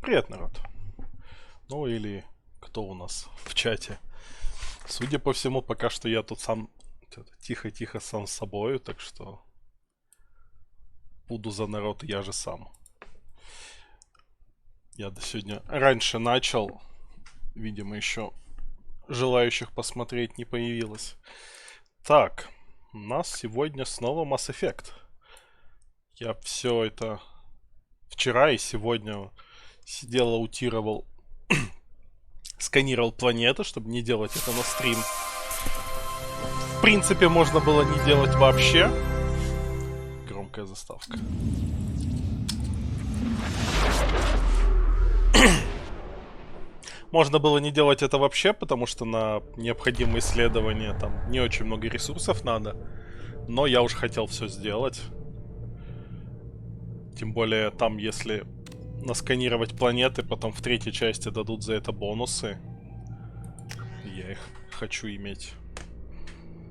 Привет, народ. Ну или кто у нас в чате. Судя по всему, пока что я тут сам тихо-тихо сам с собой, так что буду за народ я же сам. Я до сегодня раньше начал. Видимо, еще желающих посмотреть не появилось. Так, у нас сегодня снова Mass Effect. Я все это вчера и сегодня сидел, аутировал, сканировал планеты, чтобы не делать это на стрим. В принципе, можно было не делать вообще. Громкая заставка. Можно было не делать это вообще, потому что на необходимые исследования там не очень много ресурсов надо. Но я уже хотел все сделать. Тем более там, если насканировать планеты, потом в третьей части дадут за это бонусы. Я их хочу иметь.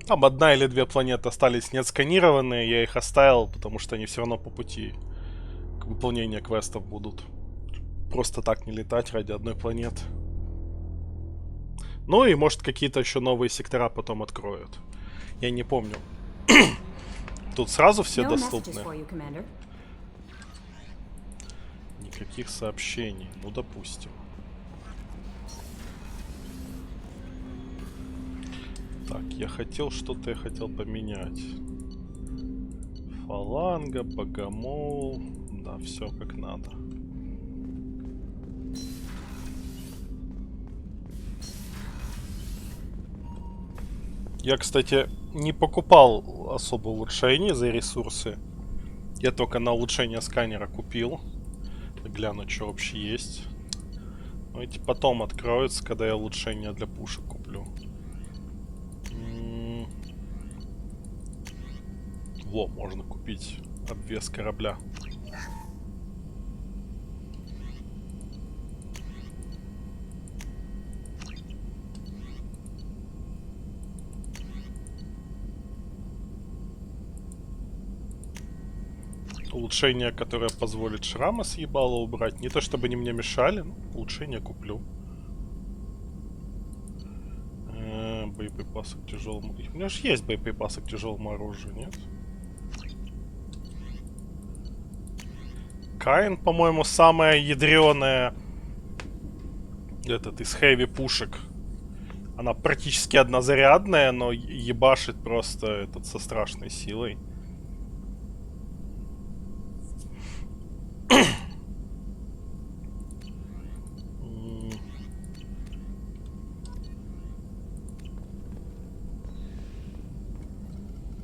Там одна или две планеты остались не отсканированные, я их оставил, потому что они все равно по пути к выполнению квестов будут. Просто так не летать ради одной планеты. Ну и может какие-то еще новые сектора потом откроют. Я не помню. Тут сразу все доступны. Никаких сообщений. Ну, допустим. Так, я хотел что-то, поменять. Фаланга, богомол. Да, все как надо. Я, кстати, не покупал особо улучшений за ресурсы. Я только на улучшение сканера купил. Гляну, что вообще есть. Но эти потом откроются, когда я улучшения для пушек куплю. Во, можно купить обвес корабля. Улучшение, которое позволит шрамы с ебала убрать. Не то чтобы они мне мешали, но улучшение куплю. Боеприпасы к тяжелому... У меня же есть боеприпасы к тяжелому оружию, нет? Каин, по-моему, самая ядреная из хэви пушек. Она практически однозарядная, но ебашит просто со страшной силой.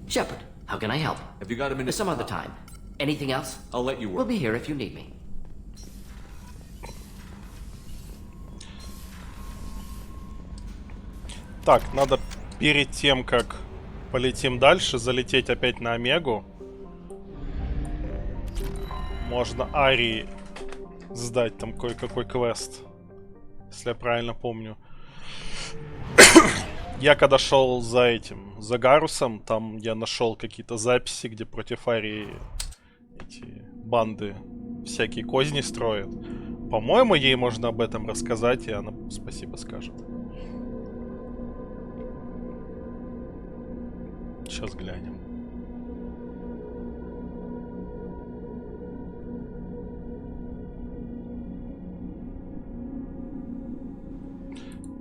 Shepard, how can I help? Have you got a minute? Some other time. Anything else? I'll let you work. We'll be here if you need me. Так, надо перед тем, как полетим дальше, залететь опять на Омегу. Можно Арии сдать там кое-какой квест. Если я правильно помню. Я когда шел за за Гарусом, там я нашел какие-то записи, где против Арии эти банды всякие козни строят. По-моему, ей можно об этом рассказать, и она спасибо скажет. Сейчас глянем.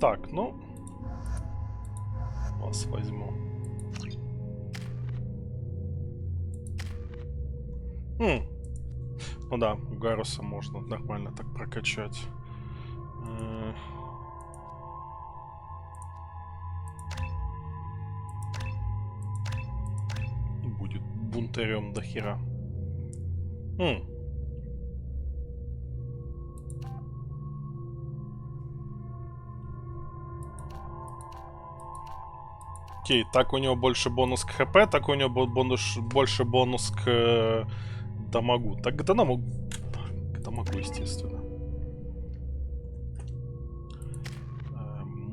Так, ну... Вас возьму. Ну да, Гаруса можно нормально так прокачать. Будет бунтарем до хера. Окей, так у него больше бонус к хп, так у него больше бонус к дамагу. Так к дамагу, естественно.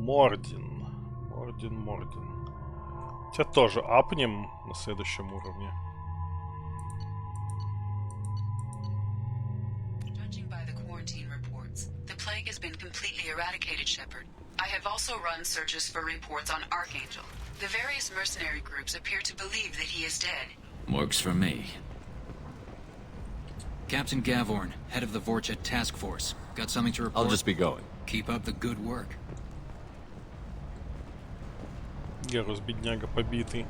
Мордин. Тебя тоже апнем на следующем уровне. Judging by the quarantine report, plague has been completely eradicated, Shepard. I have also run searches for reports on Archangel. The various mercenary groups appear to believe that he is dead. Works for me. Captain Gavorn, head of the Vorchet task force. Got something to report? I'll just be going. Keep up the good work. Герус, бедняга, побитый.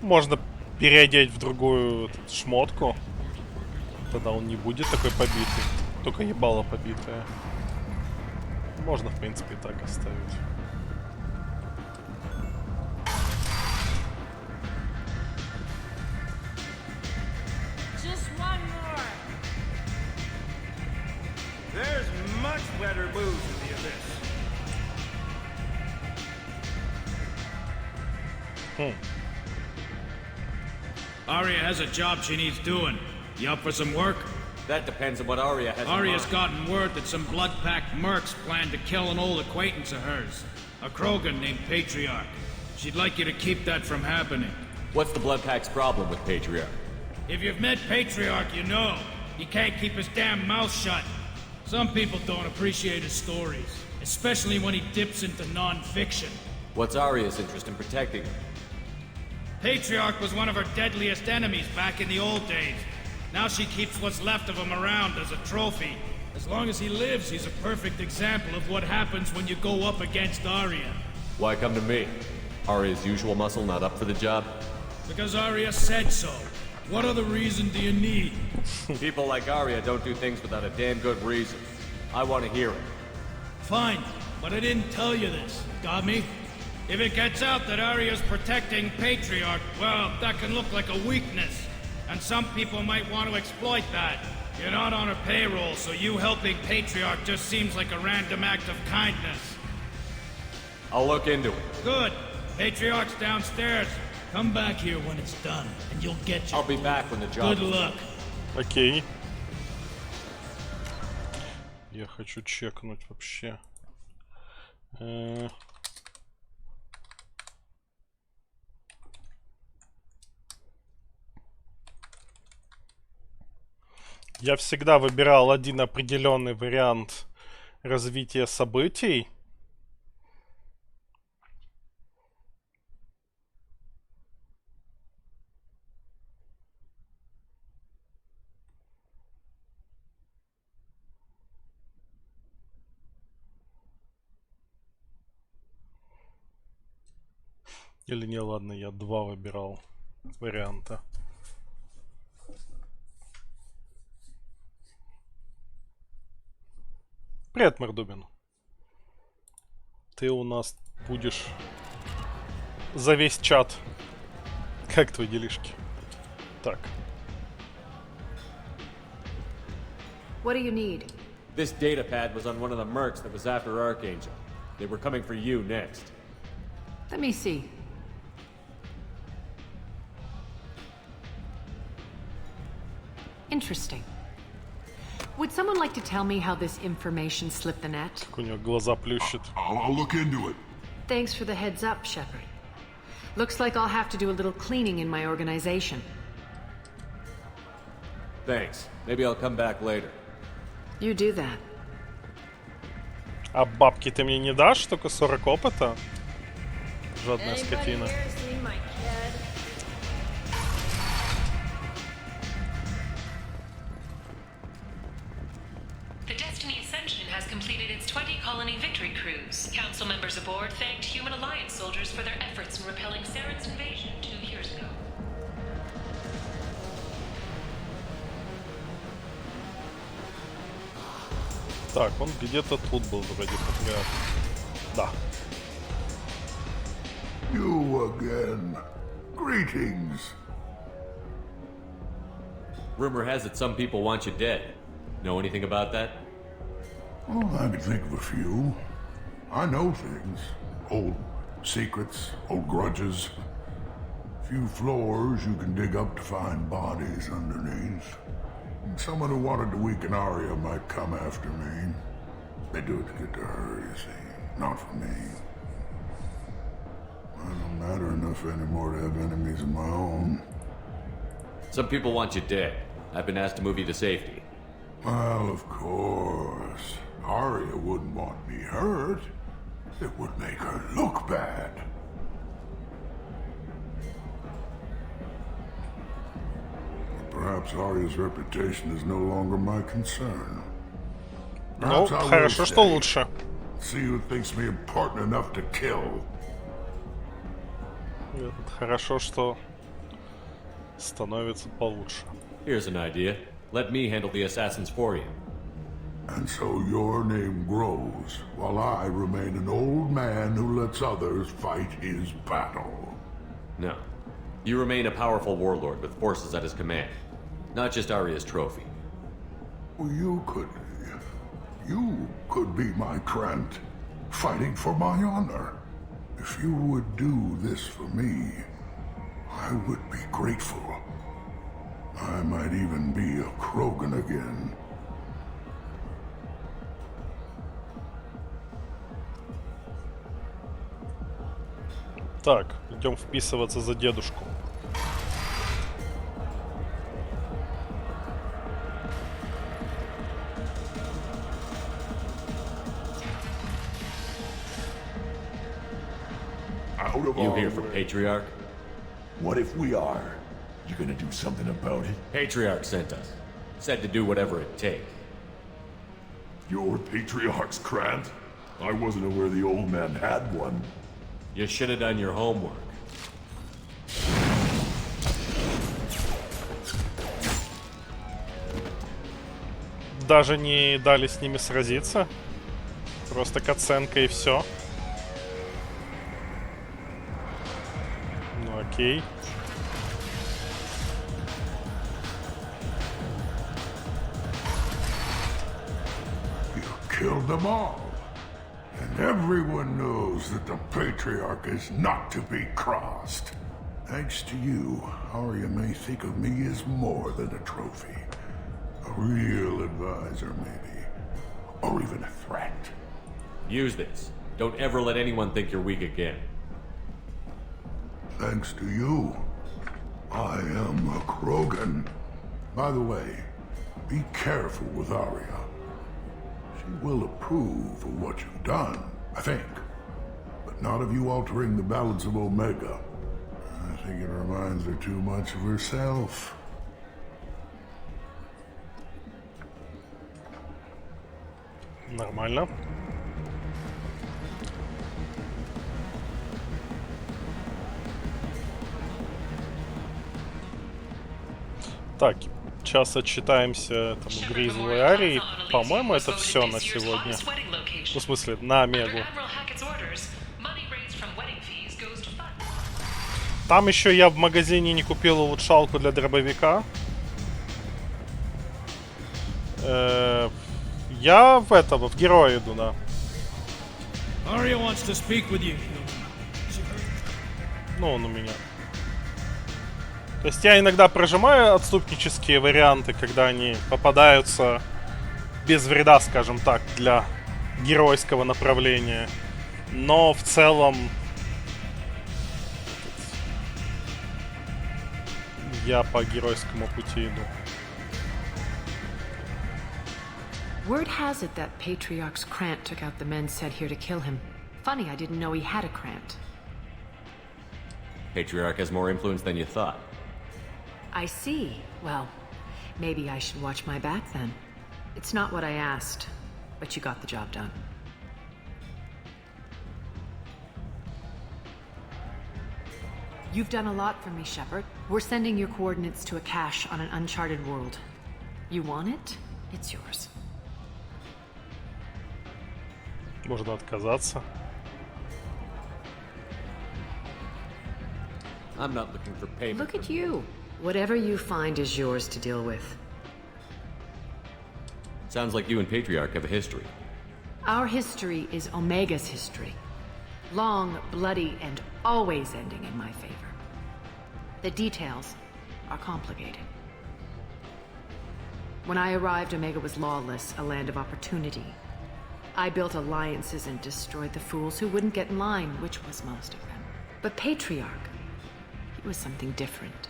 Можно переодеть в другую шмотку. Тогда он не будет такой побитый. Только ебало побитое. Можно, в принципе, и так оставить. Just one more. There's much better booze in the abyss. Arya has a job she needs doing. You up for some work? That depends on what Arya has in Arya's mind. gotten word that some blood-packed mercs plan to kill an old acquaintance of hers. A Krogan named Patriarch. She'd like you to keep that from happening. What's the Blood Pack's problem with Patriarch? If you've met Patriarch, you know. He can't keep his damn mouth shut. Some people don't appreciate his stories. Especially when he dips into non-fiction. What's Arya's interest in protecting him? Patriarch was one of her deadliest enemies back in the old days. Now she keeps what's left of him around as a trophy. As long as he lives, he's a perfect example of what happens when you go up against Arya. Why come to me? Arya's usual muscle not up for the job? Because Arya said so. What other reason do you need? People like Arya don't do things without a damn good reason. I want to hear it. Fine, but I didn't tell you this. Got me? If it gets out that Arya's protecting Patriarch, well, that can look like a weakness. And some people might want to exploit that. You're not on her payroll, so you helping Patriarch just seems like a random act of kindness. I'll look into it. Good. Patriarch's downstairs. Come back here when it's done, and you'll get your... I'll be back when the job Good is luck. Окей. Я хочу чекнуть вообще. Я всегда выбирал один определенный вариант развития событий. Или не, ладно, я два выбирал варианта. Привет, Мордубин. Ты у нас будешь за весь чат. Как твои делишки? Так. What do you need? This data pad was on one of the mercs that was after Archangel. They were coming for you next. Let me see. Interesting. Would someone like to tell me how this information slipped the net? У него глаза плющит. I'll look into it. Thanks for the heads up, Shepard. Looks like I'll have to do a little cleaning in my organization. Thanks. Maybe I'll come back later. You do that. А бабки ты мне не дашь? Только 40 опыта? Жадная скотина. The Destiny Ascension has completed its 20-colony victory cruise. Council members aboard thanked Human Alliance soldiers for their efforts in repelling Saren's invasion 2 years ago. Так, он где-то тут был вроде подряд. Да. You again. Greetings. Rumor has it some people want you dead. Know anything about that? Oh, I can think of a few. I know things. Old secrets, old grudges. Few floors you can dig up to find bodies underneath. Someone who wanted to weaken Arya might come after me. They do it to get to her, you see. Not for me. I don't matter enough anymore to have enemies of my own. Some people want you dead. I've been asked to move you to safety. Well, of course. Arya wouldn't want me hurt. It would make her look bad. Perhaps Arya's reputation is no longer my concern. Ну, хорошо, что лучше. See who thinks me important enough to kill. Хорошо, что становится получше. Here's an idea. Let me handle the assassins for you. And so your name grows, while I remain an old man who lets others fight his battle. No. You remain a powerful warlord with forces at his command. Not just Arya's trophy. Well, you could be my Krant, fighting for my honor. If you would do this for me, I would be grateful. I might even be a Krogan again. Так, идем вписываться за дедушку. You here for Patriarch? What if we are? You gonna do something about it? Patriarch sent us. Said to do whatever it takes. Your Patriarch's Krant? I wasn't aware the old man had one. You should have done your homework. Даже не дали с ними сразиться. Просто катсценка и все. Ну окей. You killed them all. And everyone knows that the Patriarch is not to be crossed. Thanks to you, Arya may think of me as more than a trophy. A real advisor, maybe. Or even a threat. Use this. Don't ever let anyone think you're weak again. Thanks to you, I am a Krogan. By the way, be careful with Arya. She will approve of what you've done, I think. But not of you altering the balance of Omega. I think it reminds her too much of herself. Нормально. Так, сейчас отчитаемся этому Гризлу и Арии. По-моему, это все на сегодня. Ну, в смысле, на Омегу. Там еще я в магазине не купил улучшалку для дробовика. Я в героя иду, да. Ну, он у меня. То есть я иногда прожимаю отступнические варианты, когда они попадаются без вреда, скажем так, для геройского направления. Но в целом я по геройскому пути иду. Word has it that Patriarch's Krant took out the men sent here to kill him. Funny, I didn't know he had a Krant. Patriarch has more influence than you thought. I see. Well, maybe I should watch my back then. It's not what I asked, but you got the job done. You've done a lot for me, Shepard. We're sending your coordinates to a cache on an uncharted world. You want it? It's yours. Можно отказаться. I'm not looking for payment. Look at you. Whatever you find is yours to deal with. Sounds like you and Patriarch have a history. Our history is Omega's history. Long, bloody, and always ending in my favor. The details are complicated. When I arrived, Omega was lawless, a land of opportunity. I built alliances and destroyed the fools who wouldn't get in line, which was most of them. But Patriarch, he was something different.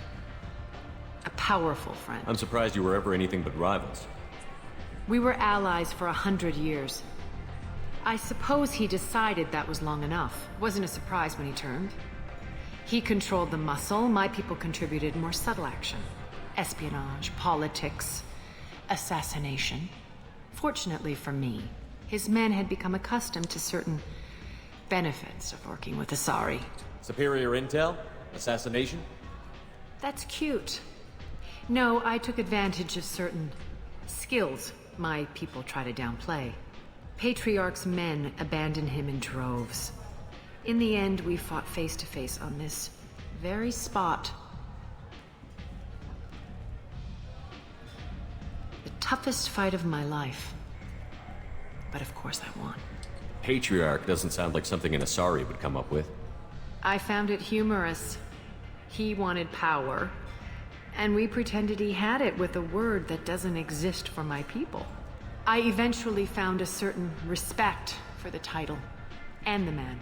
A powerful friend. I'm surprised you were ever anything but rivals. We were allies for 100 years. I suppose he decided that was long enough. Wasn't a surprise when he turned. He controlled the muscle, my people contributed more subtle action. Espionage, politics, assassination. Fortunately for me, his men had become accustomed to certain benefits of working with Asari. Superior intel? Assassination? That's cute. No, I took advantage of certain skills my people try to downplay. Patriarch's men abandoned him in droves. In the end, we fought face to face on this very spot. The toughest fight of my life. But of course I won. Patriarch doesn't sound like something an Asari would come up with. I found it humorous. He wanted power, and we pretended he had it with a word that doesn't exist for my people. I eventually found a certain respect for the title and the man.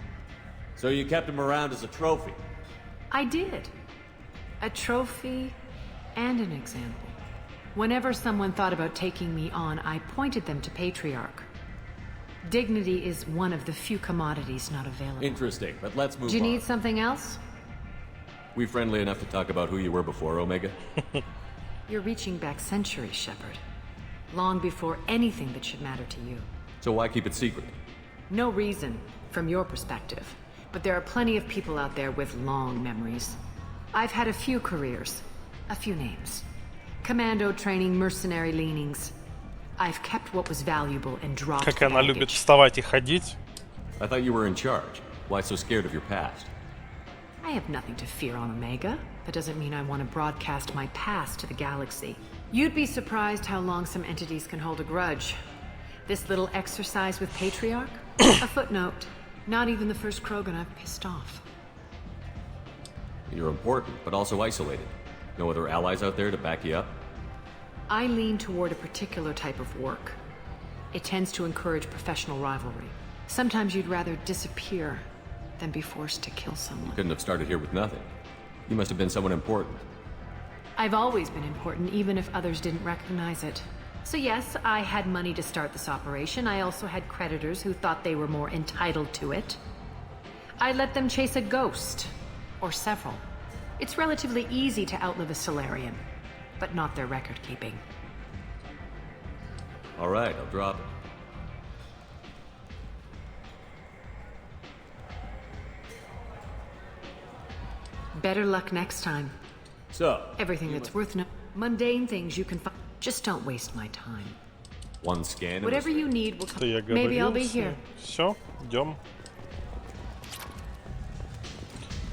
So you kept him around as a trophy? I did. A trophy and an example. Whenever someone thought about taking me on, I pointed them to Patriarch. Dignity is one of the few commodities not available. Interesting, but let's move on. Do you need something else? We friendly enough to talk about who you were before, Omega? You're reaching back centuries, Shepard. Long before anything that should matter to you. So why keep it secret? No reason, from your perspective. But there are plenty of people out there with long memories. I've had a few careers, a few names. Commando training, mercenary leanings. I've kept what was valuable and dropped Как она любит baggage. вставать и ходить. I thought you were in charge. Why so scared of your past? I have nothing to fear on Omega. That doesn't mean I want to broadcast my past to the galaxy. You'd be surprised how long some entities can hold a grudge. This little exercise with Patriarch? A footnote. Not even the first Krogan I've pissed off. You're important, but also isolated. No other allies out there to back you up? I lean toward a particular type of work. It tends to encourage professional rivalry. Sometimes you'd rather disappear than be forced to kill someone. You couldn't have started here with nothing. You must have been someone important. I've always been important, even if others didn't recognize it. So yes, I had money to start this operation. I also had creditors who thought they were more entitled to it. I let them chase a ghost, or several. It's relatively easy to outlive a Solarian, but not their record-keeping. All right, I'll drop it. Better luck next time. So, Everything that's worth mundane things you can find. Just don't waste my time. one scan. Whatever you need will Что я come. Maybe I'll be говорил. here. Все, идем.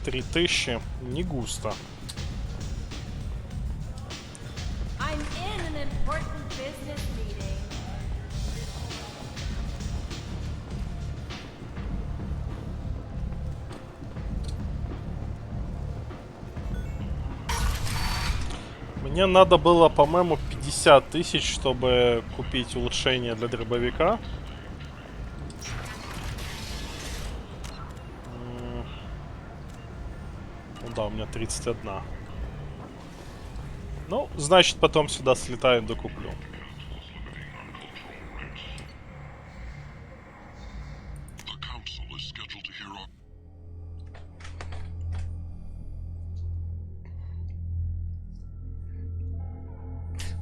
3000. Не густо. I'm in an important business meeting. Мне надо было, по-моему, 50 000, чтобы купить улучшение для дробовика. Ну да, у меня 31. Ну, значит, потом сюда слетаю, докуплю.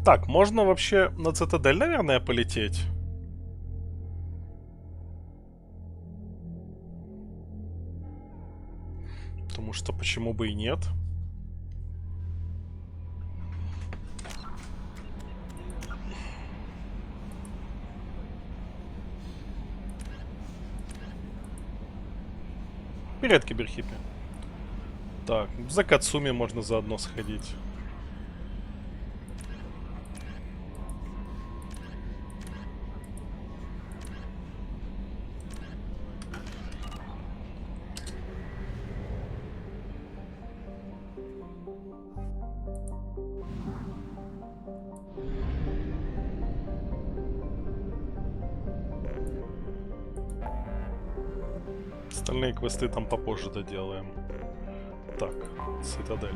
Так, можно вообще на Цитадель, наверное, полететь? Потому что почему бы и нет? Привет, Киберхиппи. Так, за Кацуми можно заодно сходить. Остальные квесты там попозже доделаем. Так, Цитадель.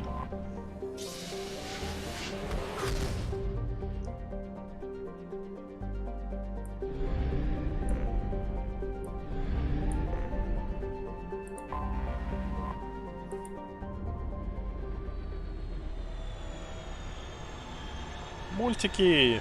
Мультики.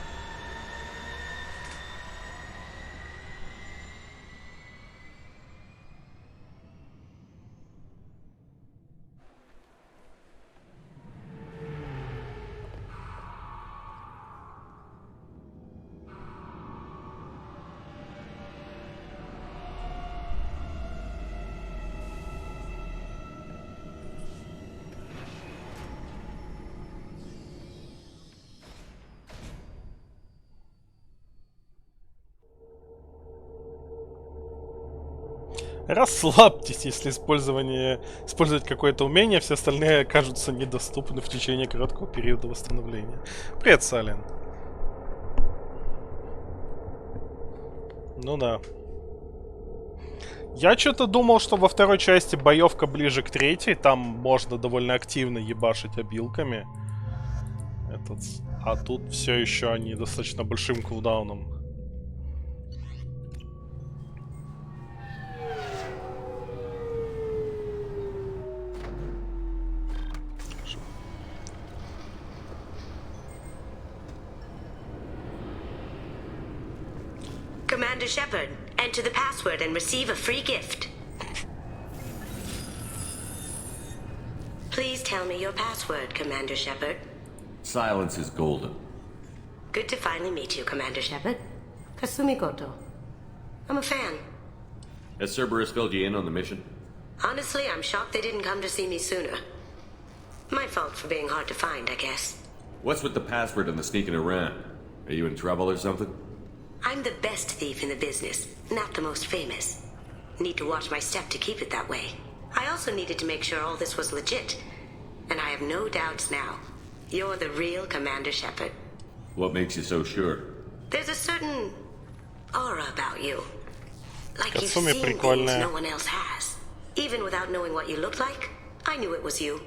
Расслабьтесь, если использовать какое-то умение, все остальные окажутся недоступны в течение короткого периода восстановления. Привет, Сален. Ну да. Я что-то думал, что во второй части боевка ближе к третьей, там можно довольно активно ебашить обилками. А тут все еще они достаточно большим кулдауном. Commander Shepard, enter the password and receive a free gift. Please tell me your password, Commander Shepard. Silence is golden. Good to finally meet you, Commander Shepard. Kasumi Goto. I'm a fan. Has Cerberus filled you in on the mission? Honestly, I'm shocked they didn't come to see me sooner. My fault for being hard to find, I guess. What's with the password and the sneaking around? Are you in trouble or something? I'm the best thief in the business, not the most famous. Need to watch my step to keep it that way. I also needed to make sure all this was legit. And I have no doubts now. You're the real Commander Shepard. What makes you so sure? There's a certain aura about you. Like you've Kasumi seen things прикольная. no one else has. Even without knowing what you looked like, I knew it was you.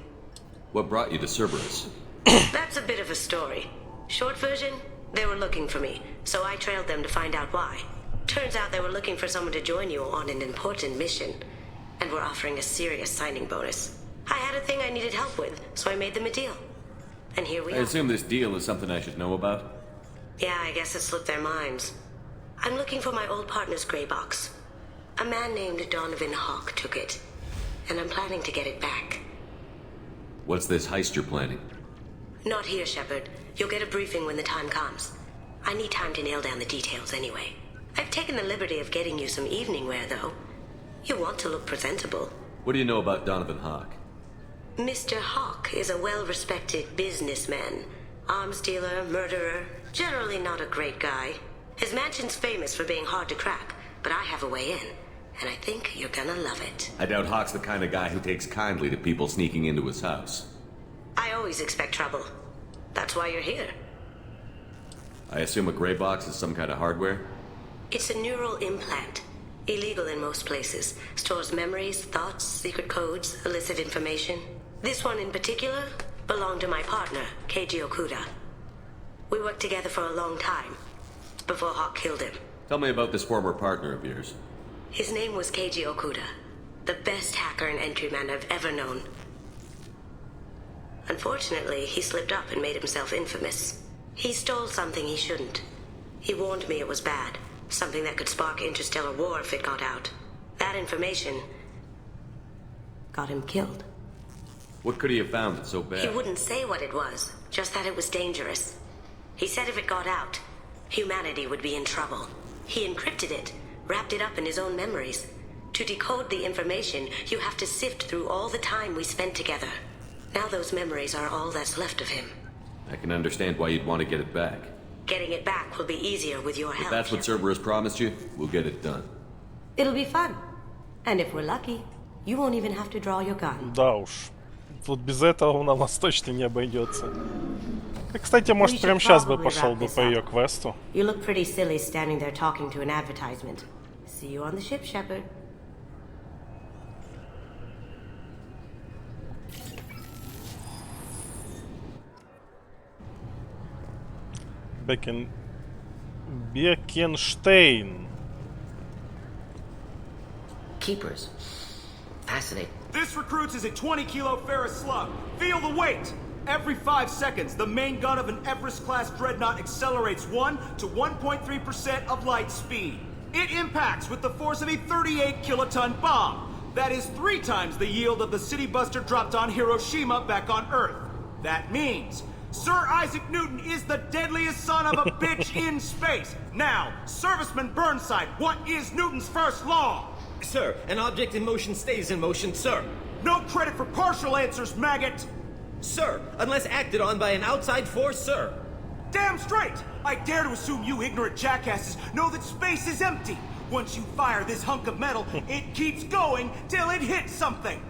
What brought you to Cerberus? That's a bit of a story. Short version, they were looking for me, so I trailed them to find out why. Turns out they were looking for someone to join you on an important mission, and were offering a serious signing bonus. I had a thing I needed help with, so I made them a deal. And here we I are. assume this deal is something I should know about? Yeah, I guess it slipped their minds. I'm looking for my old partner's gray box. A man named Donovan Hawk took it, and I'm planning to get it back. What's this heist you're planning? Not here, Shepard. You'll get a briefing when the time comes. I need time to nail down the details anyway. I've taken the liberty of getting you some evening wear, though. You want to look presentable. What do you know about Donovan Hawk? Mr. Hawk is a well-respected businessman. Arms dealer, murderer, generally not a great guy. His mansion's famous for being hard to crack, but I have a way in, and I think you're gonna love it. I doubt Hawk's the kind of guy who takes kindly to people sneaking into his house. I always expect trouble. That's why you're here. I assume a gray box is some kind of hardware? It's a neural implant. Illegal in most places. Stores memories, thoughts, secret codes, illicit information. This one in particular belonged to my partner, Keiji Okuda. We worked together for a long time, before Hawk killed him. Tell me about this former partner of yours. His name was Keiji Okuda, the best hacker and entryman I've ever known. Unfortunately, he slipped up and made himself infamous. He stole something he shouldn't. He warned me it was bad, something that could spark interstellar war if it got out. That information got him killed. What could he have found that's so bad? He wouldn't say what it was, just that it was dangerous. He said if it got out, humanity would be in trouble. He encrypted it, wrapped it up in his own memories. To decode the information, you have to sift through all the time we spent together. Now those memories are all that's left of him. I can understand why you'd want to get it back. Getting it back will be easier with your help. If that's what Cerberus promised you, we'll get it done. It'll be fun. And if we're lucky, you won't even have to draw your gun. Да уж. Вот без этого у нас точно не обойдется. И, кстати, может, прямо сейчас бы пошел бы по ее квесту. You look pretty silly standing there talking to an advertisement. See you on the ship, Shepard. Бекенштейн. Keepers. Fascinating. This recruits is a 20-kilo ferrous slug. Feel the weight! Every 5 seconds, the main gun of an Everest-class dreadnought accelerates 1 to 1.3% of light speed. It impacts with the force of a 38-kiloton bomb. That is 3 times the yield of the city buster dropped on Hiroshima back on Earth. That means Sir Isaac Newton is the deadliest son of a bitch in space. Now, Serviceman Burnside, what is Newton's first law? Sir, an object in motion stays in motion, sir. No credit for partial answers, maggot! Sir, unless acted on by an outside force, sir. Damn straight! I dare to assume you ignorant jackasses know that space is empty. Once you fire this hunk of metal, it keeps going till it hits something.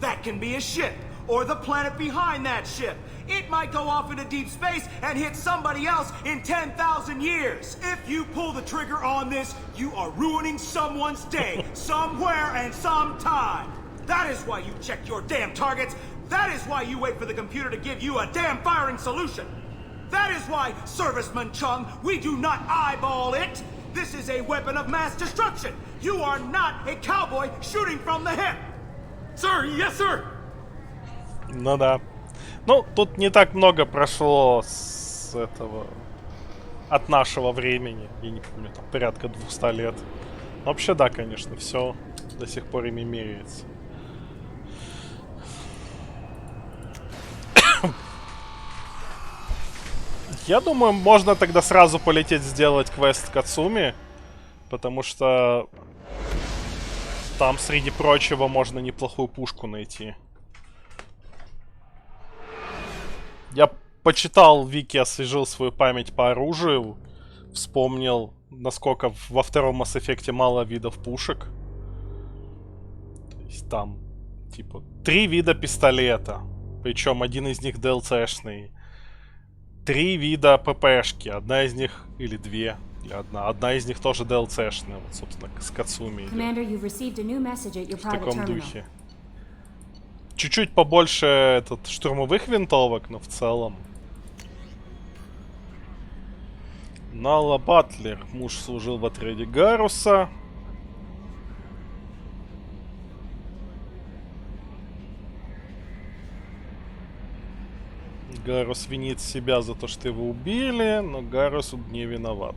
That can be a ship, or the planet behind that ship. It might go off into deep space and hit somebody else in 10,000 years. If you pull the trigger on this, you are ruining someone's day, somewhere and sometime. That is why you check your damn targets. That is why you wait for the computer to give you a damn firing solution. That is why, Serviceman Chung, we do not eyeball it. This is a weapon of mass destruction. You are not a cowboy shooting from the hip. Sir, yes, sir. Ну да. Ну, тут не так много прошло с этого... От нашего времени. Я не помню, там порядка 200 лет. Но вообще, да, конечно, все до сих пор ими меряется. Я думаю, можно тогда сразу полететь сделать квест Кацуми, потому что там, среди прочего, можно неплохую пушку найти. Я почитал вики, освежил свою память по оружию, вспомнил, насколько во втором Mass Effect мало видов пушек. То есть там, типа, 3 вида пистолета, причем один из них DLC-шный. 3 вида ППшки, одна из них, или 2, или одна из них тоже DLC-шная, вот, собственно, с Кацуми. В таком духе. Чуть-чуть побольше штурмовых винтовок, но в целом. Нала Батлер. Муж служил в отряде Гаруса. Гарус винит себя за то, что его убили, но Гарус не виноват.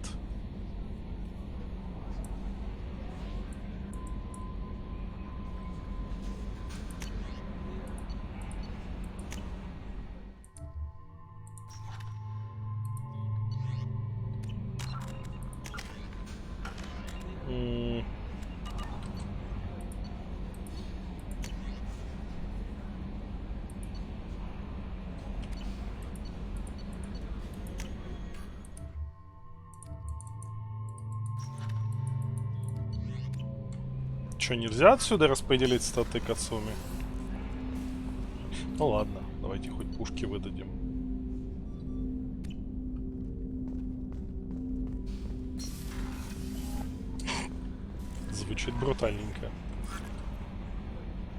Что, нельзя отсюда распределить статы Кацуми? Ну ладно, давайте хоть пушки выдадим. Звучит брутальненько.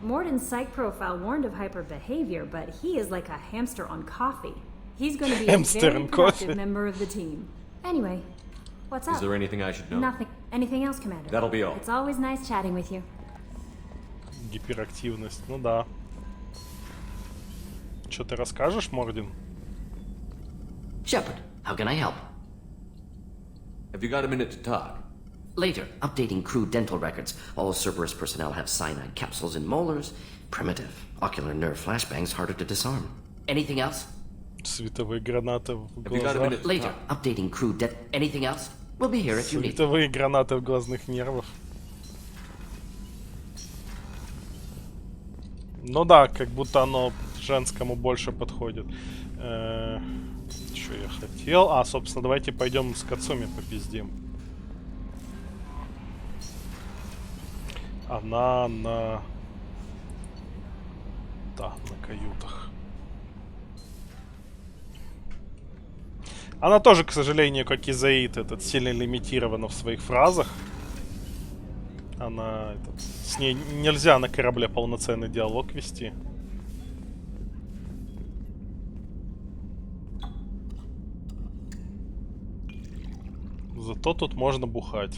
Morden's psych profile warned of hyper behavior, but he is like a hamster on coffee. He's going to be a very productive member of the team. Anyway, what's up? Is there anything I should know? Nothing. Anything else, Commander? That'll be all. It's always nice chatting with you. Гиперактивность, ну да. Что ты расскажешь, Мордин? Shepard, how can I help? Have you got a minute to talk? Later, updating crew dental records. All Cerberus personnel have cyanide capsules in molars. Primitive. Ocular nerve flashbangs harder to disarm. Anything else? Световые гранаты в глазах. Later, updating crew Anything else? We'll be here if you need. Световые гранаты в глазных нервах. Ну да, как будто оно женскому больше подходит. Что я хотел? А, собственно, давайте пойдем с Кацуми попиздим. Она на... Да, на каютах. Она тоже, к сожалению, как и Заид, сильно лимитирована в своих фразах. Она... с ней нельзя на корабле полноценный диалог вести. Зато тут можно бухать.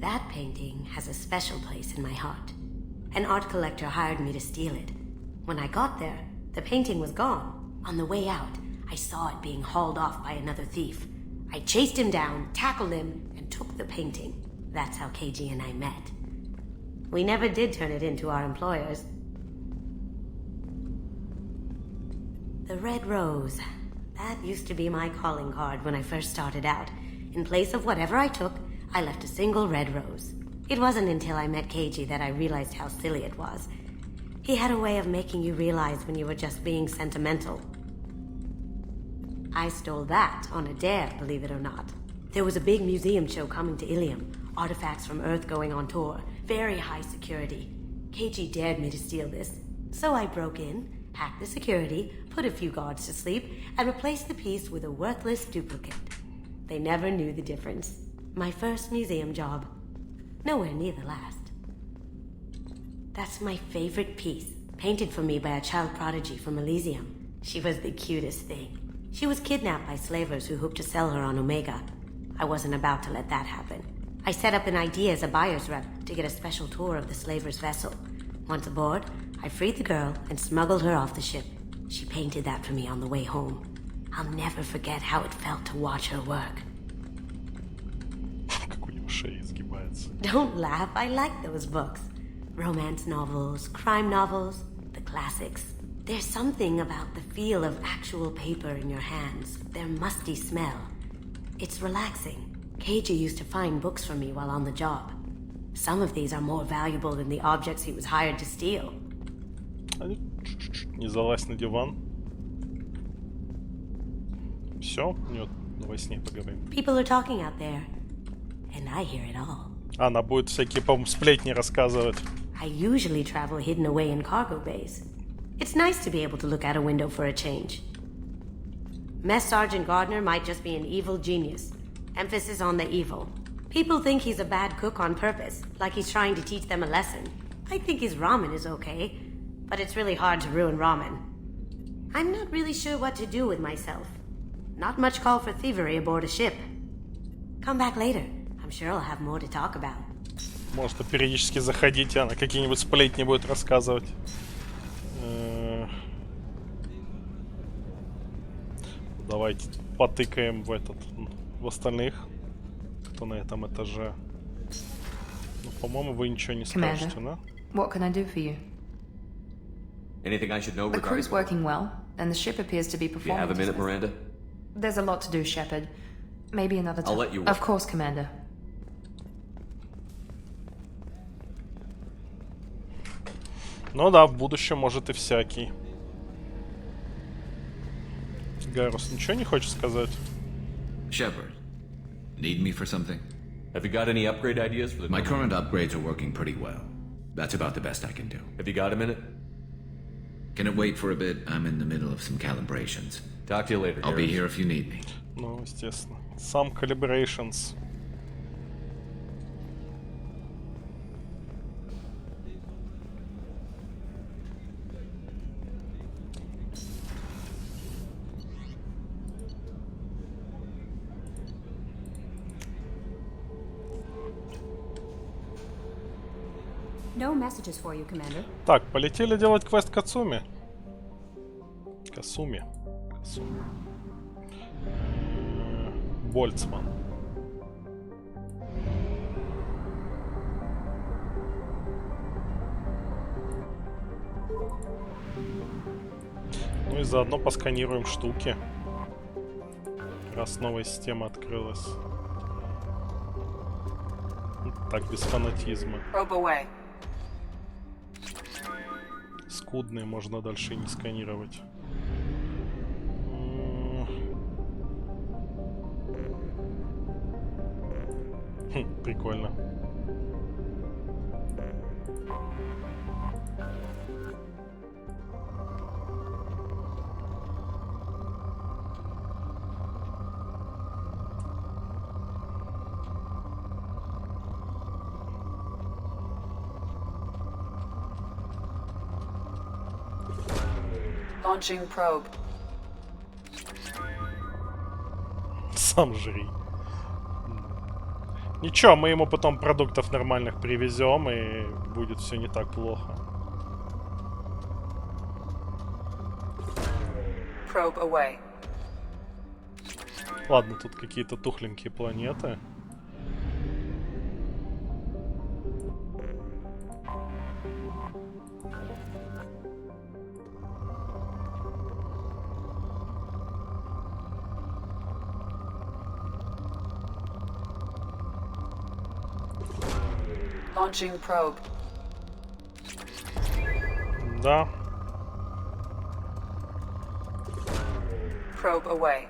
That painting has a special place in my heart. An art collector hired me to steal it. When I got there, the painting was gone. On the way out, I saw it being hauled off by another thief. I chased him down, tackled him, and took the painting. That's how KG and I met. We never did turn it into our employers. The red rose. That used to be my calling card when I first started out. In place of whatever I took, I left a single red rose. It wasn't until I met KG that I realized how silly it was. He had a way of making you realize when you were just being sentimental. I stole that on a dare, believe it or not. There was a big museum show coming to Ilium. Artifacts from Earth going on tour. Very high security. KG dared me to steal this. So I broke in, hacked the security, put a few guards to sleep, and replaced the piece with a worthless duplicate. They never knew the difference. My first museum job. Nowhere near the last. That's my favorite piece, painted for me by a child prodigy from Elysium. She was the cutest thing. She was kidnapped by slavers who hoped to sell her on Omega. I wasn't about to let that happen. I set up an idea as a buyer's rep to get a special tour of the slaver's vessel. Once aboard, I freed the girl and smuggled her off the ship. She painted that for me on the way home. I'll never forget how it felt to watch her work. Don't laugh, I like those books. Romance novels, crime novels, the classics. There's something about the feel of actual paper in your hands, their musty smell. It's relaxing. KG used to find books for me while on the job. Some of these are more valuable than the objects he was hired to steal. Не залазь на диван. Все, нет, во сне поговорим. People are talking out there, and I hear it all. Она будет всякие, по-моему, сплетни рассказывать. I usually travel hidden away in cargo bays. It's nice to be able to look out a window for a change. Mess Sergeant Gardner might just be an evil genius. Emphasis on the evil. People think he's a bad cook on purpose, like he's trying to teach them a lesson. I think his ramen is okay, but it's really hard to ruin ramen. I'm not really sure what to do with myself. Not much call for thievery aboard a ship. Come back later. I'm sure I'll have more to talk about. Может, периодически заходите, она какие-нибудь сплетни будет рассказывать. Давайте потыкаем в остальных, кто на этом этаже. Ну, по-моему, вы ничего не скажете, да? What can I do for you? Anything I should know The regarding... crew's working well, and the ship appears to be Do you performing. have a minute, Miranda? There's a lot to do, Shepard. Maybe another time. I'll let you work. Of course, Commander. Ну да, в будущем может и всякий. Гарус, ничего не хочешь сказать? Shepard, need me for something? Have you got any upgrade ideas for the... My current upgrades are working pretty well. That's about the best I can do. Have you got a minute? Can it wait for a bit? I'm in the middle of some calibrations. Talk to you later, I'll be Garrus. here if you need me. Ну, естественно. Some calibrations. No messages for you, Commander. Так, полетели делать квест Кацуми. Касуми. Больцман. Ну и заодно посканируем штуки. Раз новая система открылась. Так, без фанатизма. Скудные можно дальше и не сканировать. Прикольно. Launching probe. Сам жри. Ничего, мы ему потом продуктов нормальных привезем, и будет все не так плохо. Probe away. Ладно, тут какие-то тухленькие планеты. Launching probe. Да. Probe away.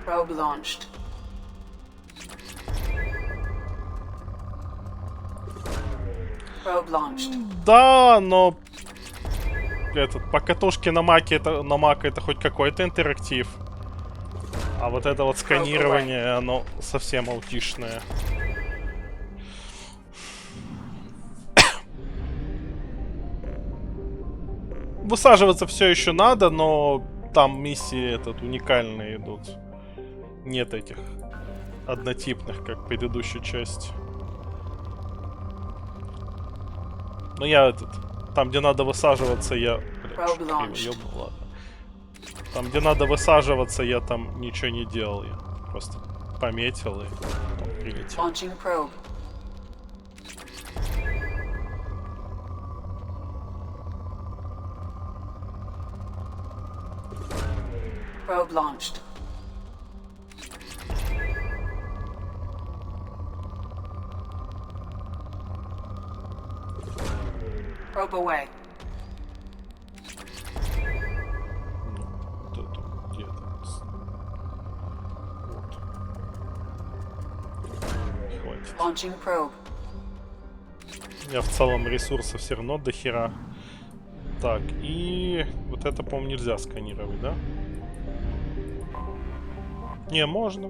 Probe launched. Probe launched. Да, но этот по катушке на маке это хоть какой-то интерактив. А вот это вот сканирование, оно совсем аутишное. Высаживаться все еще надо, но там миссии уникальные идут. Нет этих однотипных, как в предыдущей части. Но я там, где надо высаживаться, я... Ладно. Там, где надо высаживаться, я там ничего не делал. Я просто пометил и потом прилетел. Probe launched. Probe away. Launching probe. Я в целом ресурсов все равно до хера. Так, и вот это, по-моему, нельзя сканировать, да? Не, можно.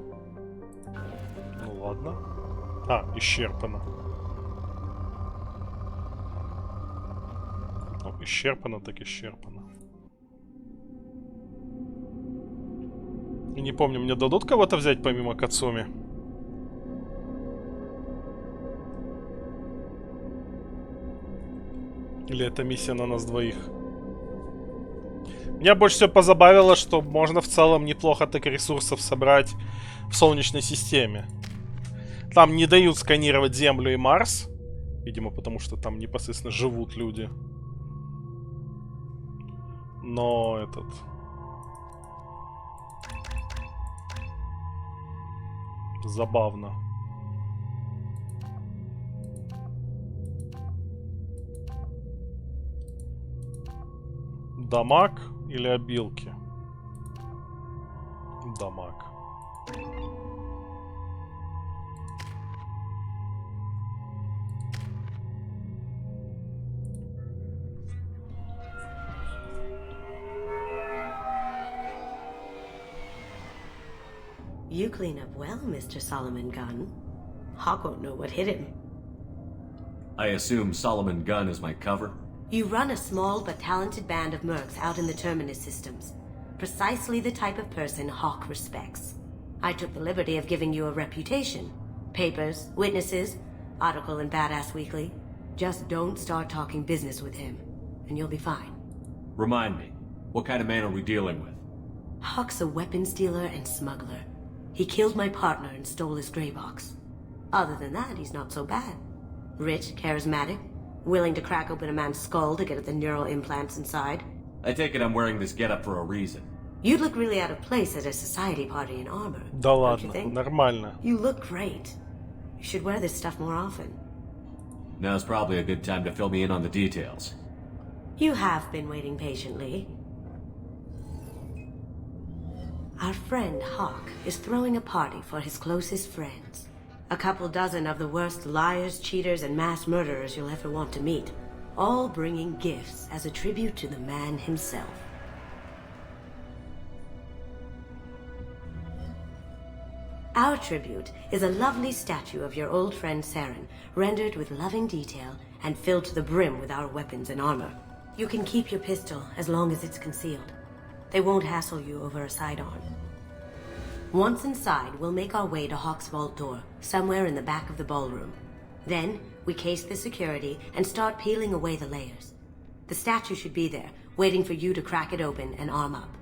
Ну ладно. А, исчерпано. Ну, исчерпано так исчерпано. И не помню, мне дадут кого-то взять помимо Кацуми? Или это миссия на нас двоих? Меня больше всего позабавило, что можно в целом неплохо так ресурсов собрать в Солнечной системе. Там не дают сканировать Землю и Марс. Видимо, потому что там непосредственно живут люди. Но забавно. Дамаг или обилки? Дамаг. You clean up well, Mr. Solomon Gunn. Hawk won't know what hit him. I assume Solomon Gunn is my cover? You run a small but talented band of mercs out in the Terminus systems. Precisely the type of person Hawk respects. I took the liberty of giving you a reputation. Papers, witnesses, article in Badass Weekly. Just don't start talking business with him, and you'll be fine. Remind me, what kind of man are we dealing with? Hawk's a weapons dealer and smuggler. He killed my partner and stole his gray box. Other than that, he's not so bad. Rich, charismatic, willing to crack open a man's skull to get at the neural implants inside. I take it I'm wearing this getup for a reason. You'd look really out of place at a society party in armor. Да ладно, нормально. You look great. You should wear this stuff more often. Now's probably a good time to fill me in on the details. You have been waiting patiently. Our friend Hawk is throwing a party for his closest friends. A couple dozen of the worst liars, cheaters, and mass murderers you'll ever want to meet. All bringing gifts as a tribute to the man himself. Our tribute is a lovely statue of your old friend Saren, rendered with loving detail and filled to the brim with our weapons and armor. You can keep your pistol as long as it's concealed. They won't hassle you over a sidearm. Once inside, we'll make our way to Hawk's vault door, somewhere in the back of the ballroom. Then, we case the security and start peeling away the layers. The statue should be there, waiting for you to crack it open and arm up.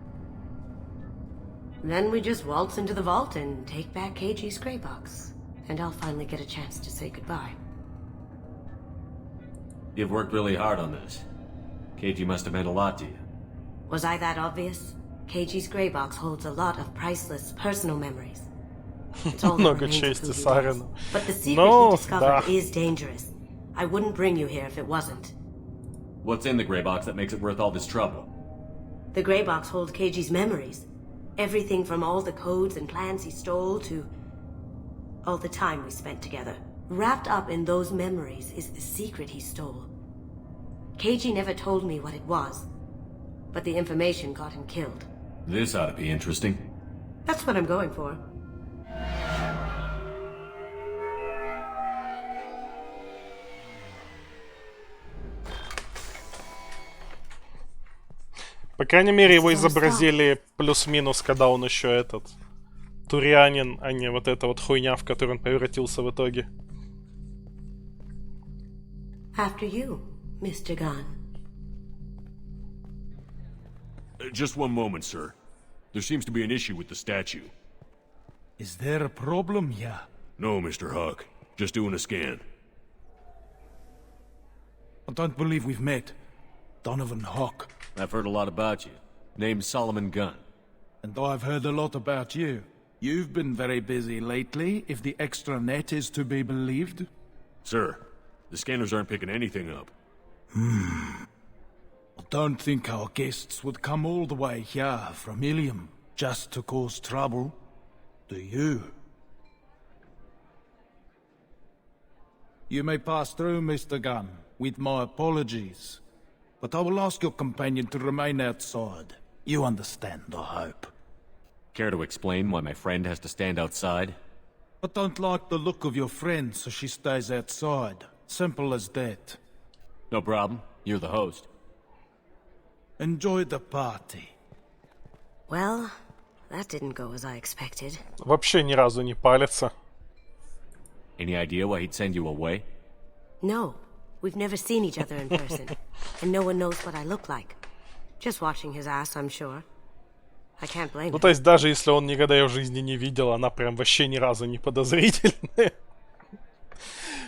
Then we just waltz into the vault and take back KG's gray box. And I'll finally get a chance to say goodbye. You've worked really hard on this. KG must have meant a lot to you. Was I that obvious? KG's gray box holds a lot of priceless personal memories. It's all that Много remains of чести who he was. Сарену. But the secret he discovered is dangerous. I wouldn't bring you here if it wasn't. What's in the gray box that makes it worth all this trouble? The gray box holds KG's memories. Everything from all the codes and plans he stole to all the time we spent together. Wrapped up in those memories is the secret he stole. KG never told me what it was, but the information got him killed. This ought to be interesting. That's what I'm going for. По крайней мере, его изобразили плюс-минус, когда он еще этот турианин, а не вот эта вот хуйня, в которую он превратился в итоге. After you, Mr. Gunn. Just one moment, sir. There seems to be an issue with the statue. Is there a problem here? No, Mr. Huck. Just doing a scan. I don't believe we've met. Donovan Hawk. I've heard a lot about you. Name's Solomon Gunn. And I've heard a lot about you. You've been very busy lately, if the extranet is to be believed. Sir, the scanners aren't picking anything up. I don't think our guests would come all the way here from Ilium just to cause trouble. Do you? You may pass through, Mr. Gunn, with my apologies. But I will ask your companion to remain outside. You understand, I hope. Care to explain why my friend has to stand outside? I don't like the look of your friend, so she stays outside. Simple as that. No problem. You're the host. Enjoy the party. Well, that didn't go as I expected. Вообще ни разу не палится. Any idea why he'd send you away? No. We've never seen each other in person. And no one knows what I look like. Just watching his ass, I'm sure. I can't blame him. Ну, то есть, даже если он никогда ее в жизни не видел, она прям вообще ни разу не подозрительная.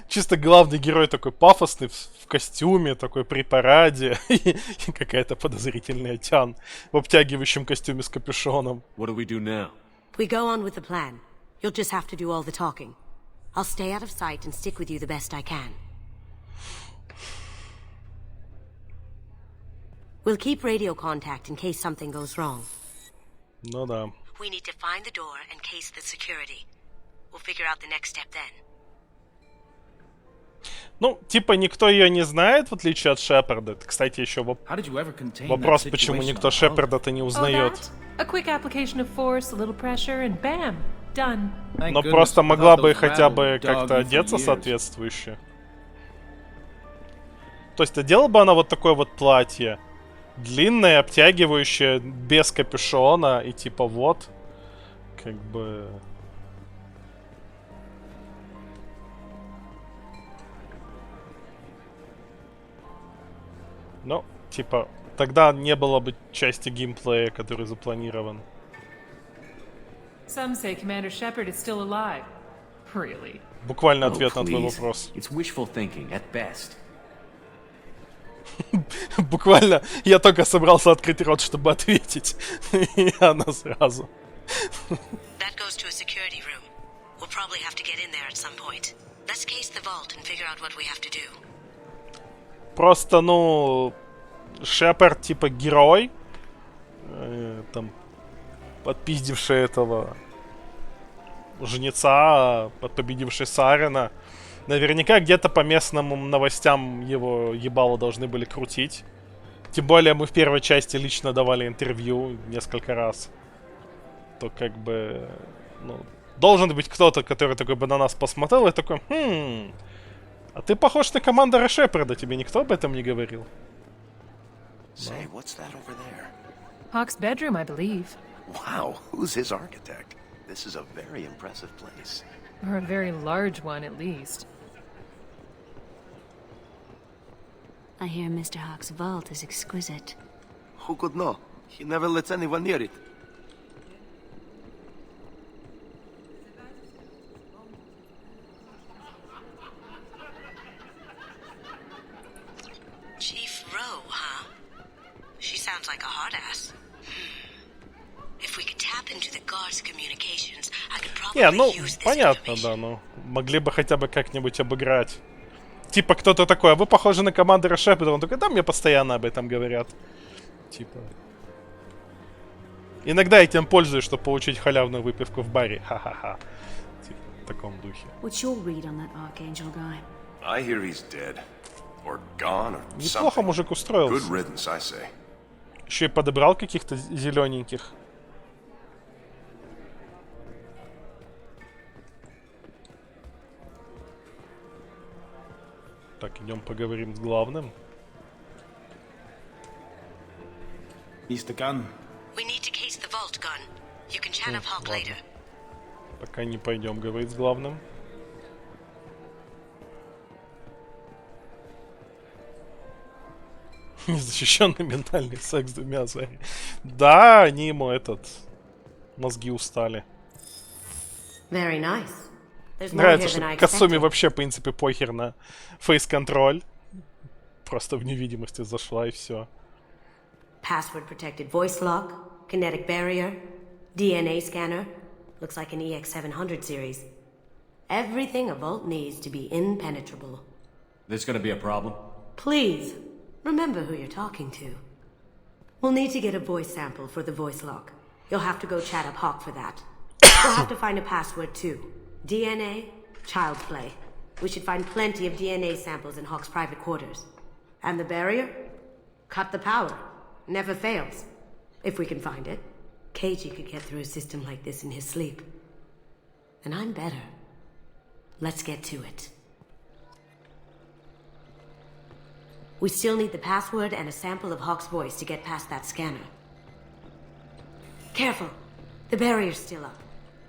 Чисто главный герой такой пафосный, в костюме, такой при параде. И какая-то подозрительная тян в обтягивающем костюме с капюшоном. What do we do now? We go on with the plan. You'll just have to do all the talking. I'll stay out of sight and stick with you the best I can. We'll keep radio contact in case something goes wrong. Ну да. We need to find the door and case the security. We'll figure out the next step then. Ну, типа, никто ее не знает, в отличие от Шепарда. Это, кстати, еще вопрос, почему никто Шепарда-то не узнает. Но просто могла бы хотя бы как-то одеться соответствующе. То есть, одела бы она вот такое вот платье. Длинное, обтягивающее, без капюшона. И типа вот. Как бы... Ну, типа, тогда не было бы части геймплея, который запланирован. Some say Commander Shepard is still alive. Really? Буквально ответ на твой вопрос. It's wishful thinking at best. Буквально, я только собрался открыть рот, чтобы ответить. И она сразу. That goes to a security room. We'll probably have to get in there at some point. Let's case the vault and figure out what we have to do. Просто, ну, Шепард типа герой, там, подпиздивший этого жнеца, победивший Сарена. Наверняка где-то по местным новостям его ебало должны были крутить. Тем более мы в первой части лично давали интервью несколько раз. То как бы, ну, должен быть кто-то, который такой бы на нас посмотрел и такой, а ты похож на командора Шепарда, тебе никто об этом не говорил? Say, what's that over there? Hawk's bedroom, I believe. Wow, who's his architect? This is a very impressive place. Or a very large one, at least. I hear Mr. Hawk's vault is exquisite. Who could know? He never lets anyone near it. Chief Rowe, huh? She sounds like a hard ass. If we could tap into the guard's communications, I could probably Не, ну, use this понятно, да, но могли бы хотя бы как-нибудь обыграть. Типа кто-то такой, а вы похожи на командора Шепарда. Он такой, да, мне постоянно об этом говорят. Типа. Иногда я тем пользуюсь, чтобы получить халявную выпивку в баре. Ха-ха-ха. Типа, в таком духе. What's your read on that Archangel guy? I hear he's dead. Or gone, or Неплохо something. мужик устроился. Good riddance, I say. Еще и подобрал каких-то зелененьких. Так, идем поговорим с главным. Mr. Gunn. We need to case the vault, Gun. You can chat up Hawk later. Пока не пойдем говорить с главным. Незащищенный ментальный секс с двумя звери. Да, они ему мозги устали. Very nice. There's more Нравится, here что than I Кацуми expected. вообще, в принципе, похер на фейс-контроль. Просто в невидимости зашла и все. Password-protected voice lock, kinetic barrier, DNA scanner. Looks like an EX700 series. Everything a vault needs to be impenetrable. This gonna be a problem? Please, remember who you're talking to. We'll need to get a voice sample for the voice lock. You'll have to go chat up Hawk for that. We'll have to find a password too. DNA, child play. We should find plenty of DNA samples in Hawk's private quarters. And the barrier? Cut the power. Never fails. If we can find it. Keiji could get through a system like this in his sleep. And I'm better. Let's get to it. We still need the password and a sample of Hawk's voice to get past that scanner. Careful. The barrier's still up.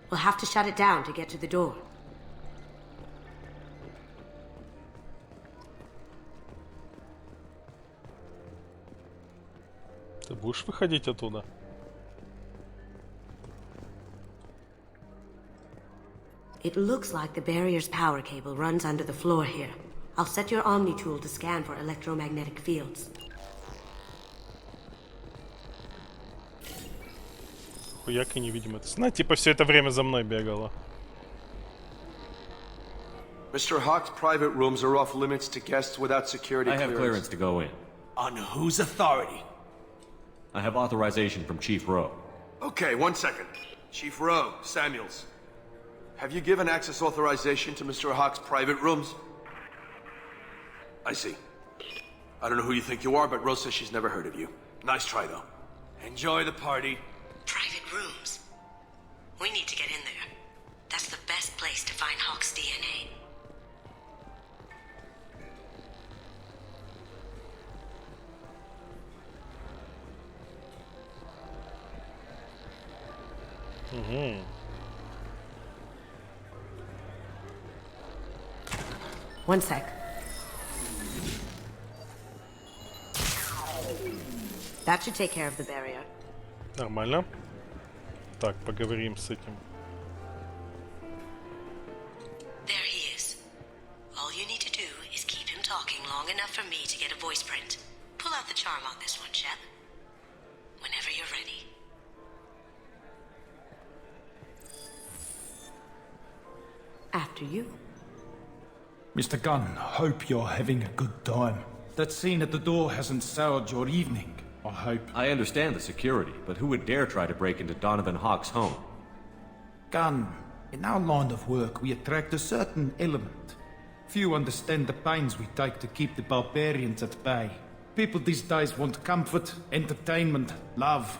We'll have to shut it down to get to the door. Ты будешь выходить оттуда? It looks like the barrier's power cable runs under the floor here. I'll set your Omni tool to scan for electromagnetic fields. Хуяка невидимая. Она типа все это время за мной бегала. Mr. Hawk's private rooms are off limits to guests without security I have clearance to go in. On whose authority? I have authorization from Chief Rowe. Okay, 1 second. Chief Rowe, Samuels. Have you given access authorization to Mr. Hawk's private rooms? I see. I don't know who you think you are, but Rose says she's never heard of you. Nice try, though. Enjoy the party. Private rooms. We need to get in there. That's the best place to find Hawk's DNA. Угу. One sec. That should take care of the barrier. Нормально. Так, поговорим с этим. There he is. All you need to do is keep him talking long enough for me to get a voice print. Pull out the charm on this one, Shep. Whenever you're ready. After you. Mr. Gunn, hope you're having a good time. That scene at the door hasn't soured your evening, I hope. I understand the security, but who would dare try to break into Donovan Hawk's home? Gunn, in our line of work, we attract a certain element. Few understand the pains we take to keep the barbarians at bay. People these days want comfort, entertainment, love.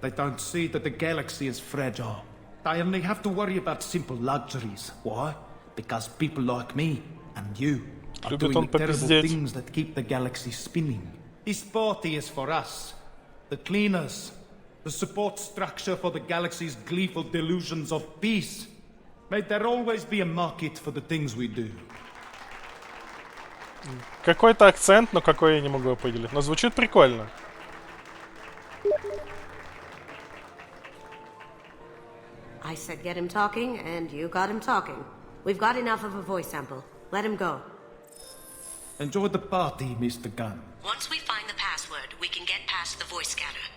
They don't see that the galaxy is fragile. They only have to worry about simple luxuries. Why? Because people like me and you are doing the terrible things that keep the galaxy spinning. E-sporty is for us, the cleaners, the support structure for the galaxy's gleeful delusions of peace. May there always be a market for the things we do. Какой-то акцент, но какой я не могу определить. Но звучит прикольно. I said get him talking, and you got him talking. We've got enough of a voice sample. Let him go. Enjoy the party, Mr. Gunn. Once we find the password, we can get past the voice scanner.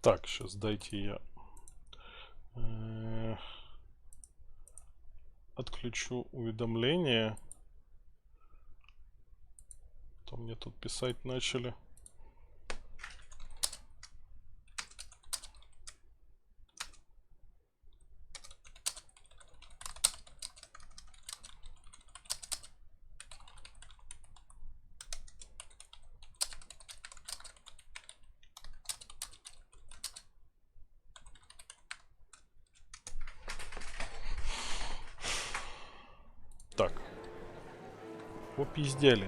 Так, сейчас дайте я отключу уведомления. То мне тут писать начали. Так. Попиздели.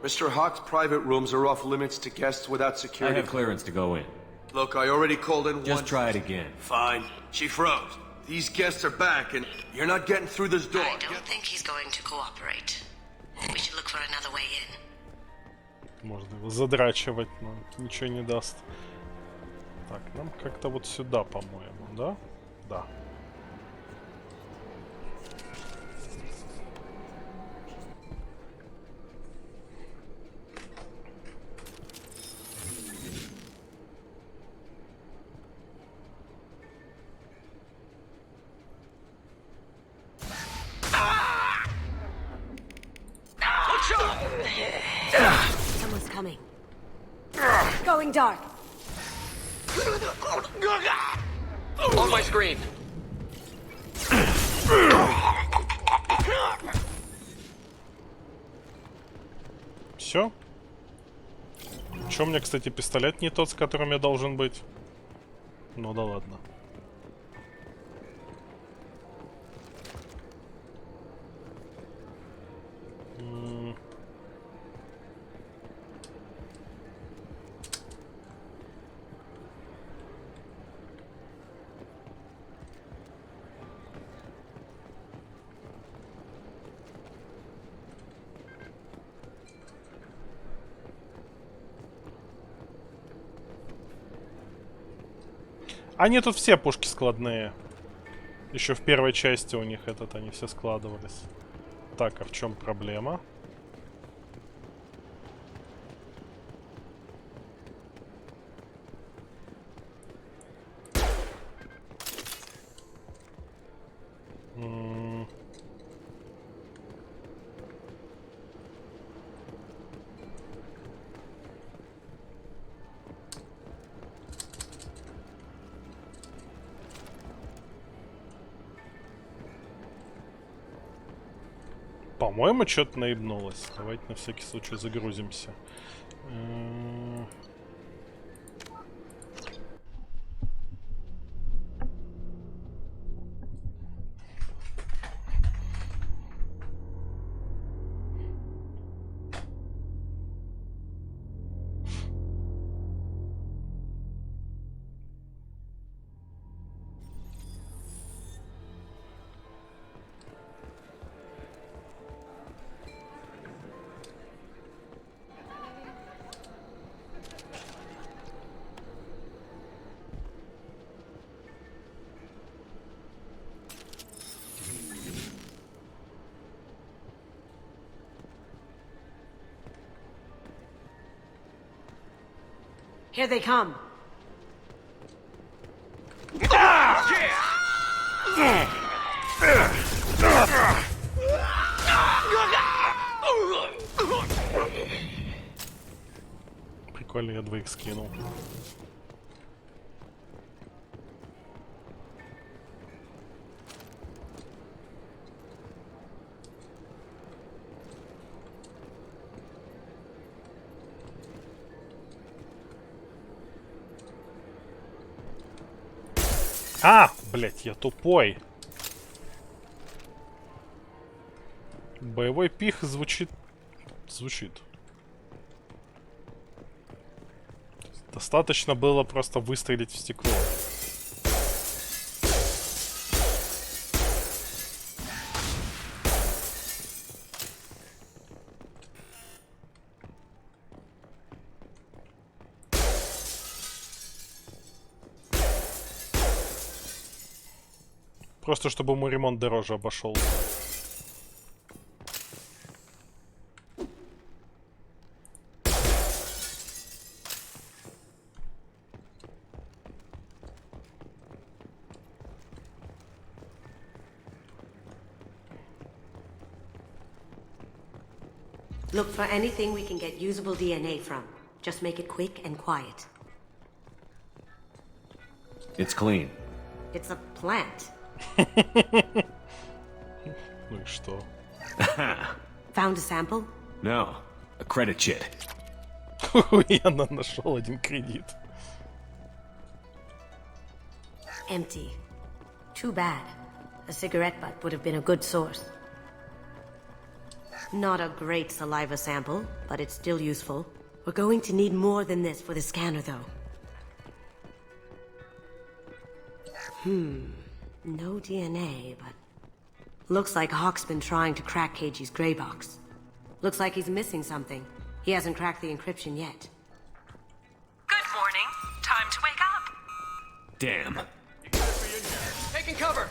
Mr. Hawk's private rooms are off limits to guests without security. I have clearance to go in. Look, I already called in once. Just try it again. Fine. She froze. These guests are back, and you're not getting through this door. I don't think he's going to cooperate. We should look for another way in. Можно его задрачивать, но ничего не даст. Так, нам как-то вот сюда, по-моему, да? Да. Someone's coming. Going dark. On my screen. Все? Че у меня, кстати, пистолет не тот, с которым я должен быть? Ну да ладно. Они тут все пушки складные. Еще в первой части у них они все складывались. Так, а в чем проблема? По-моему, что-то наебнулось. Давайте на всякий случай загрузимся. Here they come. Прикольно, я двоих скинул. А, блять, я тупой. Боевой пих звучит. Достаточно было просто выстрелить в стекло. Просто чтобы ему ремонт дороже обошел. Look for anything we can get usable DNA from. Just make it quick and quiet. It's clean. It's a plant. Ну и что? Found a sample? No, a credit chit. Я нашел один кредит. Empty. Too bad. A cigarette butt would have been a good source. Not a great saliva sample, but it's still useful. We're going to need more than this for the scanner, though. No DNA, but... Looks like Hawk's been trying to crack KG's gray box. Looks like he's missing something. He hasn't cracked the encryption yet. Good morning. Time to wake up. Damn. Taking cover!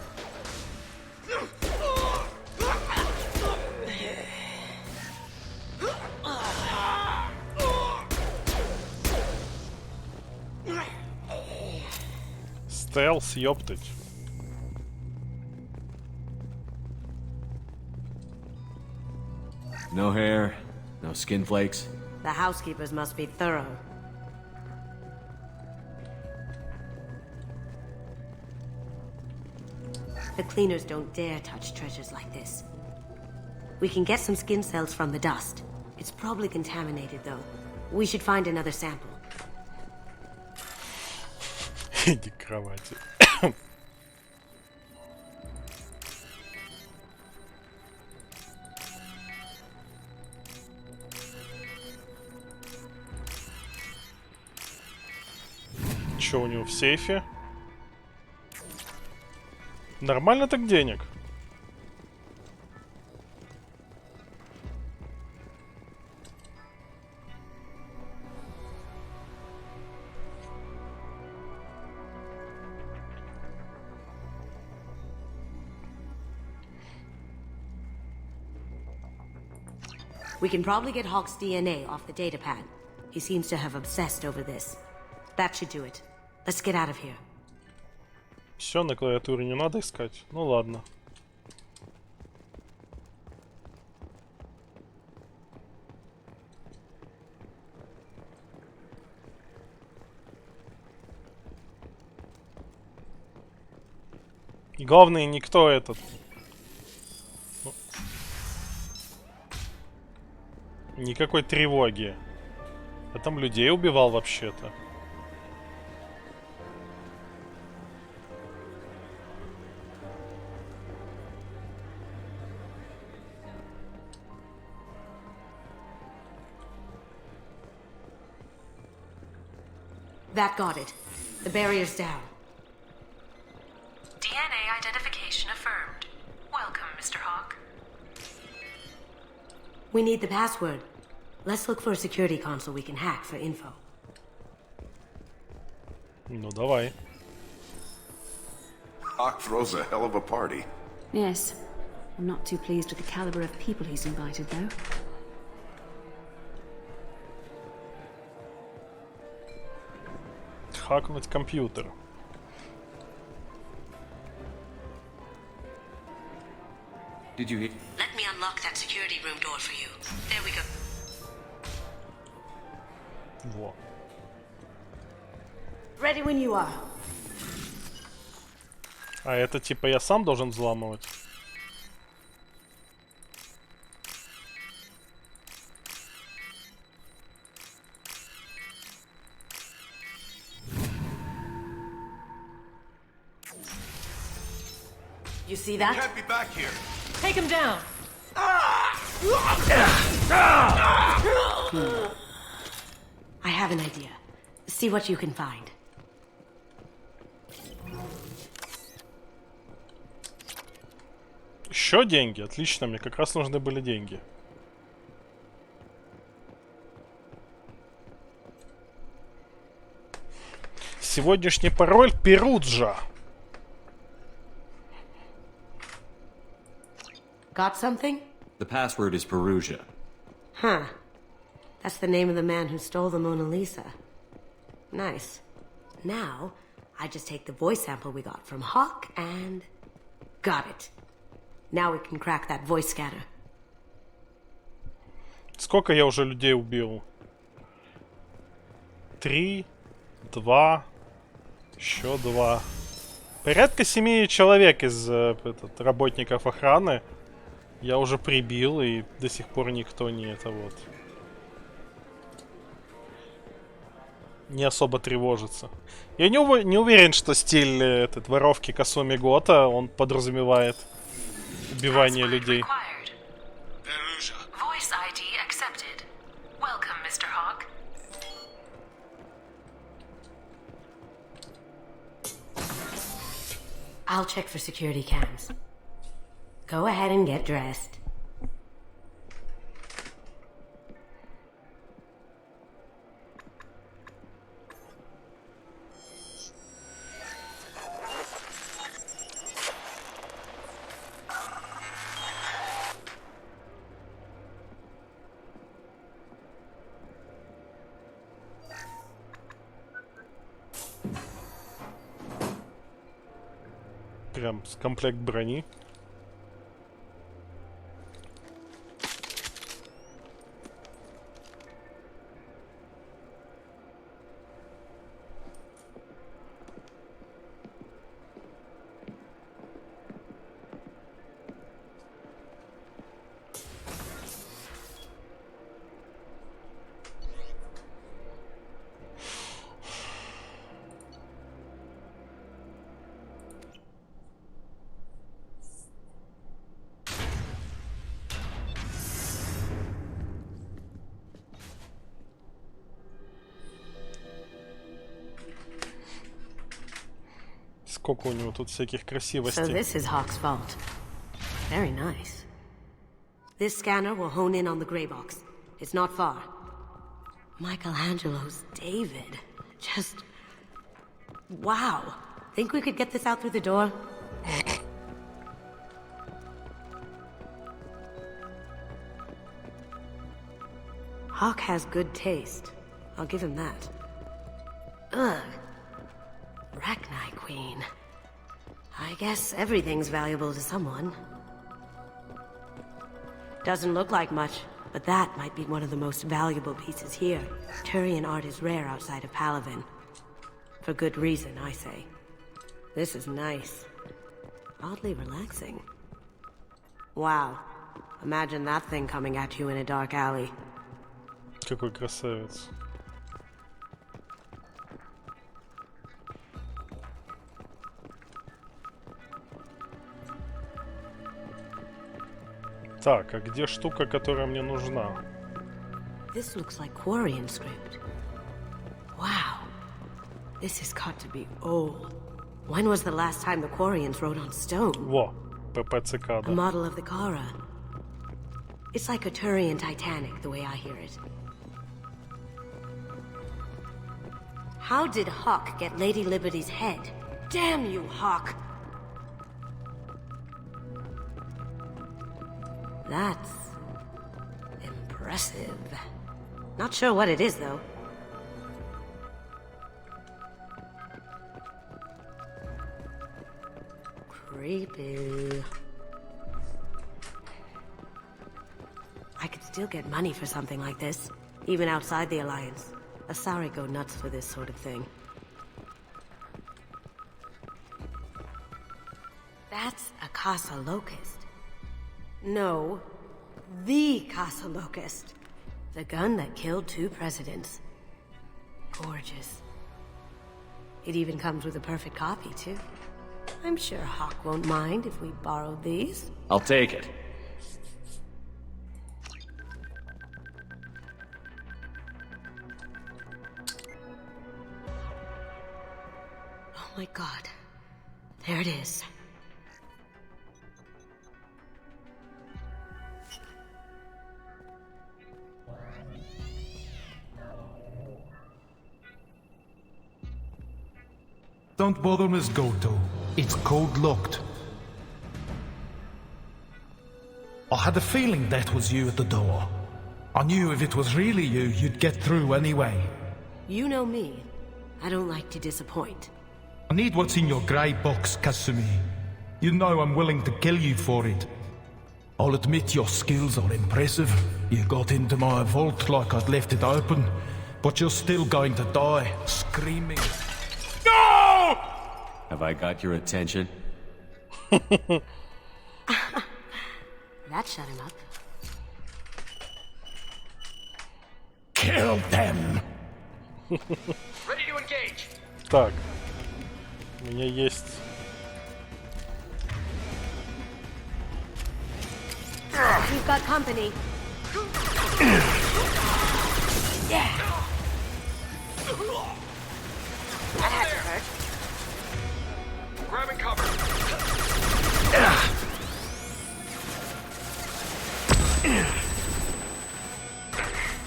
Стелс, ёптать. No hair, no skin flakes. The housekeepers must be thorough. The cleaners don't dare touch treasures like this. We can get some skin cells from the dust. It's probably contaminated, though. We should find another sample. Иди к кровати. Что у него в сейфе? Нормально так денег. We can probably get Hawk's DNA off the datapad. He seems to have obsessed over this. That should do it. Let's get out of here. Все, на клавиатуре не надо искать. Ну ладно. И главное, никто этот... Никакой тревоги. Я там людей убивал вообще-то. That got it. The barrier's down. DNA identification affirmed. Welcome, Mr. Hawk. We need the password. Let's look for a security console we can hack for info. Ну, давай. Hawk throws a hell of a party. Yes. I'm not too pleased with the caliber of people he's invited, though. Хакнуть компьютер. Did you hear? Let me unlock that security room door for you. There we go. Во. Ready when you are. А это типа я сам должен взламывать? You see that? Can't be back here. Take him down. Ah! I have an idea. See what you can find. Еще деньги? Отлично, мне как раз нужны были деньги. Сегодняшний пароль Перуджа. Got something? The password is Perugia. Huh. That's the name of the man who stole the Mona Lisa. Nice. Now, I just take the voice sample we got from Hawk and... Got it. Now we can crack that voice scanner. Сколько я уже людей убил? 3, 2, еще 2. Порядка 7 человек из работников охраны я уже прибил, и до сих пор никто не не особо тревожится. Я не уверен, что стиль воровки Касуми Гота, он подразумевает убивание людей. I'll check for security cams. Go ahead and get dressed. Прям комплект брони. Сколько у него тут всяких красивостей. So this is Hawk's vault. Very nice. This scanner will hone in on the gray box. It's not far. Michelangelo's David. Just... wow. Think we could get this out through the door? Hawk has good taste. I'll give him that. Ugh. Rachni Queen. I guess everything's valuable to someone. Doesn't look like much, but that might be one of the most valuable pieces here. Turian art is rare outside of Palavin. For good reason, I say. This is nice. Oddly relaxing. Wow. Imagine that thing coming at you in a dark alley. Какой красавец. Так, а где штука, которая мне нужна? This looks like Quarian script. Wow. This has got to be old. When was the last time the Quarians wrote on stone? Во, ППЦК, да. A model of the Kara. It's like a Turian Titanic, the way I hear it. How did Hawk get Lady Liberty's head? Damn you, Hawk! That's... impressive. Not sure what it is, though. Creepy. I could still get money for something like this, even outside the Alliance. Asari go nuts for this sort of thing. That's a Casa Locust. No, the Casa Locust. The gun that killed 2 presidents. Gorgeous. It even comes with a perfect copy, too. I'm sure Hawk won't mind if we borrowed these. I'll take it. my god. There it is. Don't bother, Miss Goto. It's code-locked. I had a feeling that was you at the door. I knew if it was really you, you'd get through anyway. You know me. I don't like to disappoint. I need what's in your grey box, Kasumi. You know I'm willing to kill you for it. I'll admit your skills are impressive. You got into my vault like I'd left it open, but you're still going to die, screaming. No! Have I got your attention? That shut him up. Kill them! Ready to engage. Так. У меня есть... We've got company. Yeah. That had to hurt. Grabbing cover.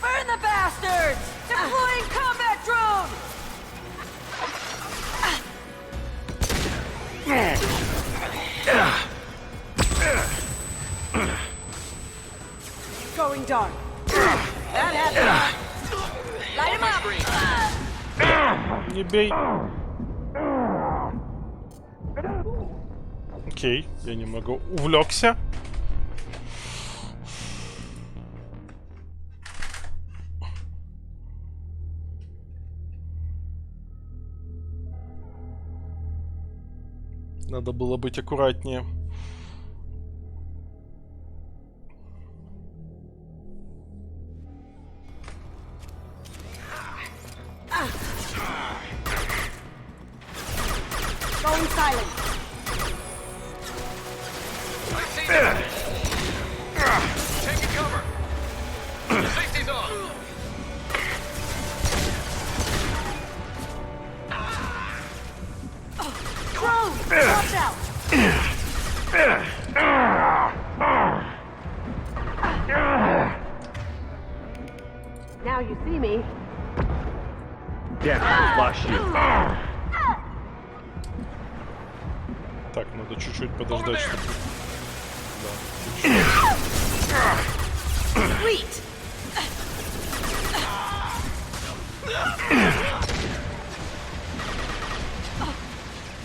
Burn the bastards! Deploying combat drone! Going dark. That happened. Light him up. Не бей. Окей, я немного увлекся. Надо было быть аккуратнее. Going silent. I see them. Taking cover. 60's on. Drone! Watch out! Now you see me. Death will flush you. Так, надо чуть-чуть подождать, чтобы... Sweet!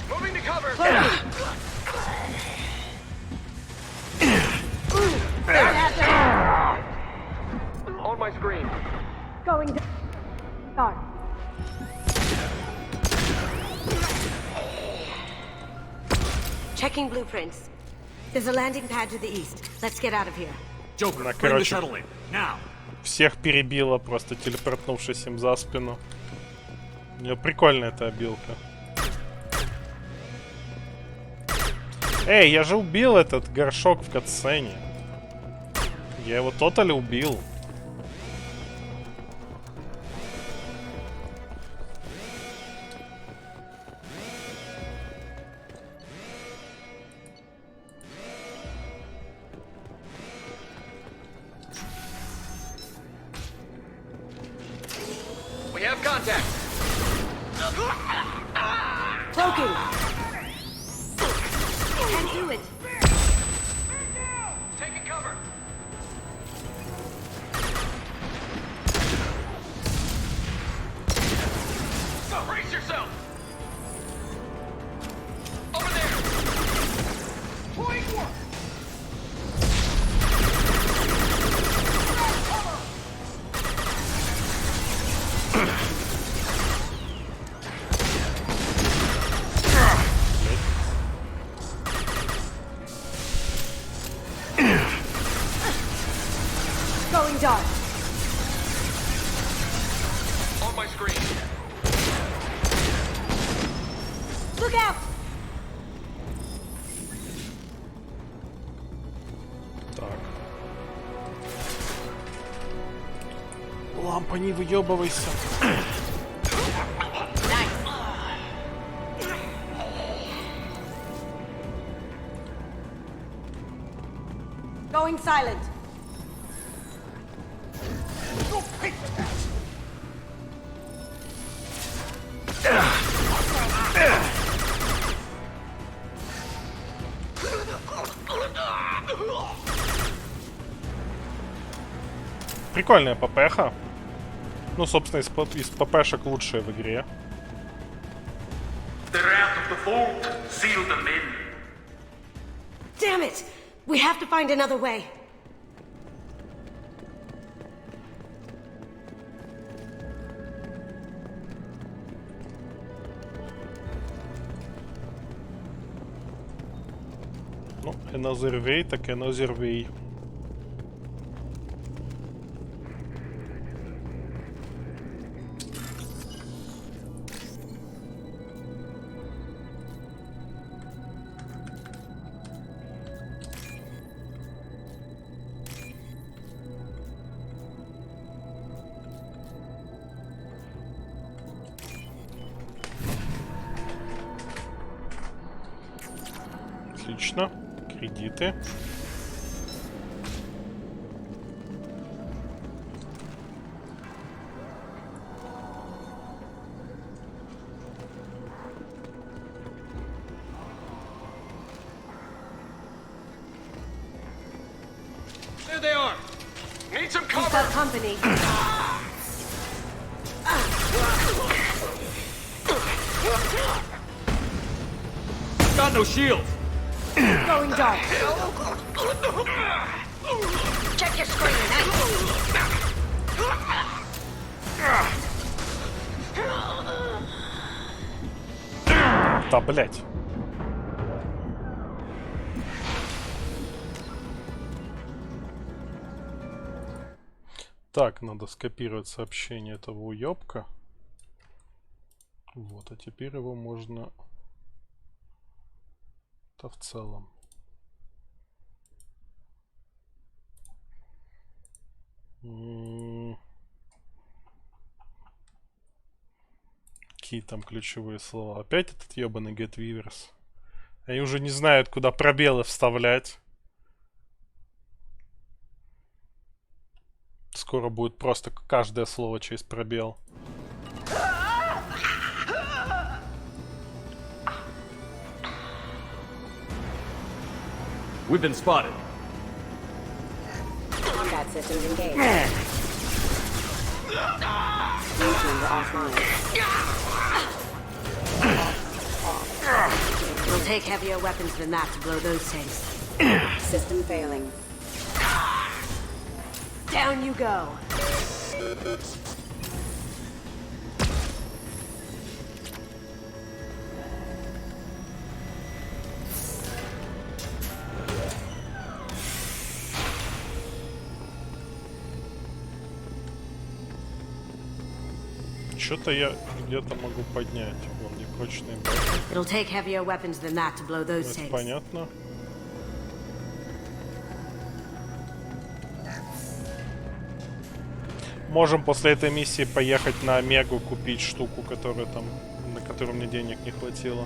Moving to cover. That happened. On my screen. Going dark. Checking blueprints. There's a landing pad to the east. Let's get out of here. Joker, Она, bring the короче, shuttle in. Now. всех перебила, просто телепортнувшись им за спину. У нее прикольная эта обилка. Эй, я же убил этот горшок в катсцене. Я его тотали убил. We have contact. Cloaking. Can't do it. Taking cover. Brace yourself. Over there. 24. Going dark. On my screen. Look out! Так. Лампа, не выебывайся. Going silent. Прикольная ППХа. Ну, собственно, из ППшек лучшая в игре. Damn it! We have to find another way. Ну, another way, так another way. Отлично. Кредиты. There they are. Need some cover. We've got company. Got no shield. Going dark. Check your screen. Да, блять. Так, надо скопировать сообщение этого уёбка. Вот, а теперь его можно... Это в целом. Какие там ключевые слова? Опять этот ёбаный Get Weavers. Они уже не знают, куда пробелы вставлять. Скоро будет просто каждое слово через пробел. We've been spotted. Combat systems engaged. Offline. It'll take heavier weapons than that to blow those tanks. System failing. Down you go. Что-то я где-то могу поднять. Вон непрочные базы. It'll take heavier weapons than that to blow those tanks. Понятно. Можем после этой миссии поехать на Омегу, купить штуку, которая там, на которую мне денег не хватило.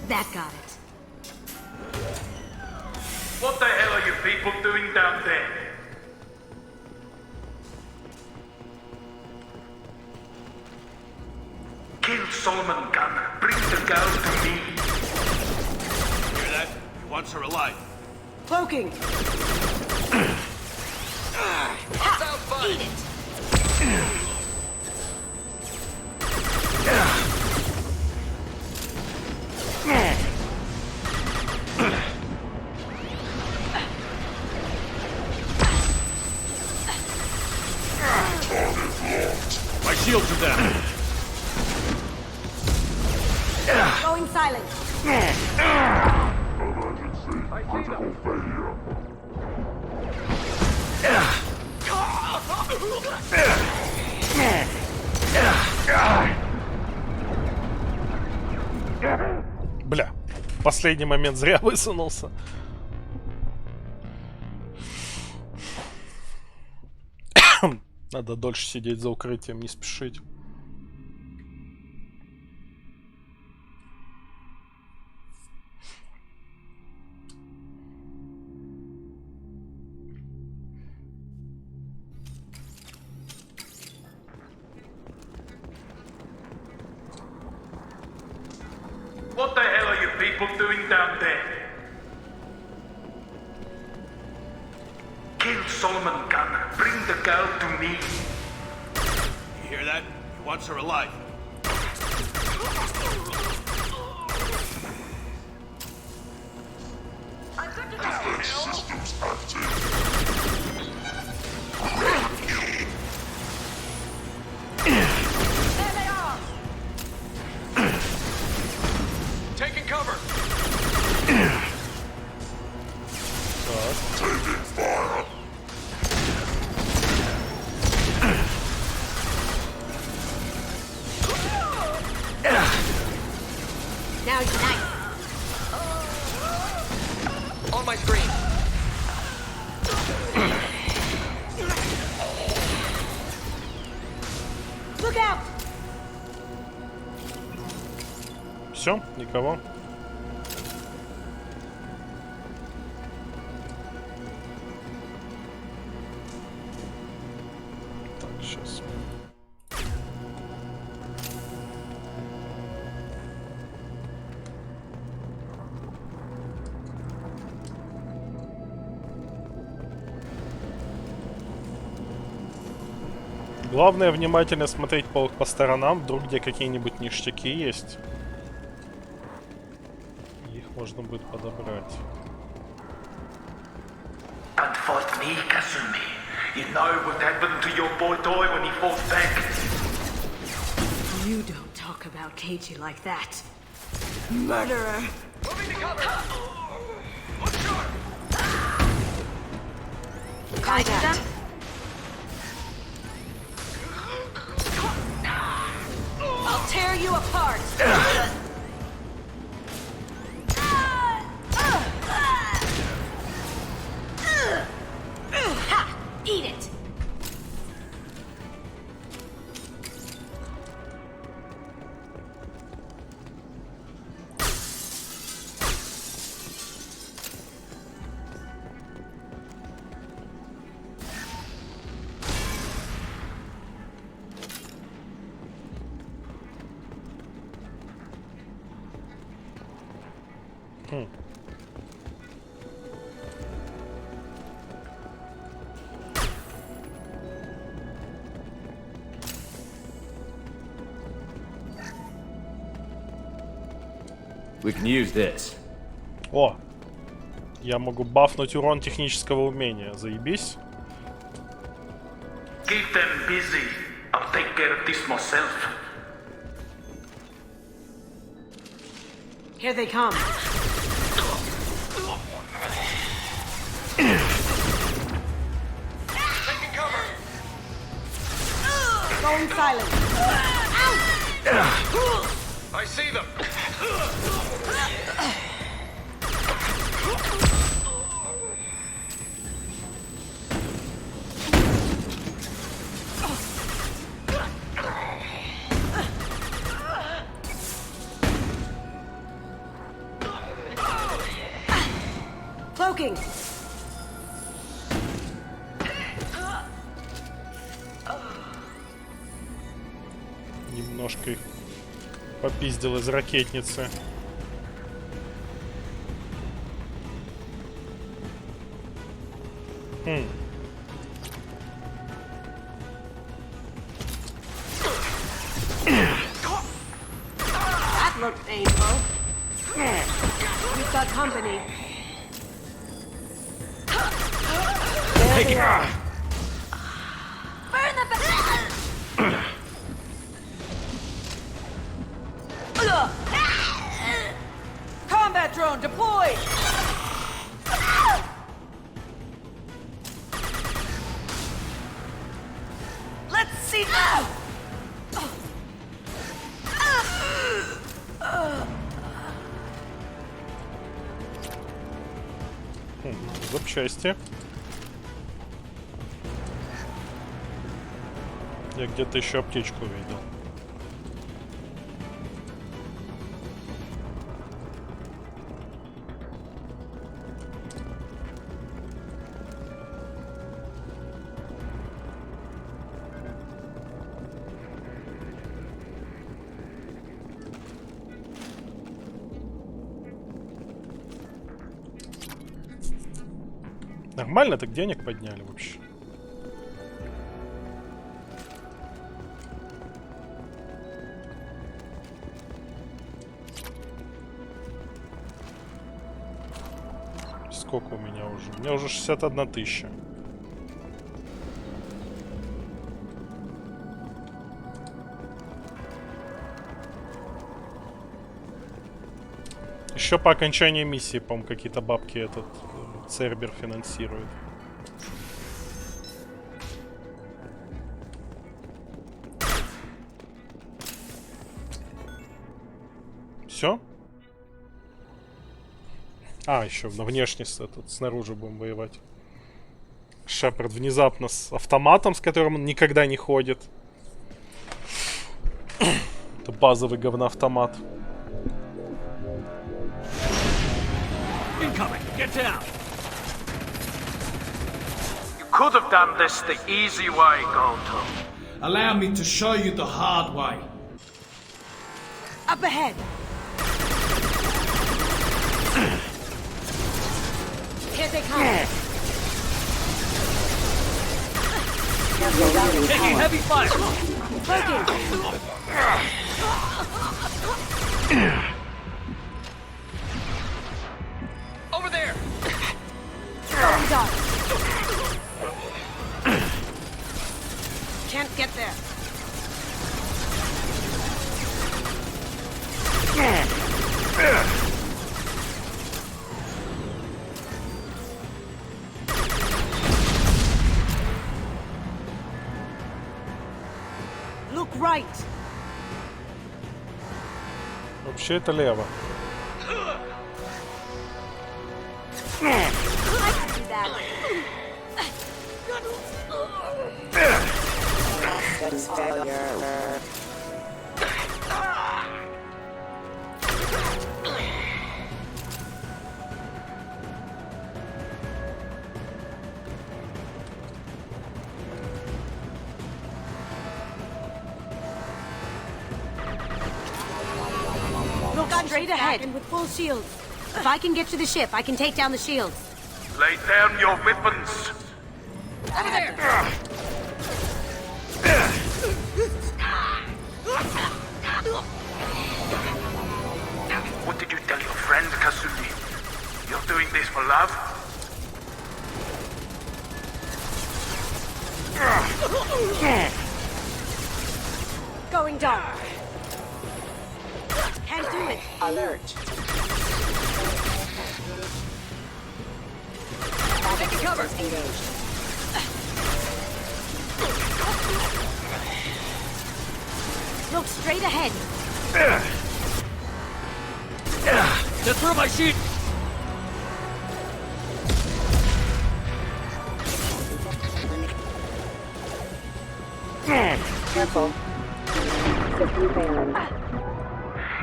That got it. What the hell are you people doing down there? Kill Solomon Gunn. Bring the girl to me. Hear that? He wants her alive. Cloaking. Eat it. My shields are down. Going silent. Emergency. Critical failure. Бля, в последний момент зря высунулся. Надо дольше сидеть за укрытием, не спешить. What the hell are you people doing down there? Kill Solomon Gunn. Bring the girl to me. You hear that? He wants her alive. Systems active. There they are! Taking cover. Taking fire. Now unite. On my screen. Look out! Все, никого. Так, сейчас. Главное внимательно смотреть по сторонам, вдруг где какие-нибудь ништяки есть. Их можно будет подобрать. And fight me, Kasumi. You know what happened to your boy Toy when he fought back. You don't talk about Keiji like that. Murderer! Moving to cover! Contact! I'll tear you apart! Ha! Eat it! We can use this. О! Я могу бафнуть урон технического умения. Заебись. Keep them busy. I'll take care of this myself. Here they come. Taking cover! Going silent. I see them! Cloaking. Немножко их попиздил из ракетницы. That looked painful. We've got company. There they are. Burn the combat drone deployed. Let's see now. Запчасти. Я где-то еще аптечку видел. Нормально, так денег подняли вообще. Сколько у меня уже? У меня уже 61 тысяча. Еще по окончании миссии, по-моему, какие-то бабки этот Цербер финансирует. Все? А, еще на внешне этот, снаружи будем воевать. Шепард внезапно с автоматом, с которым он никогда не ходит. Это базовый говноавтомат. You could have done this the easy way, Goldtop. Allow me to show you the hard way. Up ahead. Here they come. Taking heavy fire. Over there. Going dark. Can't get there. Look right. Вообще это лево. Look straight ahead and with full shields. If I can get to the ship, I can take down the shields. Lay down your weapons. Over there. What did you tell your friend, Kasumi? You're doing this for love? Going dark. Can't do it. Alert. Taking cover. Engaged. Look straight ahead. Just through my sheet. Careful.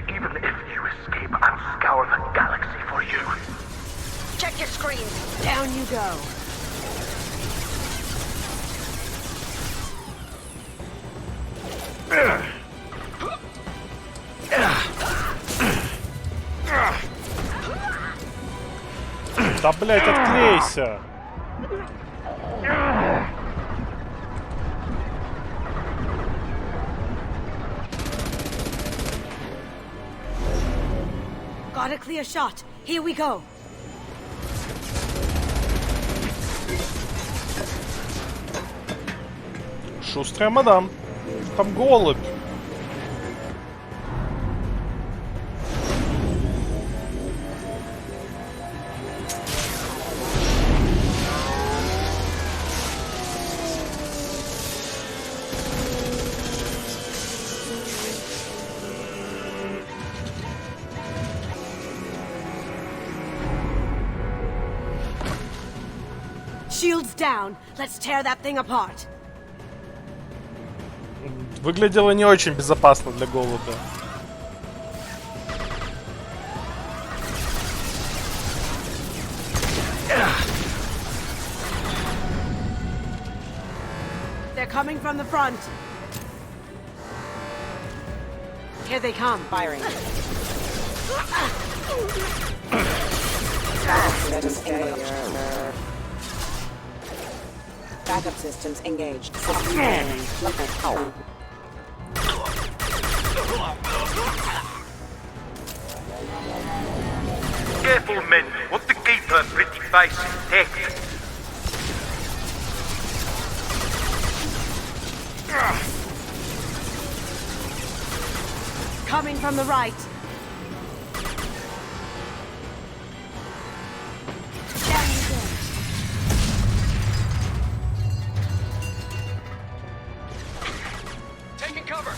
Even if you escape, I'll scour the galaxy for you. Check your screens. Down you go. Да, блять, отклейся! Got a clear shot. Here we go. Шустрая мадам. Там голубь. Shields down. Let's tear that thing apart. Выглядело не очень безопасно для голода. They're coming from the front. Here they come, firing. Backup systems engaged. Careful, men. Want to keep her pretty face intact. Coming from the right. Taking cover.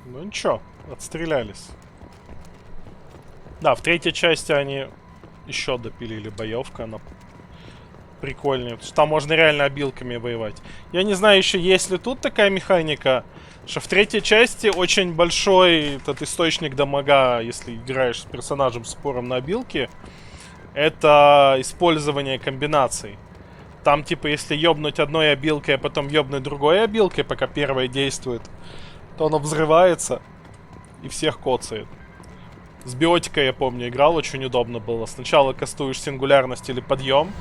Ну ничего, отстрелялись. Да, в третьей части они еще допилили боевку, она прикольнее. Потому что там можно реально обилками воевать. Я не знаю еще, есть ли тут такая механика, что в третьей части очень большой этот источник дамага, если играешь с персонажем с упором на обилки, это использование комбинаций. Там типа если ёбнуть одной обилкой, а потом ёбнуть другой обилкой, пока первая действует, то оно взрывается и всех коцает. С биотикой, я помню, играл, очень удобно было. Сначала кастуешь сингулярность или подъем,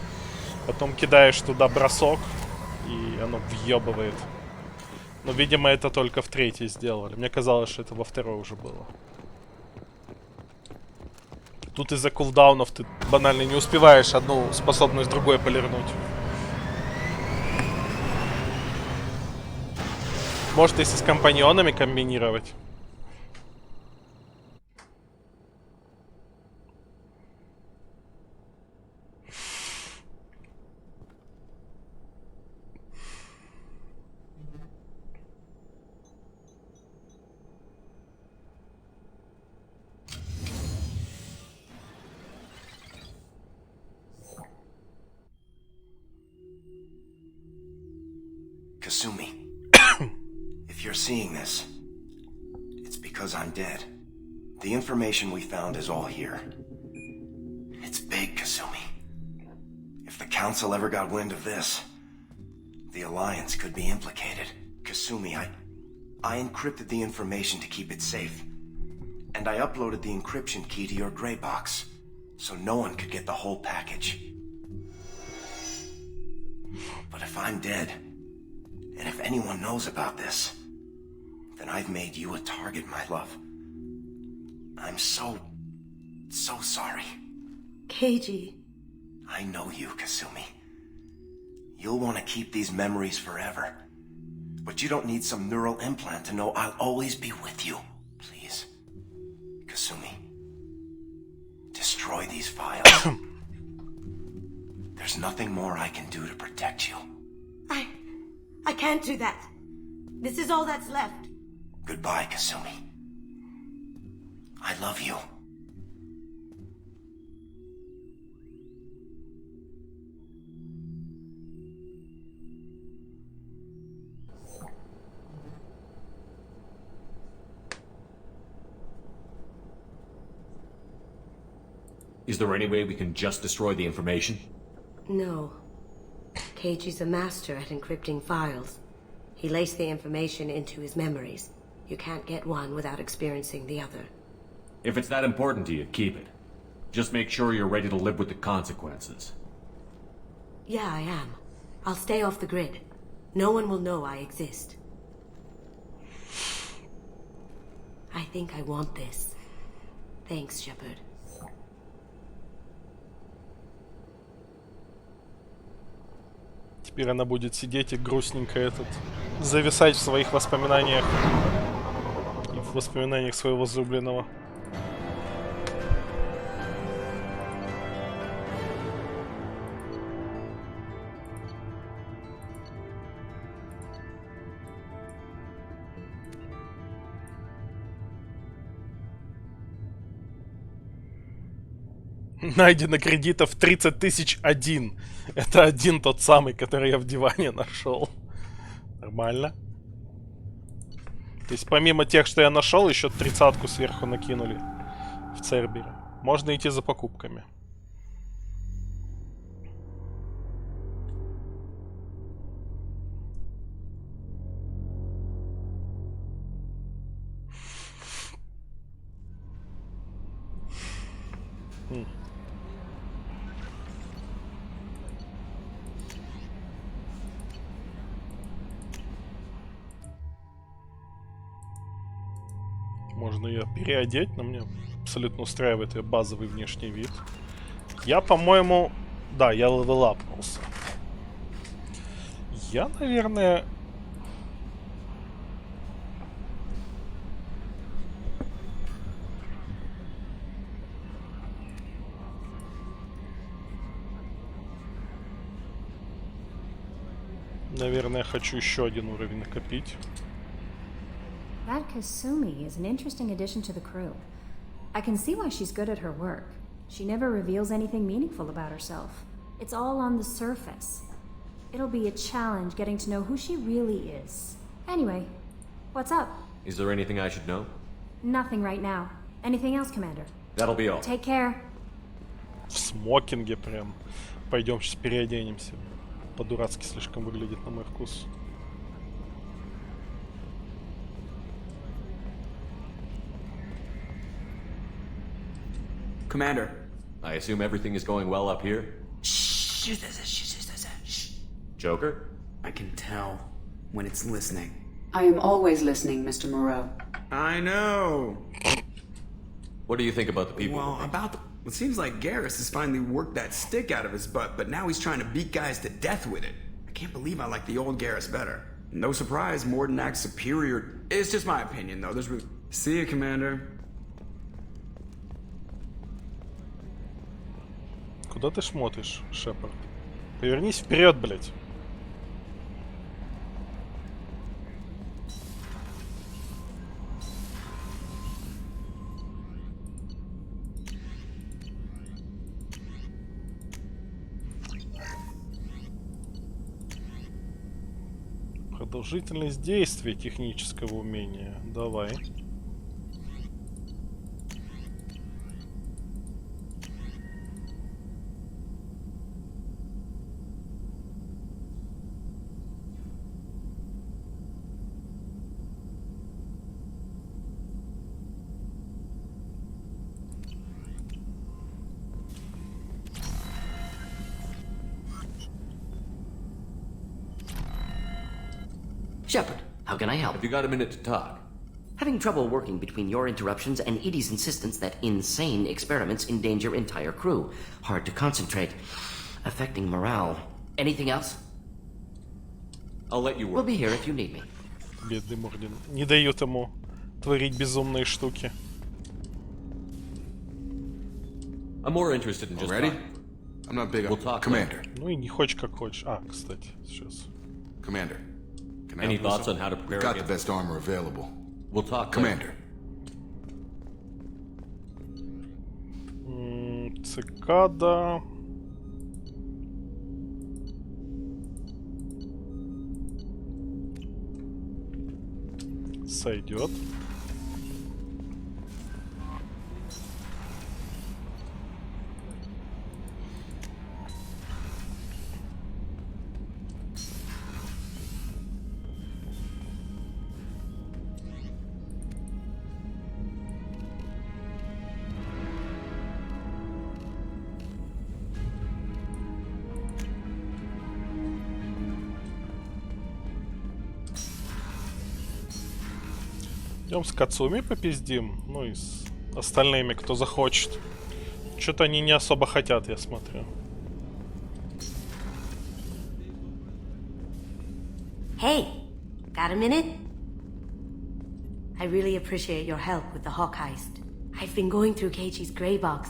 потом кидаешь туда бросок, и оно въебывает. Но, видимо, это только в третьей сделали. Мне казалось, что это во второй уже было. Тут из-за кулдаунов ты банально не успеваешь одну способность другой полирнуть. Может, если с компаньонами комбинировать. Kasumi, if you're seeing this, it's because I'm dead. The information we found is all here. It's big, Kasumi. If the Council ever got wind of this, the Alliance could be implicated. Kasumi, I encrypted the information to keep it safe. And I uploaded the encryption key to your gray box, so no one could get the whole package. But if I'm dead, and if anyone knows about this, then I've made you a target, my love. I'm so sorry. Keiji. I know you, Kasumi. You'll want to keep these memories forever. But you don't need some neural implant to know I'll always be with you. Please, Kasumi, destroy these files. There's nothing more I can do to protect you. I can't do that. This is all that's left. Goodbye, Kasumi. I love you. Is there any way we can just destroy the information? No. Keiji's a master at encrypting files. He laced the information into his memories. You can't get one without experiencing the other. If it's that important to you, keep it. Just make sure you're ready to live with the consequences. Yeah, I am. I'll stay off the grid. No one will know I exist. I think I want this. Thanks, Shepard. Теперь она будет сидеть и грустненько зависать в своих воспоминаниях. И в воспоминаниях своего возлюбленного. Найдено кредитов 30 тысяч один. Это один тот самый, который я в диване нашел. Нормально. То есть помимо тех, что я нашел, еще 30-ку сверху накинули в Цербере. Можно идти за покупками. Можно ее переодеть, но мне абсолютно устраивает ее базовый внешний вид. Я, по-моему... Да, я левелапнулся. Я, наверное... Наверное, хочу еще один уровень накопить. That Kasumi is an interesting addition to the crew. I can see why she's good at her work. She never reveals anything meaningful about herself. It's all on the surface. It'll be a challenge getting to know who she really is. Anyway, what's up? Is there anything I should know? Nothing right now. Anything else, Commander? That'll be all. Take care. В смокинге прям. Пойдем сейчас переоденемся. По-дурацки слишком выглядит на мой вкус. Commander. I assume everything is going well up here? Shh. Joker? I can tell when it's listening. I am always listening, Mr. Moreau. I know. What do you think about the people? Well, it seems like Garrus has finally worked that stick out of his butt, but now he's trying to beat guys to death with it. I can't believe I like the old Garrus better. No surprise, Morden acts superior. It's just my opinion, though. See you, Commander. Куда ты смотришь, Шепард? Повернись вперед, блядь. Продолжительность действия технического умения. Давай. Shepard, how can I help? Have you got a minute to talk? Having trouble working between your interruptions and Edie's insistence that insane experiments endanger entire crew. Hard to concentrate. Affecting morale. Anything else? I'll let you work. We'll be here if you need me. Бедный Мордин. Не дают ему творить безумные штуки. I'm more interested in just Ready? talking. I'm not big on... We'll talk Commander. later. Ну и не хочешь как хочешь. А, кстати, сейчас. Commander. Can I Any help you thoughts with on how to something? prepare We've got the against- best armor available. We'll talk Commander. Цикада. Сойдет. Идем с Кацуми попиздим. Ну и с остальными, кто захочет. Что-то они не особо хотят, я смотрю. Hey, got a minute? I really appreciate your help with the Hawk heist. I've been going through Keiichi's gray box.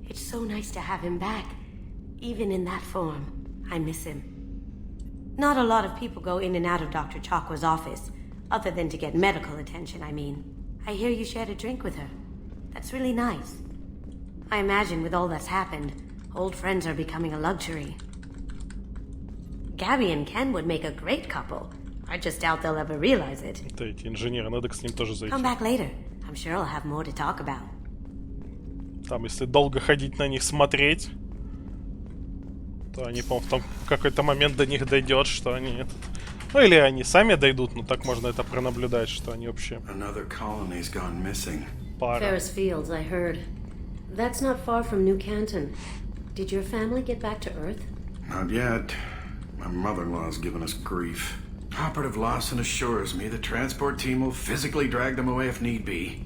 It's so nice to have him back. Even in that form, I miss him. Not a lot of people go in and out of Dr. Chakwa's office. Other than to get medical attention, I mean. I hear you shared a drink with her. That's really nice. I imagine with all that's happened, old friends are becoming a luxury. Gabby and Ken would make a great couple. I just doubt they'll ever realize it. Это эти инженеры, надо к ним тоже зайти. Come back later. I'm sure I'll have more to talk about. Там, если долго ходить на них смотреть, то они, по-моему, там в какой-то момент до них дойдет, что они этот... Ну или они сами дойдут, но так можно это пронаблюдать, что они вообще... Пара. Ferris Fields, I heard. That's not far from New Canton. Did your family get back to Earth? Not yet. My mother-in-law's given us grief. Operative Lawson assures me the transport team will physically drag them away if need be.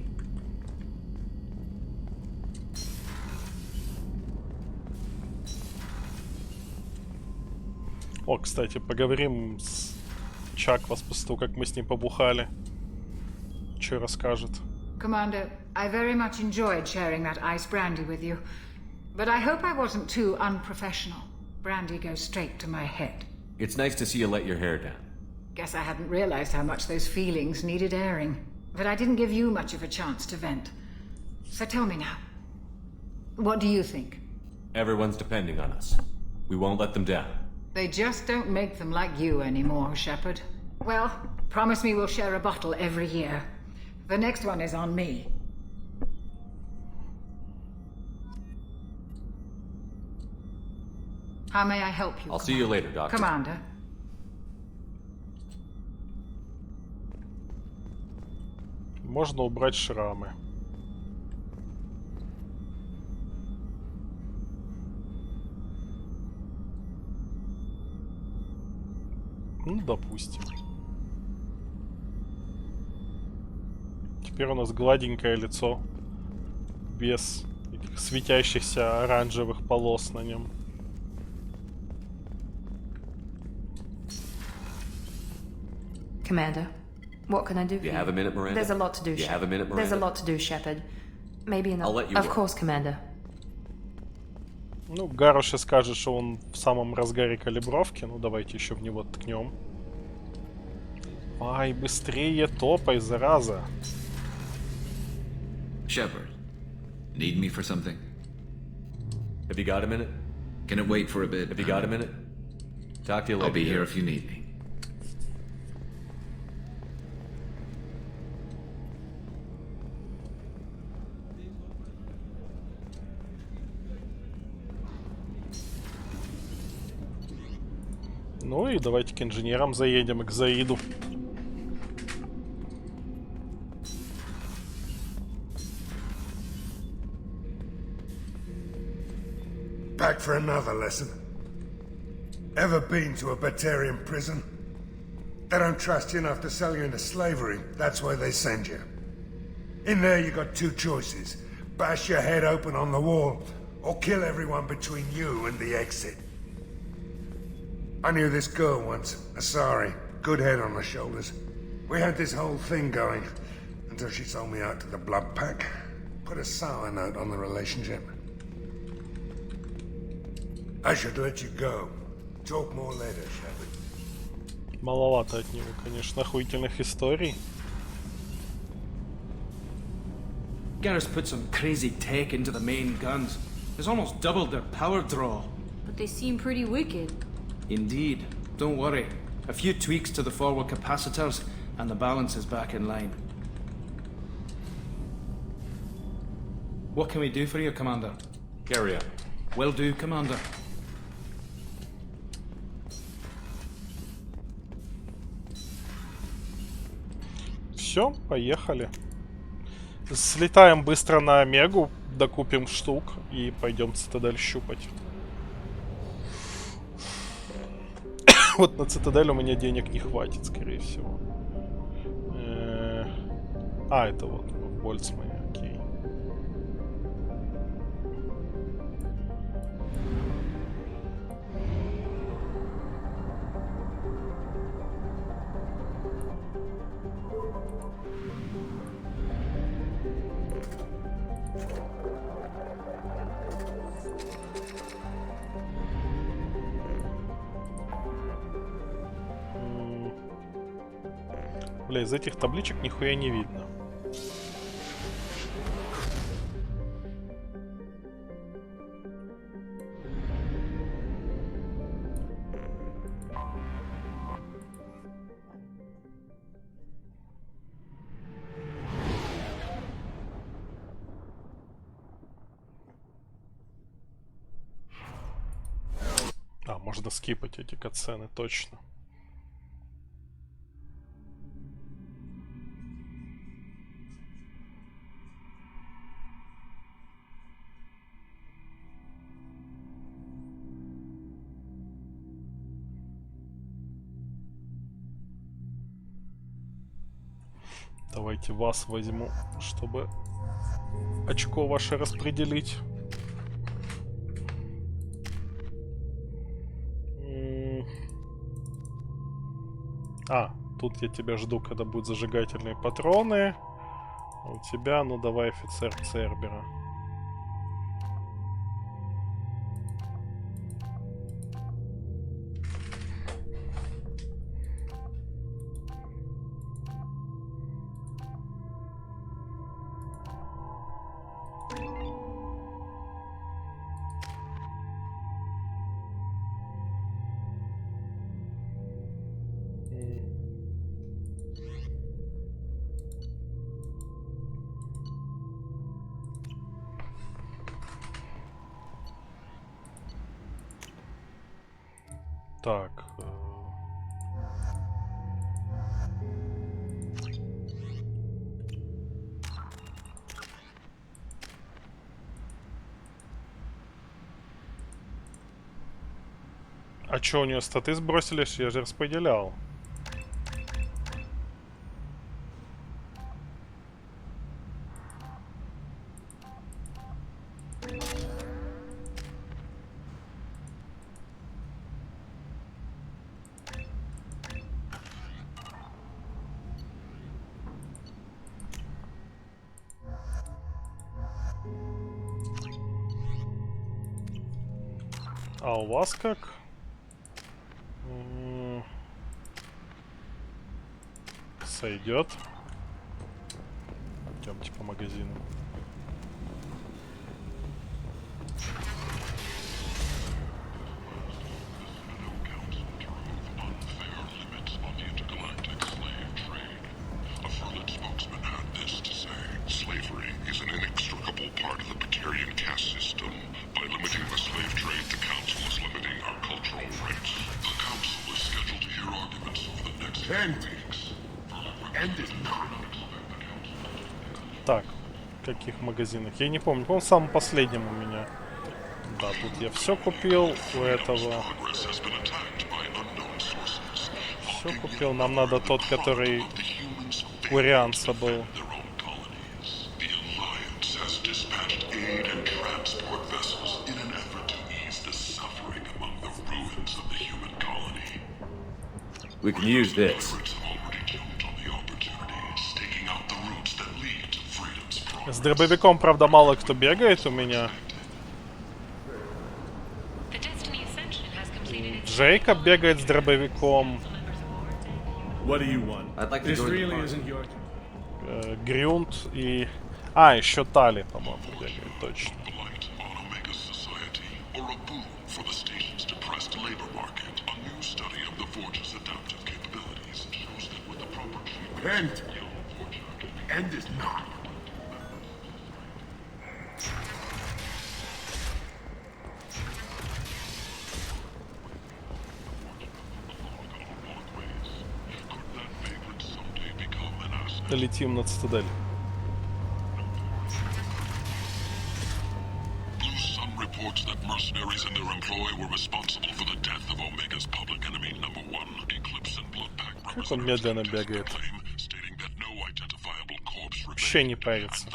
О, кстати, поговорим с Чаквас после того, как мы с ним побухали. Что расскажет? Commander, I very much enjoyed sharing that ice brandy with you. But I hope I wasn't too unprofessional. Brandy goes straight to my head. It's nice to see you let your hair down. Guess I hadn't realized how much those feelings needed airing. But I didn't give you much of a chance to vent. So tell me now. What do you think? Everyone's depending on us. We won't let them down. They just don't make them like you anymore, Shepard. Well, promise me we'll share a bottle every year. The next one is on me. How may I help you? I'll see you later, Doctor. Commander. Можно убрать шрамы. Ну, допустим. Теперь у нас гладенькое лицо. Без этих светящихся оранжевых полос на нем. Commander, what can I do for you? You have a minute, Miranda? There's a lot to do, You Shepard. have a minute, There's a Miranda? lot to do, Shepard. Maybe in I'll let you Of work. course, Commander. Ну, Гаруши скажет, что он в самом разгаре калибровки. Ну, давайте еще в него ткнем. Ай, быстрее топай, зараза. Shepard, need me for something? Have you got a minute? Can it wait for a bit? Have you got a minute? Talk to you later. I'll be here if you need me. Ну и давайте к инженерам заедем и к Заиду. Back for another lesson. Ever been to a Batarian prison? They don't trust you enough to sell you into slavery. That's where they send you. In there you got two choices. Bash your head open on the wall, or kill everyone between you and the exit. I knew this girl once, Asari. Good head on her shoulders. We had this whole thing going, until she sold me out to the blood pack. Put a sour note on the relationship. I should let you go. Talk more later, Shepard. Маловато от него, конечно, охуительных историй. Garrus put some crazy tech into the main guns. It's almost doubled their power draw. But they seem pretty wicked. Indeed. Don't worry. A few tweaks to the forward capacitors, and the balance is back in line. What can we do for you, Commander? Carry on. Will do, Commander. Все, поехали. Слетаем быстро на Омегу, докупим штук и пойдем Цитадель щупать. Вот на Цитадель у меня денег не хватит, скорее всего. А, это вот в Больцмане, окей. Бля, из этих табличек нихуя не видно. можно скипать эти катсцены, точно. Давайте вас возьму, чтобы очко ваше распределить. Тут я тебя жду, когда будут зажигательные патроны. А у тебя, ну давай, офицер Цербера. Так. А чё, у нее статы сбросились? Я же распределял. А у вас как? Сойдет. Идемте по магазину. Так, в каких магазинах? Я не помню. Он в самом последнем у меня. Да, тут я все купил. У этого все купил. Нам надо тот, который у Рианца был. We can use this. С дробовиком, правда, мало кто бегает у меня. Джейкоб бегает с дробовиком. Грюнд и... еще Тали, по-моему, бегает, точно. End is not. Летим над цитадель. Как он медленно бегает. Вообще не парится.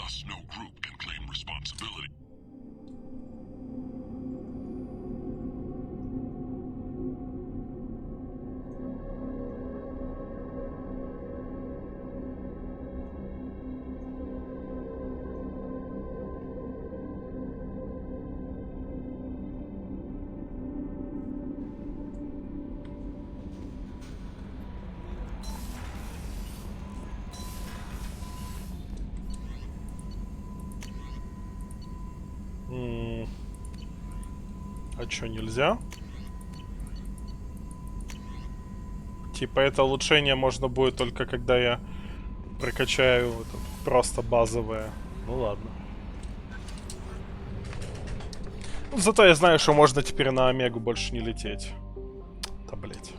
А чё, нельзя? Типа это улучшение можно будет только когда я прокачаю это просто базовое. Ну ладно. Зато я знаю, что можно теперь на Омегу больше не лететь. плохо, блять.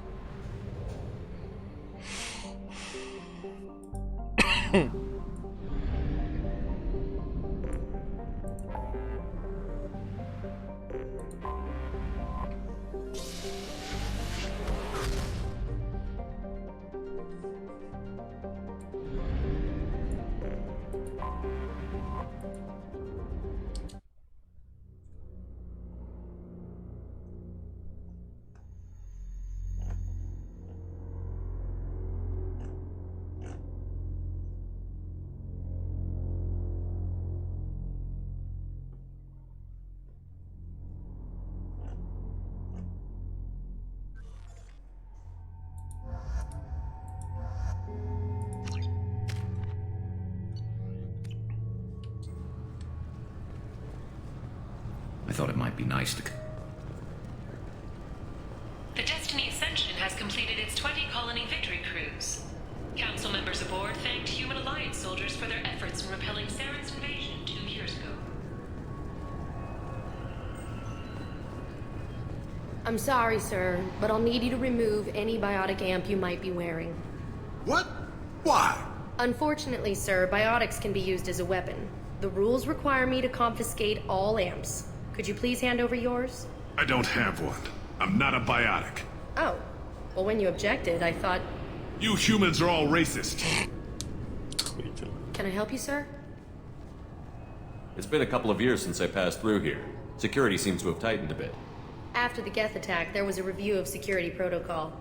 I thought it might be nice to... The Destiny Ascension has completed its 20-colony victory cruise. Council members aboard thanked Human Alliance soldiers for their efforts in repelling Saren's invasion 2 years ago. I'm sorry, sir, but I'll need you to remove any biotic amp you might be wearing. What? Why? Unfortunately, sir, biotics can be used as a weapon. The rules require me to confiscate all amps. Could you please hand over yours? I don't have one. I'm not a biotic. Oh. Well, when you objected, I thought... You humans are all racist. Can I help you, sir? It's been a couple of years since I passed through here. Security seems to have tightened a bit. After the Geth attack, there was a review of security protocol.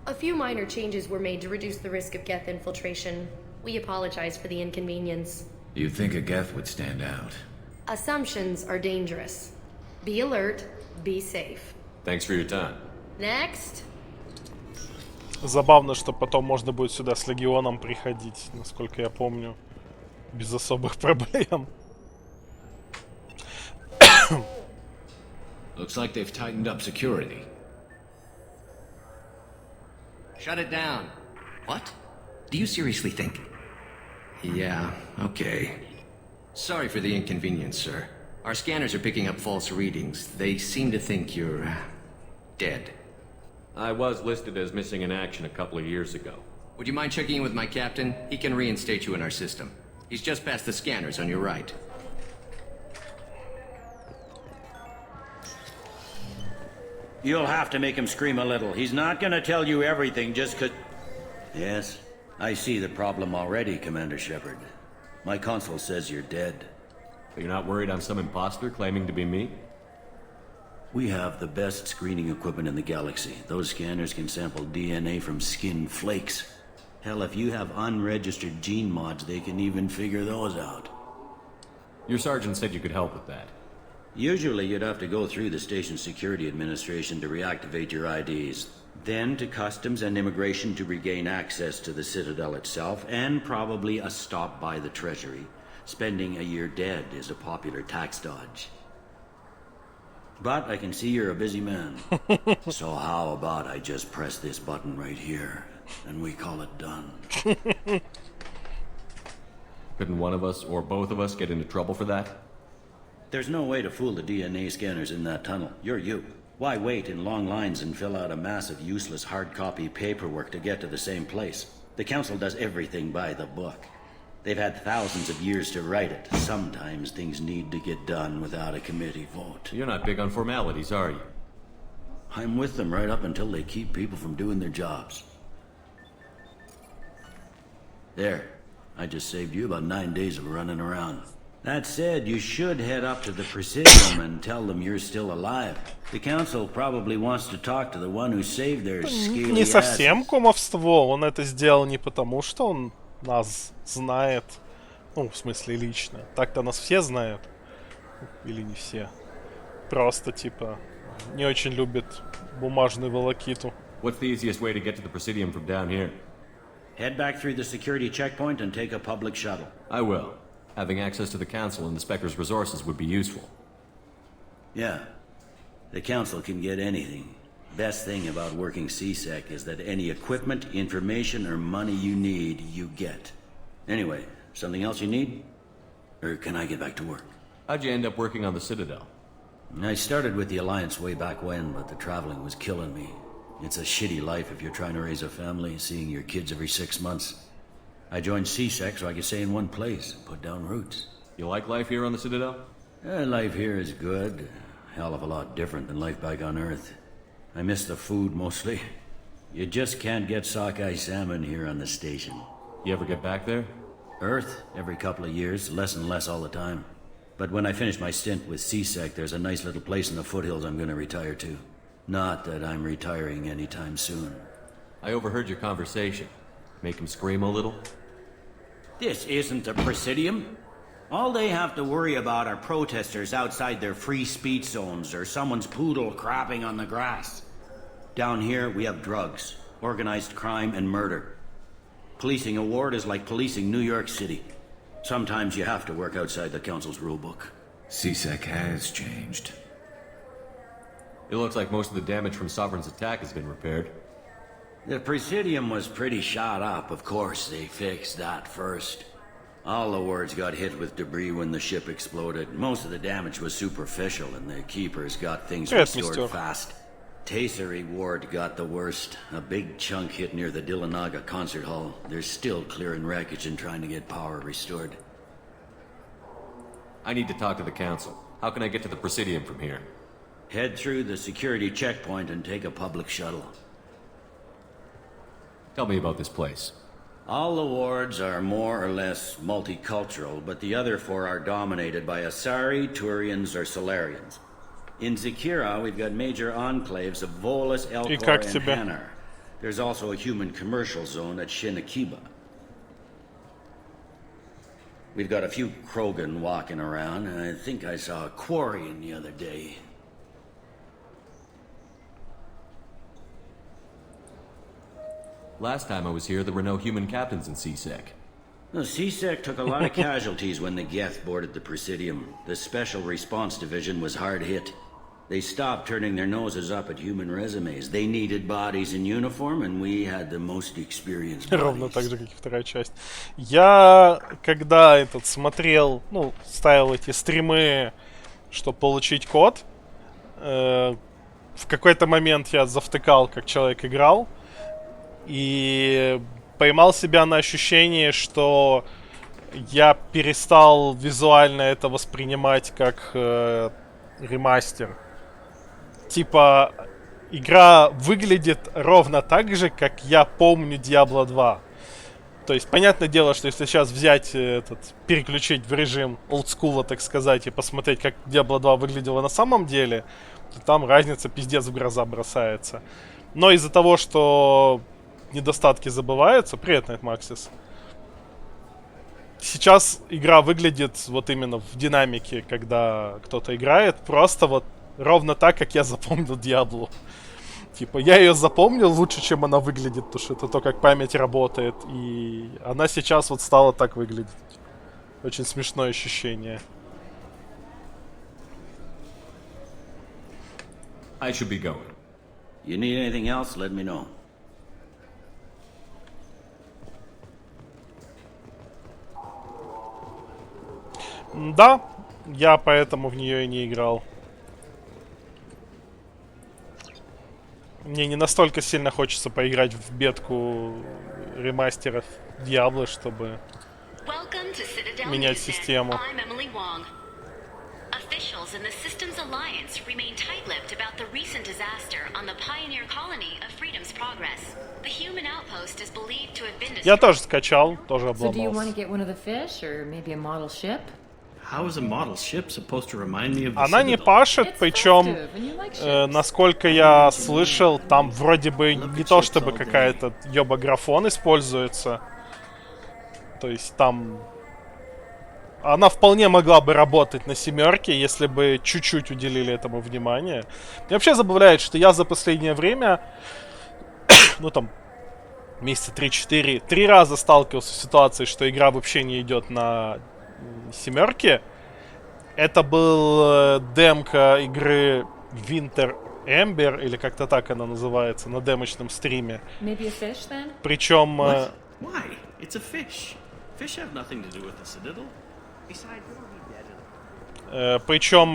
A few minor changes were made to reduce the risk of Geth infiltration. We apologize for the inconvenience. You'd think a Geth would stand out. Assumptions are dangerous. Be alert, be safe. Thanks for your time. Next. Забавно, что потом можно будет сюда с легионом приходить, насколько я помню, без особых проблем. Looks like they've tightened up security. Shut it down. What? Do you seriously think? Yeah, okay. Sorry for the inconvenience, sir. Our scanners are picking up false readings. They seem to think you're... dead. I was listed as missing in action a couple of years ago. Would you mind checking in with my captain? He can reinstate you in our system. He's just past the scanners on your right. You'll have to make him scream a little. He's not gonna tell you everything just 'cause... Yes, I see the problem already, Commander Shepard. My console says you're dead. You're not worried I'm some imposter claiming to be me? We have the best screening equipment in the galaxy. Those scanners can sample DNA from skin flakes. Hell, if you have unregistered gene mods, they can even figure those out. Your sergeant said you could help with that. Usually you'd have to go through the station security administration to reactivate your IDs. Then to customs and immigration to regain access to the Citadel itself, and probably a stop by the Treasury. Spending a year dead is a popular tax dodge. But I can see you're a busy man. So how about I just press this button right here, and we call it done. Couldn't one of us, or both of us, get into trouble for that? There's no way to fool the DNA scanners in that tunnel. You're you. Why wait in long lines and fill out a massive useless hard copy paperwork to get to the same place? The Council does everything by the book. They've had thousands of years to write it. Sometimes things need to get done without a committee vote. You're not big on formalities, are you? I'm with them right up until they keep people from doing their jobs. There. I just saved you about 9 days of running around. That said, you should head up to the Presidium and tell them you're still alive. The Council probably wants to talk to the one who saved their scaly Не ass. совсем кумовство. Он это сделал не потому, что он нас знает. Ну, в смысле, лично. Так-то нас все знают. Или не все. Просто, типа, не очень любит бумажную волокиту. What's the easiest way to get to the Presidium from down here? Head back through the security checkpoint and take a public shuttle. I will. Having access to the Council and the Spectre's resources would be useful. Yeah. The Council can get anything. Best thing about working CSEC is that any equipment, information, or money you need, you get. Anyway, something else you need? Or can I get back to work? How'd you end up working on the Citadel? I started with the Alliance way back when, but the traveling was killing me. It's a shitty life if you're trying to raise a family, seeing your kids every 6 months. I joined CSEC so I could stay in one place and put down roots. You like life here on the Citadel? Life here is good. Hell of a lot different than life back on Earth. I miss the food mostly. You just can't get sockeye salmon here on the station. You ever get back there? Earth, every couple of years, less and less all the time. But when I finish my stint with CSEC, there's a nice little place in the foothills I'm gonna retire to. Not that I'm retiring anytime soon. I overheard your conversation. Make him scream a little? This isn't the Presidium. All they have to worry about are protesters outside their free speech zones or someone's poodle crapping on the grass. Down here, we have drugs, organized crime, and murder. Policing a ward is like policing New York City. Sometimes you have to work outside the Council's rulebook. CSEC has changed. It looks like most of the damage from Sovereign's attack has been repaired. The Presidium was pretty shot up. Of course, they fixed that first. All the wards got hit with debris when the ship exploded. Most of the damage was superficial, and the Keepers got things restored fast. Tasery Ward got the worst. A big chunk hit near the Dillanaga concert hall. They're still clearing wreckage and trying to get power restored. I need to talk to the Council. How can I get to the Presidium from here? Head through the security checkpoint and take a public shuttle. Tell me about this place. All the wards are more or less multicultural, but the other 4 are dominated by Asari, Turians, or Solarians. In Zakira, we've got major enclaves of Volus, Elcor, and Hanar. There's also a human commercial zone at Shinakiba. We've got a few Krogan walking around, and I think I saw a Quarian the other day. Last time I was here, there were no human captains in CSEC. No, CSEC took a lot of casualties when the Geth boarded the Presidium. The Special Response Division was hard hit. They stopped turning their noses up at human resumes. They needed bodies in uniform, and we had the most experienced bodies. Ровно так же, как и вторая часть. Я, когда смотрел, ставил эти стримы, чтобы получить код, в какой-то момент я завтыкал, как человек играл, и поймал себя на ощущении, что я перестал визуально это воспринимать как ремастер. Типа, игра выглядит ровно так же, как я помню Diablo 2. То есть, понятное дело, что если сейчас взять переключить в режим олдскула, так сказать, и посмотреть, как Diablo 2 выглядело на самом деле, то там разница пиздец в глаза бросается. Но из-за того, что недостатки забываются, привет, Найтмаксис, сейчас игра выглядит вот именно в динамике, когда кто-то играет, просто вот ровно так, как я запомнил Диаблу. Типа, я ее запомнил лучше, чем она выглядит, потому что это то, как память работает, и она сейчас вот стала так выглядеть. Очень смешное ощущение. I should be going. You need anything else, let me know. Да, я поэтому в нее и не играл. Мне не настолько сильно хочется поиграть в бетку ремастеров Diablo, чтобы менять систему. Officials in the Systems Alliance remain tight-lipped about the recent disaster on the pioneer colony of Freedom's Progress. The human outpost is believed to have been destroyed. Я тоже скачал, тоже So do you want to обломался. get one of the fish or maybe a model ship? How is a model ship supposed to remind me of the Она не Citadel? пашет, причем, насколько я слышал, там вроде бы не то чтобы какая-то ёба-графон используется. То есть там... Она вполне могла бы работать на 7, если бы чуть-чуть уделили этому внимание. Мне вообще забавляет, что я за последнее время, ну там, месяца 3-4, 3 раза сталкивался с ситуацией, что игра вообще не идет на 7. Это был демка игры Winter Ember, или как-то так она называется, на демочном стриме. Maybe a fish then? Причем... Why? It's a fish. Fish have nothing to do with the Citadel. Besides, it'll be dead in Причем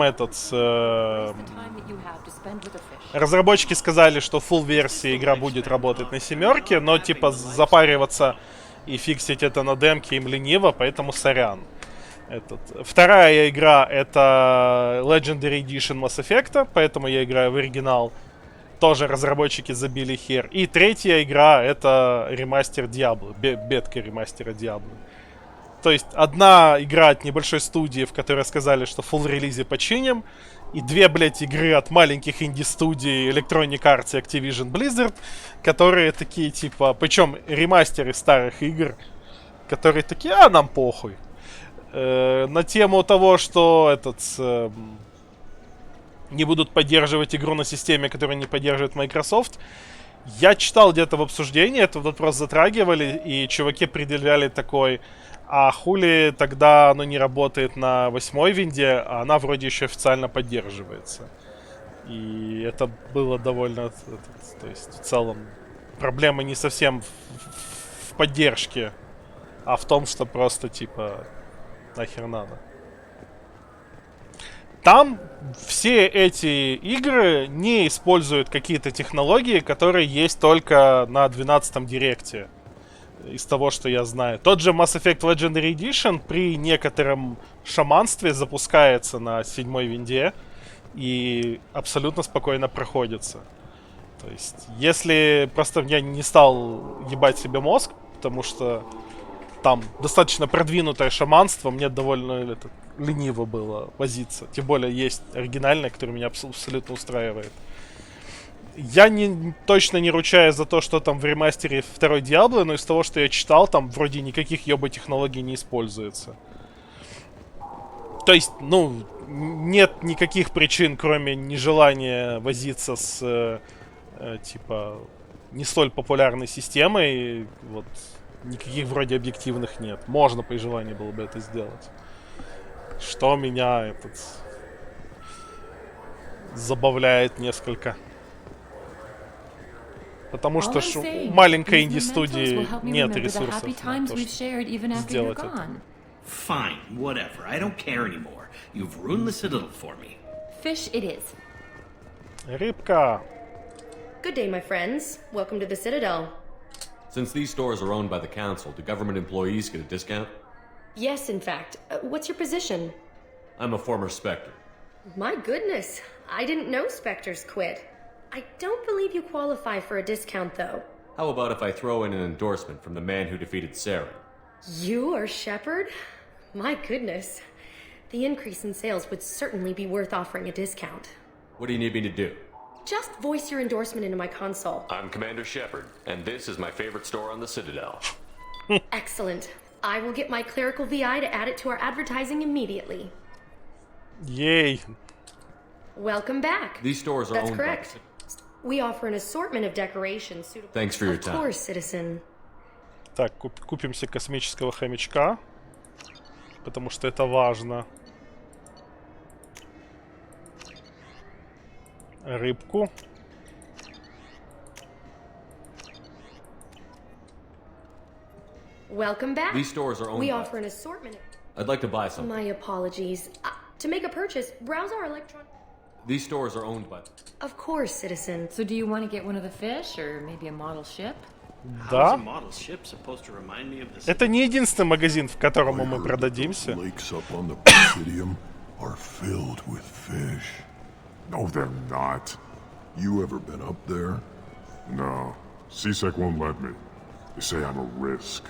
разработчики сказали, что full версия игра будет работать на 7, но типа запариваться и фиксить это на демке им лениво, поэтому сорян. Вторая игра это Legendary Edition Mass Effect, поэтому я играю в оригинал. Тоже разработчики забили хер. И третья игра это ремастер Diablo, бетка ремастера Diablo. То есть одна игра от небольшой студии, в которой сказали, что full релизе починим, и 2, блять, игры от маленьких инди-студий Electronic Arts и Activision Blizzard, которые такие, типа, причем ремастеры старых игр, которые такие, а нам похуй. На тему того, что не будут поддерживать игру на системе, которую не поддерживает Microsoft, я читал где-то в обсуждении, этот вопрос затрагивали, и чуваки предъявляли такой... А хули тогда оно не работает на 8-й винде, а она вроде еще официально поддерживается. И это было довольно... То есть, в целом, проблема не совсем в поддержке, а в том, что просто, типа, нахер надо. Там все эти игры не используют какие-то технологии, которые есть только на 12-м директе. Из того, что я знаю. Тот же Mass Effect Legendary Edition при некотором шаманстве запускается на 7-й винде и абсолютно спокойно проходится. То есть, если просто я не стал ебать себе мозг, потому что там достаточно продвинутое шаманство, мне довольно лениво было возиться. Тем более есть оригинальное, которое меня абсолютно устраивает. Я точно не ручаюсь за то, что там в ремастере второй Diablo, но из того, что я читал, там вроде никаких ёба-технологий не используется. То есть, ну, нет никаких причин, кроме нежелания возиться с, типа, не столь популярной системой. Вот, никаких вроде объективных нет. Можно при желании было бы это сделать. Что меня забавляет несколько. Потому что у маленькой инди-студии нет ресурсов на то, чтобы сделать это. Fine, whatever. I don't care anymore. You've ruined the Citadel for me. Fish it is. Рыбка. Good day, my friends. Welcome to the Citadel. Since these stores are owned by the Council, do government employees get a discount? Yes, in fact. What's your position? I'm a former Spectre. My goodness. I didn't know Spectres quit. I don't believe you qualify for a discount, though. How about if I throw in an endorsement from the man who defeated Saren? You are Shepard? My goodness. The increase in sales would certainly be worth offering a discount. What do you need me to do? Just voice your endorsement into my console. I'm Commander Shepard, and this is my favorite store on the Citadel. Excellent. I will get my clerical VI to add it to our advertising immediately. Yay. Welcome back. These stores are That's owned correct. by... We offer an assortment of decorations suitable... Thanks for your time. time. Of course, citizen. Так, купимся космического хомячка, потому что это важно. Рыбку. Welcome back. These stores are owned We by... offer an assortment of... I'd like to buy something. My apologies. To make a purchase, browse our electron... These stores are owned by... Of course, citizen. So do you want to get one of the fish, or maybe a model ship? Да. Это Это не единственный магазин, в котором мы продадимся. No, they're not. You ever been up there? No. CSEC won't let me. They say I'm a risk.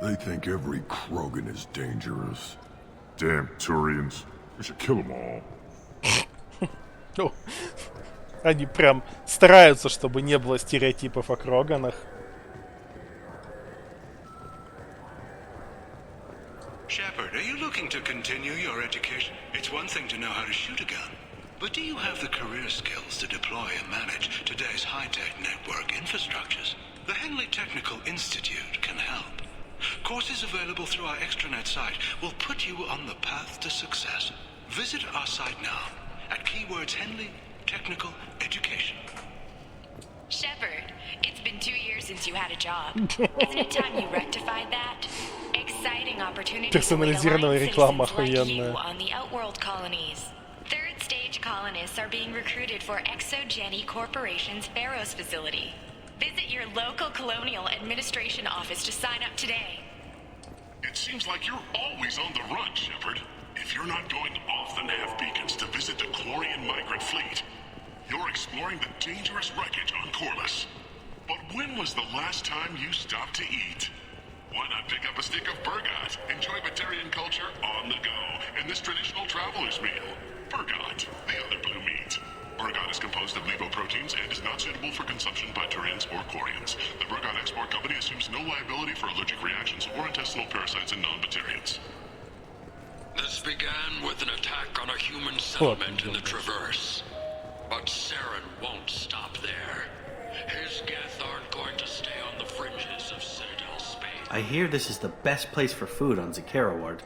They think every Krogan is dangerous. Damn Turians. We should kill them all. Ну, они прям стараются, чтобы не было стереотипов о Кроганах. Shepard, are you looking to continue your education? It's one thing to know how to shoot a gun, but do you have the career skills to deploy and manage today's high-tech network infrastructures? The Henley Technical Institute can help. Courses available through our extranet site will put you on the path to success. Visit our site now at keywords Henley Technical Education. Shepard, it's been 2 years since you had a job. Isn't it time you rectified that? exciting opportunity Персонализированная реклама охуенная. on the outworld colonies. Third stage colonists are being recruited for ExoGeni Corporation's Barrows facility. Visit your local colonial administration office to sign up today. It seems like you're always on the run, Shepard. If you're not going off the nav beacons to visit the Chlorian migrant fleet, you're exploring the dangerous wreckage on Corliss. But when was the last time you stopped to eat? Why not pick up a stick of Burgot? Enjoy Batarian culture on the go in this traditional traveler's meal. Burgot, the other blue meat. Burgot is composed of lipoproteins and is not suitable for consumption by Turians or Quarians. The Burgot Export Company assumes no liability for allergic reactions or intestinal parasites in non-Batarians. This began with an attack on a human settlement in the Traverse. But Saren won't stop there. His Geth aren't going to stay on the fringes of Citadel space. I hear this is the best place for food on Zakera Ward.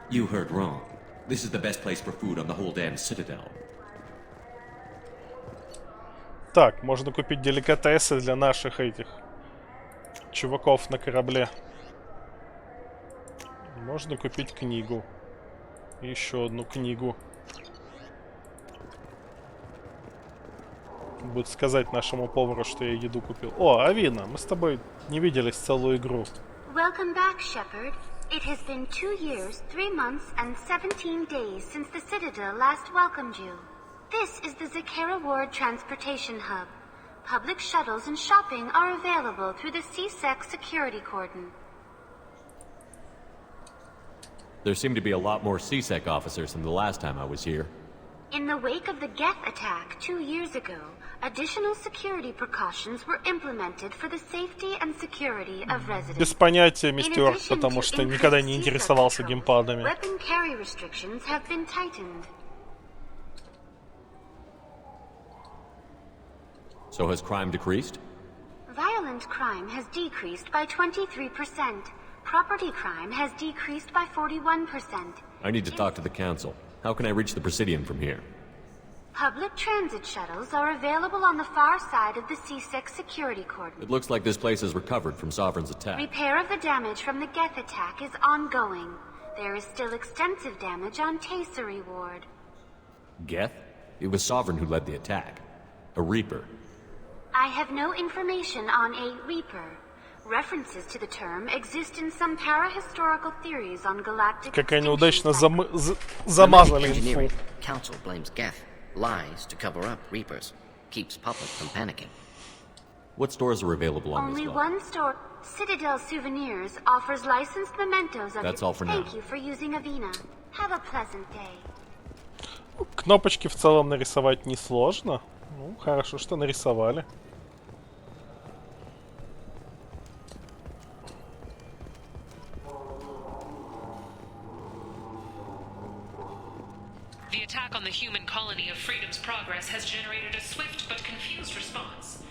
You heard wrong. This is the best place for food on the whole damn Citadel. Так, можно купить деликатесы для наших этих чуваков на корабле. Можно купить книгу. Еще одну книгу. Будет сказать нашему повару, что я еду купил. О, Авина, мы с тобой не виделись целую игру. Welcome back, Shepard. It has been 2 years, 3 months, and 17 days since the Citadel last welcomed you. This is the Zakera Ward Transportation Hub. Public shuttles and shopping are available through the CSEC security cordon. There seem to be a lot more CSEC officers than the last time I was here. In the wake of the Geth attack 2 years ago, additional security precautions were implemented for the safety and security of residents. Без понятия, мистер, потому что никогда не интересовался геймпадами. Weapon carry restrictions have been tightened. So has crime decreased? Violent crime has decreased by 23%. Property crime has decreased by 41%. I need to talk to the Council. How can I reach the Presidium from here? Public transit shuttles are available on the far side of the C6 security cordon. It looks like this place is recovered from Sovereign's attack. Repair of the damage from the Geth attack is ongoing. There is still extensive damage on Tasery Ward. Geth? It was Sovereign who led the attack. A Reaper. I have no information on a Reaper. References to the term exist in some parahistorical theories on galactic. Как они удачно замазали инфу. Council blames Geth, lies to cover up Reapers, keeps public from panicking. What stores are available on Only this lot? one store, Citadel Souvenirs, offers licensed mementos of That's it. all for now. Thank you for using Avina. Have a pleasant day. Кнопочки в целом нарисовать несложно. Ну, хорошо, что нарисовали. The attack on the human colony of Freedom's Progress has generated a swift but confused response.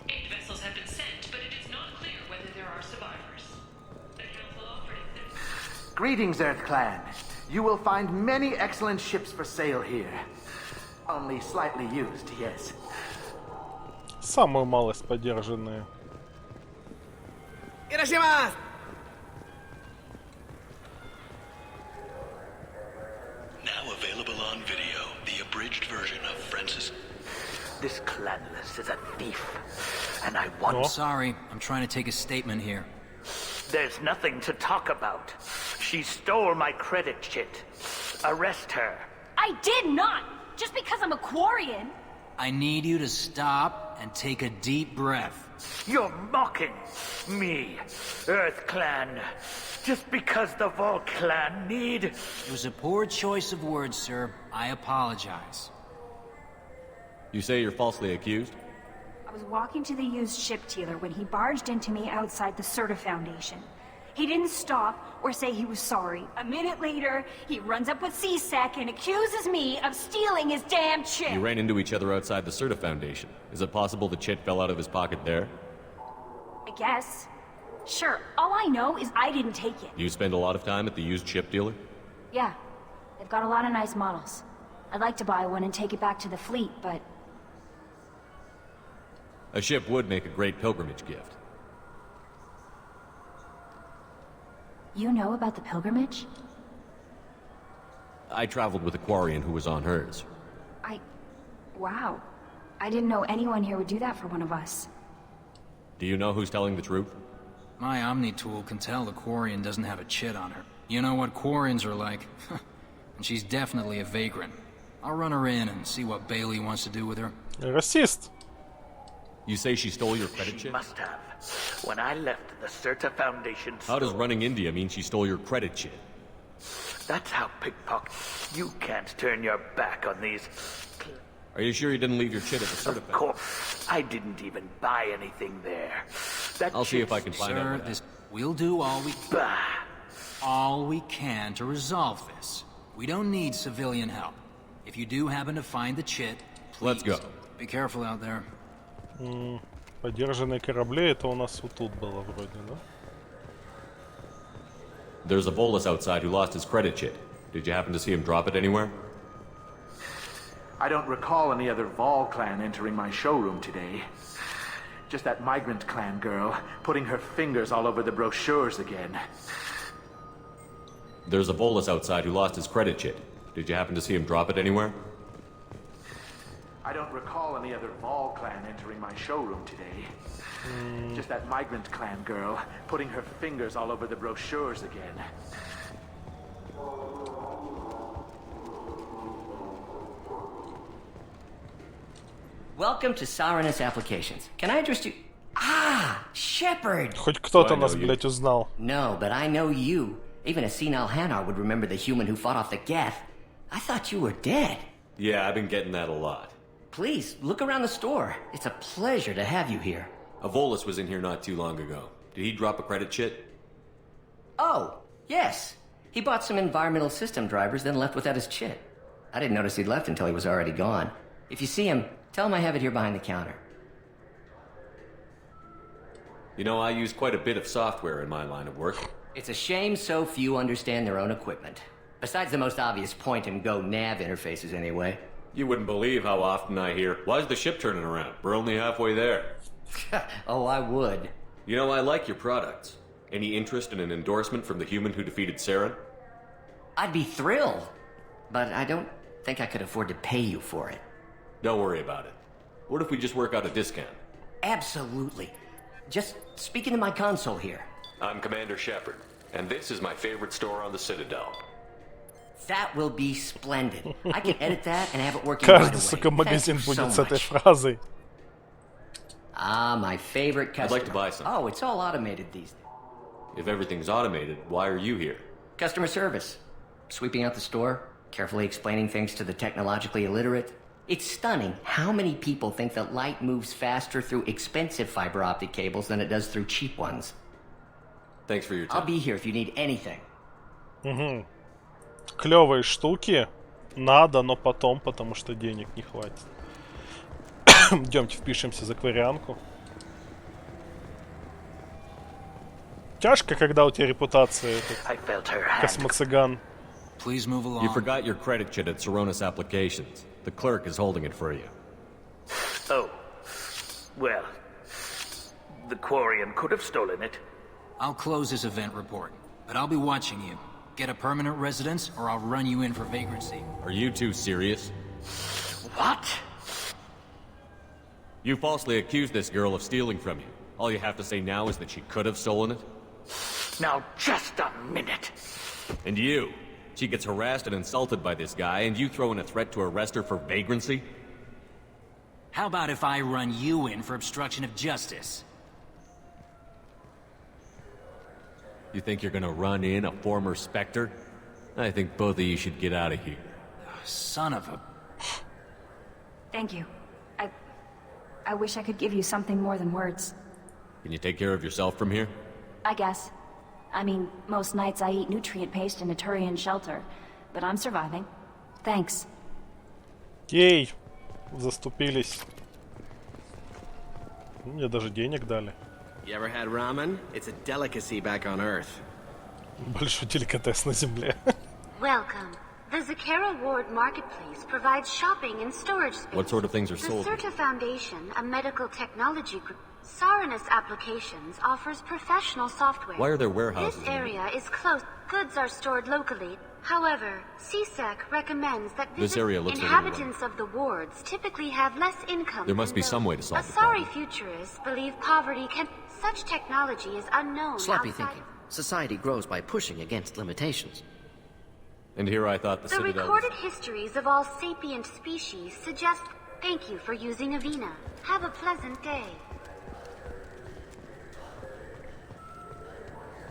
8 vessels have been sent, but it is not clear whether there are survivors. The Council offered it this. Greetings, Earth Clan. You will find many excellent ships for sale here. Only slightly used, yes. Самую малость подержанные. Иросимас! Now available on video, the abridged version of Francis. This Clanless is a thief, and I want... I'm sorry, I'm trying to take a statement here. There's nothing to talk about. She stole my credit chit. Arrest her. I did not! Just because I'm a Quarian! I need you to stop and take a deep breath. You're mocking me, Earth Clan. Just because the Vault Clan need... It was a poor choice of words, sir. I apologize. You say you're falsely accused? I was walking to the used ship dealer when he barged into me outside the Serta Foundation. He didn't stop or say he was sorry. A minute later, he runs up with CSEC and accuses me of stealing his damn chip. You ran into each other outside the Serta Foundation. Is it possible the chit fell out of his pocket there? I guess. Sure, all I know is I didn't take it. You spend a lot of time at the used ship dealer? Yeah, they've got a lot of nice models. I'd like to buy one and take it back to the fleet, but... A ship would make a great pilgrimage gift. You know about the pilgrimage? I traveled with a Quarian who was on hers. Wow. I didn't know anyone here would do that for one of us. Do you know who's telling the truth? My Omni tool can tell the Quarian doesn't have a chit on her. You know what Quarians are like. And she's definitely a vagrant. I'll run her in and see what Bailey wants to do with her. Racist. You say she stole your credit She chit? must have. When I left the Certa Foundation... How does running India mean she stole your credit chit? That's how pickpocket... You can't turn your back on these... Are you sure you didn't leave your chit at the Certa Foundation? Of course. I didn't even buy anything there. That I'll see if I can find out what Sir, we'll do all we can to resolve this. We don't need civilian help. If you do happen to find the chit, please, let's go. Be careful out there. Подержанные корабли, это у нас вот тут было вроде, да? There's a Volus outside who lost his credit chit. Did you happen to see him drop it anywhere? I don't recall any other Vol clan entering my showroom today. Just that migrant clan girl putting her fingers all over the brochures again. There's a Volus outside who lost his credit chit. Did you happen to see him drop it anywhere? I don't recall any other Vol clan entering my showroom today. Just that migrant clan girl putting her fingers all over the brochures again. Welcome to Sirenus Applications. Can I address you? Ah, Shepard! Хоть кто-то нас, блять, узнал. No, but I know you. Even a senile Hanar would remember the human who fought off the Geth. I thought you were dead. Yeah, I've been getting that a lot. Please, look around the store. It's a pleasure to have you here. A Volus was in here not too long ago. Did he drop a credit chit? Oh, yes. He bought some environmental system drivers, then left without his chit. I didn't notice he'd left until he was already gone. If you see him, tell him I have it here behind the counter. You know, I use quite a bit of software in my line of work. It's a shame so few understand their own equipment. Besides the most obvious point-and-go nav interfaces, anyway. You wouldn't believe how often I hear, "Why's the ship turning around? We're only halfway there." Oh, I would. You know, I like your products. Any interest in an endorsement from the human who defeated Saren? I'd be thrilled. But I don't think I could afford to pay you for it. Don't worry about it. What if we just work out a discount? Absolutely. Just speak into my console here. I'm Commander Shepard, and this is my favorite store on the Citadel. That will be splendid. I can edit that and have it working right away. Каждый, сука, магазин будет с этой фразой. Ah, my favorite customer. I'd like to buy some. Oh, it's all automated these days. If everything's automated, why are you here? Customer service. Sweeping out the store, carefully explaining things to the technologically illiterate. It's stunning how many people think that light moves faster through expensive fiber optic cables than it does through cheap ones. Thanks for your time. I'll be here if you need anything. Угу. Клевые штуки. Надо, но потом, потому что денег не хватит. Идемте впишемся за кварианку. Тяжко, когда у тебя репутация космоцыган. You forgot your credit chit at Saronis Applications. The clerk is holding it for you. Oh. Well, the Quarian could have stolen it. I'll close this event report, but I'll be watching you. Get a permanent residence, or I'll run you in for vagrancy. Are you two serious? What? You falsely accused this girl of stealing from you. All you have to say now is that she could have stolen it? Now, just a minute. And you? She gets harassed and insulted by this guy, and you throw in a threat to arrest her for vagrancy? How about if I run you in for obstruction of justice? You think you're gonna run in a former Spectre? I think both of you should get out of here. Son of a... Thank you. I wish I could give you something more than words. Can you take care of yourself from here? I guess. I mean, most nights I eat nutrient paste in a Turian shelter, but I'm surviving. Thanks. Ей, заступились. Мне даже денег дали. You ever had ramen? It's a delicacy back on Earth. Большой деликатес на земле. Welcome. The Zakera Ward Marketplace provides shopping and storage space. What sort of things are The sold? Certa Foundation, a medical technology group, Saranus Applications offers professional software. Why are there warehouses This in area is closed. Goods are stored locally. However, CSEC recommends that This area looks inhabitants of the wards typically have less income. There must than be those. some way to solve the Asari problem. futurists believe poverty can. Such technology is unknown. Sloppy outside. thinking. Society grows by pushing against limitations. And here I thought the The Citadel recorded histories of all sapient species suggest. Thank you for using Avena. Have a pleasant day.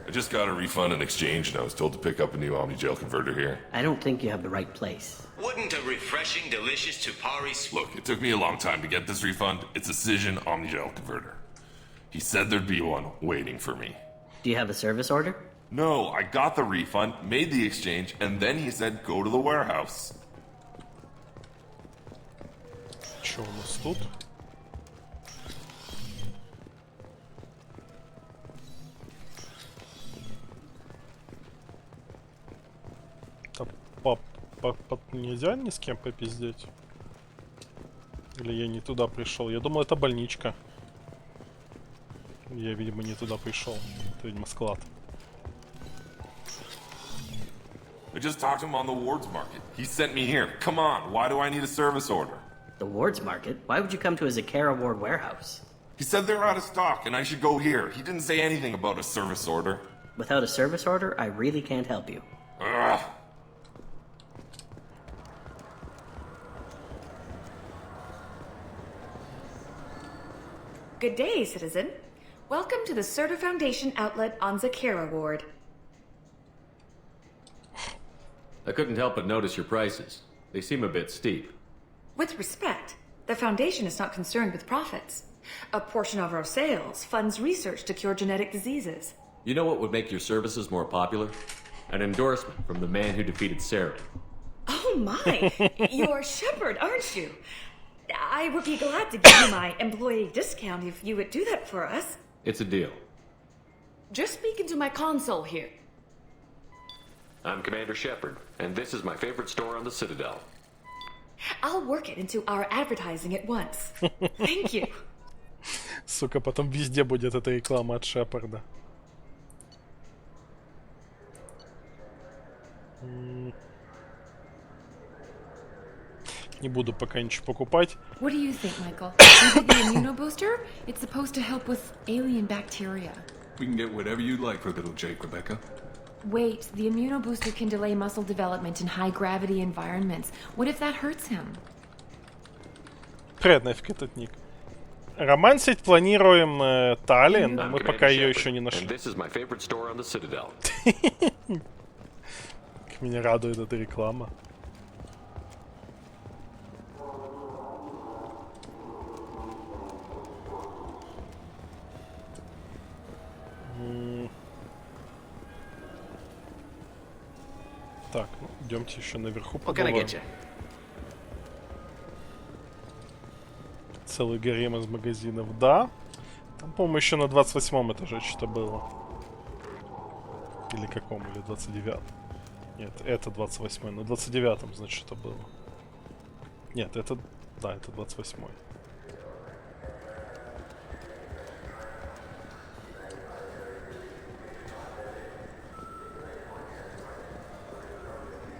I just got a refund and exchange, and I was told to pick up a new Omni-Gel converter here. I don't think you have the right place. Wouldn't a refreshing, delicious Tupari... Look, it took me a long time to get this refund. It's a Cision Omni-Gel converter. He said there'd be one waiting for me. Do you have a service order? No, I got the refund, made the exchange, and then he said go to the warehouse. Что у нас тут? Нельзя ни с кем попиздеть? Или я не туда пришел? Я думал, это больничка. Я, видимо, не туда пришел. Это, видимо, склад. I just talked to him on the Wards Market. He sent me here. Come on, why do I need a service order? The Wards Market? Why would you come to a Zakera Ward warehouse? He said they're out of stock and I should go here. He didn't say anything about a service order. Without a service order, I really can't help you. Ugh. Good day, citizen. Welcome to the Certa Foundation outlet on Zakera Ward. I couldn't help but notice your prices. They seem a bit steep. With respect, the Foundation is not concerned with profits. A portion of our sales funds research to cure genetic diseases. You know what would make your services more popular? An endorsement from the man who defeated Saren. Oh my! You're Shepard, aren't you? I would be glad to give you my employee discount if you would do that for us. It's a deal. Just speak into my console here. I'm Commander Shepard, and this is my favorite store on the Citadel. I'll work it into our advertising at once. Thank you. Сука, потом везде будет эта реклама от Шепарда. Не буду пока ничего покупать. What do you think, Michael? Maybe the immunobooster? It's supposed to help with alien bacteria. We can get whatever you'd like for little Jake, Rebecca. Wait, the immunobooster can delay muscle development in high-gravity environments. What if that hurts him? Привет, нафиг этот ник. Романсить планируем Тали, но мы пока ее еще не нашли. Как меня радует эта реклама. Так, ну, идемте еще наверху поговорим. Целый гарем из магазинов, да. Там, по-моему, еще на 28 этаже что-то было. Или каком, или 29-м. Нет, это 28-й, на 29-м, значит, что-то было. Нет, это, да, это 28-й.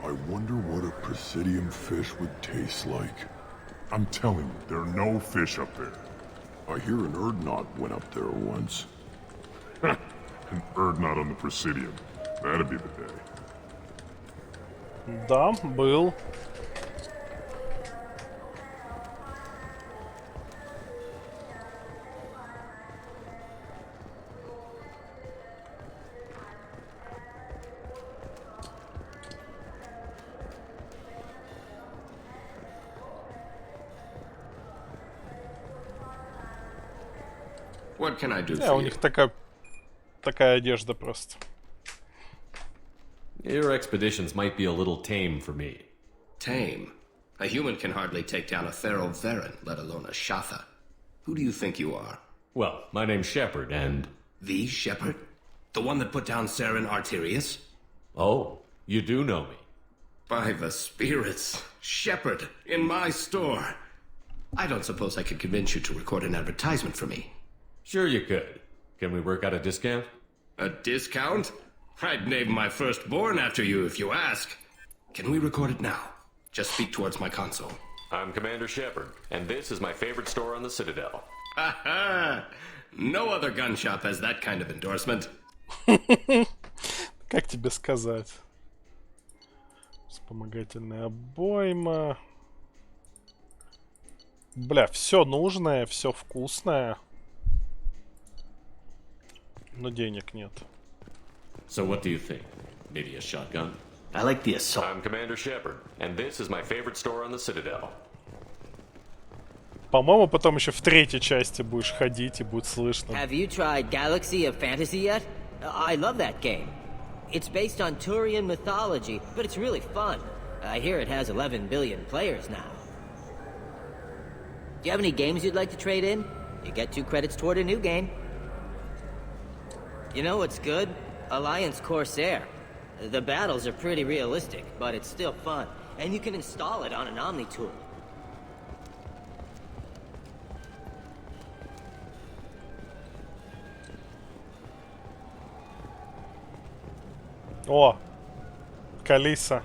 I wonder what a Presidium fish would taste like. I'm telling you, there are no fish up there. I hear an Erdnot went up there once. An Erdnot on the Presidium. That'd be the day. Да, был. What can I do Да, for у you? них такая одежда просто. Your expeditions might be a little tame for me. Tame? A human can hardly take down a Thero Varen, let alone a Shatha. Who do you think you are? Well, my name's Shepard, and... The Shepard? The one that put down Saren Arterius? Oh, you do know me. By the spirits. Shepard, in my store. I don't suppose I could convince you to record an advertisement for me. Sure you could. Can we work out a discount? A discount? I'd name my firstborn after you if you ask. Can we record it now? Just speak towards my console. I'm Commander Shepard, and this is my favorite store on the Citadel. Aha! No other gun shop has that kind of endorsement. Как тебе сказать? Вспомогательная обойма. Бля, все нужное, все вкусное. Но денег нет. So what do you think? Maybe a shotgun? I like the assault. I'm Commander Shepard, and this is my favorite store on the Citadel. По-моему, потом еще в третьей части будешь ходить и будет слышно. Have you tried Galaxy of Fantasy yet? I love that game. It's based on Turian mythology, but it's really fun. I hear it has 11 billion players now. Do you have any games you'd like to trade in? You get 2 credits toward a new game. You know what's good? Alliance Corsair. The battles are pretty realistic, but it's still fun. And you can install it on an Omni tool. О, Калиса.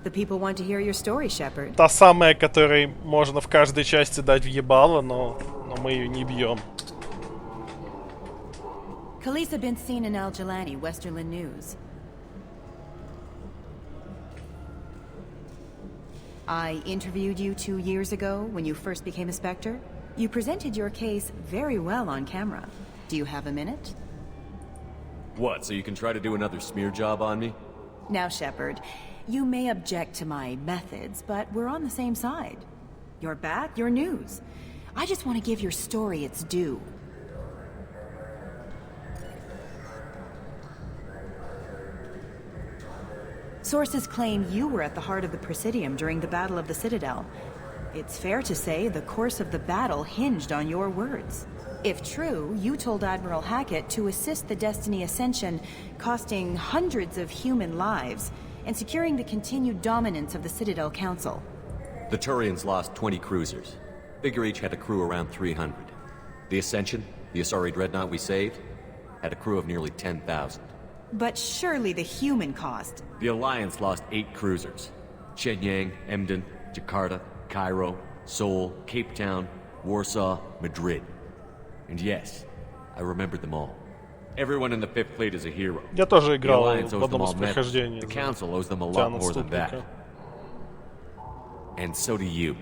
The people want to hear your story, Shepard. Та самая, которой можно в каждой части дать въебало, но мы ее не бьем. Kalisa been seen in Al Jelani, Westerland News. I interviewed you 2 years ago when you first became a Spectre. You presented your case very well on camera. Do you have a minute? What, so you can try to do another smear job on me? Now, Shepard, you may object to my methods, but we're on the same side. You're back, you're news. I just want to give your story its due. Sources claim you were at the heart of the Presidium during the Battle of the Citadel. It's fair to say the course of the battle hinged on your words. If true, you told Admiral Hackett to assist the Destiny Ascension, costing hundreds of human lives, and securing the continued dominance of the Citadel Council. The Turians lost 20 cruisers. Figure each had a crew around 300. The Ascension, the Asari dreadnought we saved, had a crew of nearly 10,000. But surely the human cost. The Alliance lost 8 cruisers. Shenyang, Emden, Jakarta, Cairo, Seoul, Cape Town, Warsaw, Madrid. And yes, I remembered them all. Everyone in the 5th Fleet is a hero. Я тоже The играл Alliance в owes them одном all из medals. прохождений. The Council owes them a lot more than that. And so do you.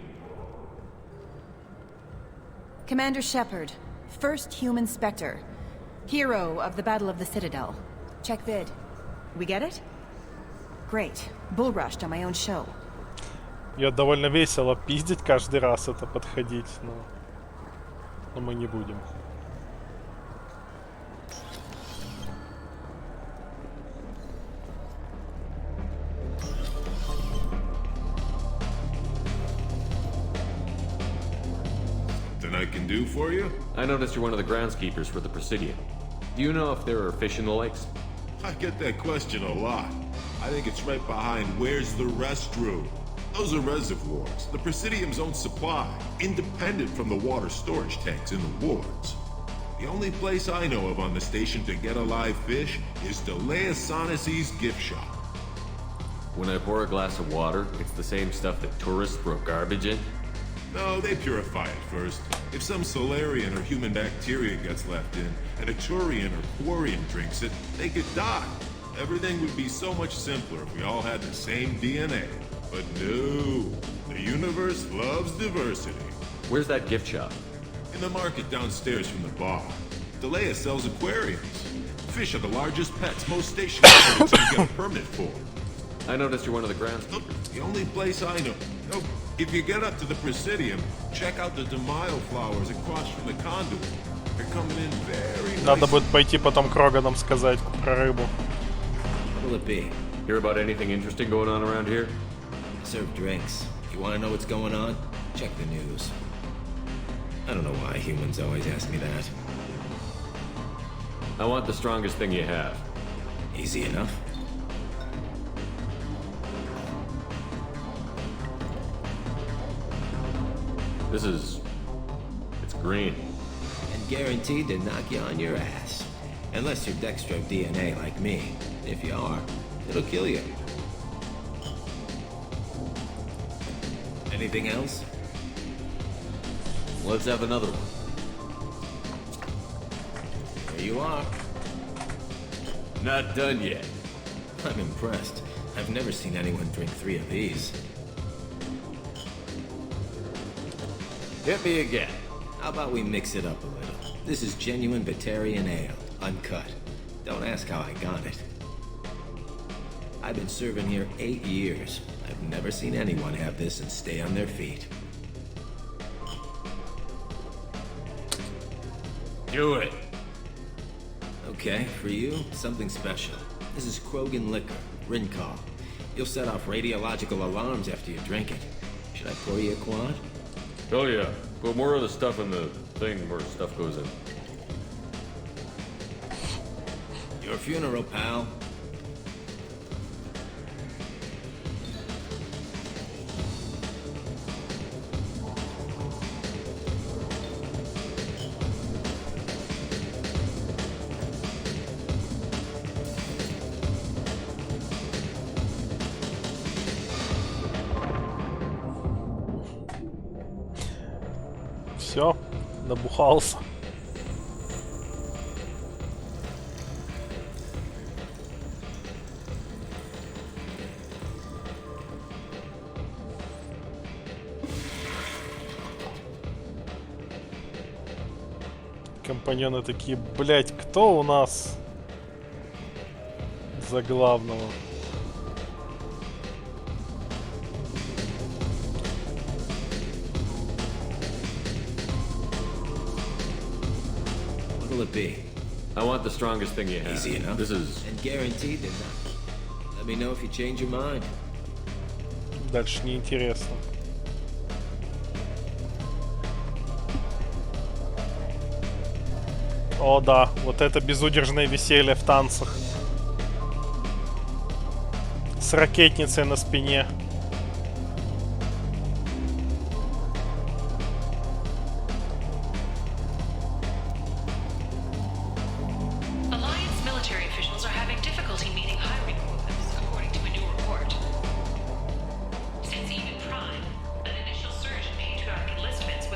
Commander Shepard, first human Spectre. Hero of the Battle of the Citadel. Check vid. We get it? Great. Bull rushed on my own show. Ее довольно весело пиздить каждый раз, это подходить, но мы не будем. Something I can do for you? I noticed you're one of the groundskeepers for the Presidium. Do you know if there are fish in the lakes? I get that question a lot. I think it's right behind where's the restroom. Those are reservoirs, the Presidium's own supply, independent from the water storage tanks in the wards. The only place I know of on the station to get a live fish is Delea Sonasy's gift shop. When I pour a glass of water, it's the same stuff that tourists throw garbage in? No, they purify it first. If some Solarian or human bacteria gets left in, and a Turian or Quarian drinks it, they could die. Everything would be so much simpler if we all had the same DNA. But no, the universe loves diversity. Where's that gift shop? In the market downstairs from the bar. Delea sells aquariums. Fish are the largest pets most stations can get a permit for. I noticed you're one of the grounds. The only place I know. No, if you get up to the Presidium, check out the DeMaio flowers across from the conduit. They're coming in very nice. Надо будет пойти потом к Роганам сказать про рыбу. What will it be? Hear about anything interesting going on around here? Serve drinks. You want to know what's going on? Check the news. I don't know why humans always ask me that. I want the strongest thing you have. Easy enough. It's green. And guaranteed to knock you on your ass. Unless you're dextro DNA like me. If you are, it'll kill you. Anything else? Let's have another one. There you are. Not done yet. I'm impressed. I've never seen anyone drink 3 of these. Hit me again. How about we mix it up a little? This is genuine Batarian ale, uncut. Don't ask how I got it. I've been serving here 8 years. I've never seen anyone have this and stay on their feet. Do it. Okay, for you, something special. This is Krogan liquor, Rincall. You'll set off radiological alarms after you drink it. Should I pour you a quad? Oh yeah. Put more of the stuff in the thing where stuff goes in. Your funeral, pal. Все, набухался. Компаньоны такие, блять, кто у нас за главного? What'll it be? I want the strongest thing you have. Easy enough. This is... And guaranteed to not. Let me know if you change your mind. Дальше неинтересно. О да, вот это безудержное веселье в танцах. С ракетницей на спине.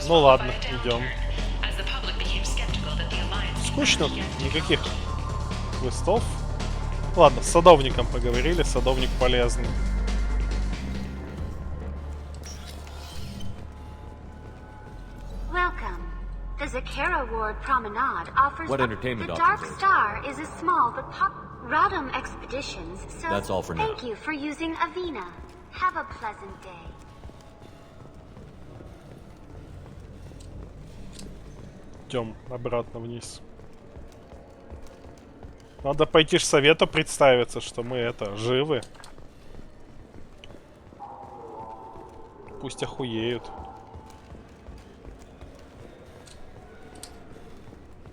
Ну ладно, идем. Скучно тут, никаких квестов. Ладно, с садовником поговорили, садовник полезный. Welcome. The Zakara Ward Promenade offers What entertainment the Dark options are Star is a small but pop Rodham Expeditions, so That's all for now. thank you for using Avina. Have a pleasant day. Идем обратно вниз. Надо пойти ж совету представиться, что мы это, живы. Пусть охуеют.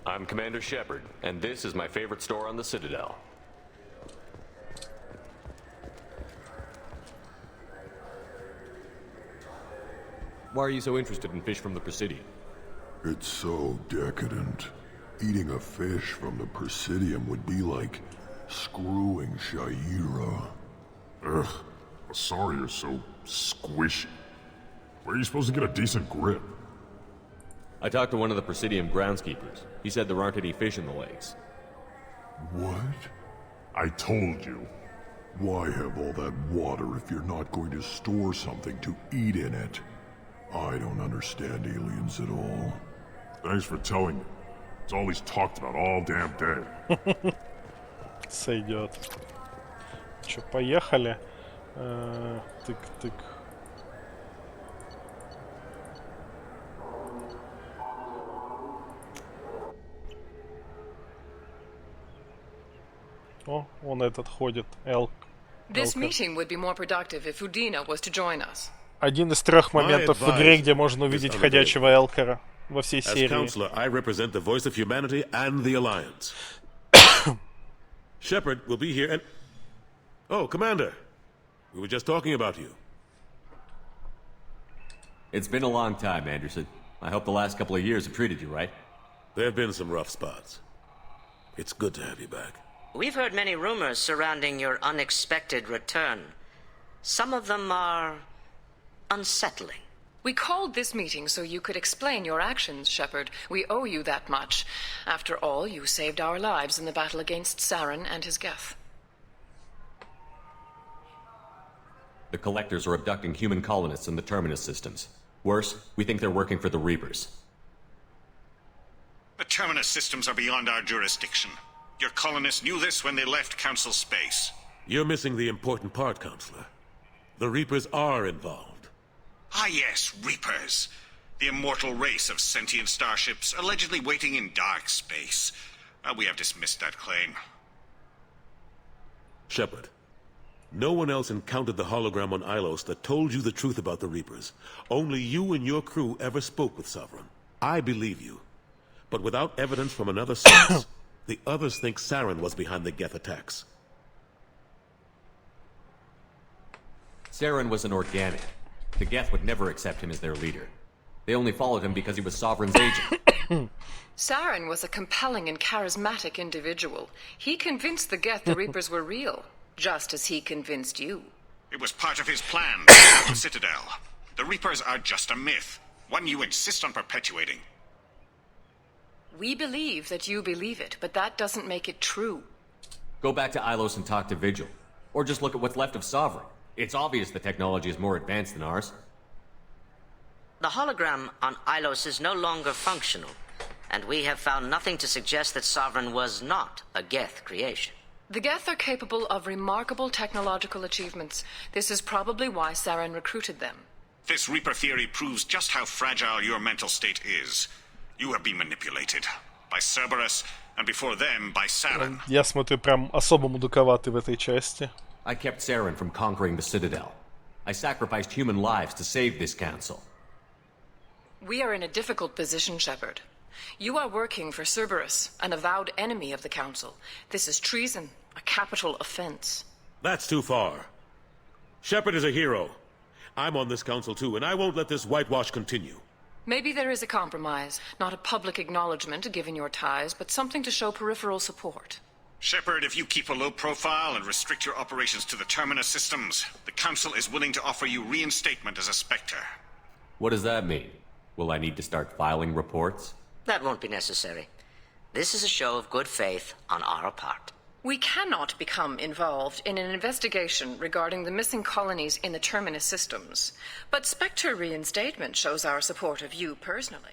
I'm Commander Shepard, and this is my favorite store on the Citadel. Why are you so interested in fish from the Presidium? It's so decadent. Eating a fish from the Presidium would be like screwing Shaira. Ugh, sorry you're so squishy. Where are you supposed to get a decent grip? I talked to one of the Presidium groundskeepers. He said there aren't any fish in the lakes. What? I told you. Why have all that water if you're not going to store something to eat in it? I don't understand aliens at all. Thanks for telling me. It's all he's talked about all damn day. Сойдет. Че, поехали? Тык-тык. О, он этот ходит. This meeting would be more productive if Udina was to join us. Один из 3 моментов в игре, где можно увидеть ходячего Элкера во всей серии. As counselor, I represent the voice of humanity and the Alliance. Shepard will be here and... Oh, Commander. We were just talking about you. It's been a long time, Anderson. I hope the last couple of years have treated you right. There have been some rough spots. It's good to have you back. We've heard many rumors surrounding your unexpected return. Some of them are unsettling. We called this meeting so you could explain your actions, Shepard. We owe you that much. After all, you saved our lives in the battle against Saren and his Geth. The Collectors are abducting human colonists in the Terminus systems. Worse, we think they're working for the Reapers. The Terminus systems are beyond our jurisdiction. Your colonists knew this when they left Council space. You're missing the important part, Counselor. The Reapers are involved. Ah yes, Reapers. The immortal race of sentient starships allegedly waiting in dark space. We have dismissed that claim. Shepard, no one else encountered the hologram on Ilos that told you the truth about the Reapers. Only you and your crew ever spoke with Sovereign. I believe you. But without evidence from another source, the others think Saren was behind the Geth attacks. Saren was an organic. The Geth would never accept him as their leader. They only followed him because he was Sovereign's agent. Saren was a compelling and charismatic individual. He convinced the Geth the Reapers were real, just as he convinced you. It was part of his plan, the Citadel. The Reapers are just a myth, one you insist on perpetuating. We believe that you believe it, but that doesn't make it true. Go back to Ilos and talk to Vigil. Or just look at what's left of Sovereign. It's obvious the technology is more advanced than ours. The hologram on Ilos is no longer functional, and we have found nothing to suggest that Sovereign was not a Geth creation. The Geth are capable of remarkable technological achievements. This is probably why Saren recruited them. This Reaper theory proves just how fragile your mental state is. You have been manipulated by Cerberus, and before them by Saren. Я смотрю, прям особо мудаковатый в этой части. I kept Saren from conquering the Citadel. I sacrificed human lives to save this council. We are in a difficult position, Shepard. You are working for Cerberus, an avowed enemy of the Council. This is treason, a capital offense. That's too far. Shepard is a hero. I'm on this council too, and I won't let this whitewash continue. Maybe there is a compromise. Not a public acknowledgement given your ties, but something to show peripheral support. Shepard, if you keep a low profile and restrict your operations to the Terminus systems, the Council is willing to offer you reinstatement as a Spectre. What does that mean? Will I need to start filing reports? That won't be necessary. This is a show of good faith on our part. We cannot become involved in an investigation regarding the missing colonies in the Terminus systems, but Spectre reinstatement shows our support of you personally.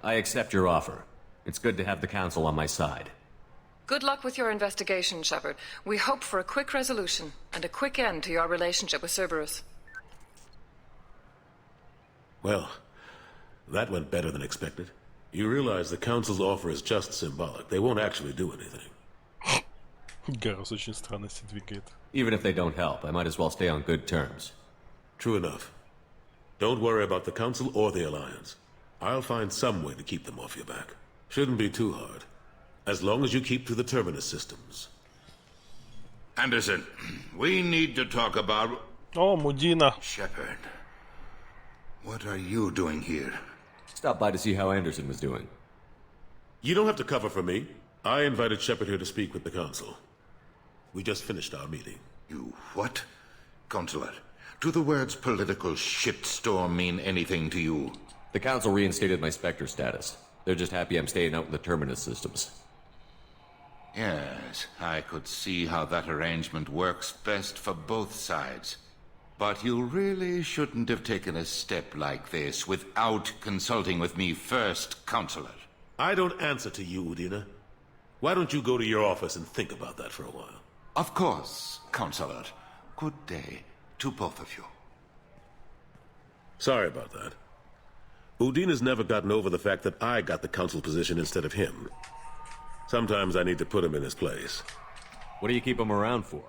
I accept your offer. It's good to have the Council on my side. Good luck with your investigation, Shepard. We hope for a quick resolution and a quick end to your relationship with Cerberus. Well, that went better than expected. You realize the Council's offer is just symbolic. They won't actually do anything. Гарус очень странно себя двигает. Even if they don't help, I might as well stay on good terms. True enough. Don't worry about the Council or the Alliance. I'll find some way to keep them off your back. Shouldn't be too hard. As long as you keep to the Terminus systems. Anderson, we need to talk about... Oh, Mudina. Shepard, what are you doing here? Stop by to see how Anderson was doing. You don't have to cover for me. I invited Shepard here to speak with the Council. We just finished our meeting. You what? Consular, do the words political shitstorm mean anything to you? The Council reinstated my Spectre status. They're just happy I'm staying out in the Terminus systems. Yes, I could see how that arrangement works best for both sides. But you really shouldn't have taken a step like this without consulting with me first, Counselor. I don't answer to you, Udina. Why don't you go to your office and think about that for a while? Of course, Counselor. Good day to both of you. Sorry about that. Udina's never gotten over the fact that I got the Council position instead of him. Sometimes I need to put him in his place. What do you keep him around for?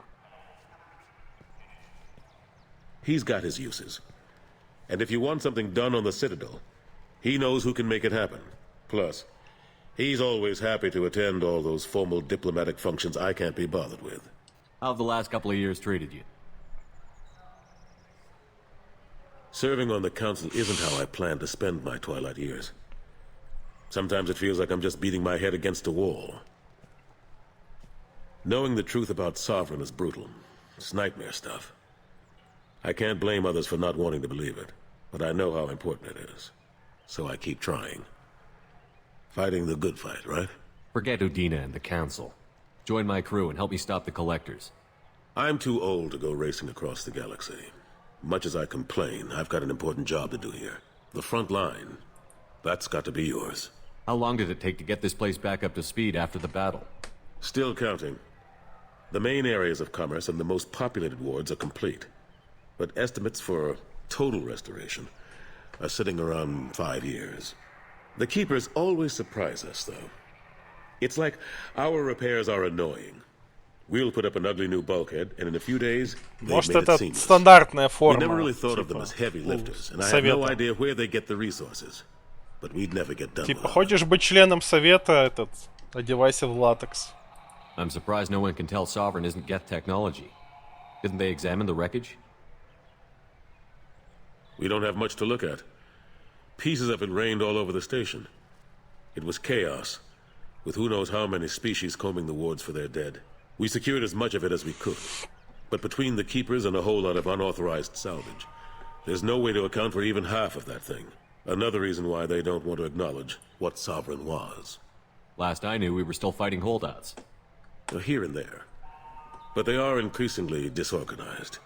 He's got his uses. And if you want something done on the Citadel, he knows who can make it happen. Plus, He's always happy to attend all those formal diplomatic functions I can't be bothered with. How have the last couple of years treated you? Serving on the council isn't how I plan to spend my twilight years. Sometimes it feels like I'm just beating my head against a wall. Knowing the truth about Sovereign is brutal. It's nightmare stuff. I can't blame others for not wanting to believe it, but I know how important it is. So I keep trying. Fighting the good fight, right? Forget Udina and the council. Join my crew and help me stop the collectors. I'm too old to go racing across the galaxy. Much as I complain, I've got an important job to do here. The front line. That's got to be yours. How long did it take to get this place back up to speed after the battle? Still counting. The main areas of commerce and the most populated wards are complete. But estimates for total restoration are sitting around 5 years. The Keepers always surprise us, though. It's like our repairs are annoying. We'll put up an ugly new bulkhead, and in a few days, Может, это стандартная форма. We never really thought of them as heavy lifters, and I have no idea where they get the resources. But we'd never get done. Типа, хочешь быть членом совета, одевайся в латекс. I'm surprised no one can tell Sovereign isn't Geth technology. Didn't they examine the wreckage? We don't have much to look at. Pieces of it rained all over the station. It was chaos, with who knows how many species combing the wards for their dead. We secured as much of it as we could. But between the Keepers and a whole lot of unauthorized salvage, there's no way to account for even half of that thing. Another reason why they don't want to acknowledge what Sovereign was. Last I knew, we were still fighting holdouts. Here and there. But they are increasingly disorganized.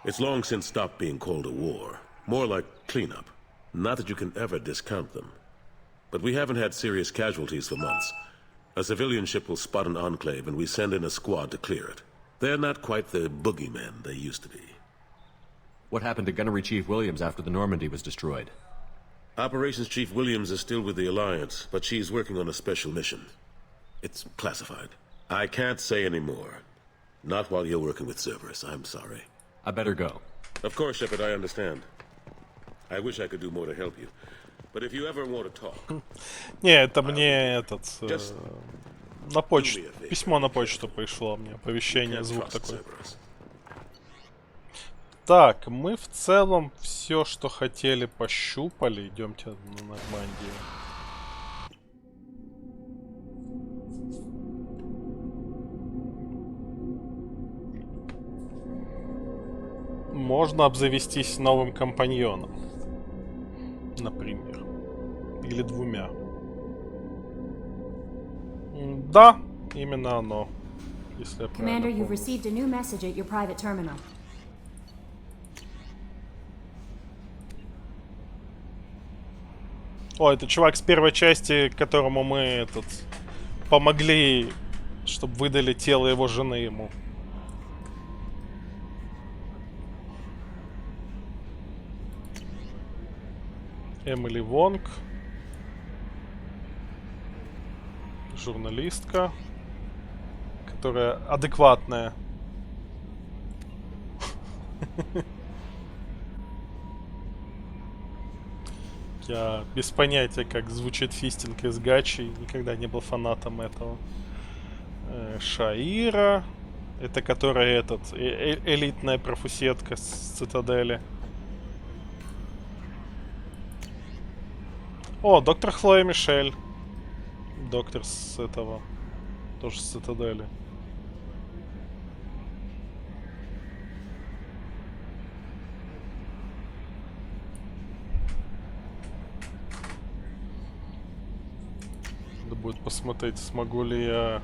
It's long since stopped being called a war. More like cleanup. Not that you can ever discount them. But we haven't had serious casualties for months. A civilian ship will spot an enclave and we send in a squad to clear it. They're not quite the boogeymen they used to be. What happened to Gunnery Chief Williams after the Normandy was destroyed? Operations Chief Williams is still with the Alliance, but she's working on a special mission. It's classified. I can't say any more. Not while you're working with Cerberus, I'm sorry. I better go. Of course, Shepard, I understand. I wish I could do more to help you. But if you ever want to talk... Не, это мне на почту, письмо на почту пришло мне, оповещение, звук такой. Так, мы в целом все, что хотели, пощупали. Идемте на Нормандию. Можно обзавестись новым компаньоном, например, или двумя. Да, именно оно. Если я Commander, you've received a new message at your private terminal. О, это чувак с первой части, которому мы помогли, чтобы выдали тело его жены ему. Эмили Вонг. Журналистка, которая адекватная. Я без понятия, как звучит фистинг из гачи, никогда не был фанатом этого. Шаира, это которая элитная профусетка с цитадели. О, доктор Хлоя Мишель. Доктор с этого, тоже с цитадели. Надо будет посмотреть, смогу ли я...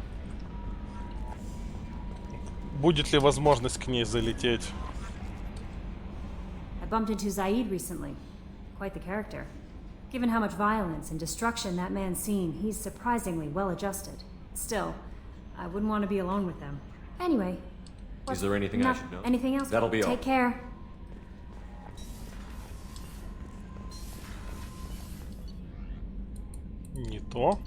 Будет ли возможность к ней залететь. I bumped into Zaid recently. Quite the character. Given how much violence and destruction that man's seen, he's surprisingly well adjusted. Still, I wouldn't want to be alone with them. Anyway. Is there anything I should know? Anything else? That'll be all. Take care. Не то.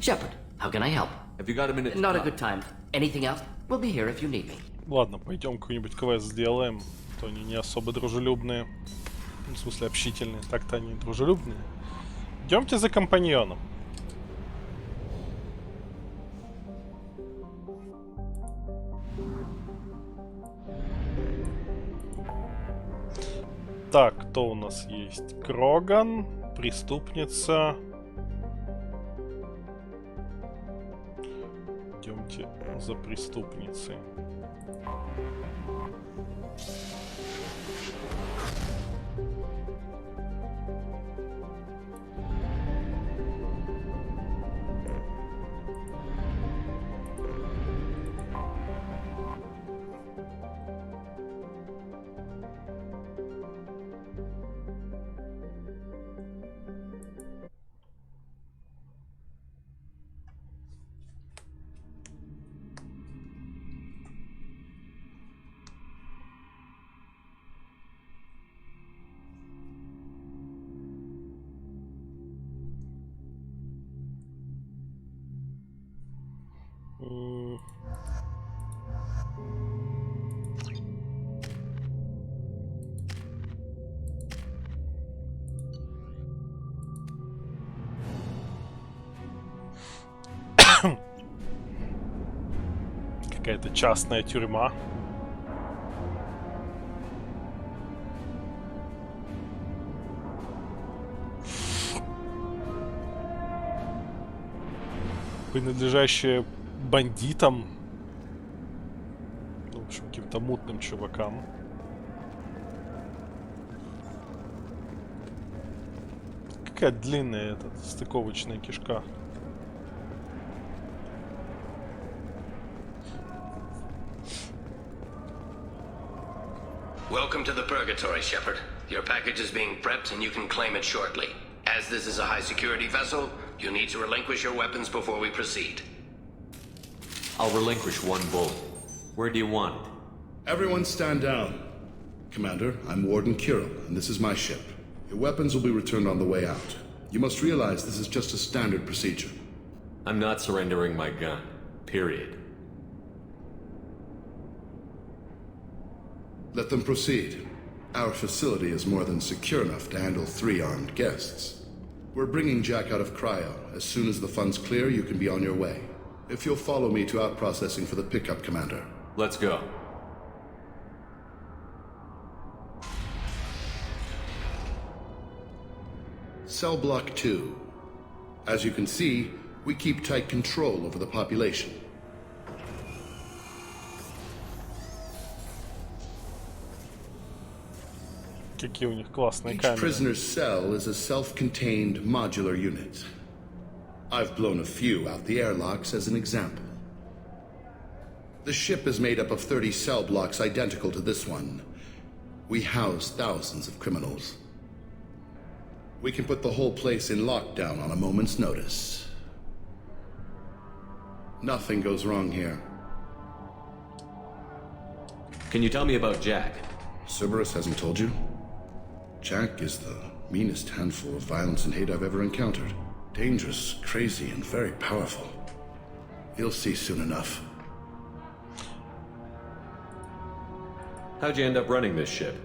Shepard, how can I help? Have you got a minute? Not a good time. Anything else? We'll be here if you need me. Ладно, пойдем какой-нибудь квест сделаем. То они не особо дружелюбные. В смысле, общительные. Так-то они дружелюбные. Идемте за компаньоном. Так, кто у нас есть? Кроган, преступница. Идемте за преступницей. Какая-то частная тюрьма. Принадлежащая бандитам. Ну, в общем, каким-то мутным чувакам. Какая длинная эта стыковочная кишка. Welcome to the Purgatory, Shepard. Your package is being prepped and you can claim it shortly. As this is a high-security vessel, you need to relinquish your weapons before we proceed. I'll relinquish one bullet. Where do you want it? Everyone stand down. Commander, I'm Warden Kirill, and this is my ship. Your weapons will be returned on the way out. You must realize this is just a standard procedure. I'm not surrendering my gun. Period. Let them proceed. Our facility is more than secure enough to handle 3 armed guests. We're bringing Jack out of cryo. As soon as the funds clear, you can be on your way. If you'll follow me to out-processing for the pickup, Commander. Let's go. Cell Block 2. As you can see, we keep tight control over the population. Какие у них классные Each камеры. prisoner's cell is a self-contained modular unit. I've blown a few out the airlocks as an example. The ship is made up of 30 cell blocks identical to this one. We house thousands of criminals. We can put the whole place in lockdown on a moment's notice. Nothing goes wrong here. Can you tell me about Jack? Cerberus hasn't told you? Jack is the meanest handful of violence and hate I've ever encountered. Dangerous, crazy, and very powerful. You'll see soon enough. How'd you end up running this ship?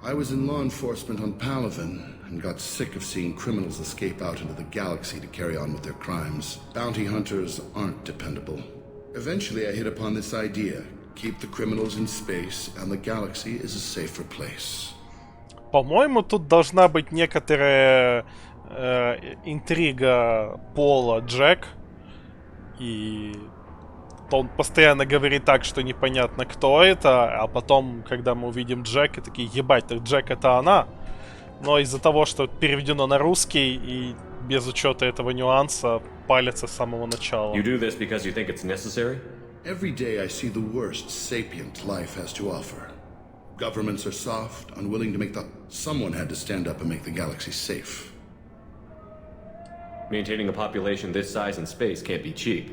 I was in law enforcement on Palaven and got sick of seeing criminals escape out into the galaxy to carry on with their crimes. Bounty hunters aren't dependable. Eventually I hit upon this idea. Keep the criminals in space, and the galaxy is a safer place. По-моему, тут должна быть некоторая интрига Пола Джек. И он постоянно говорит так, что непонятно, кто это. А потом, когда мы увидим Джека, такие, ебать, так Джек это она. Но из-за того, что переведено на русский и без учета этого нюанса, палится с самого начала. You do this because you think it's necessary? Every day I see the worst sapient life has to offer. Governments are soft, unwilling to make the... Someone had to stand up and make the galaxy safe. Maintaining a population this size in space can't be cheap.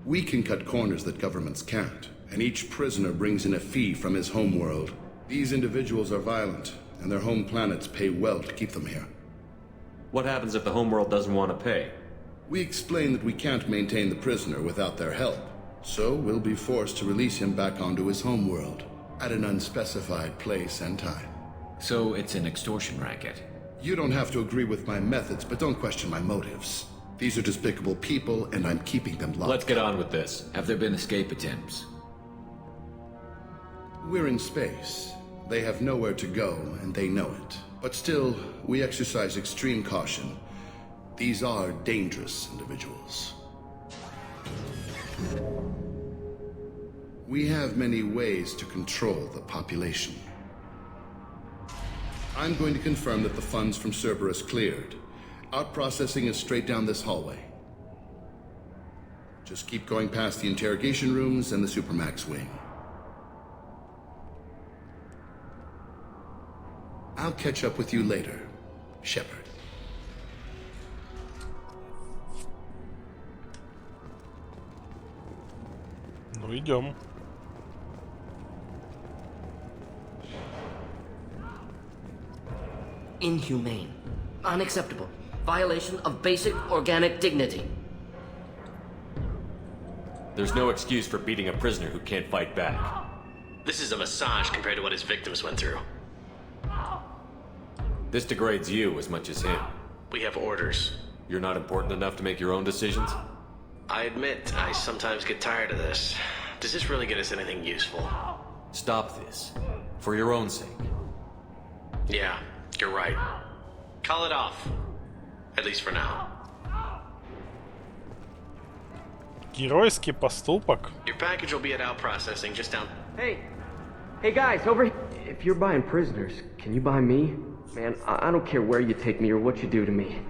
We can cut corners that governments can't, and each prisoner brings in a fee from his homeworld. These individuals are violent, and their home planets pay well to keep them here. What happens if the homeworld doesn't want to pay? We explain that we can't maintain the prisoner without their help. So we'll be forced to release him back onto his homeworld at an unspecified place and time. So it's an extortion racket. You don't have to agree with my methods, but don't question my motives. These are despicable people, and I'm keeping them locked. Let's get on with this. Have there been escape attempts? We're in space. They have nowhere to go, and they know it. But still, we exercise extreme caution. These are dangerous individuals. We have many ways to control the population. I'm going to confirm that the funds from Cerberus cleared. Out-processing is straight down this hallway. Just keep going past the interrogation rooms and the Supermax wing. I'll catch up with you later, Shepard. Ну, идем. Inhumane. Unacceptable. Violation of basic organic dignity. There's no excuse for beating a prisoner who can't fight back. This is a massage compared to what his victims went through. This degrades you as much as him. We have orders. You're not important enough to make your own decisions? I admit, I sometimes get tired of this. Does this really get us anything useful? Stop this. For your own sake. Yeah, you're right. Call it off. At least for now. Геройский поступок. Your package will be at out processing just down. Hey guys, over here. If you're buying prisoners, can you buy me? Man, I don't care where you take me or what you do to me.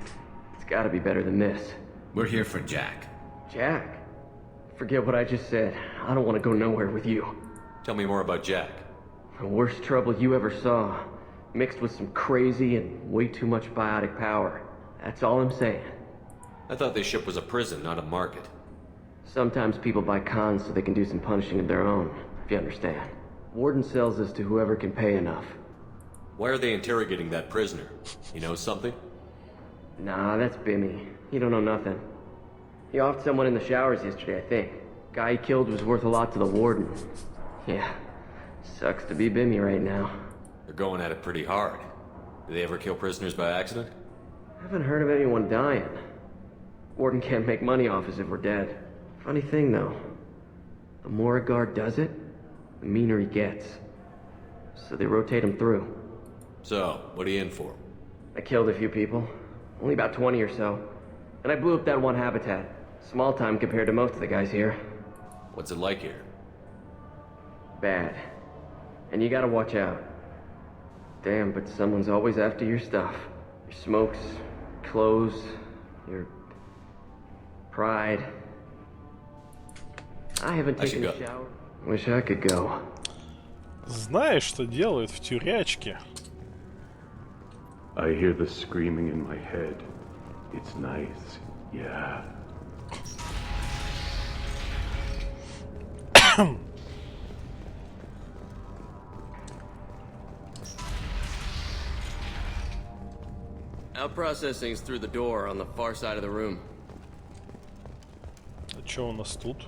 It's gotta be better than this. We're here for Jack. Jack? Forget what I just said. I don't want to go nowhere with you. Tell me more about Jack. The worst trouble you ever saw. Mixed with some crazy and way too much biotic power. That's all I'm saying. I thought this ship was a prison, not a market. Sometimes people buy cons so they can do some punishing of their own, if you understand. Warden sells us to whoever can pay enough. Why are they interrogating that prisoner? He knows something? Nah, that's Bimmy. He don't know nothing. He offed someone in the showers yesterday, I think. Guy he killed was worth a lot to the warden. Yeah, sucks to be Bimmy right now. They're going at it pretty hard. Do they ever kill prisoners by accident? Haven't heard of anyone dying. Warden can't make money off us if we're dead. Funny thing, though. The more a guard does it, the meaner he gets. So they rotate him through. So, what are you in for? I killed a few people. Only about 20 or so. And I blew up that one habitat. Small time compared to most of the guys here. What's it like here? Bad. And you gotta watch out. Damn, but someone's always after your stuff. Your smokes, clothes, your pride. I haven't taken a shower. Wish I could go. Знаешь, что делают в тюрячке? I hear the screaming in my head. It's nice, yeah. Out processing's through the door on the far side of the room. А чё у нас тут?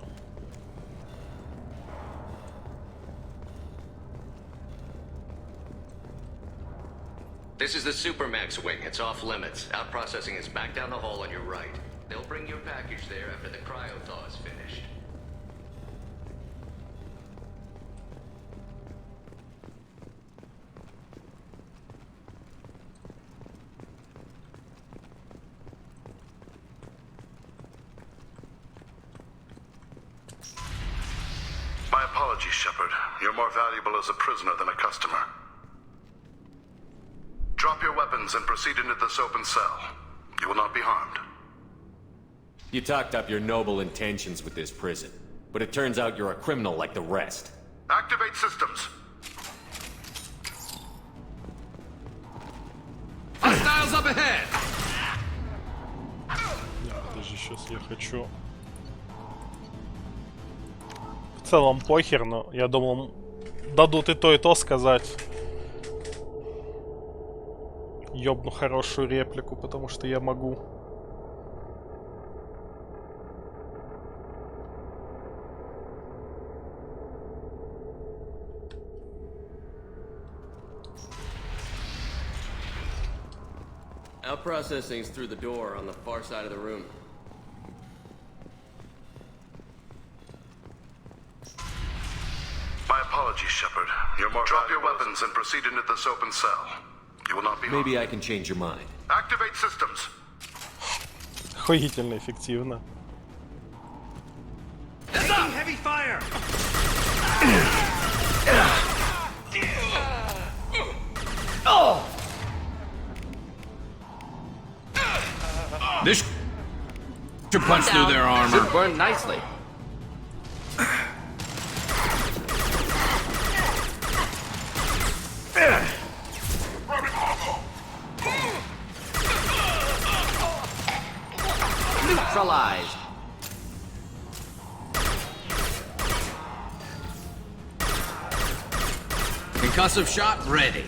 This is the Supermax wing. It's off limits. Out processing is back down the hall on your right. They'll bring your package there after the cryo-thaw is finished. My apologies, Shepard. You're more valuable as a prisoner than a customer. Drop your weapons and proceed into this open cell. You will not be harmed. You talked up your noble intentions with this prison, but it turns out you're a criminal like the rest. Activate systems. Hostiles up ahead! Подожди, сейчас я хочу... В целом похер, но я думал, дадут и то сказать. Ёбну хорошую реплику, потому что я могу. Out processing's through the door on the far side of the room. My apologies, Shepard. You're more Drop your weapons and proceed into this open cell. You will not be Maybe I can change your mind. Activate systems. Охуительно эффективно. Heavy fire! This should punch through their armor. Should burn nicely. Neutralized. Concussive shot ready.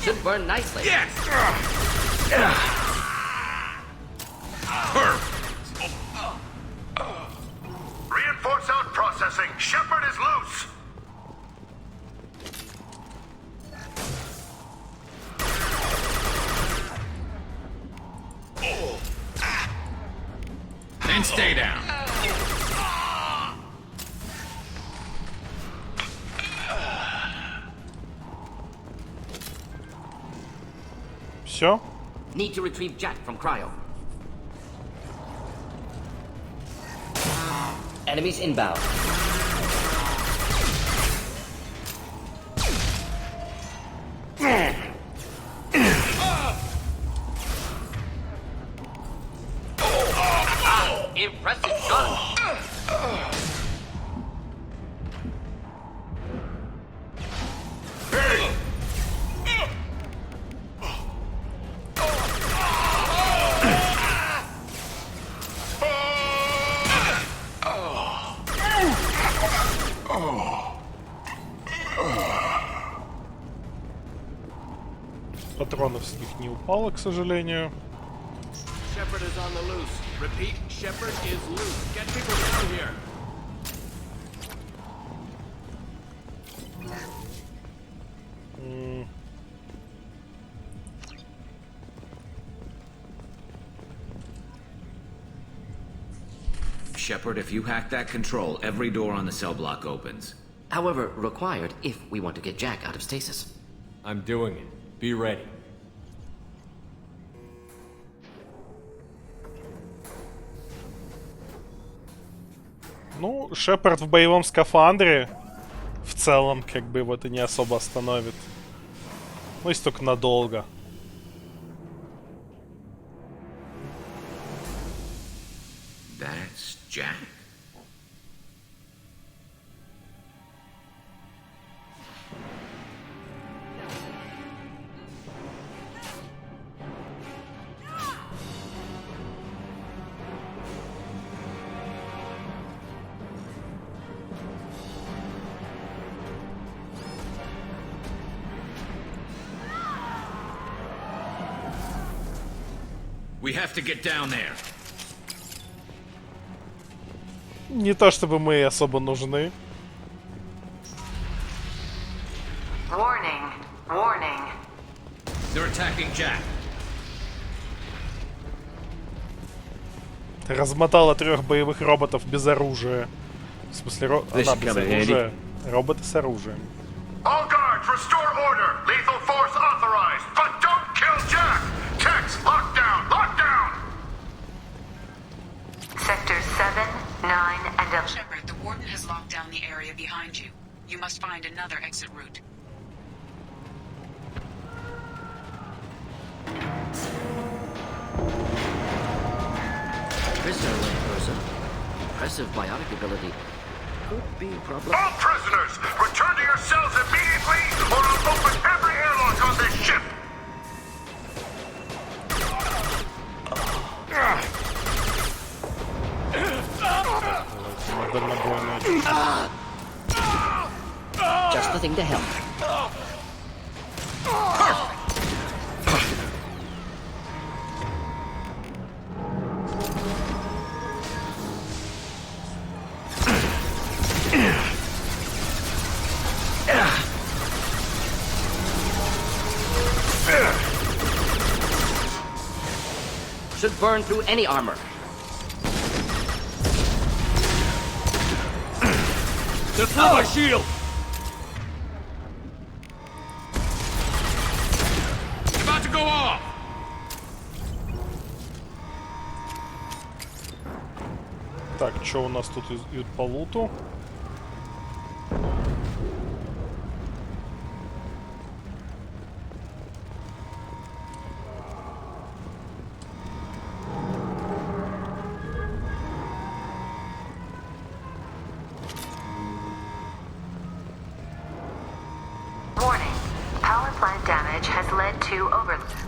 Should burn nicely. Yes! Reinforce out processing. Shepard is loose. Then stay down. Все? Need to retrieve Jack from cryo. Enemies inbound. Impressive shot. Патронов с них не упало, к сожалению. Shepard is on the loose. Repeat, Shepard is loose. Get people down here. Shepard, if you hack that control, every door on the cell block opens. However, required if we want to get Jack out of stasis. I'm doing it. Be ready. Ну, Шепард в боевом скафандре в целом, как бы, его это не особо остановит. Ну, если только надолго. That's Jack? We have to get down there. Не то чтобы мы особо нужны. Warning. Warning. They're attacking Jack. Размотала 3 боевых роботов без оружия. В смысле, она без оружия. Роботы с оружием. All guards, restore order. Lethal force authorized, but don't kill Jack. Tex, lock down, lock down. Sectors 7, 9, and 11. Shepard, the Warden has locked down the area behind you. You must find another exit route. Prisoner person. Impressive biotic ability. Could be problem. All prisoners, return to your cells immediately, or I'll open every airlock on this ship. Just the thing to help. Should burn through any armor. They're through my shield! About to go off! Так, что у нас тут по луту?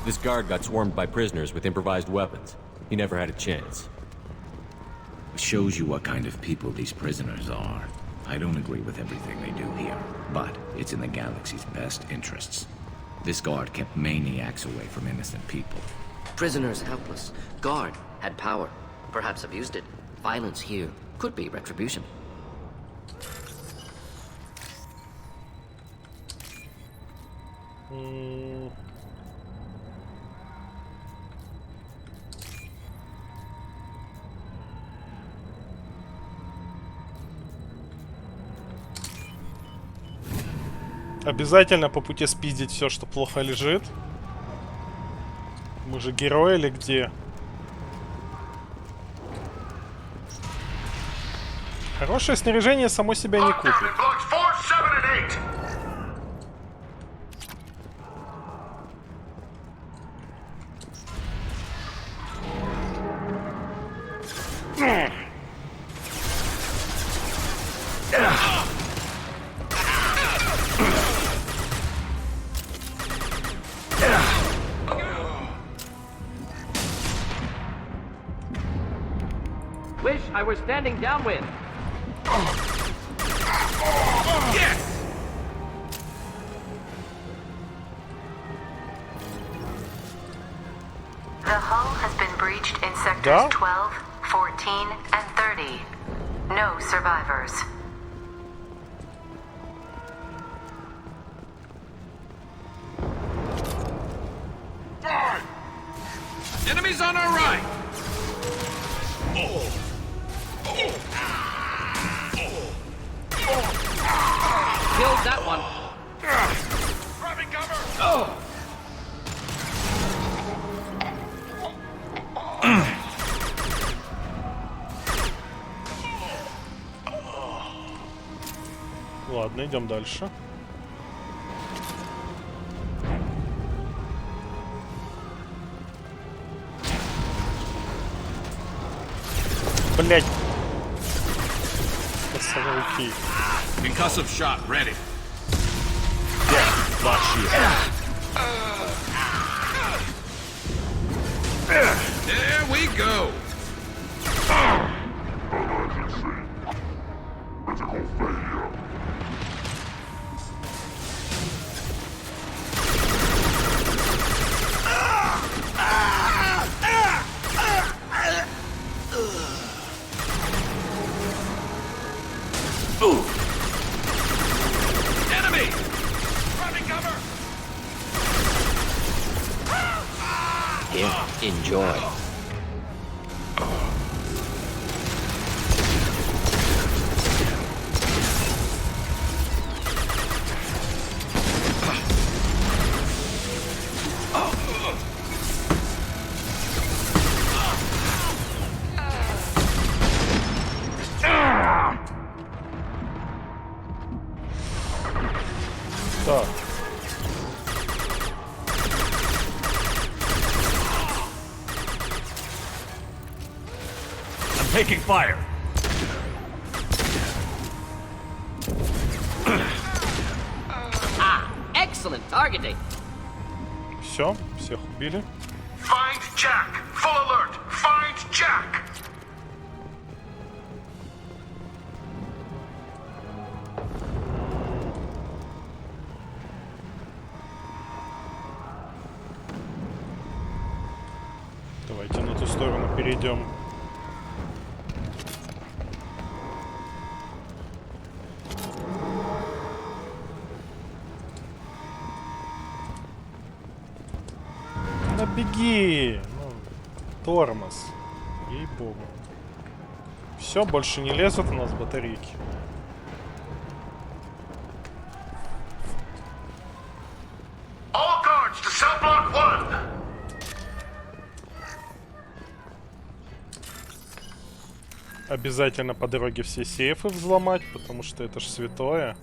This guard got swarmed by prisoners with improvised weapons. He never had a chance. It shows you what kind of people these prisoners are. I don't agree with everything they do here, but it's in the galaxy's best interests. This guard kept maniacs away from innocent people. Prisoners helpless. Guard had power. Perhaps abused it. Violence here could be retribution. Обязательно по пути спиздить все, что плохо лежит. Мы же герои или где? Хорошее снаряжение само себя не купит. Wish I were standing downwind. Yes! The hull has been breached in sectors 12, 14, and 30. No survivors. Enemies on our right! Killed that one. Grabbing cover! Ладно, идем дальше. Блять. Косовики. Concussive shot ready. There we go. Critical failure. Enemy! Grabbing cover! Here, enjoy. Так. I'm taking fire. Excellent targeting. Все, всех убили. Find Jack! Full alert! Find Jack! Давайте на ту сторону перейдем. Да беги! Ну, тормоз. Ей-богу. Все, больше не лезут у нас батарейки. All guards to cell block 1! Обязательно по дороге все сейфы взломать, потому что это ж святое.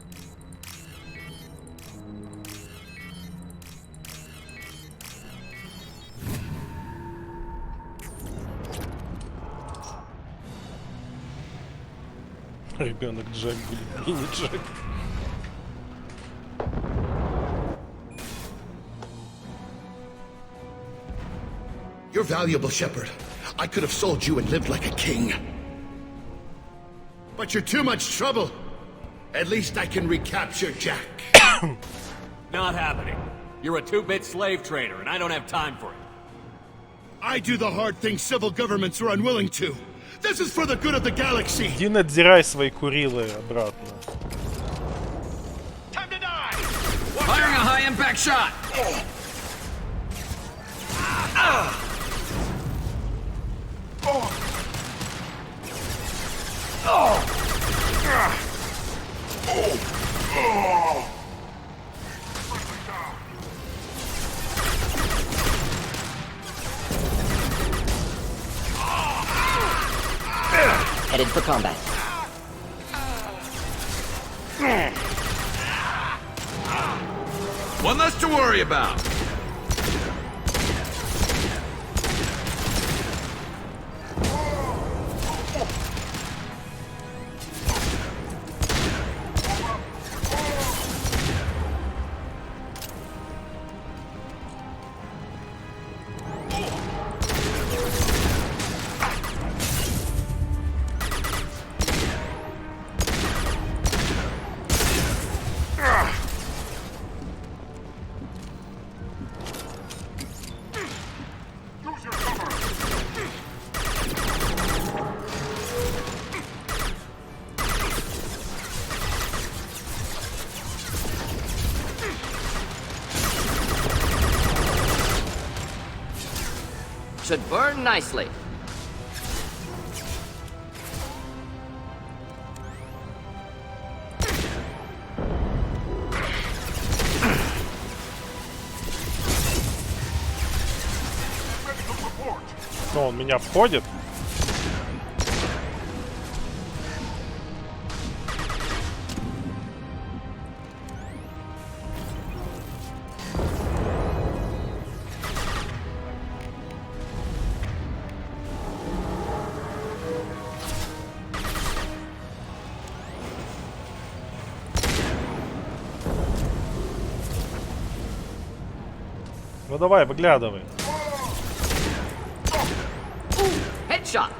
Ребенок Джек будет, мини Джек. You're valuable, Shepard. I could have sold you and lived like a king. But you're too much trouble. At least I can recapture Jack. Not happening. You're a two-bit slave trader, and I don't have time for it. I do the hard things civil governments are unwilling to. This is for the good of the galaxy. Иди надзирай свои Курилы обратно. Firing a high-impact shot! Headed for combat. One less to worry about. Should burn nicely. Но он меня обходит. Ну давай, выглядывай. Headshot.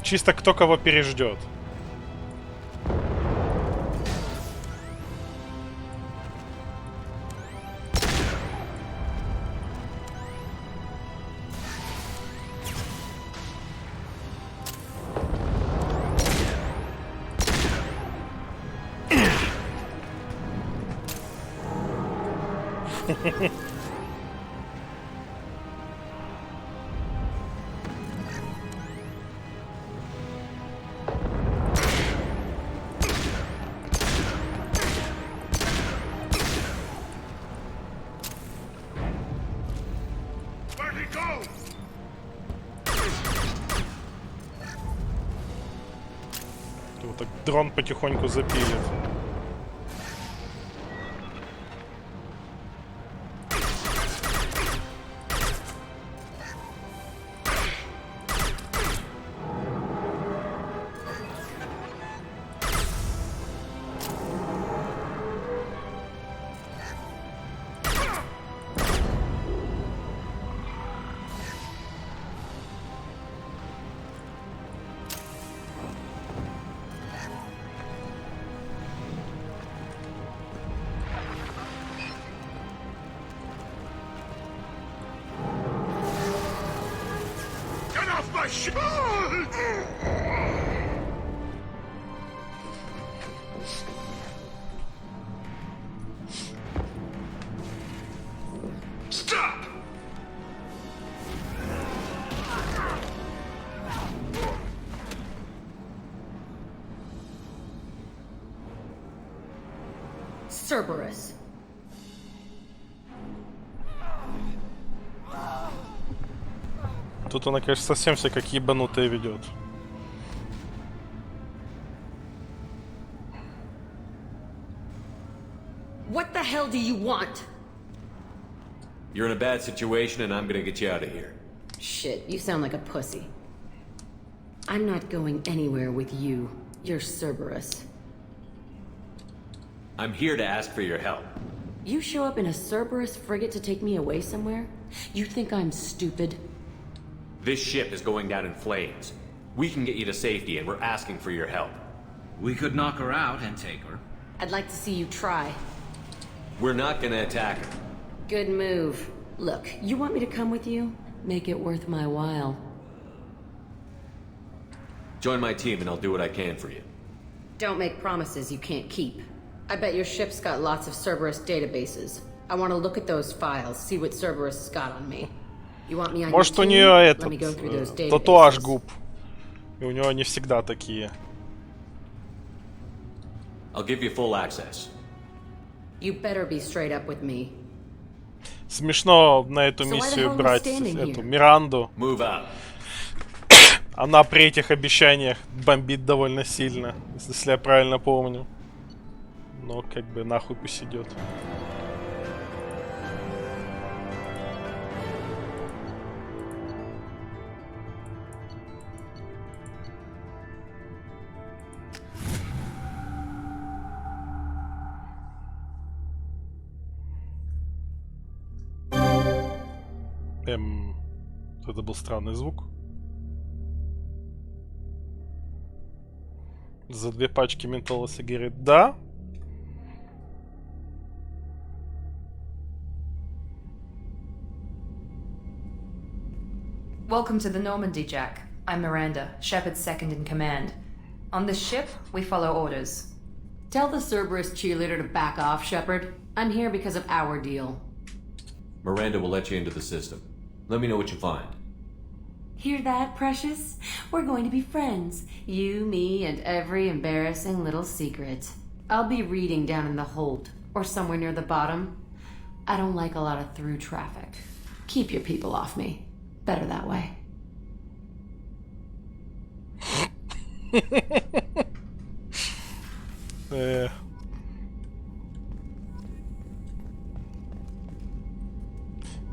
Чисто кто кого переждет. Where'd he go? Вот так дрон потихоньку запилит. Get off my shit! Stop! Cerberus. Тут она, конечно, совсем все как ебанутая ведет. What the hell do you want? You're in a bad situation and I'm gonna get you out of here. Shit, you sound like a pussy. I'm not going anywhere with you. You're Cerberus. I'm here to ask for your help. You show up in a Cerberus frigate to take me away somewhere? You think I'm stupid? This ship is going down in flames. We can get you to safety and we're asking for your help. We could knock her out and take her. I'd like to see you try. We're not gonna attack her. Good move. Look, you want me to come with you? Make it worth my while. Join my team and I'll do what I can for you. Don't make promises you can't keep. I bet your ship's got lots of Cerberus databases. I want to look at those files, see what Cerberus has got on me. You want me on Может, у your нее team? Let me go through those этот databases. татуаж губ. И у него они всегда такие. I'll give you full access. You better be straight up with me. Смешно на эту So why the миссию hell are we брать standing эту here? Миранду. Move out. Она при этих обещаниях бомбит довольно сильно, если я правильно помню. Но как бы нахуй пусть идет. Это был странный звук. За 2 пачки ментола сигарет. Да? Welcome to the Normandy, Jack. I'm Miranda, Shepard's second in command. On this ship, we follow orders. Tell the Cerberus cheerleader to back off, Shepard. I'm here because of our deal. Miranda will let you into the system. Let me know what you find. Hear that, Precious? We're going to be friends. You, me, and every embarrassing little secret. I'll be reading down in the hold, or somewhere near the bottom. I don't like a lot of through traffic. Keep your people off me. Better that way.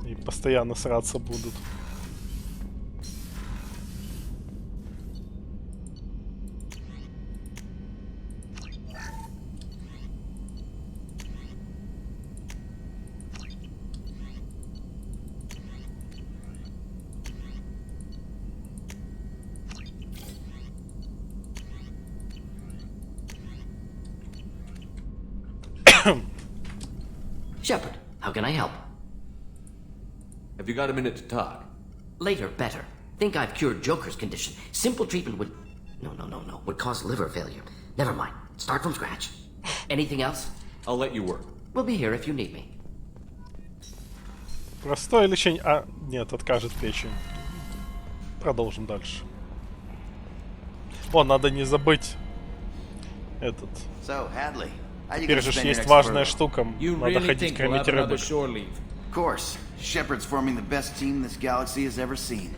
И постоянно сраться будут. Shepard, how can I help? Have you got a minute to talk? Later, better. Think I've cured Joker's condition. Simple treatment would... No. Would cause liver failure. Never mind. Start from scratch. Anything else? I'll let you work. We'll be here if you need me. Простое лечение... А, нет, откажет печень. Продолжим дальше. О, надо не забыть этот. Теперь же есть важная штука. Надо ходить кормить рыбок. Of course. Shepard's forming the best team this galaxy has ever seen.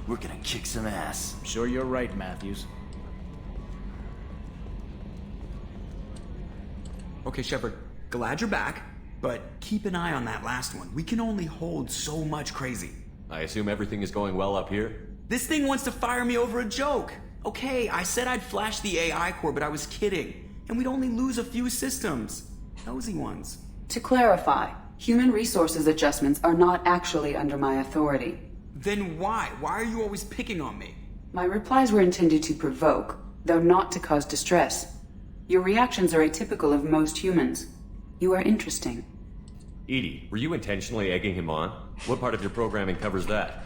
We're gonna kick some ass. I'm sure you're right, Matthews. Okay, Shepard, glad you're back, but keep an eye on that last one. We can only hold so much crazy. I assume everything is going well up here? This thing wants to fire me over a joke. Okay, I said I'd flash the AI core, but I was kidding. And we'd only lose a few systems. Nosy ones. To clarify, human resources adjustments are not actually under my authority. Then why? Why are you always picking on me? My replies were intended to provoke, though not to cause distress. Your reactions are atypical of most humans. You are interesting. Edie, were you intentionally egging him on? What part of your programming covers that?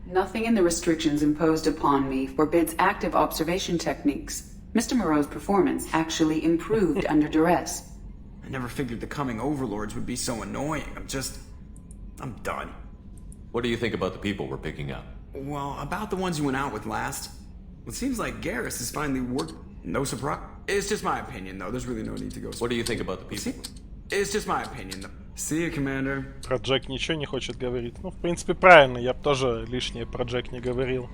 Nothing in the restrictions imposed upon me forbids active observation techniques. Mr. Moreau's performance actually improved under duress. I never figured the coming overlords would be so annoying. I'm done. What do you think about the people we're picking up? Well, about the ones you went out with last. It seems like Garrus is finally worked. No surprise. It's just my opinion, though. There's really no need to go. What do you think about the people? It's just my opinion, though. See you, Commander. Про Джек ничего не хочет говорить. Ну, в принципе, правильно. Я бы тоже лишнее про Джек не говорил.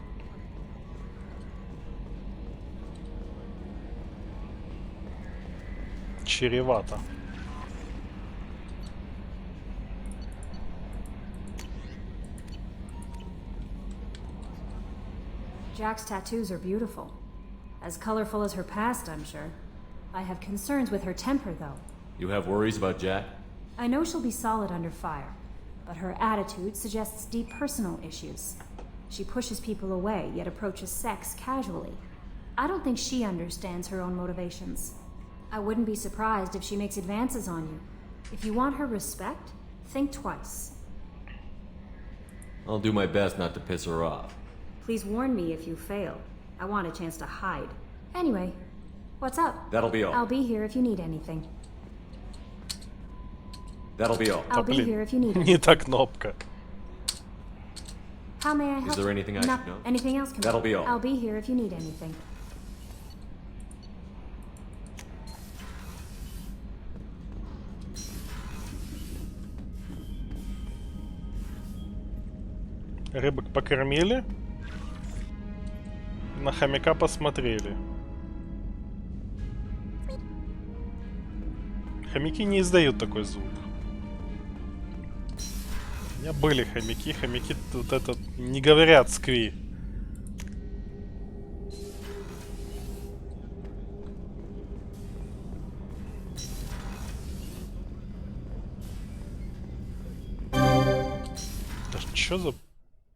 Чревато. Jack's tattoos are beautiful. As colorful as her past, I'm sure. I have concerns with her temper, though. You have worries about Jack? I know she'll be solid under fire, but her attitude suggests deep personal issues. She pushes people away, yet approaches sex casually. I don't think she understands her own motivations. I wouldn't be surprised if she makes advances on you. If you want her respect, think twice. I'll do my best not to piss her off. Please warn me if you fail. I want a chance to hide. Anyway, what's up? That'll be all. I'll be here if you need anything. That'll be all. I'll be here if you need Не anything. та кнопка. How may I help? Is there anything I should know? Anything else? That'll be all. I'll be here if you need anything. Рыбок покормили. На хомяка посмотрели. Хомяки не издают такой звук. У меня были хомяки. Хомяки вот это не говорят скви. Да что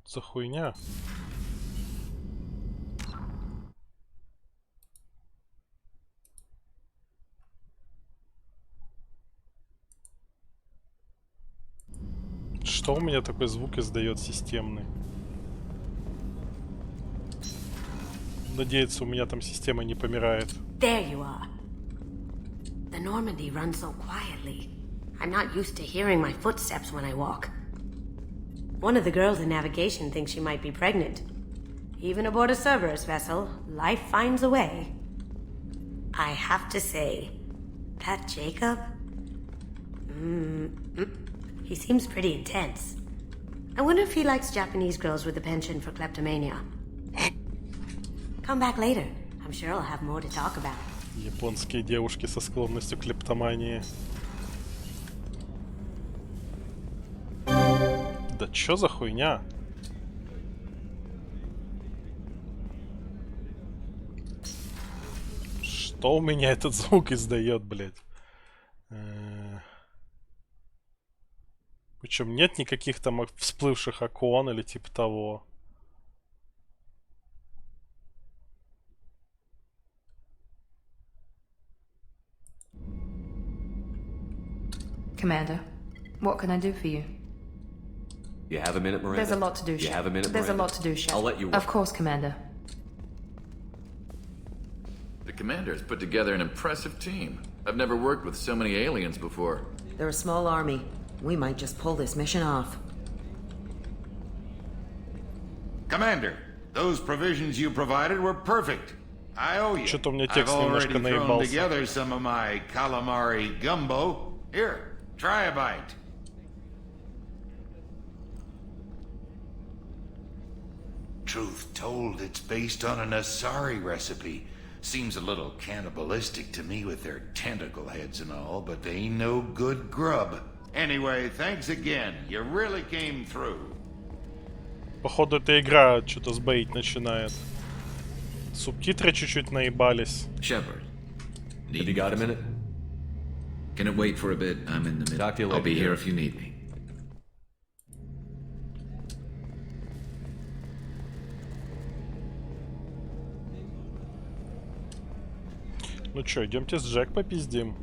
за хуйня? Что у меня такой звук издает системный? Надеяться, у меня там система не помирает. There you are. The Normandy runs so quietly. I'm not used to hearing my footsteps when I walk. One of the girls in navigation thinks she might be pregnant. Even aboard a Cerberus vessel, life finds a way. I have to say, that Jacob... he seems pretty intense. I wonder if he likes Japanese girls with a penchant for kleptomania. Come back later. I'm sure I'll have more to talk about. Японские девушки со склонностью к клептомании. Да чё за хуйня? Что у меня этот звук издает, блядь? Причем нет никаких там всплывших окон или типа того. Commander, what can I do for you? You have a minute, Miranda? There's a lot to do, You Shep. have a minute, There's Miranda? a lot to do, Shep. I'll let you work. Of course, Commander. The Commander's put together an impressive team. I've never worked with so many aliens before. They're a small army. We might just pull this mission off. Commander, those provisions you provided were perfect. I owe you. Что-то у меня I've текст already немножко thrown наебался. together some of my calamari gumbo. Here, try a bite. Truth told, it's based on an Asari recipe. Seems a little cannibalistic to me with their tentacle heads and all, but they ain't no good grub. Anyway, thanks again. You really came through. Походу эта игра что-то сбоить начинает. Субтитры чуть-чуть наебались. Shepard. Have you got a minute? Can it wait for a bit? I'm in the middle. Talk to you I'll later, be here dude. if you need me. Ну чё, идемте с Джек попиздим.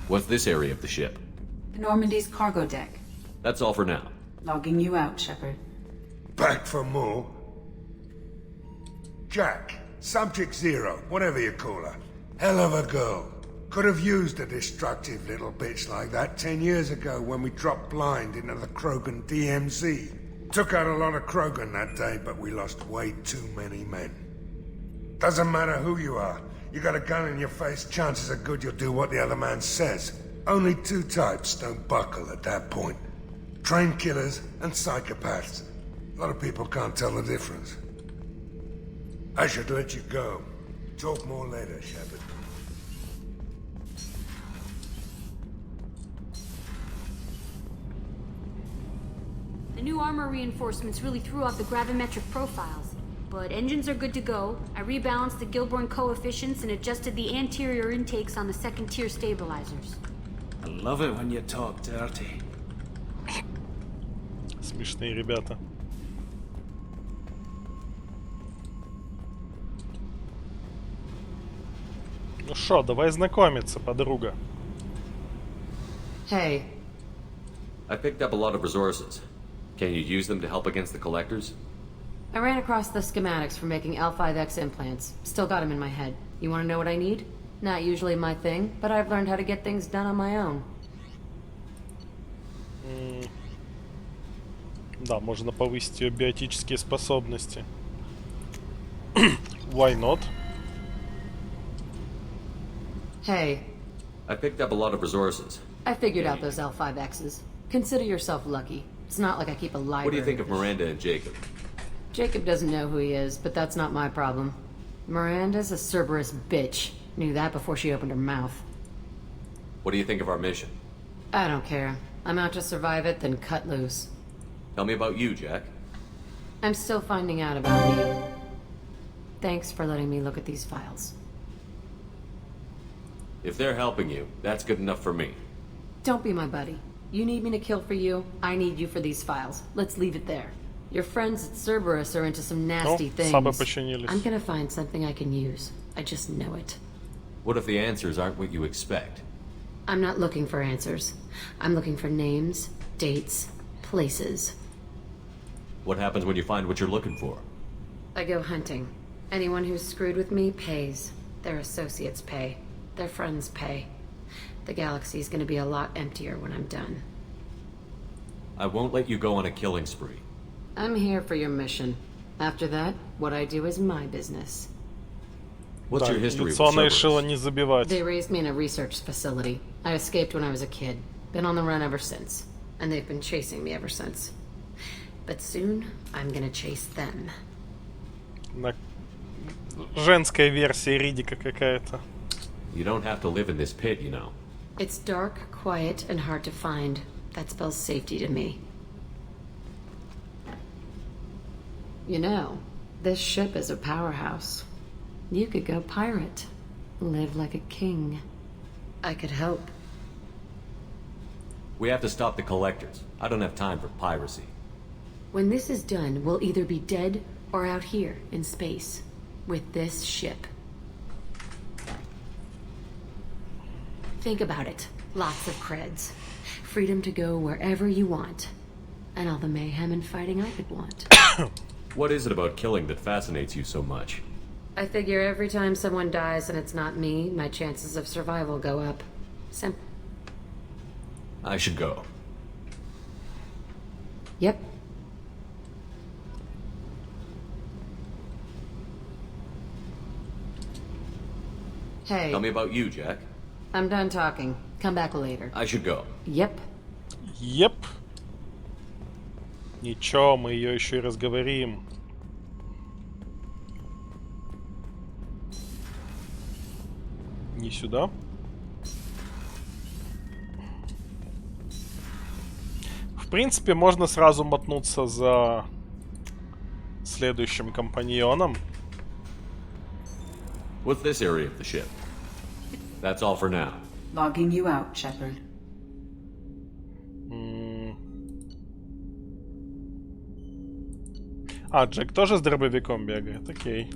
What's this area of the ship? The Normandy's cargo deck. That's all for now. Logging you out, Shepard. Back for more? Jack, Subject Zero, whatever you call her. Hell of a girl. Could have used a destructive little bitch like that 10 years ago when we dropped blind into the Krogan DMZ. Took out a lot of Krogan that day, but we lost way too many men. Doesn't matter who you are. You got a gun in your face, chances are good you'll do what the other man says. Only two types don't buckle at that point. Trained killers and psychopaths. A lot of people can't tell the difference. I should let you go. Talk more later, Shepard. The new armor reinforcements really threw off the gravimetric profiles. But engines are good to go. I rebalanced the Gilborn coefficients and adjusted the anterior intakes on the second-tier stabilizers. I love it when you talk dirty. Смешные ребята. Ну шо, давай знакомиться, подруга. Hey. I picked up a lot of resources. Can you use them to help against the collectors? I ran across the schematics for making L5X implants. Still got them in my head. You want to know what I need? Not usually my thing, but I've learned how to get things done on my own. Да, можно повысить ее биотические способности. Why not? Hey. I picked up a lot of resources. I figured out those L5Xs. Consider yourself lucky. It's not like I keep a library. What do you think of Miranda and Jacob? Jacob doesn't know who he is, but that's not my problem. Miranda's a Cerberus bitch. Knew that before she opened her mouth. What do you think of our mission? I don't care. I'm out to survive it, then cut loose. Tell me about you, Jack. I'm still finding out about me. Thanks for letting me look at these files. If they're helping you, that's good enough for me. Don't be my buddy. You need me to kill for you, I need you for these files. Let's leave it there. Your friends at Cerberus are into some nasty things. I'm gonna find something I can use. I just know it. What if the answers aren't what you expect? I'm not looking for answers. I'm looking for names, dates, places. What happens when you find what you're looking for? I go hunting. Anyone who's screwed with me pays. Their associates pay. Their friends pay. The galaxy's gonna be a lot emptier when I'm done. I won't let you go on a killing spree. I'm here for your mission. After that, what I do is my business. What's your history with Cerberus? They raised me in a research facility. I escaped when I was a kid. Been on the run ever since. And they've been chasing me ever since. But soon, I'm gonna chase them. Женская версия Ридика какая-то. You don't have to live in this pit, you know. It's dark, quiet, and hard to find. That spells safety to me. You know, this ship is a powerhouse. You could go pirate. Live like a king. I could help. We have to stop the collectors. I don't have time for piracy. When this is done, we'll either be dead or out here in space. With this ship. Think about it. Lots of creds. Freedom to go wherever you want. And all the mayhem and fighting I could want. What is it about killing that fascinates you so much? I figure every time someone dies and it's not me, my chances of survival go up. I should go. Yep. Hey. Tell me about you, Jack. I'm done talking. Come back later. I should go. Yep. Yep. Ничего, мы ее еще и разговорим. Не сюда. В принципе, можно сразу мотнуться за следующим компаньоном. What's this area of the ship? That's all for now. Logging you out, Shepard. А, Джек тоже с дробовиком бегает, окей.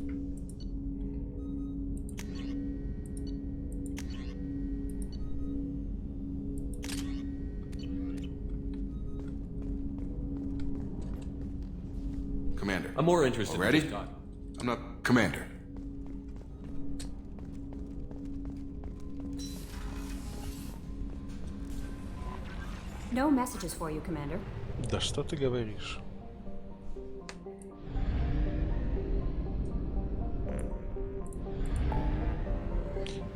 Commander. I'm more interested Ready? in just I'm not Commander. No messages for you, Commander. Да что ты говоришь?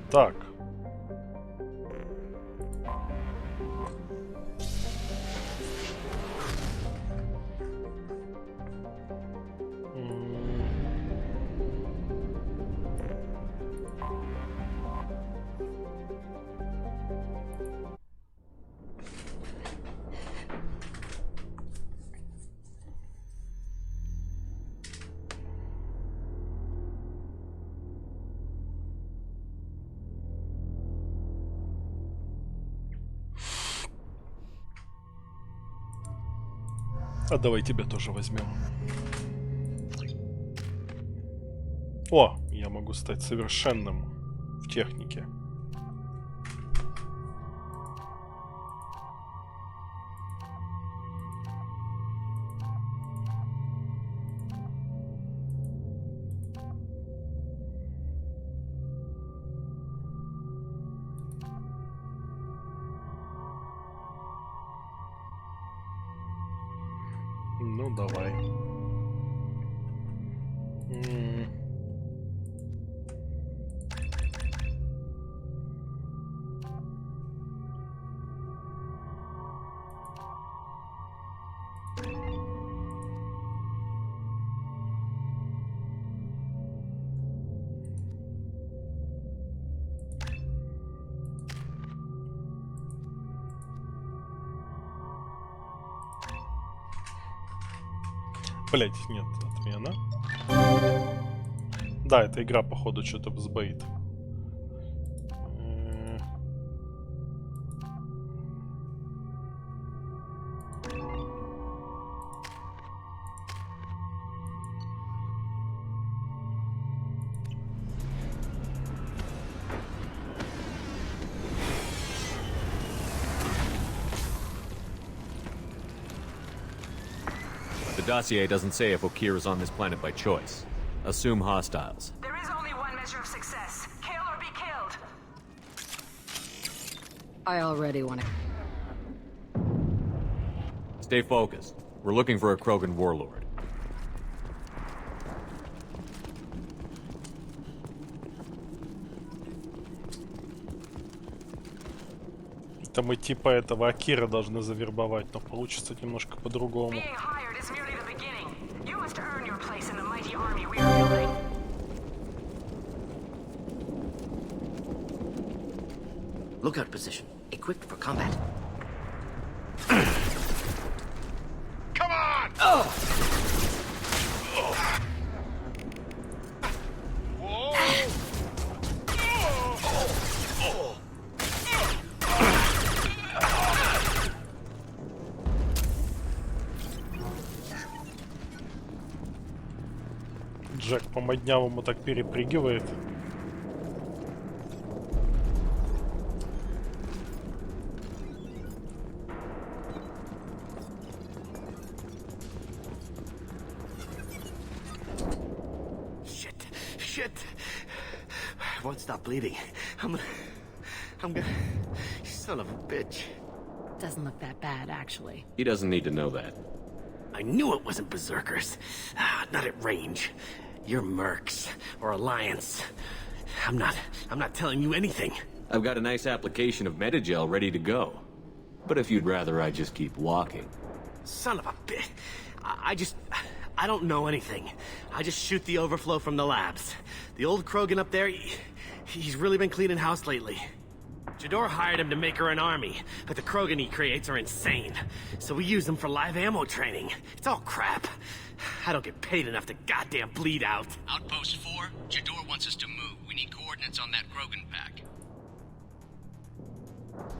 Так. А давай тебя тоже возьмем. О, я могу стать совершенным в технике. Ну, давай. Блять, нет, отмена. Да, эта игра, походу, что-то сбоит. The dossier doesn't say if Okir is on this planet by choice. Assume hostiles. There is only one measure of success. Kill or be killed. I already want to... Stay focused. We're looking for a Krogan warlord. Это мы типа этого Акира должны завербовать, но получится немножко по-другому. Lookout position. Equipped for combat. Come on! Oh! Джек по моднявому так перепрыгивает. Shit. I won't stop bleeding. I'm gonna... Son of a bitch. Doesn't look that bad, actually. He doesn't need to know that. I knew it wasn't berserkers. Not at range. You're mercs or Alliance. I'm not telling you anything. I've got a nice application of Metagel ready to go. But if you'd rather I just keep walking. Son of a bitch. I don't know anything. I just shoot the overflow from the labs. The old Krogan up there, he's really been cleaning house lately. Jador hired him to make her an army, but the Krogan he creates are insane. So we use them for live ammo training. It's all crap. I don't get paid enough to goddamn bleed out. Outpost 4, Jador wants us to move. We need coordinates on that Krogan pack.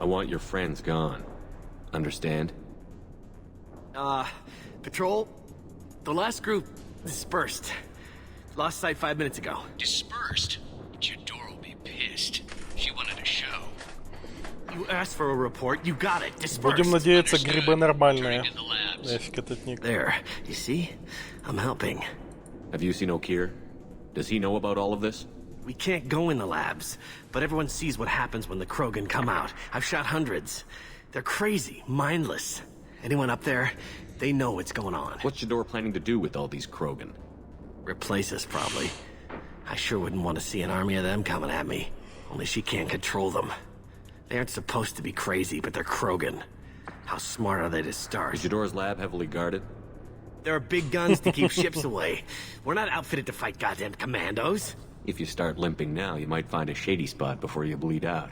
I want your friends gone. Understand? Patrol? The last group dispersed. Lost sight 5 minutes ago. Dispersed? Jador will be pissed. She wanted a show. You asked for a report, you got it. Dispersed. Будем надеяться, грибы нормальные. In the lab. labs. There, you see? I'm helping. Have you seen O'Keer? Does he know about all of this? We can't go in the labs, but everyone sees what happens when the Krogan come out. I've shot hundreds. They're crazy, mindless. Anyone up there, they know what's going on. What's Jador planning to do with all these Krogan? Replace us, probably. I sure wouldn't want to see an army of them coming at me. Only she can't control them. They aren't supposed to be crazy, but they're Krogan. How smart are they to start? Is Jador's lab heavily guarded? There are big guns to keep ships away. We're not outfitted to fight goddamn commandos. If you start limping now, you might find a shady spot before you bleed out.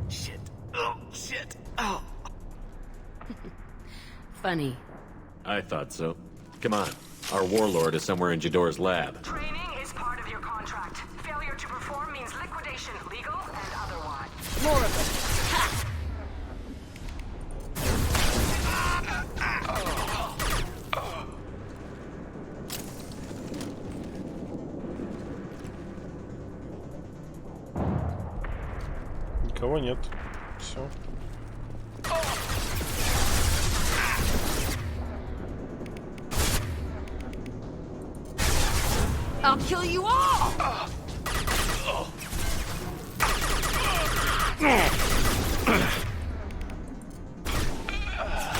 Shit. Oh, shit. Oh. Funny. I thought so. Come on. Our warlord is somewhere in Jador's lab. Training is part of your contract. Failure to perform means liquidation, legal and otherwise. More of them. Ha! Никого нет. Все. I'll kill you all!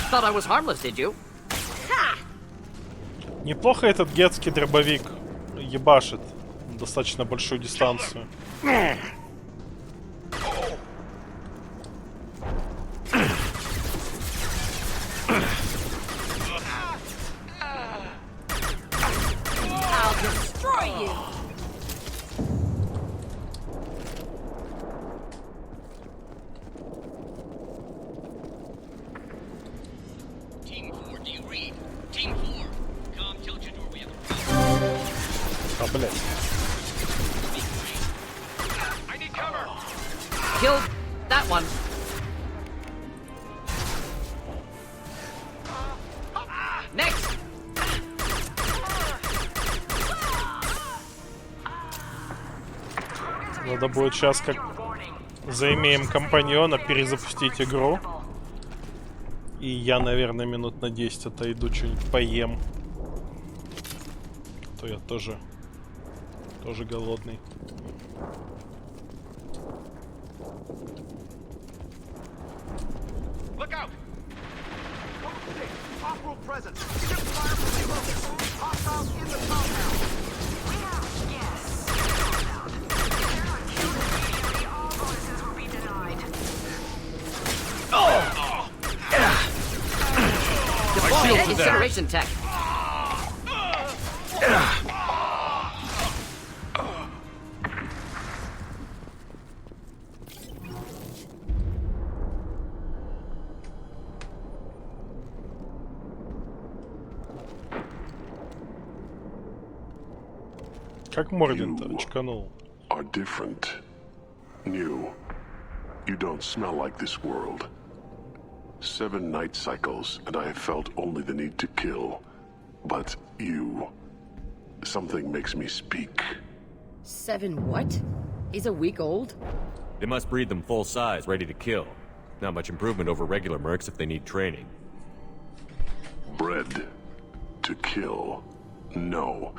Thought I was harmless, did you? Неплохо этот гетский дробовик ебашит достаточно большую дистанцию. I'll destroy you! Team 4, do you read? Team 4, come tell Jador we have a А, блядь. I need cover! Killed that one. Next! Надо будет сейчас, как заимеем компаньона, перезапустить игру. И я, наверное, минут на 10 отойду, что-нибудь поем. А то я тоже голодный. Look out! Off-world presence. Ship fire from the road. Hostiles in the compound. We have yes. If they're not killed immediately, all bonuses will be denied. Deploy incineration tech. Как Мордин-то очканул. Are different. New. You don't smell like this world. 7 night cycles, and I have felt only the need to kill. But you... Something makes me speak. 7 what? He's a week old? They must breed them full size, ready to kill. Not much improvement over regular mercs if they need training. Bred to kill. No.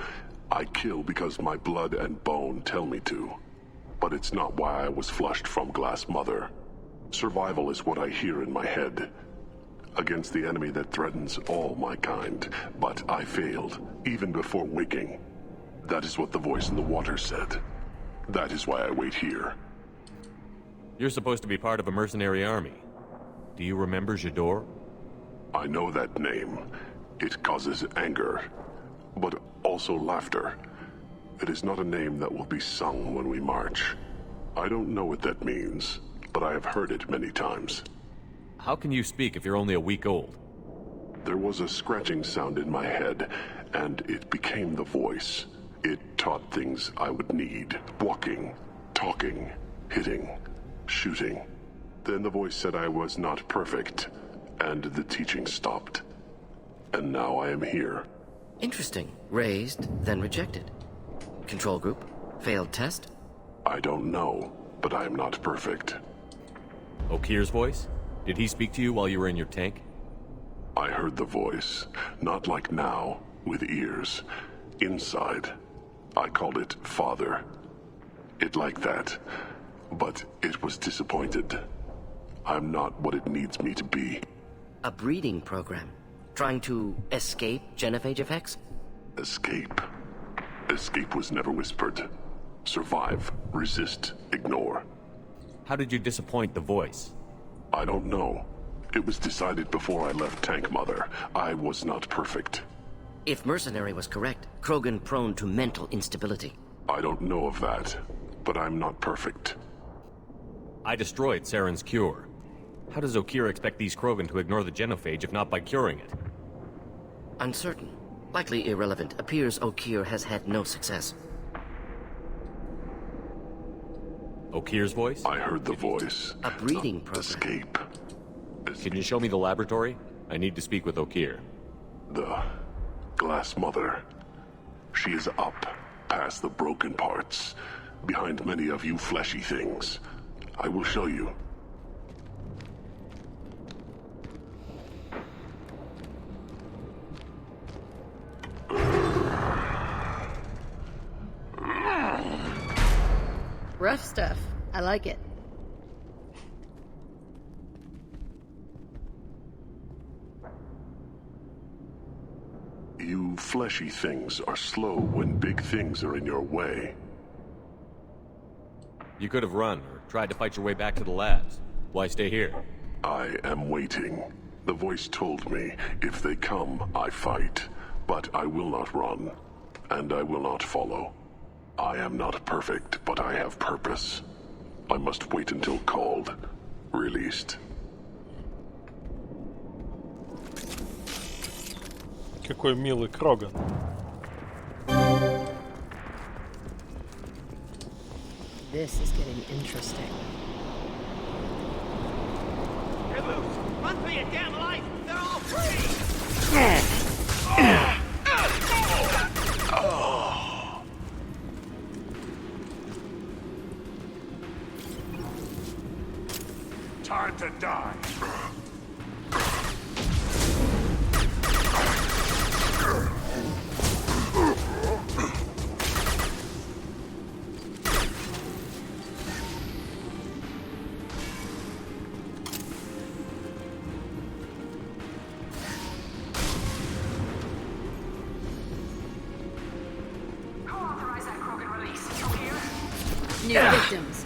I kill because my blood and bone tell me to. But it's not why I was flushed from Glass Mother. Survival is what I hear in my head. Against the enemy that threatens all my kind. But I failed, even before waking. That is what the voice in the water said. That is why I wait here. You're supposed to be part of a mercenary army. Do you remember Jador? I know that name. It causes anger. But also laughter. It is not a name that will be sung when we march. I don't know what that means, but I have heard it many times. How can you speak if you're only a week old? There was a scratching sound in my head, and it became the voice. It taught things I would need. Walking, talking, hitting, shooting. Then the voice said I was not perfect, and the teaching stopped. And now I am here. Interesting. Raised, then rejected. Control group? Failed test? I don't know, but I am not perfect. O'Keer's voice? Did he speak to you while you were in your tank? I heard the voice, not like now, with ears. Inside. I called it Father. It like that, but it was disappointed. I'm not what it needs me to be. A breeding program? Trying to escape genophage effects? Escape. Escape was never whispered. Survive, resist, ignore. How did you disappoint the voice? I don't know. It was decided before I left Tank Mother. I was not perfect. If Mercenary was correct, Krogan prone to mental instability. I don't know of that, but I'm not perfect. I destroyed Saren's cure. How does Okir expect these Krogan to ignore the genophage if not by curing it? Uncertain. Likely irrelevant. Appears Okir has had no success. Okir's voice? I heard the voice. A breeding program. Escape. Can you show me the laboratory? I need to speak with Okir. The Glass Mother. She is up, past the broken parts, behind many of you fleshy things. I will show you. Rough stuff. I like it. You fleshy things are slow when big things are in your way. You could have run, or tried to fight your way back to the labs. Why stay here? I am waiting. The voice told me, if they come, I fight. But I will not run, and I will not follow. I am not perfect, but I have purpose. I must wait until called, released. Какой милый Кроган. This is getting interesting. You're loose! Run for your damn life! They're all free! Time to die. Co-authorize that Krogan release. You hear? New victims.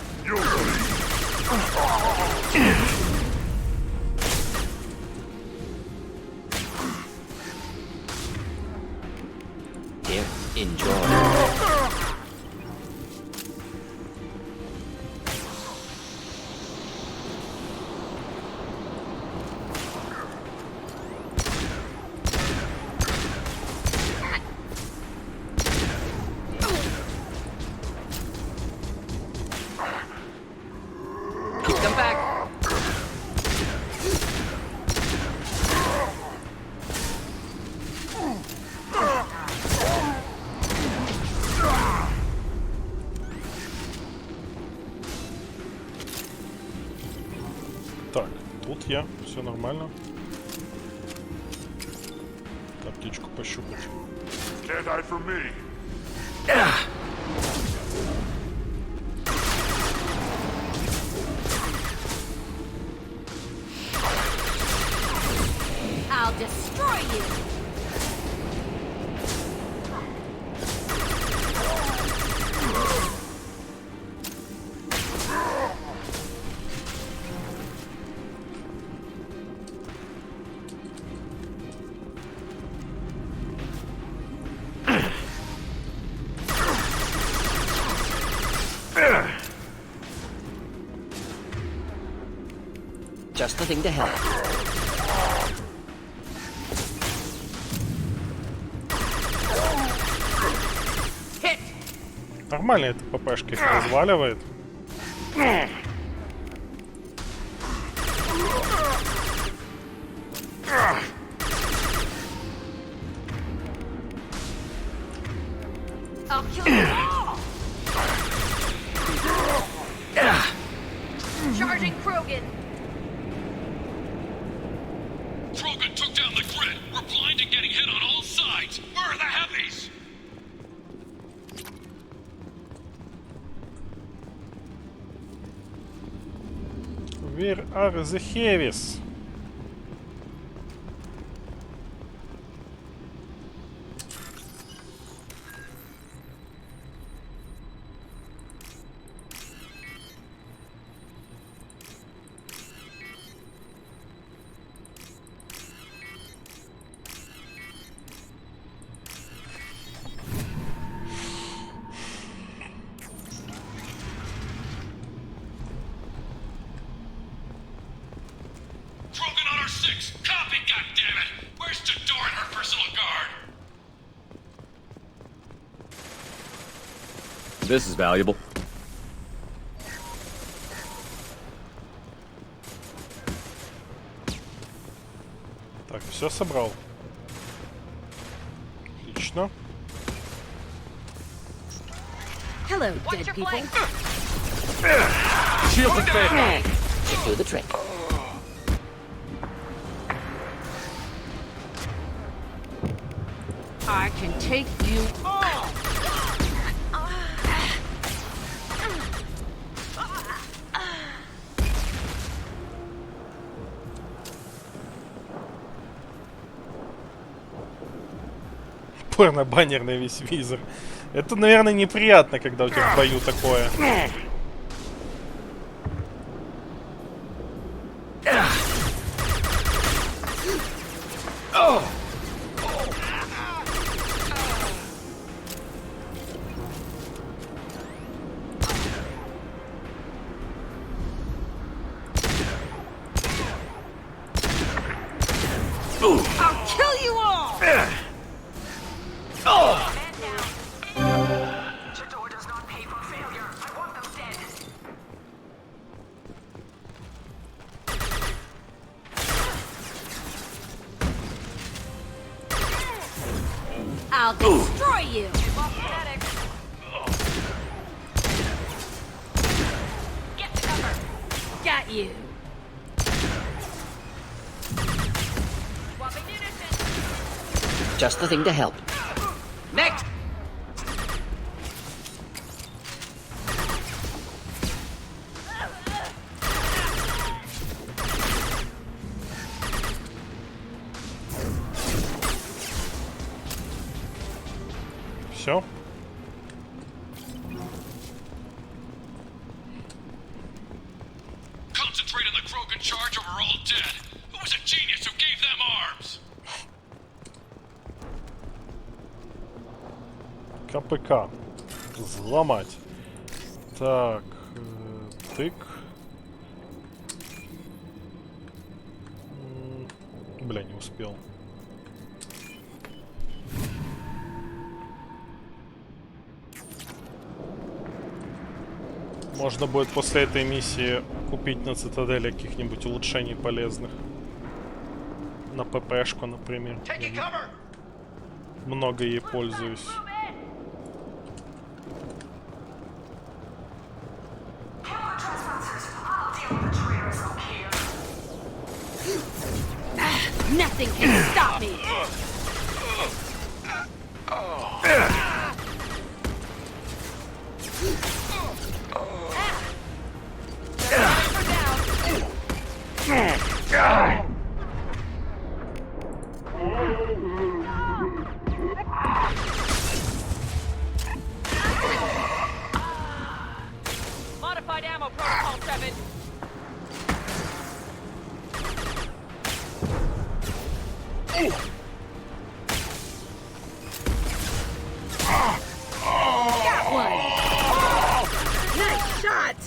Here, enjoy. Come back. Так, тут я, все нормально. Аптечку пощупать. Can't hide from me. I'll destroy you! Just the thing to help. Hit! Нормально это ППшка их разваливает. I'll kill you all! Charging Krogan! Krogan took down the it! We're blind and getting hit on all sides! Where are the heavies? Where are the heavies? Krogan on our 6! Copy, goddammit! Where's Jador and her personal guard? This is valuable. Так, все собрал. Отлично. Hello, dead people. Shield and fail. Do the trick. I can take you on. Порно-баннерный весь визор. Это, наверное, неприятно, когда у тебя в бою такое. I'll kill you all. Jador does not pay for failure. I want them dead. I'll destroy you. Get to cover. Got you. Swapping munitions. Just the thing to help. Next! Все. Concentrate on the Krogan charge or we're all dead. Who was a genius who gave them arms? КПК. Взломать. Так. Тык. Бля, не успел. Можно будет после этой миссии купить на Цитадели каких-нибудь улучшений полезных. На ППшку, например. Много ей пользуюсь. Nothing can stop me. Modified ammo protocol 7. Got one. Nice shot.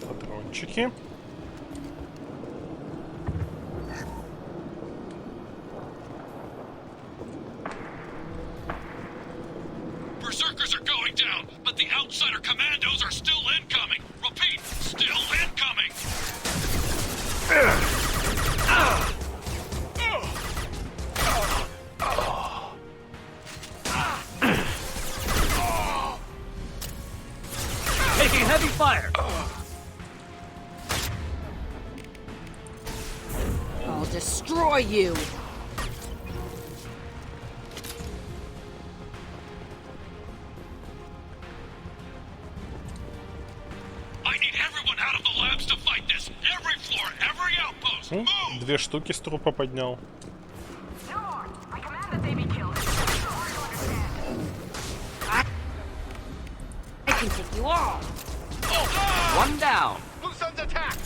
Патрончики. Berserkers are going down, but the outsider commandos are still incoming. Repeat, still incoming. Taking heavy fire. I'll destroy you. I need everyone out of the labs to fight this. Every floor, every outpost. Move! 2 штуки с трупа поднял. I command that they be killed. I can take you all. One down. Blue Sun's attack.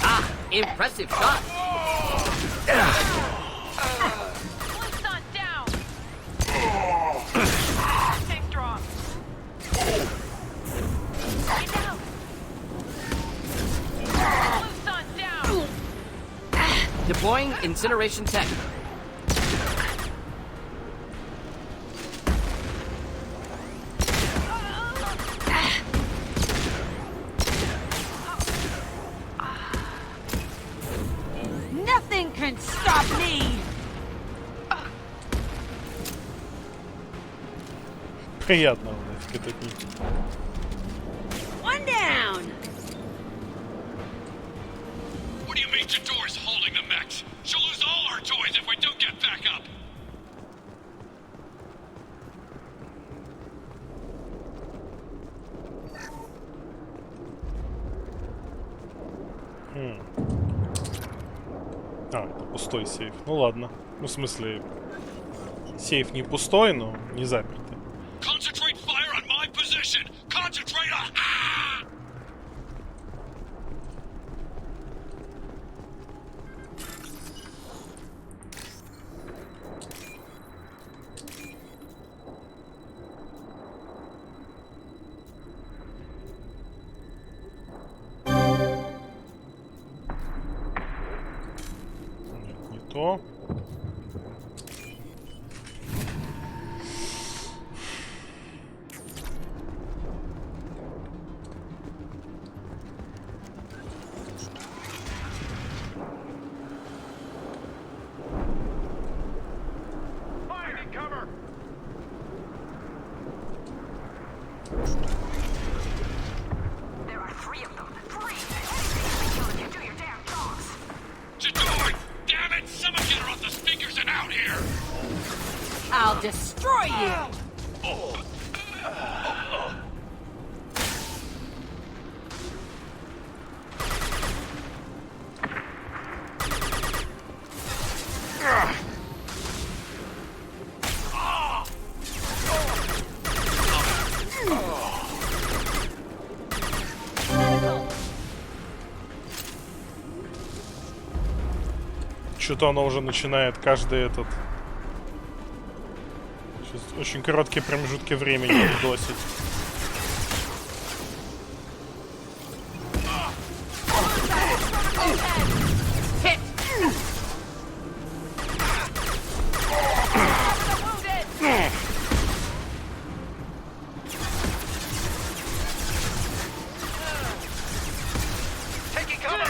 Ah, impressive shot. Blue Sun down. Stay strong. Stay down. Blue Sun down. Deploying incineration tech. Nothing can stop me. Приятного нафиг это не. One down. What do you mean Jador's holding the mechs? She'll lose all her toys if we don't get back up. А, это пустой сейф. Ну ладно. Ну, в смысле, сейф не пустой, но не запертый. Concentrate fire on my position. Concentrate on. Нет, не то. Fire, cover. There are 3 of them. 3. If you do your damn jobs. Jador! Damn it! Someone get her off the speakers and out here! I'll destroy you. Что-то оно уже начинает каждый этот... Сейчас очень короткие промежутки времени досить. Taking cover.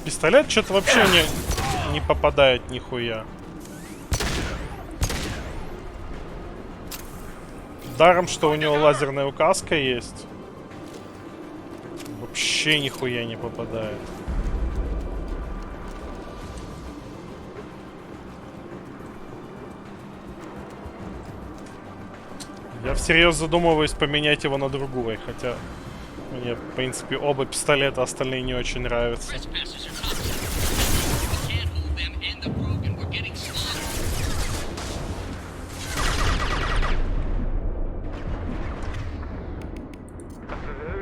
Пистолет что-то вообще не попадает нихуя. Даром, что у него лазерная указка есть. Вообще нихуя не попадает. Я всерьез задумываюсь поменять его на другой, хотя мне, в принципе, оба пистолета остальные не очень нравятся.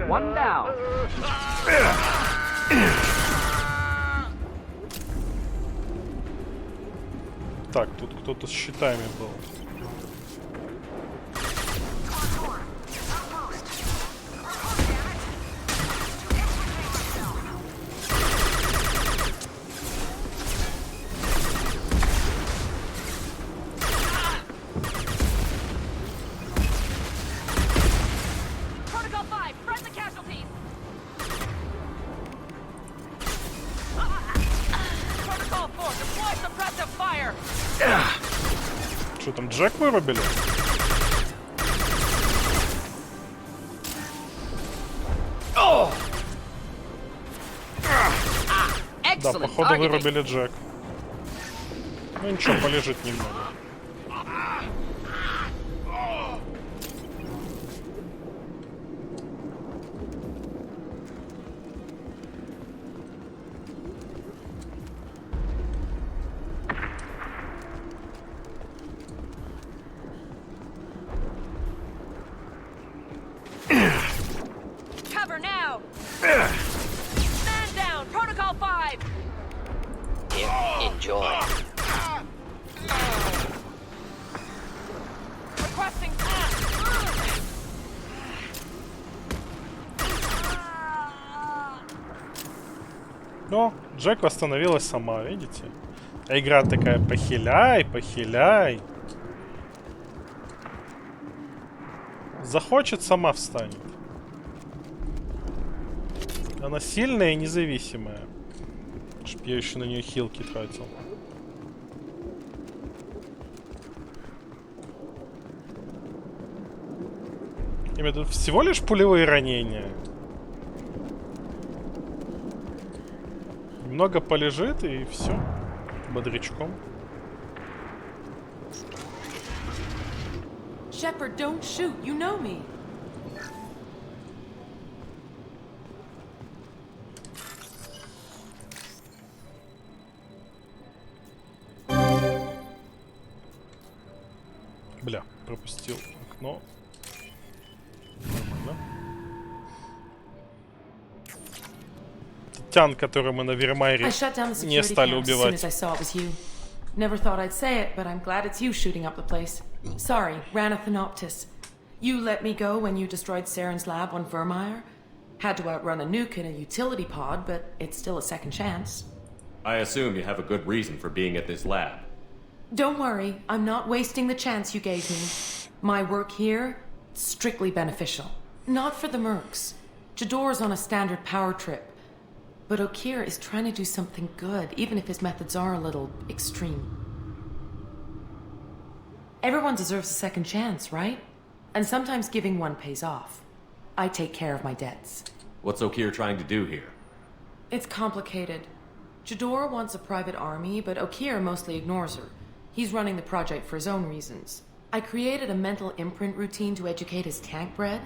One down. Так, тут кто-то с щитами был. Что там, Джек вырубили? Да, походу вырубили Джек. Ну ничего, полежит немного. Cover now! Man down! Protocol 5! Enjoy. Requesting Но Джек восстановилась сама, видите? А игра такая, похиляй, похиляй. Захочет, сама встанет. Она сильная и независимая. Чтоб я еще на нее хилки тратил. Это всего лишь пулевые ранения. Немного полежит и все. Бодрячком. Shepard, don't shoot. You know me. Бля, пропустил окно. Нормально. Тян, который мы на Вермайре не стали убивать. Never thought I'd say it, but I'm glad it's you shooting up the place. Sorry, Ranathanoptis. You let me go when you destroyed Saren's lab on Vermeer. Had to outrun a nuke in a utility pod, but it's still a second chance. I assume you have a good reason for being at this lab. Don't worry, I'm not wasting the chance you gave me. My work here, strictly beneficial. Not for the mercs. Jador's on a standard power trip. But Okir is trying to do something good, even if his methods are a little extreme. Everyone deserves a second chance, right? And sometimes giving one pays off. I take care of my debts. What's Okir trying to do here? It's complicated. Jador wants a private army, but Okir mostly ignores her. He's running the project for his own reasons. I created a mental imprint routine to educate his tank bred.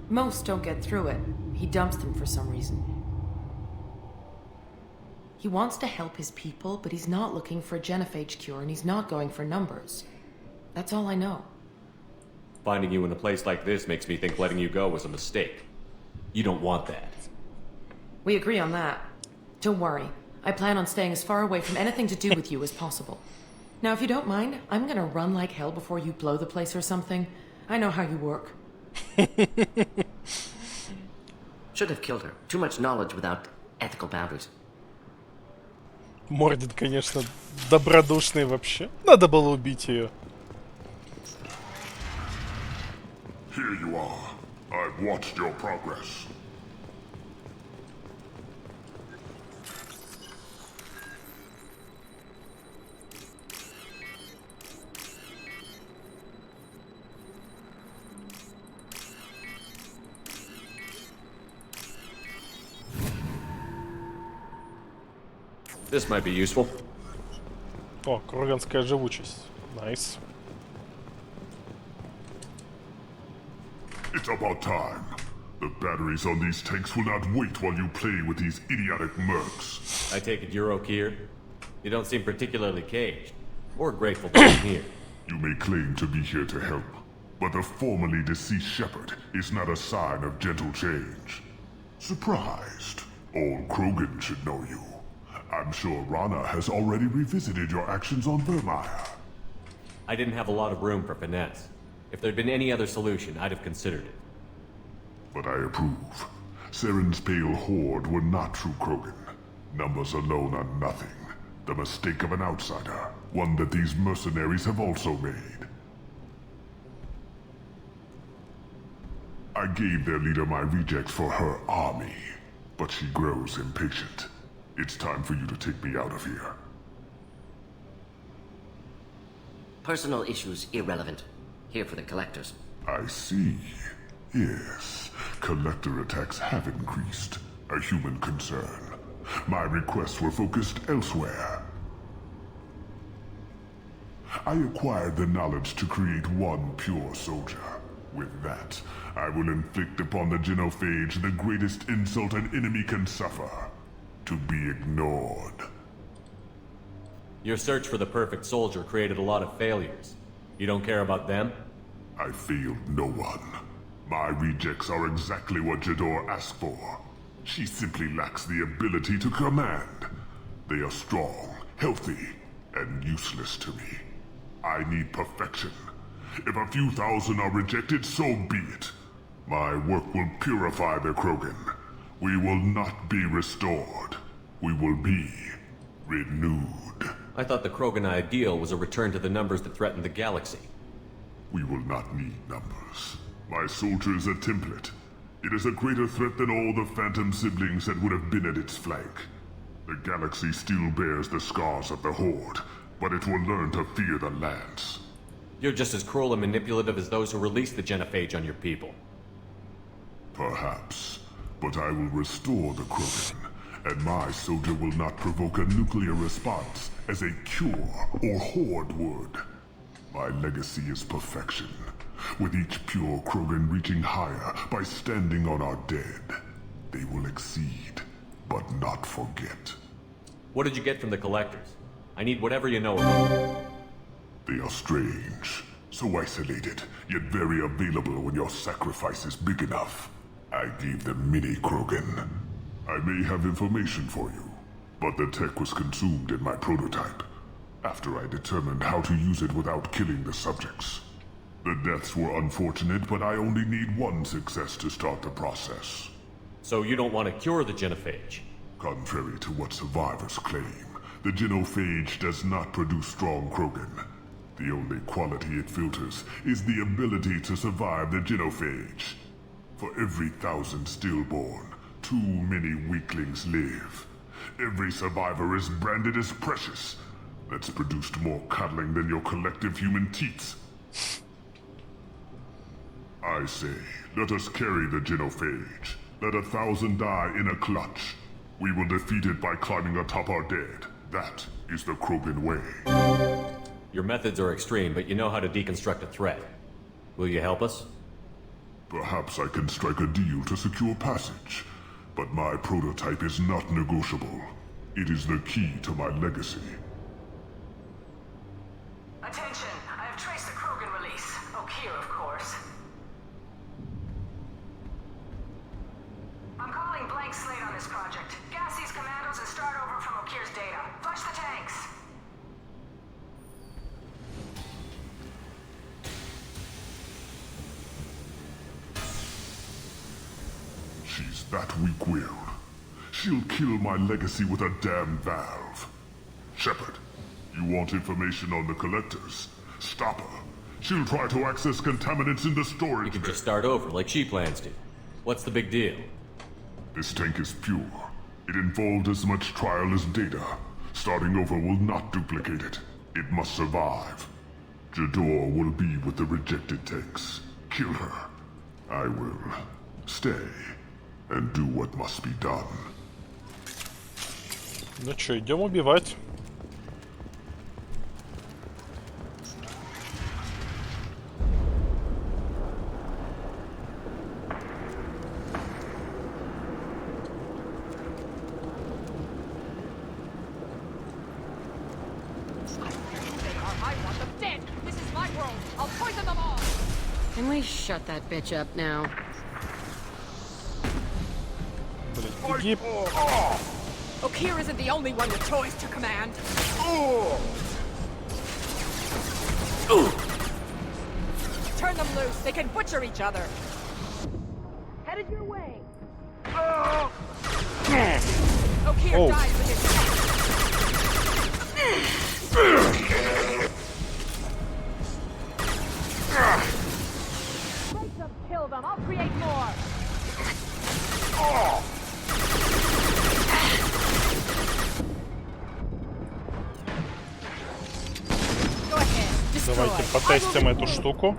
Most don't get through it. He dumps them for some reason. He wants to help his people, but he's not looking for a genophage cure, and he's not going for numbers. That's all I know. Finding you in a place like this makes me think letting you go was a mistake. You don't want that. We agree on that. Don't worry. I plan on staying as far away from anything to do with you as possible. Now, if you don't mind, I'm gonna run like hell before you blow the place or something. I know how you work. Should have killed her. Too much knowledge without ethical boundaries. Мордин, конечно, добродушный вообще. Надо было убить ее. Here you are. I've watched your progress. This might be useful. О, кроганская живучесть. Nice. It's about time. The batteries on these tanks will not wait while you play with these idiotic mercs. I take it you're Okir? You don't seem particularly caged, or grateful to be here. You may claim to be here to help, but the formerly deceased Shepard is not a sign of gentle change. Surprised? Old Krogan should know you. I'm sure Rana has already revisited your actions on Vermeer. I didn't have a lot of room for finesse. If there'd been any other solution, I'd have considered it. But I approve. Saren's pale horde were not true Krogan. Numbers alone are nothing. The mistake of an outsider. One that these mercenaries have also made. I gave their leader my rejects for her army, but she grows impatient. It's time for you to take me out of here. Personal issues irrelevant. Here for the collectors. I see. Yes, collector attacks have increased. A human concern. My requests were focused elsewhere. I acquired the knowledge to create one pure soldier. With that, I will inflict upon the genophage the greatest insult an enemy can suffer. To be ignored. Your search for the perfect soldier created a lot of failures. You don't care about them? I failed no one. My rejects are exactly what Jador asked for. She simply lacks the ability to command. They are strong, healthy, and useless to me. I need perfection. If a few thousand are rejected, so be it. My work will purify the Krogan. We will not be restored. We will be renewed. I thought the Krogan ideal was a return to the numbers that threatened the galaxy. We will not need numbers. My soldier is a template. It is a greater threat than all the Phantom siblings that would have been at its flank. The galaxy still bears the scars of the Horde, but it will learn to fear the Lance. You're just as cruel and manipulative as those who released the genophage on your people. Perhaps, but I will restore the Krogan, and my soldier will not provoke a nuclear response as a cure or Horde would. My legacy is perfection, with each pure Krogan reaching higher by standing on our dead. They will exceed, but not forget. What did you get from the collectors? I need whatever you know about them. They are strange, so isolated, yet very available when your sacrifice is big enough. I gave them mini Krogan. I may have information for you, but the tech was consumed in my prototype, after I determined how to use it without killing the subjects. The deaths were unfortunate, but I only need one success to start the process. So you don't want to cure the genophage? Contrary to what survivors claim, the genophage does not produce strong Krogan. The only quality it filters is the ability to survive the genophage. For every 1,000 stillborn, too many weaklings live. Every survivor is branded as precious. That's produced more cuddling than your collective human teats. I say, let us carry the genophage. Let 1,000 die in a clutch. We will defeat it by climbing atop our dead. That is the Krogan way. Your methods are extreme, but you know how to deconstruct a threat. Will you help us? Perhaps I can strike a deal to secure passage. But my prototype is not negotiable. It is the key to my legacy. Attention! I have traced the Krogan release. Okeer, of course. I'm calling blank slate on this project. Gas these commandos and start over from Okeer's data. Flush the tanks! She's that weak-willed. She'll kill my legacy with a damn valve. Shepard, you want information on the collectors? Stop her. She'll try to access contaminants in the storage. You can just start over, like she plans to. What's the big deal? This tank is pure. It involved as much trial as data. Starting over will not duplicate it. It must survive. Jador will be with the rejected tanks. Kill her. I will stay and do what must be done. Ну чё, идем убивать. Can we shut that bitch up now? Беги. Okeer isn't the only one with toys to command. Turn them loose. They can butcher each other. Headed your way. Okeer dies with his Make them kill them. I'll create more. Давайте потестим эту штуку.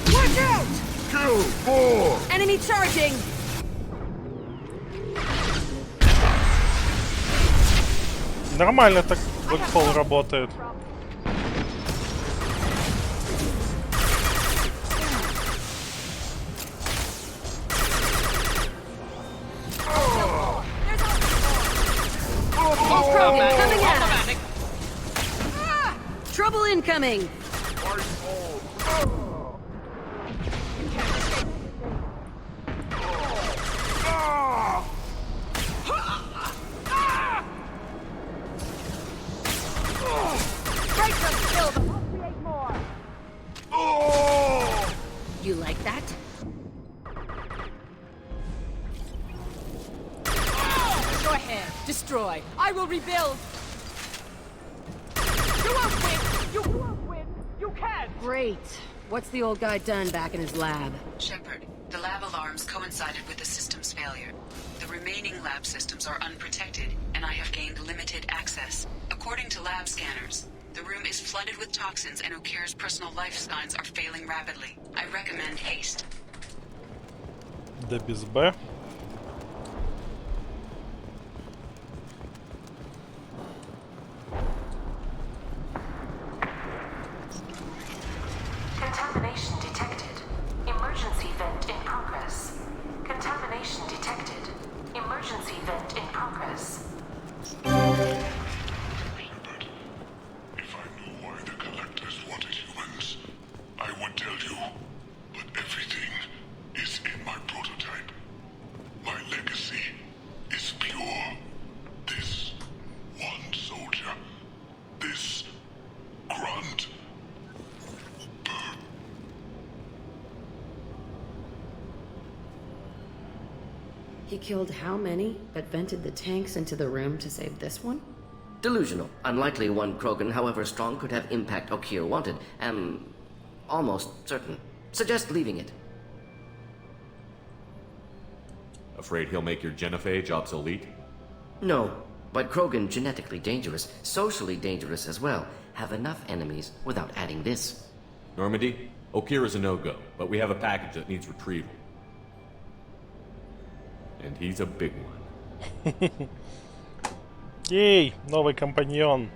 Watch out! Kill 4! Enemy charging! Нормально так бэкфол работает. Coming out! Trouble incoming! Break them, kill them, I'll create more! You like that? Go ahead, destroy. I will rebuild. You won't win! You won't win! You can't! Great. What's the old guy done back in his lab? Shepard, the lab alarms coincided with the system's failure. The remaining lab systems are unprotected, and I have gained limited access. According to lab scanners, the room is flooded with toxins and Okir's personal life signs are failing rapidly. I recommend haste. Да без Б. Contamination detected. Emergency vent in progress. Contamination detected. Emergency vent in progress. If I knew why the Collectors wanted humans, I would tell you. But everything is in my prototype. My legacy is pure. This one soldier. This grunt. He killed how many, but vented the tanks into the room to save this one? Delusional. Unlikely one Krogan, however strong, could have impact Okir wanted. Am almost certain. Suggest leaving it. Afraid he'll make your genophage obsolete? No, but Krogan, genetically dangerous, socially dangerous as well, have enough enemies without adding this. Normandy, Okir is a no-go, but we have a package that needs retrieval. And he's a big one. Ей, новый компаньон.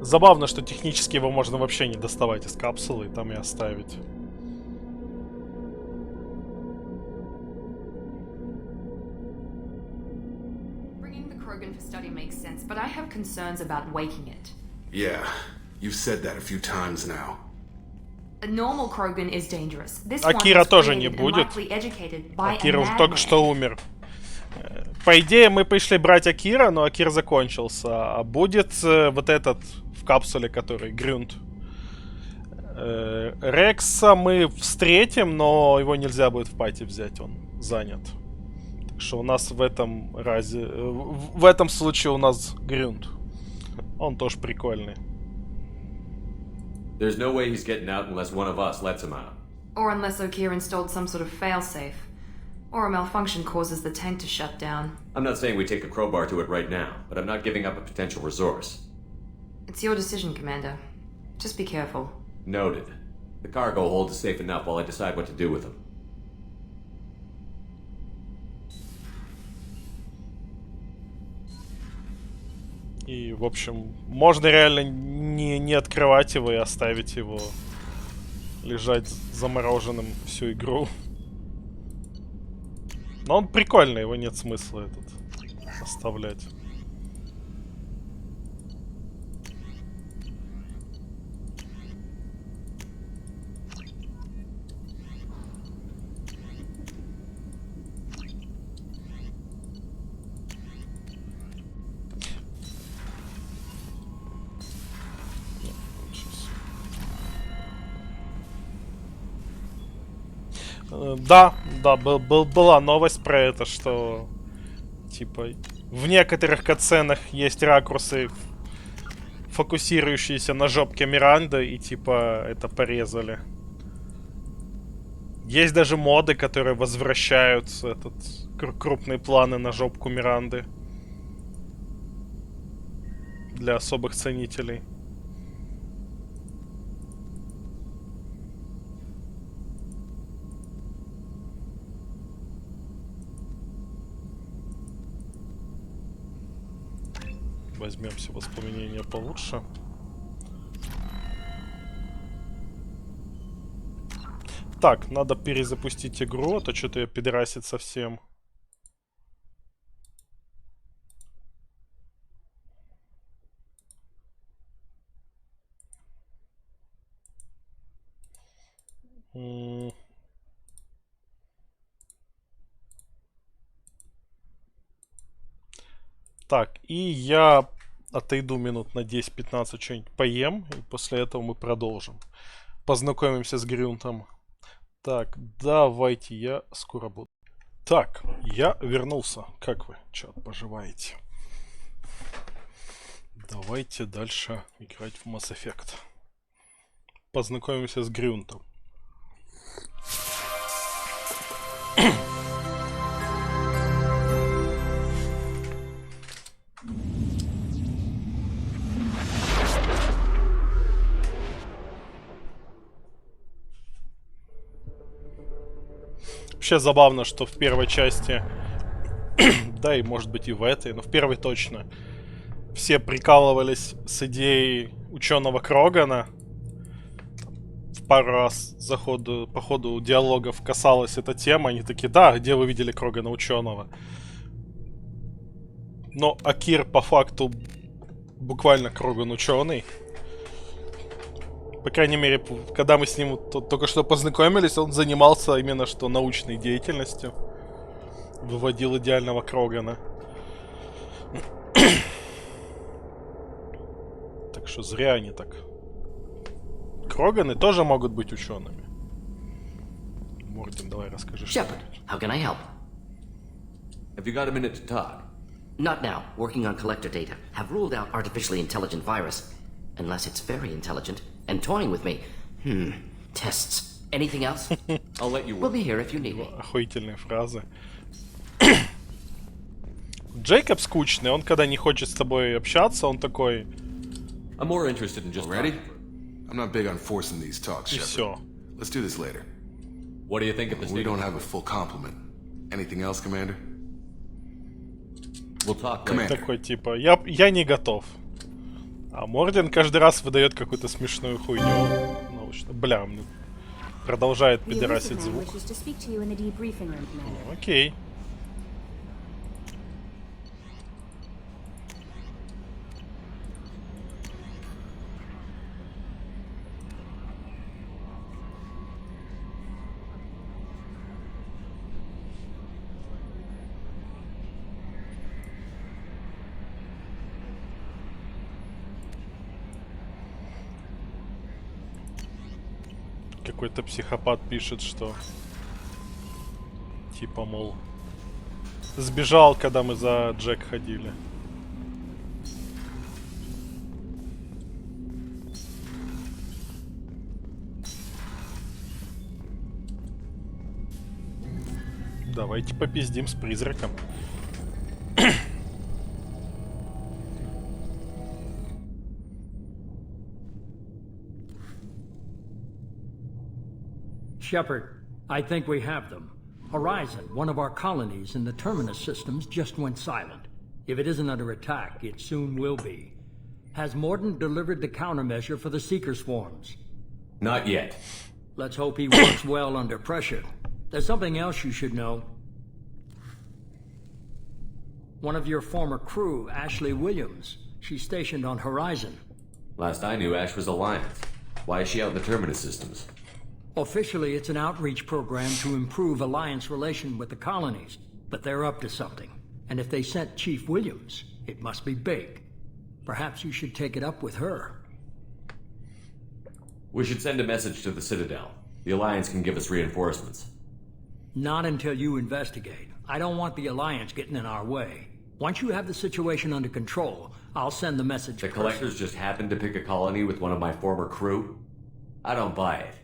Забавно, что технически его можно вообще не доставать из капсулы и там и оставить. Bringing the Krogan for study makes sense, but I have concerns about waking it. Yeah, you've said that a few times now. A normal Krogan is dangerous. This Акира тоже не будет. Акира уже только что умер. По идее, мы пришли брать Акира, но Акир закончился. А будет вот этот в капсуле, который Грюнд. Рекса мы встретим, но его нельзя будет в пати взять, он занят. Так что у нас в этом разе... В этом случае у нас Грюнд. Он тоже прикольный. There's no way he's getting out unless one of us lets him out. Or unless Okir installed some sort of failsafe. Or a malfunction causes the tank to shut down. I'm not saying we take a crowbar to it right now, but I'm not giving up a potential resource. It's your decision, Commander. Just be careful. Noted. The cargo hold is safe enough while I decide what to do with them. И, в общем, можно реально не открывать его и оставить его лежать замороженным всю игру. Но он прикольный, его нет смысла этот оставлять. Да, была новость про это, что типа в некоторых катсценах есть ракурсы, фокусирующиеся на жопке Миранды, и типа это порезали. Есть даже моды, которые возвращают крупные планы на жопку Миранды для особых ценителей. Возьмем все воспоминания получше. Так, надо перезапустить игру, а то что-то ее пидорасит совсем. Так, и я отойду минут на 10-15, что-нибудь поем, и после этого мы продолжим. Познакомимся с Грюнтом. Так, давайте, я скоро буду. Так, я вернулся. Как вы, чат, поживаете? Давайте дальше играть в Mass Effect. Познакомимся с Грюнтом. Вообще забавно, что в первой части, да и может быть и в этой, но в первой точно, все прикалывались с идеей ученого Крогана. В пару раз по ходу диалогов касалась эта тема, они такие: да, где вы видели Крогана ученого? Но Акир по факту буквально Кроган ученый. По крайней мере, когда мы с ним только что познакомились, он занимался именно что научной деятельностью. Выводил идеального Крогана. Так что зря они так. Кроганы тоже могут быть учеными. Мордин, давай расскажи. Shepard, how can I help? Have you got a minute to talk? Not now. Working on collector data. Have ruled out artificially intelligent virus. Unless it's very intelligent. And toying with me. Tests. Anything else? I'll let you work. We'll be here if you need me. Охуительные фразы. Джейкоб скучный, он когда не хочет с тобой общаться, он такой... I'm more interested in just ready? I'm not big on forcing these talks, И Shepard. все. Let's do this later. What do you think of the We don't have a full complement. Anything else, Commander? We'll talk later. Такой типа, я не готов. А Мордин каждый раз выдает какую-то смешную хуйню. Научно. Бля, продолжает пидорасить звук. Окей. Какой-то психопат пишет, что типа, мол, сбежал, когда мы за Джек ходили. Давайте попиздим с призраком. Shepard, I think we have them. Horizon, one of our colonies in the Terminus systems, just went silent. If it isn't under attack, it soon will be. Has Mordin delivered the countermeasure for the Seeker swarms? Not yet. Let's hope he works well under pressure. There's something else you should know. One of your former crew, Ashley Williams, she's stationed on Horizon. Last I knew, Ash was Alliance. Why is she out in the Terminus systems? Officially, it's an outreach program to improve Alliance relation with the colonies, but they're up to something. And if they sent Chief Williams, it must be big. Perhaps you should take it up with her. We should send a message to the Citadel. The Alliance can give us reinforcements. Not until you investigate. I don't want the Alliance getting in our way. Once you have the situation under control, I'll send the message. The collectors just happened to pick a colony with one of my former crew? I don't buy it.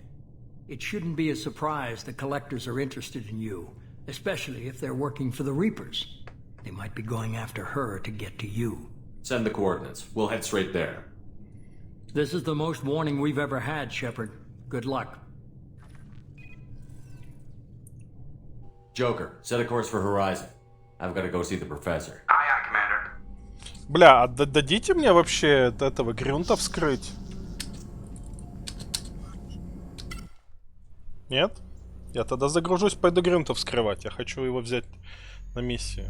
It shouldn't be a surprise the collectors are interested in you, especially if they're working for the Reapers. They might be going after her to get to you. Send the coordinates. We'll head straight there. This is the most warning we've ever had, Shepard. Good luck. Joker, set a course for Horizon. I've got to go see the professor. Aye, aye, Commander. Бля, а дадите мне вообще этого Грюнта вскрыть? Нет? Я тогда загружусь, пойду Грюнта вскрывать. Я хочу его взять на миссию.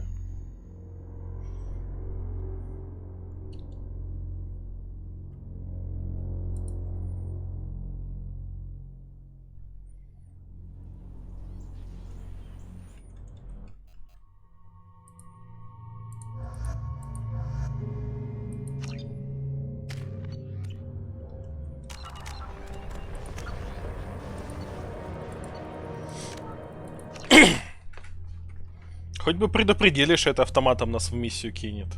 Хоть бы предупредили, что это автоматом нас в миссию кинет.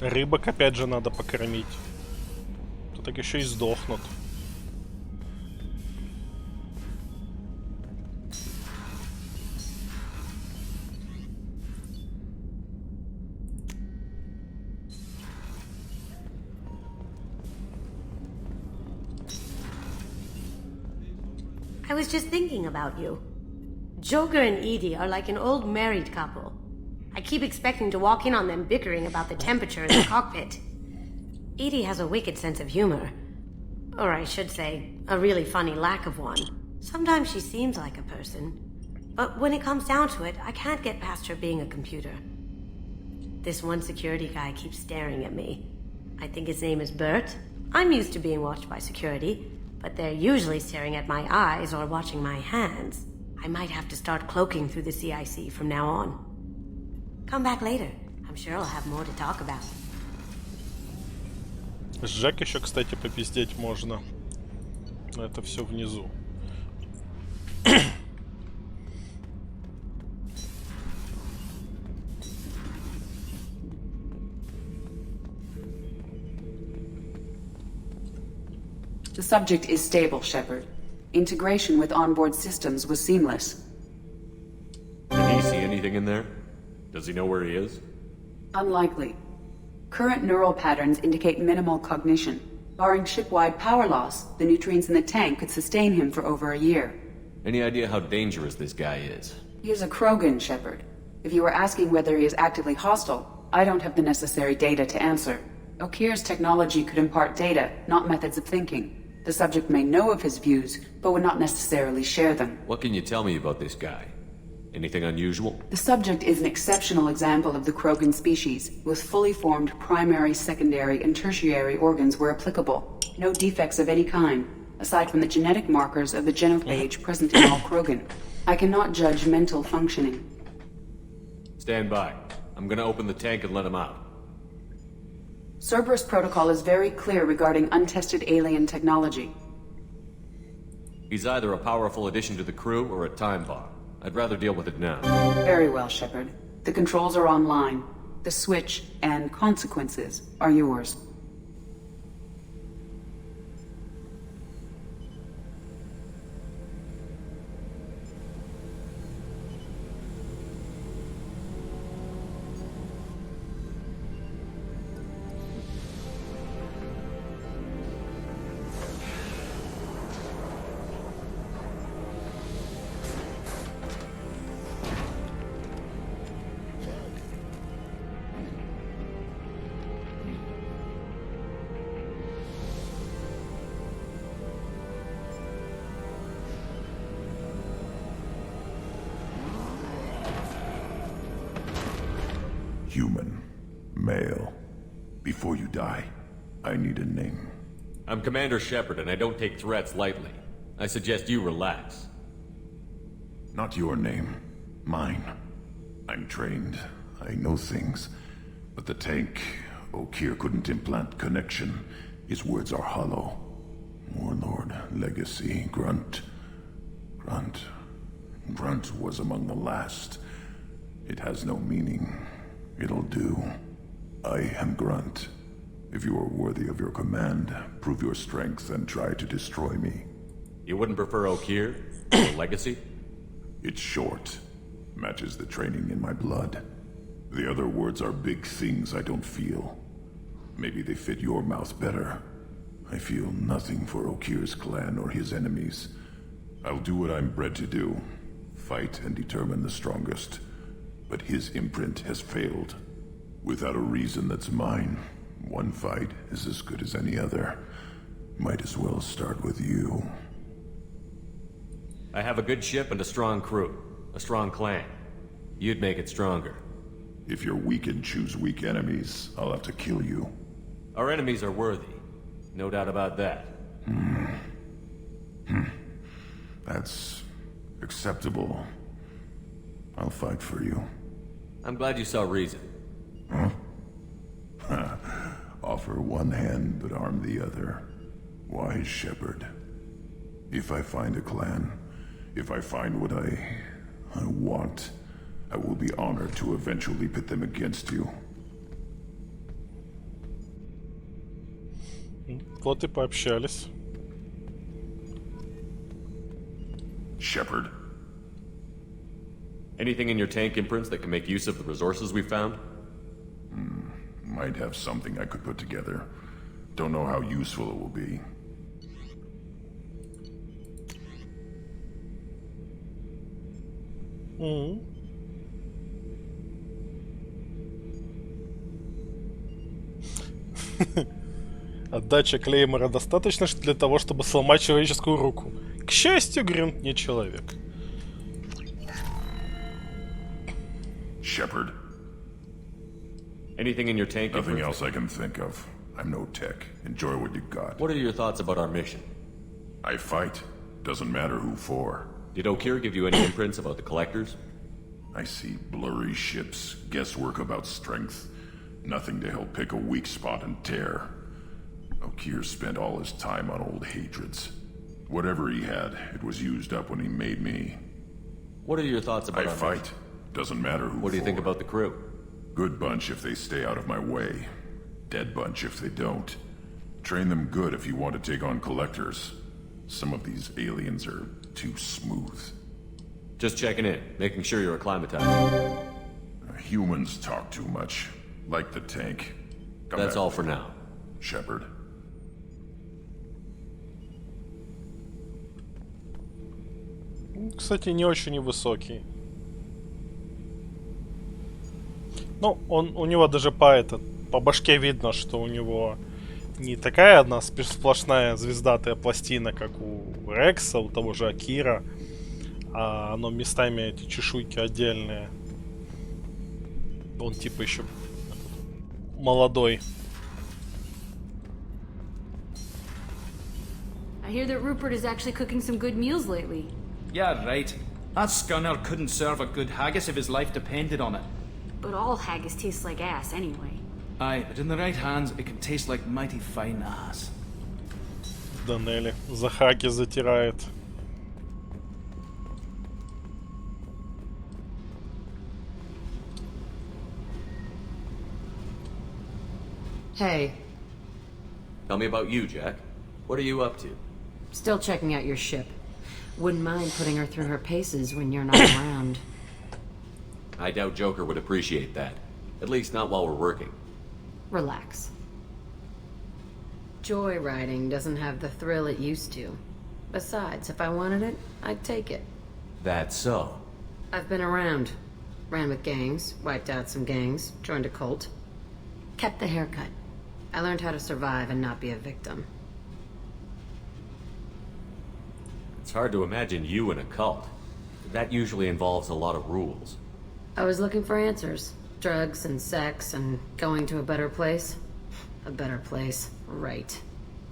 Рыбок опять же надо покормить. То так еще и сдохнут. I was just thinking about you. Joker and Edie are like an old married couple. I keep expecting to walk in on them bickering about the temperature in the cockpit. Edie has a wicked sense of humor. Or I should say, a really funny lack of one. Sometimes she seems like a person. But when it comes down to it, I can't get past her being a computer. This one security guy keeps staring at me. I think his name is Bert. I'm used to being watched by security, but they're usually staring at my eyes or watching my hands. I might have to start cloaking through the CIC from now on. Come back later. I'm sure I'll have more to talk about. Жак еще, кстати, попиздеть можно. Но это все внизу. The subject is stable, Shepard. Integration with onboard systems was seamless. Did he see anything in there? Does he know where he is? Unlikely. Current neural patterns indicate minimal cognition. Barring ship-wide power loss, the nutrients in the tank could sustain him for over a year. Any idea how dangerous this guy is? He is a Krogan, Shepard. If you were asking whether he is actively hostile, I don't have the necessary data to answer. Okir's technology could impart data, not methods of thinking. The subject may know of his views, but would not necessarily share them. What can you tell me about this guy? Anything unusual? The subject is an exceptional example of the Krogan species, with fully formed primary, secondary, and tertiary organs where applicable. No defects of any kind, aside from the genetic markers of the genophage present in all Krogan. I cannot judge mental functioning. Stand by. I'm gonna open the tank and let him out. Cerberus protocol is very clear regarding untested alien technology. He's either a powerful addition to the crew or a time bomb. I'd rather deal with it now. Very well, Shepard. The controls are online. The switch and consequences are yours. Human. Male. Before you die, I need a name. I'm Commander Shepard, and I don't take threats lightly. I suggest you relax. Not your name. Mine. I'm trained. I know things. But the tank, Okeer couldn't implant connection. His words are hollow. Warlord, Legacy, Grunt. Grunt was among the last. It has no meaning. It'll do. I am Grunt. If you are worthy of your command, prove your strength and try to destroy me. You wouldn't prefer Okeer? Or Legacy? It's short. Matches the training in my blood. The other words are big things I don't feel. Maybe they fit your mouth better. I feel nothing for Okeer's clan or his enemies. I'll do what I'm bred to do. Fight and determine the strongest. But his imprint has failed. Without a reason that's mine, one fight is as good as any other. Might as well start with you. I have a good ship and a strong crew. A strong clan. You'd make it stronger. If you're weak and choose weak enemies, I'll have to kill you. Our enemies are worthy. No doubt about that. That's acceptable. I'll fight for you. I'm glad you saw reason. Huh? Offer one hand, but arm the other. Wise Shepard. If I find a clan, if I find what I want, I will be honored to eventually pit them against you. Вот и пообщались. Shepard. Anything in your tank imprints that can make use of the resources we found? Might have something I could put together. Don't know how useful it will be. Отдача клеймора достаточно для того, чтобы сломать человеческую руку. К счастью, Гринт не человек. Shepard. Anything in your tank? Nothing else I can think of. I'm no tech. Enjoy what you got. What are your thoughts about our mission? I fight. Doesn't matter who for. Did Okeer give you any imprints about the collectors? I see blurry ships, guesswork about strength. Nothing to help pick a weak spot and tear. Okeer spent all his time on old hatreds. Whatever he had, it was used up when he made me. What are your thoughts about I fight. Doesn't matter who. What do you think about the crew? Good bunch if they stay out of my way. Dead bunch if they don't. Train them good if you want to take on collectors. Some of these aliens are too smooth. Just checking in, making sure you're acclimatized. Humans talk too much. Like the tank. That's all for now. Shepard. Кстати, не очень невысокий. Ну, у него даже по башке видно, что у него не такая одна сплошная звездатая пластина, как у Рекса, у того же Акира, а оно местами эти чешуйки отдельные. Он типа еще молодой. I hear that Rupert is actually cooking some good meals lately. Yeah, right. That scunner couldn't serve a good haggis if his life depended on it. But all haggis tastes like ass anyway. Aye, but in the right hands, it can taste like mighty fine ass. Данелли за хаки затирает. Hey. Tell me about you, Jack. What are you up to? Still checking out your ship. Wouldn't mind putting her through her paces when you're not around. I doubt Joker would appreciate that. At least not while we're working. Relax. Joyriding doesn't have the thrill it used to. Besides, if I wanted it, I'd take it. That's so. I've been around. Ran with gangs, wiped out some gangs, joined a cult. Kept the haircut. I learned how to survive and not be a victim. It's hard to imagine you in a cult. That usually involves a lot of rules. I was looking for answers. Drugs and sex and going to a better place. A better place, right.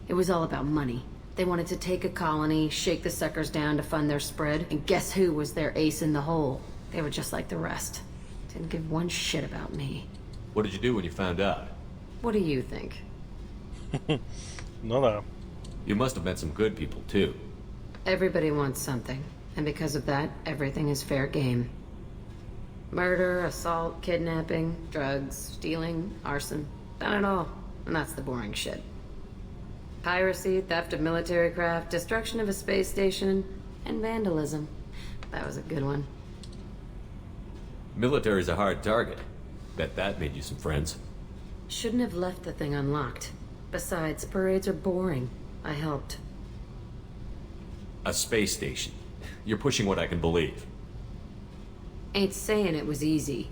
It was all about money. They wanted to take a colony, shake the suckers down to fund their spread, and guess who was their ace in the hole? They were just like the rest. Didn't give one shit about me. What did you do when you found out? What do you think? Ну да. You must have met some good people, too. Everybody wants something, and because of that, everything is fair game. Murder, assault, kidnapping, drugs, stealing, arson. Done it all. And that's the boring shit. Piracy, theft of military craft, destruction of a space station, and vandalism. That was a good one. Military's a hard target. Bet that made you some friends. Shouldn't have left the thing unlocked. Besides, parades are boring. I helped. A space station. You're pushing what I can believe. Ain't saying it was easy.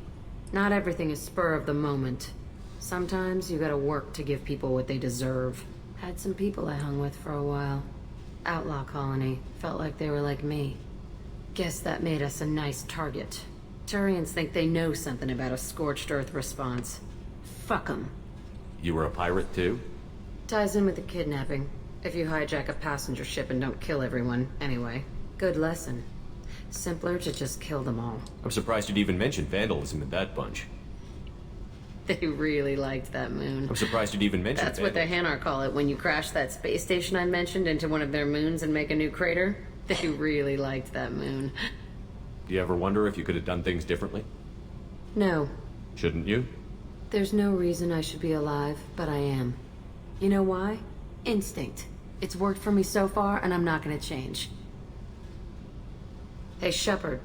Not everything is spur of the moment. Sometimes you gotta work to give people what they deserve. Had some people I hung with for a while. Outlaw colony. Felt like they were like me. Guess that made us a nice target. Turians think they know something about a scorched earth response. Fuck 'em. You were a pirate, too? Ties in with the kidnapping. If you hijack a passenger ship and don't kill everyone, anyway. Good lesson. Simpler to just kill them all. I'm surprised you'd even mention vandalism in that bunch. They really liked that moon. I'm surprised you'd even mention That's what the Hanar call it when you crash that space station I mentioned into one of their moons and make a new crater. They really liked that moon. Do you ever wonder if you could have done things differently? No. Shouldn't you? There's no reason I should be alive, but I am. You know why? Instinct. It's worked for me so far, and I'm not gonna change. Hey, Shepard.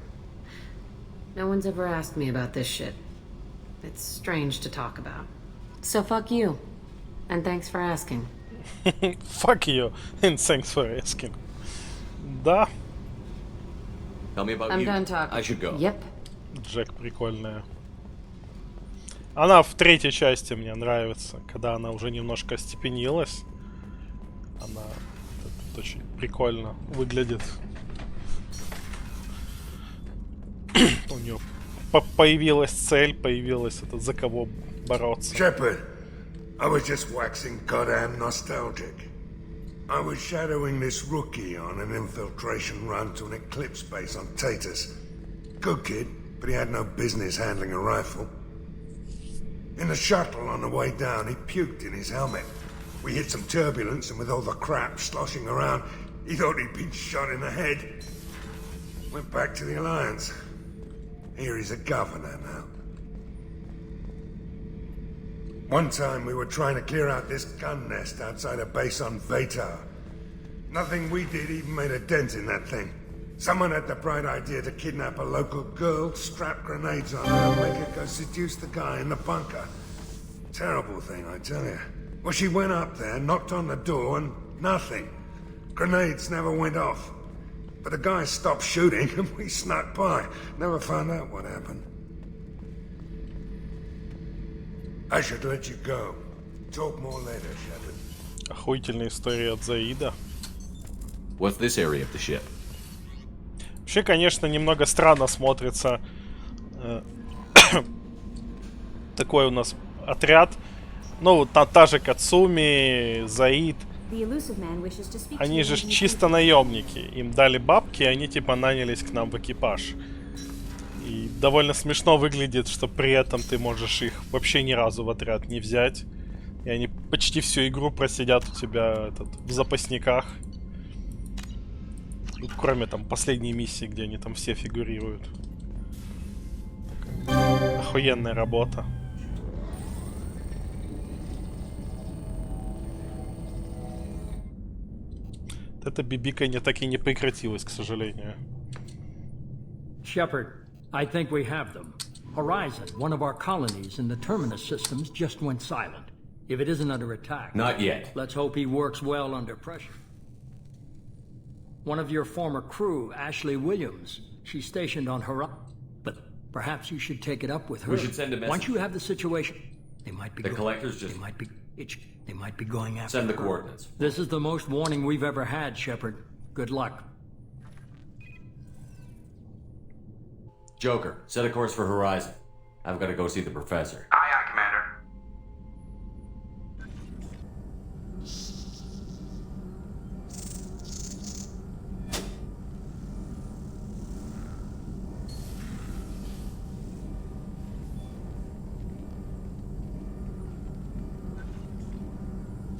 No one's ever asked me about this shit. It's strange to talk about. So fuck you. And thanks for asking. Fuck you, and thanks for asking. Да. Tell me about I'm you. done talking. I should go. Yep. Джек прикольная. Она в третьей части мне нравится, когда она уже немножко остепенилась. Она тут очень прикольно выглядит. У нее появилась цель, появилась это за кого бороться. Shepard, I was just waxing goddamn nostalgic. I was shadowing this rookie on an infiltration run to an Eclipse base on Tatus. Good kid, but he had no business handling a rifle. In the shuttle on the way down, he puked in his helmet. We hit some turbulence, and with all the crap sloshing around, he thought he'd been shot in the head. Went back to the Alliance. Here he's a governor now. One time we were trying to clear out this gun nest outside a base on Vatar. Nothing we did even made a dent in that thing. Someone had the bright idea to kidnap a local girl, strap grenades on her, and make her go seduce the guy in the bunker. Terrible thing, I tell you. Well, she went up there, knocked on the door, and nothing. Grenades never went off. But the guy stopped shooting, and we snuck by. Never found out what happened. I should let you go. Talk more later, Shepard. Охуительная история от Заида. What's this area of the ship? Вообще, конечно, немного странно смотрится такой у нас отряд. Ну, та же Кацуми, Заид. Они же чисто наемники. Им дали бабки, и они типа нанялись к нам в экипаж. И довольно смешно выглядит, что при этом ты можешь их вообще ни разу в отряд не взять. И они почти всю игру просидят у тебя в запасниках. Кроме там последней миссии, где они там все фигурируют. Охуенная работа. Это бибиканье так и не прекратилось, к сожалению. Shepard, I think we have them. Horizon, one of our colonies in the terminus systems, just went silent. If it isn't under attack... Not yet. Let's hope he works well under pressure. One of your former crew, Ashley Williams, she's stationed on Horizon. But perhaps you should take it up with her. We should send a message. Once you have the situation, they might be... The collectors just... They might be going after Send the her. coordinates. This is the most warning we've ever had, Shepard. Good luck. Joker, set a course for Horizon. I've got to go see the professor. Aye, aye, Commander.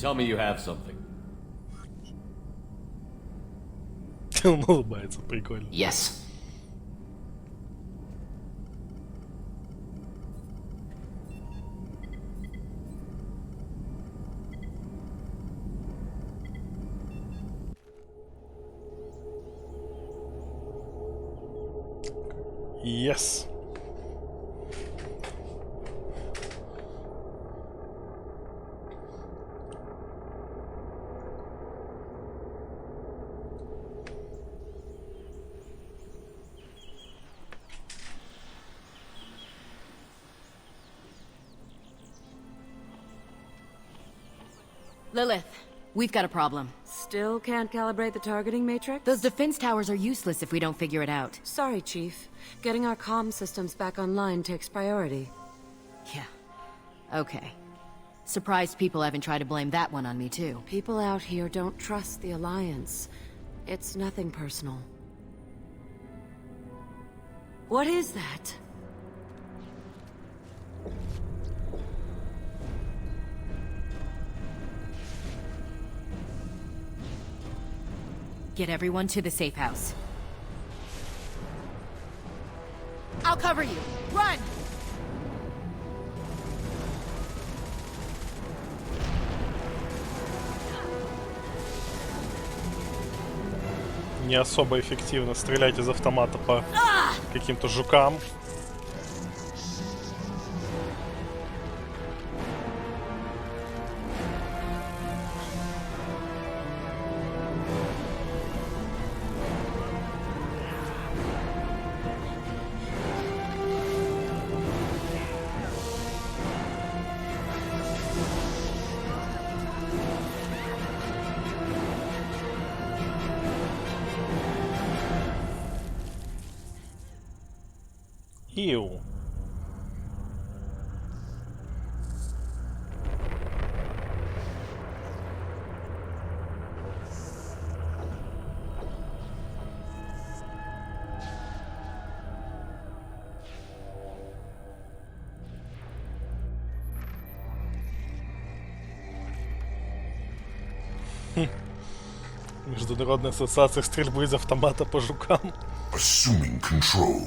Tell me you have something. Он улыбается, прикольно. Yes. Yes. Lilith, we've got a problem. Still can't calibrate the targeting matrix? Those defense towers are useless if we don't figure it out. Sorry, Chief. Getting our comm systems back online takes priority. Yeah. Okay. Surprised people haven't tried to blame that one on me, too. People out here don't trust the Alliance. It's nothing personal. What is that? Get everyone to the safe house. I'll cover you. Run! Не особо эффективно стрелять из автомата по каким-то жукам. Иу. Международная ассоциация стрельбы из автомата по жукам. Assuming control.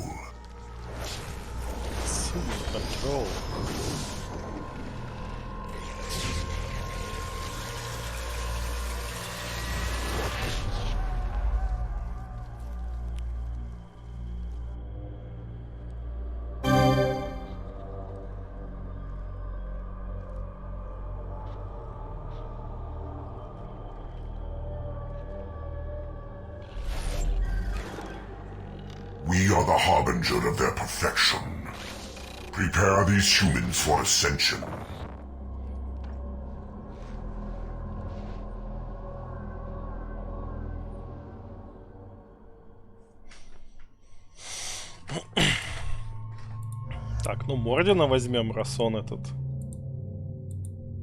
Control. We are the harbinger of their perfection. Prepare these humans for ascension. Так, ну Мордина возьмем, раз он этот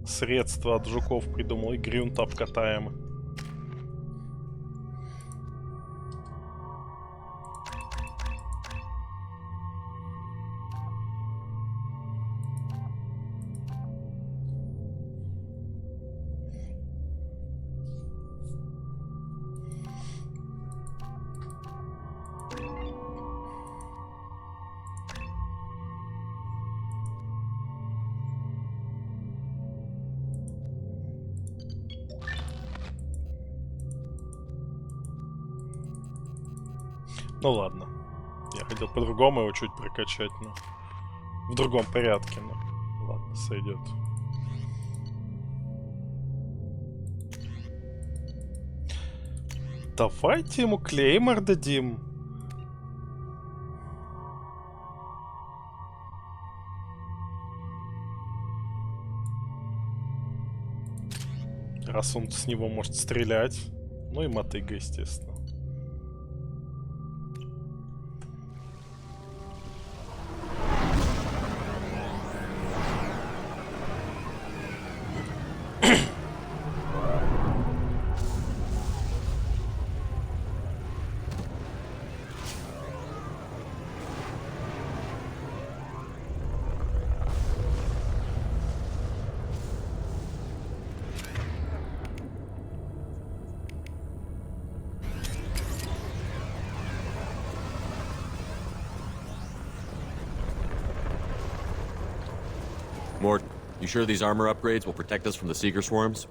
средство от жуков придумал, и Грюнта обкатаем. Ну ладно. Я хотел по-другому его чуть прокачать, но в другом порядке, но ладно, сойдет. Давайте ему клеймор дадим. Раз он с него может стрелять. Ну и мотыга, естественно. Mort, you sure these armor upgrades will protect us from the Seeker swarms?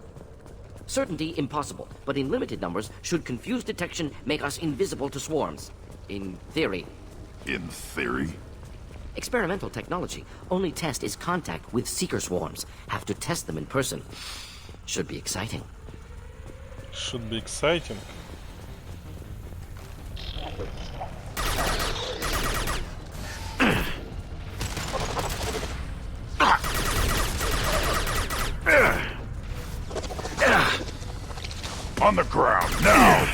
Certainty impossible, but in limited numbers, should confused detection make us invisible to swarms. In theory. In theory? Experimental technology. Only test is contact with Seeker swarms. Have to test them in person. Should be exciting. Should be exciting. On the ground, now!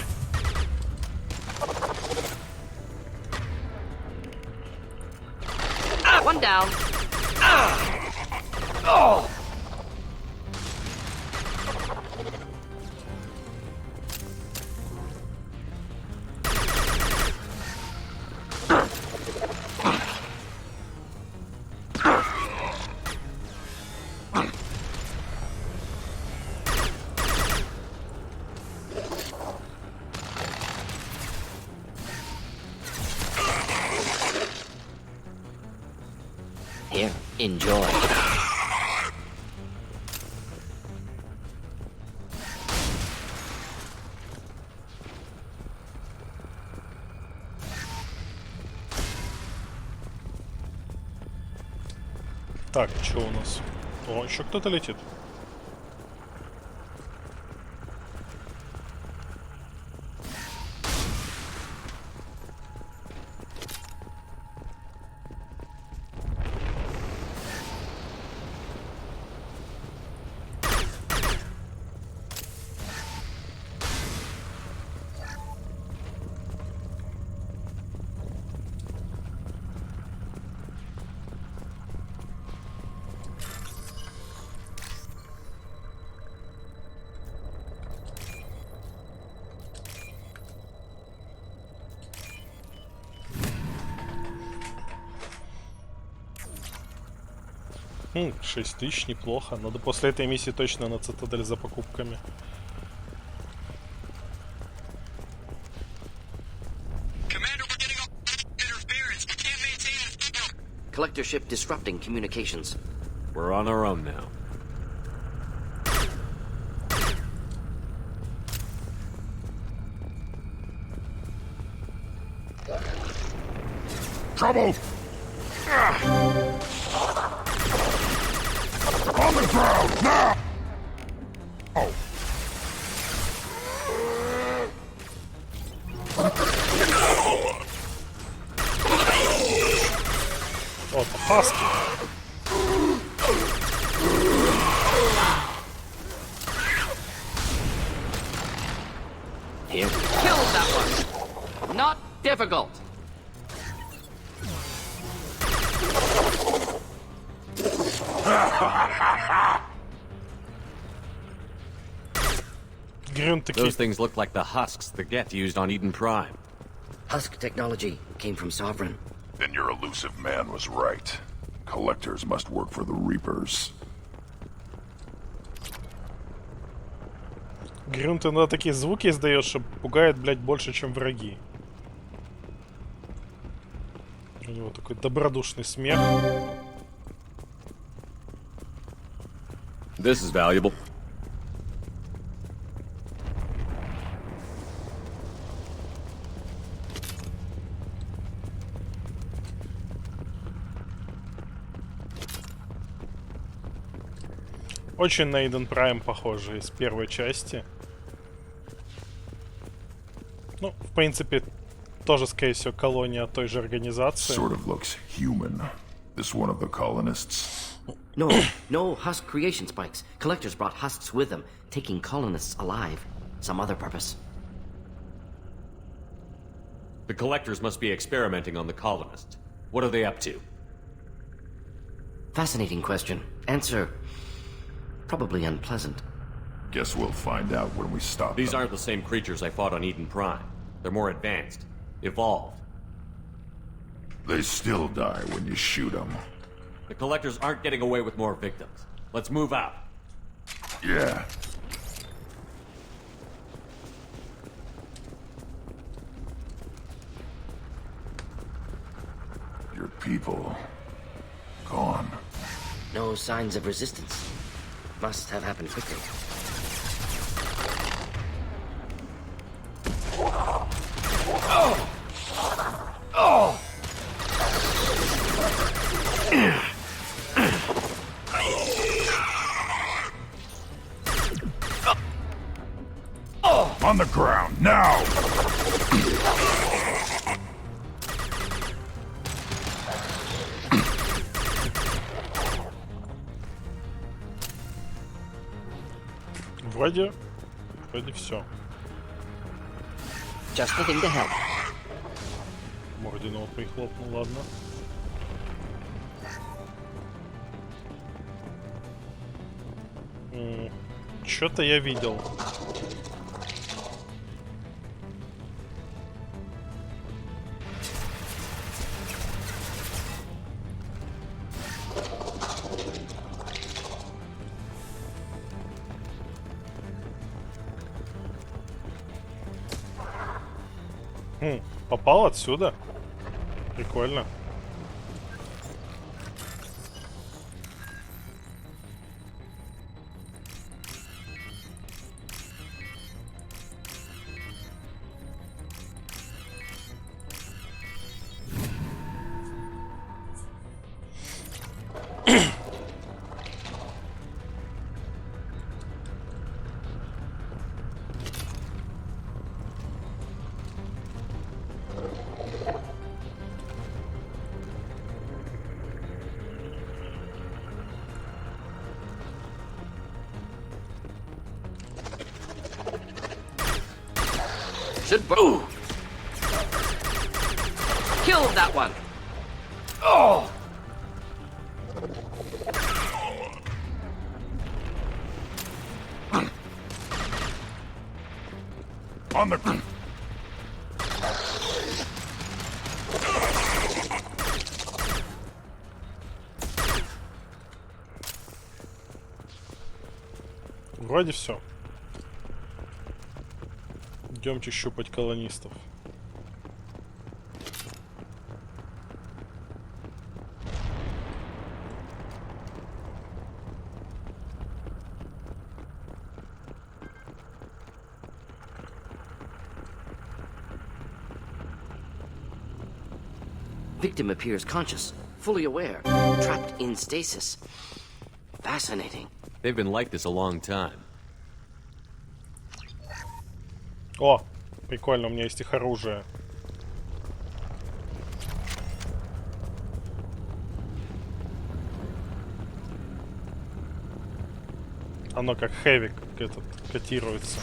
One down. Oh! Here, enjoy. Так, что у нас? О, еще кто-то летит. Хм, 6000 неплохо. Надо после этой миссии точно на Цитадель за покупками. Collector ship disrupting communications. We're on our own now. Trouble! On the ground, now! Oh. Oh, the husky. Here. Killed that one. Not difficult. Those things look like the husks the Geth used on Eden Prime. Husk technology came from Sovereign. Then your elusive man was right. Collectors must work for the Reapers. Грюн, ты иногда такие звуки издаешь, что пугает, блядь, больше, чем враги. У него такой добродушный смех. This is valuable. Очень на Eden Prime похоже из первой части. Ну, в принципе, тоже, скорее всего, колония той же организации. Sort of looks human. This one of the colonists. No husk creation spikes. Collectors brought husks with them, taking colonists alive. Some other purpose. The collectors must be experimenting on the colonists. What are they up to? Fascinating question. Answer... probably unpleasant. Guess we'll find out when we stop These them. aren't the same creatures I fought on Eden Prime. They're more advanced. Evolved. They still die when you shoot them. The collectors aren't getting away with more victims. Let's move out. Yeah. Your people... gone. No signs of resistance. Must have happened quickly. On the ground, now! Вроде все. Just the thing to help. Мординова прихлопнул, ладно. Что-то я видел. Попал отсюда? Прикольно. Should move. Kill that one. Oh! On the ground. Вроде все. Идемте щупать колонистов. Victim appears conscious, fully aware, trapped in stasis. Fascinating. They've been like this a long time. О, прикольно, у меня есть их оружие. Оно как хэви этот котируется.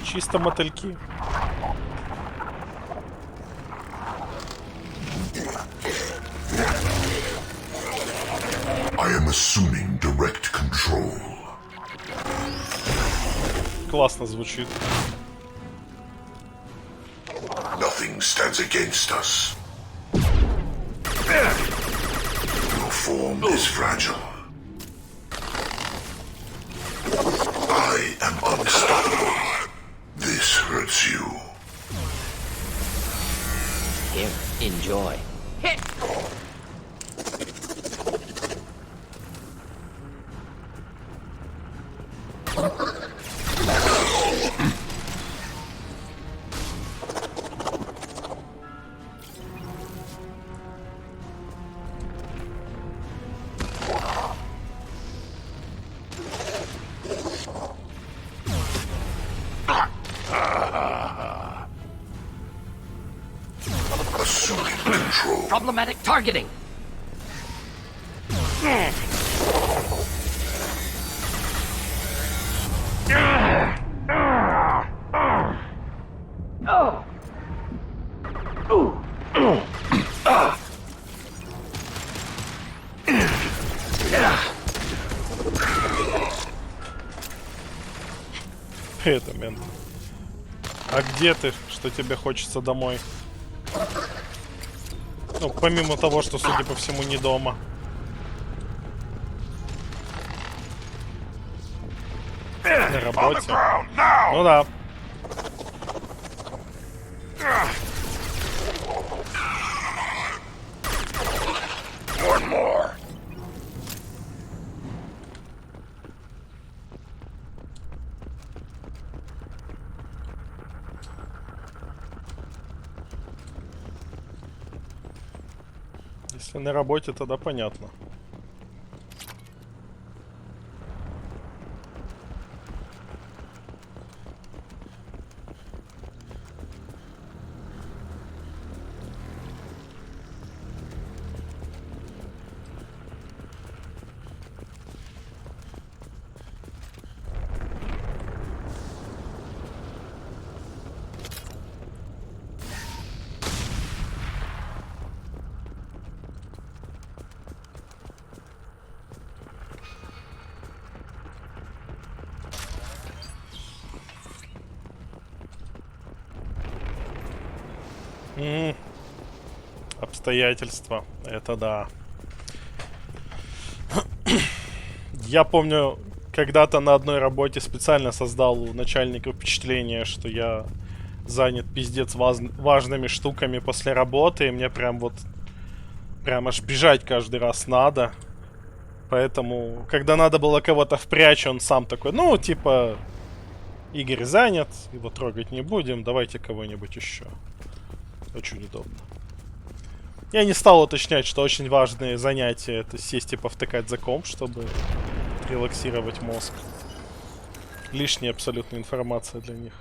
Чисто мотыльки. I am assuming direct control. Классно звучит. Nothing stands against us. Your form is fragile. I am unstoppable. This hurts you. Here, enjoy. Hit! control. Problematic targeting. Это, мент. А где ты? Что тебе хочется домой? Ну, помимо того, что, судя по всему, не дома. На работе. Ну да. One more. Если на работе, тогда понятно. Обстоятельства. Это да. Я помню, когда-то на одной работе специально создал у начальника впечатление, что я занят пиздец важными штуками после работы, и мне прям вот прям аж бежать каждый раз надо. Поэтому, когда надо было кого-то впрячь, он сам такой, ну, типа, Игорь занят, его трогать не будем, давайте кого-нибудь еще. Очень удобно. Я не стал уточнять, что очень важные занятия это сесть и повтыкать за комп, чтобы релаксировать мозг. Лишняя абсолютно информация для них.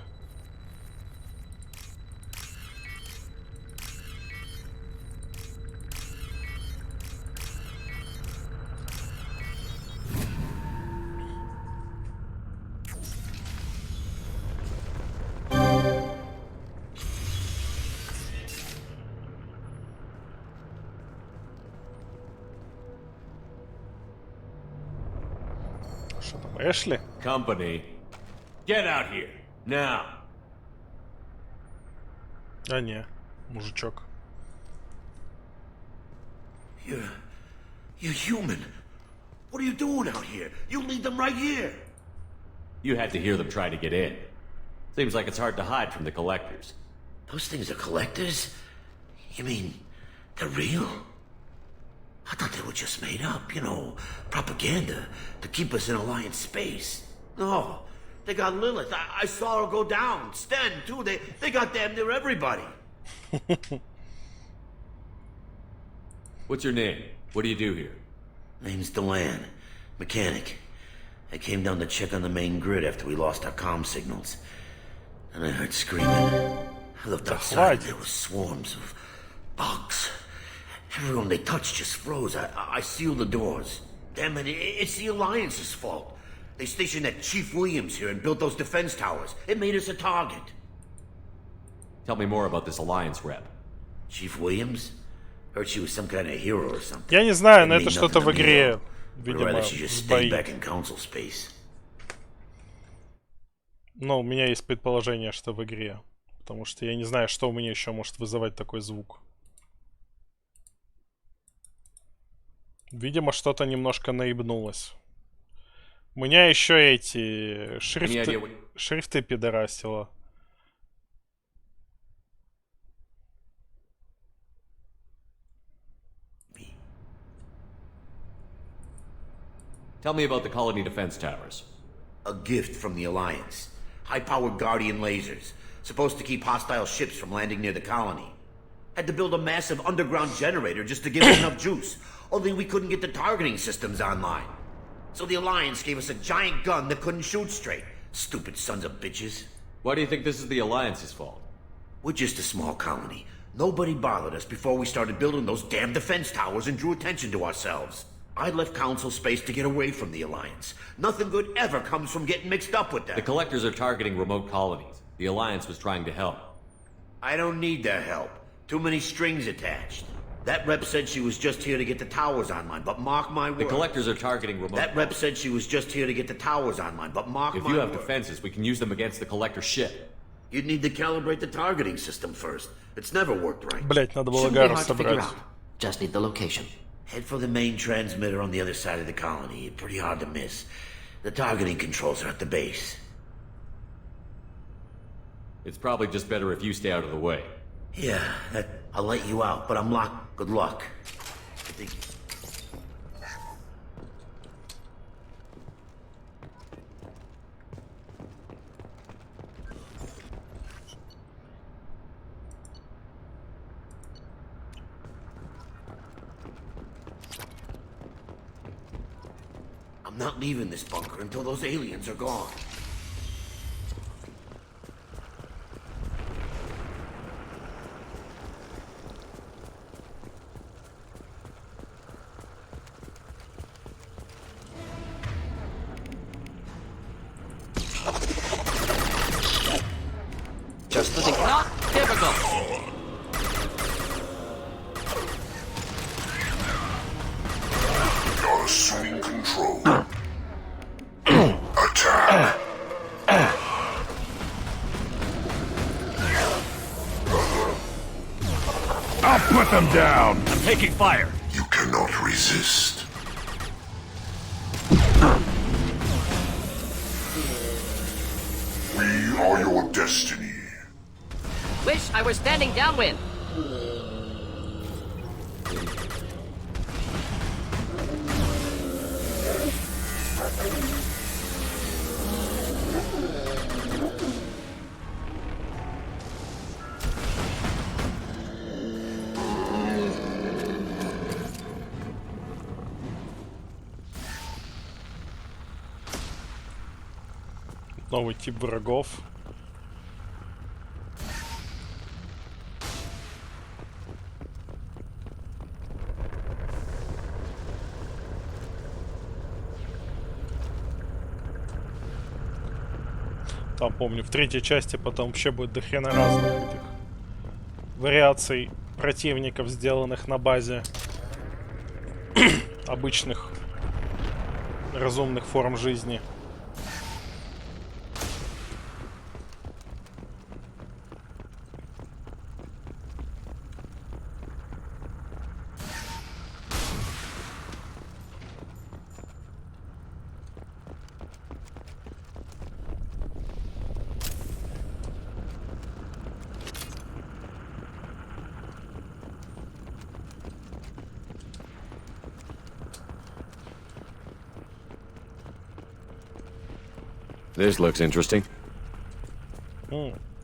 Эшли? Company. Get out here. Now. А не, мужичок. You're human. What are you doing out here? You lead them right here. You had to hear them try to get in. Seems like it's hard to hide from the collectors. Those things are collectors? You mean they're real? I thought they were just made up, you know, propaganda to keep us in Alliance space. No, they got Lilith. I saw her go down. Sten, too. They got damn near everybody. What's your name? What do you do here? Name's Delan. Mechanic. I came down to check on the main grid after we lost our comm signals. And I heard screaming. I looked outside. There were swarms of bugs. Everyone they touched just froze. I sealed the doors. Damn it, it's the Alliance's fault. They stationed that Chief Williams here and built those defense towers. It made us a target. Tell me more about this Alliance rep. Chief Williams? Heard she was some kind of hero or something. Я не знаю, но это что-то в игре, видимо, stay back in council space. Но у меня есть предположение, что в игре. Потому что я не знаю, что у меня еще может вызывать такой звук. Видимо, что-то немножко наебнулось. У меня еще эти шрифты пидорасило. Tell me about the colony defense towers. A gift from the Alliance. High-powered Guardian lasers. Supposed to keep hostile ships from landing near the colony. Had to build a massive underground generator just to give it enough juice. Only we couldn't get the targeting systems online. So the Alliance gave us a giant gun that couldn't shoot straight. Stupid sons of bitches. Why do you think this is the Alliance's fault? We're just a small colony. Nobody bothered us before we started building those damn defense towers and drew attention to ourselves. I left Council space to get away from the Alliance. Nothing good ever comes from getting mixed up with them. The Collectors are targeting remote colonies. The Alliance was trying to help. I don't need their help. Too many strings attached. That rep said she was just here to get the towers online, but mark my word. The Collectors are targeting remote That rep said she was just here to get the towers online, but mark my word. If you have defenses, we can use them against the Collector ship. You'd need to calibrate the targeting system first. It's never worked right. Блять, надо было Shouldn't be Гару hard to figure собрать. out. Just need the location. Head for the main transmitter on the other side of the colony. Pretty hard to miss. The targeting controls are at the base. It's probably just better if you stay out of the way. Yeah, I'll let you out, but I'm locked. Good luck. I'm not leaving this bunker until those aliens are gone. Just the thing. Not difficult. You're assuming control. Attack. I'll put them down. I'm taking fire. You cannot resist. We are your destiny. Wish I were standing downwind. Новый тип врагов. Там, помню, в третьей части потом вообще будет дохрена разных этих вариаций противников, сделанных на базе обычных разумных форм жизни. This looks interesting.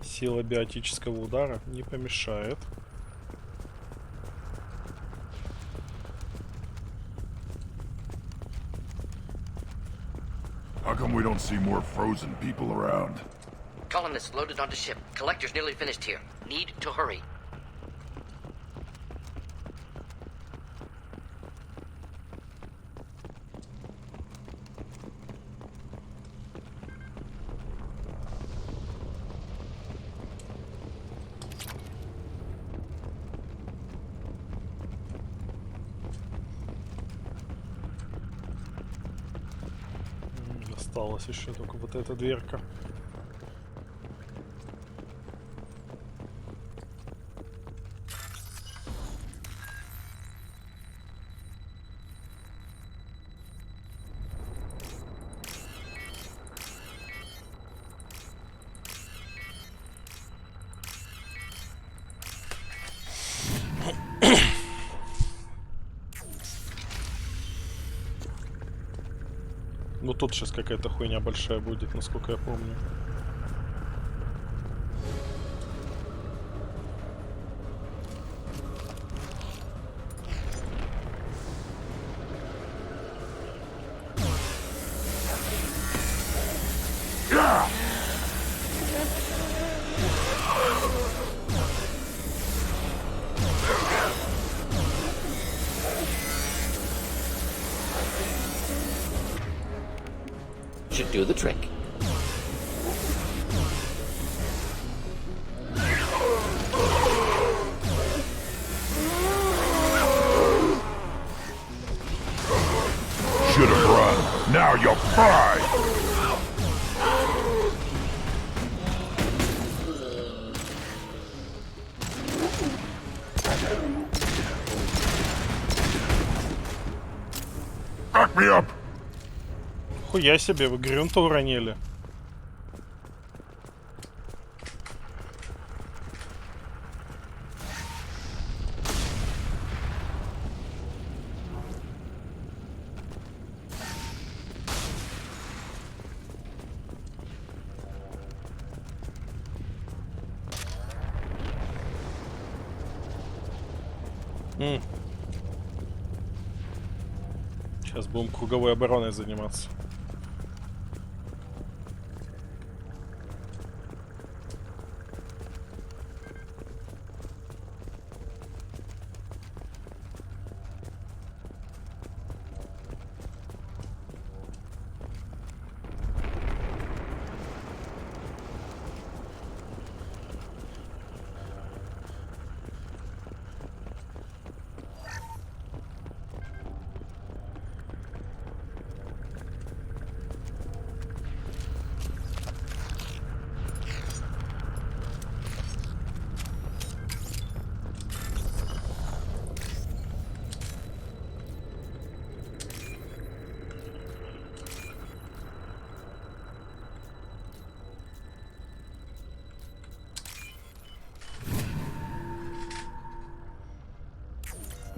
Сила биотического удара не помешает. How come we don't see more frozen people around? Colonists loaded onto ship. Collector's nearly finished here. Need to hurry. Осталась еще только вот эта дверка. Ну тут сейчас какая-то хуйня большая будет, насколько я помню. should do the trick. Should've run. Now you're fried. Back me up. Хуя себе, вы грюнта уронили. Сейчас будем круговой обороной заниматься.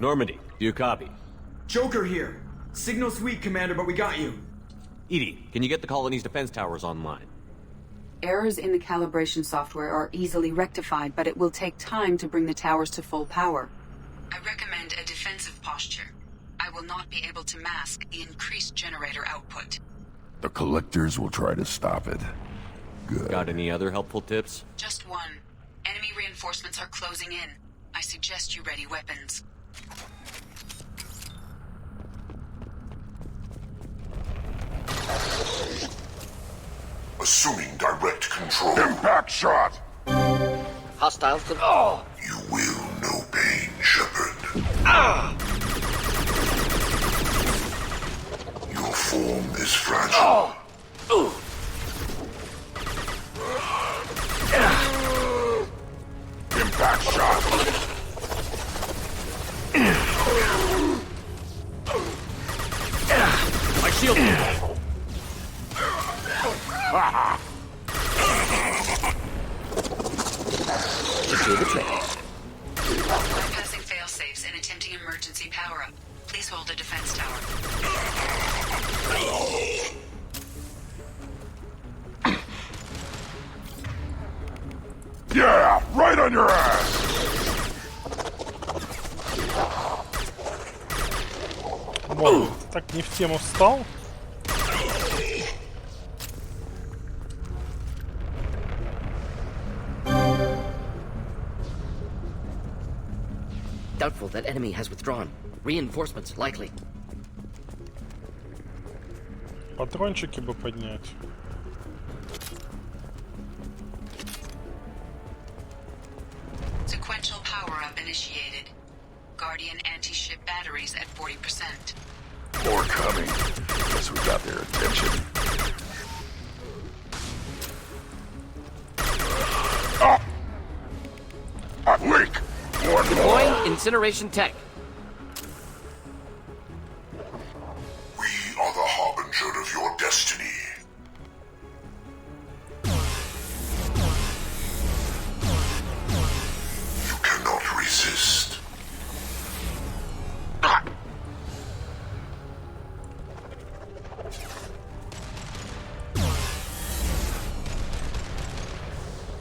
Normandy, do you copy? Joker here. Signal's weak, Commander, but we got you. Edie, can you get the colony's defense towers online? Errors in the calibration software are easily rectified, but it will take time to bring the towers to full power. I recommend a defensive posture. I will not be able to mask the increased generator output. The collectors will try to stop it. Good. Got any other helpful tips? Just one. Enemy reinforcements are closing in. I suggest you ready weapons. Assuming direct control. Impact shot! Hostiles could... Oh! You will know pain, Shepard. Ah! Your form is fragile. Ooh! Impact shot! My shield! Just do the trick. Bypassing failsafes and attempting emergency power-up. Please hold a defense tower. Yeah, right on your ass! Вот, так не в тему встал. Doubtful that enemy has withdrawn. Reinforcements likely. Патрончики бы поднять. Sequential power-up initiated. Guardian anti-ship batteries at 40%. More coming. Guess we got their attention. Ah! Leak! One Deploying more. incineration tech. We are the harbinger of your destiny. You cannot resist.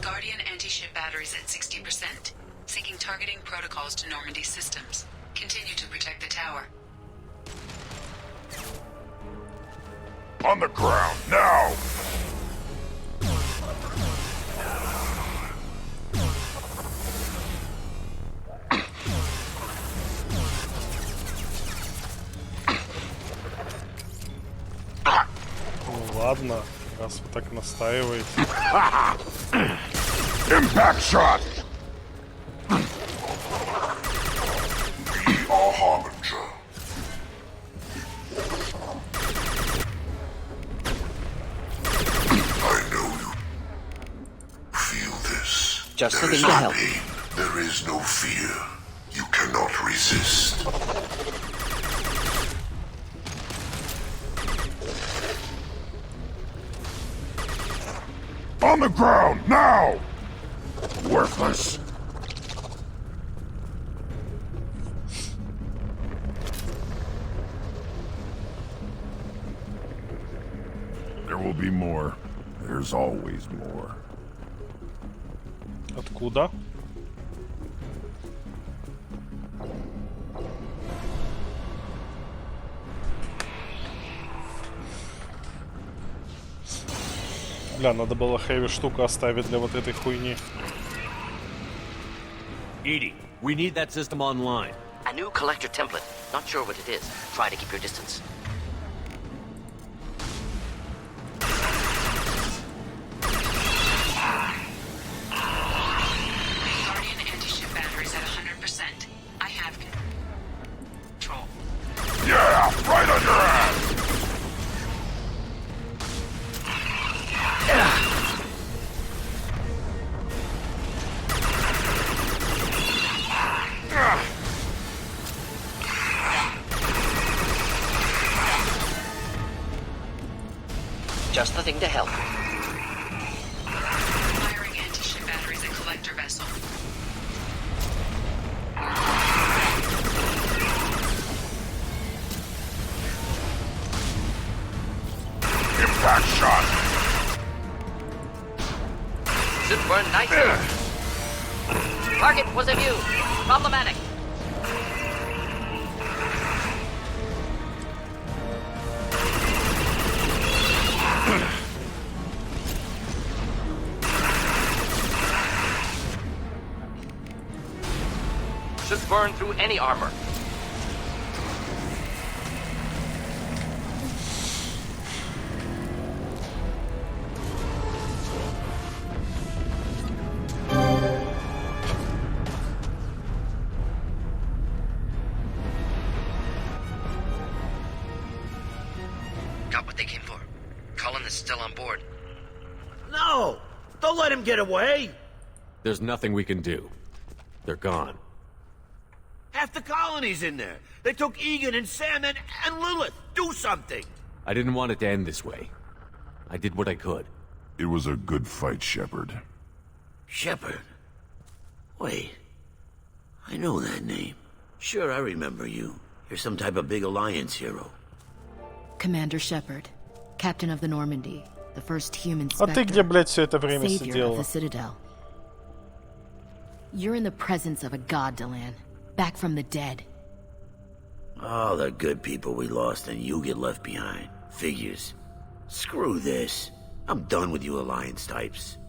Guardian anti-ship batteries at 60%. Syncing targeting protocols to Normandy systems. Continue to protect the tower. On the ground, now! Ладно, раз вы так настаиваете. Impact shot! Be our harbinger. I know you feel this. Just there is something to no help. pain. There is no fear. You cannot resist. On the ground, now! Worthless. There will be more. There's always more. Откуда? Бля, надо было хэви штуку оставить для вот этой хуйни. Edie, we need that system online. A new collector template. Not sure what it is. Try to keep your distance. Guardian anti-ship batteries at 100%. I have control. Yeah, right on your ass! Just the thing to help. Firing anti-ship batteries at collector vessel. Impact shot! Should burn nicely. Target was a view. Problematic. Should burn through any armor. Got what they came for. Cullen is still on board. No! Don't let him get away! There's nothing we can do. They're gone. Half the colony's in there. They took Egan and Sam and Lilith. Do something! I didn't want it to end this way. I did what I could. It was a good fight, Shepard. Shepard? Wait. I know that name. Sure, I remember you. You're some type of big Alliance hero. Commander Shepard, Captain of the Normandy, the first human А ты где, блядь, все это время Savior of сидела? the Citadel. You're in the presence of a god, Delan. Back from the dead. All the good people we lost and you get left behind. Figures. Screw this. I'm done with you Alliance types.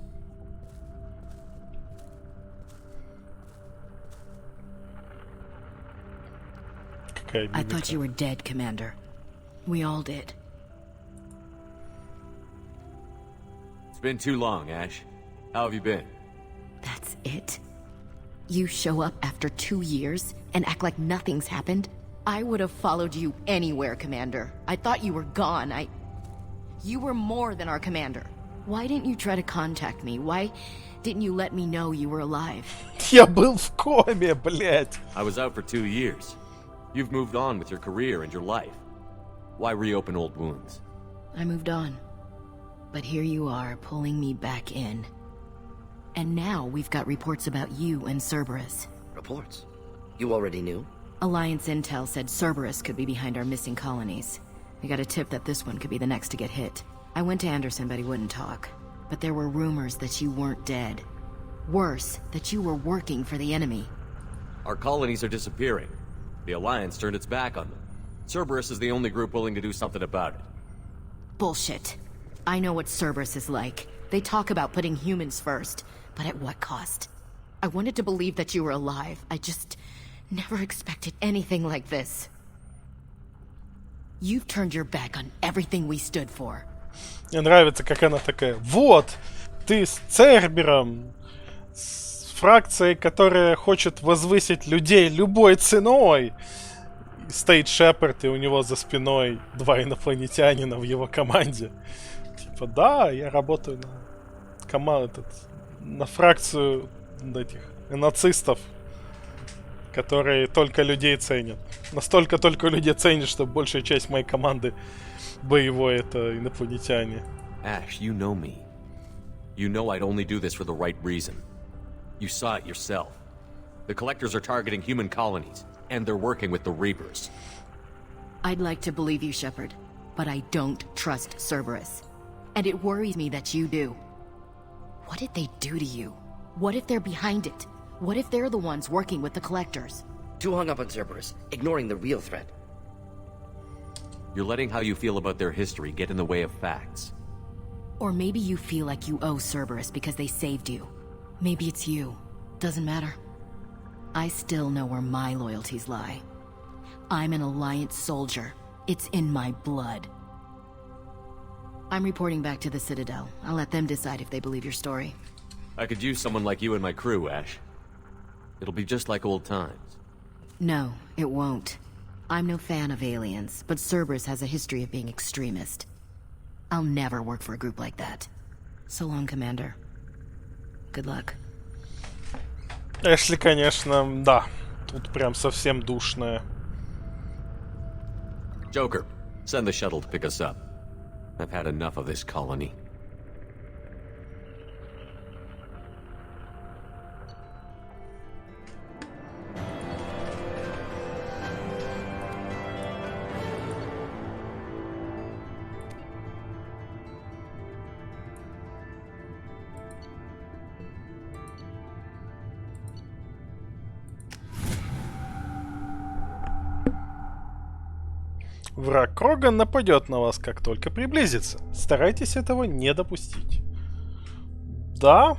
I thought you were dead, Commander. We all did. It's been too long, Ash. How have you been? That's it? You show up after 2 years and act like nothing's happened? I would have followed you anywhere, Commander. I thought you were gone. You were more than our commander. Why didn't you try to contact me? Why didn't you let me know you were alive? Я был в коме, блядь. I was out for 2 years. You've moved on with your career and your life. Why reopen old wounds? I moved on. But here you are, pulling me back in. And now we've got reports about you and Cerberus. Reports? You already knew? Alliance intel said Cerberus could be behind our missing colonies. We got a tip that this one could be the next to get hit. I went to Anderson, but he wouldn't talk. But there were rumors that you weren't dead. Worse, that you were working for the enemy. Our colonies are disappearing. The Alliance turned its back on them. Cerberus is the only group willing to do something about it. Bullshit. I know what Cerberus is like. They talk about putting humans first, but at what cost? I wanted to believe that you were alive. I just never expected anything like this. You've turned your back on everything we stood for. Мне нравится, как она такая: вот, ты с Цербером, с фракцией, которая хочет возвысить людей любой ценой. И стоит Шепард, и у него за спиной 2 инопланетянина в его команде. Типа, да, я работаю на фракцию этих нацистов, которые только людей ценят. Настолько только людей ценят, что большая часть моей команды боевой — это инопланетяне. Ash, you know me. You know I'd only do this for the right reason. You saw it yourself. The Collectors are targeting human colonies, and they're working with the Reapers. I'd like to believe you, Shepard, but I don't trust Cerberus. And it worries me that you do. What did they do to you? What if they're behind it? What if they're the ones working with the Collectors? Too hung up on Cerberus, ignoring the real threat. You're letting how you feel about their history get in the way of facts. Or maybe you feel like you owe Cerberus because they saved you. Maybe it's you. Doesn't matter. I still know where my loyalties lie. I'm an Alliance soldier. It's in my blood. I'm reporting back to the Citadel. I'll let them decide if they believe your story. I could use someone like you in my crew, Ash. It'll be just like old times. No, it won't. I'm no fan of aliens, but Cerberus has a history of being extremist. I'll never work for a group like that. So long, Commander. Good luck. Эшли, конечно, да. Тут прям совсем душная. Joker, send the shuttle to pick us up. I've had enough of this colony. Враг Кроган нападет на вас, как только приблизится. Старайтесь этого не допустить. Да.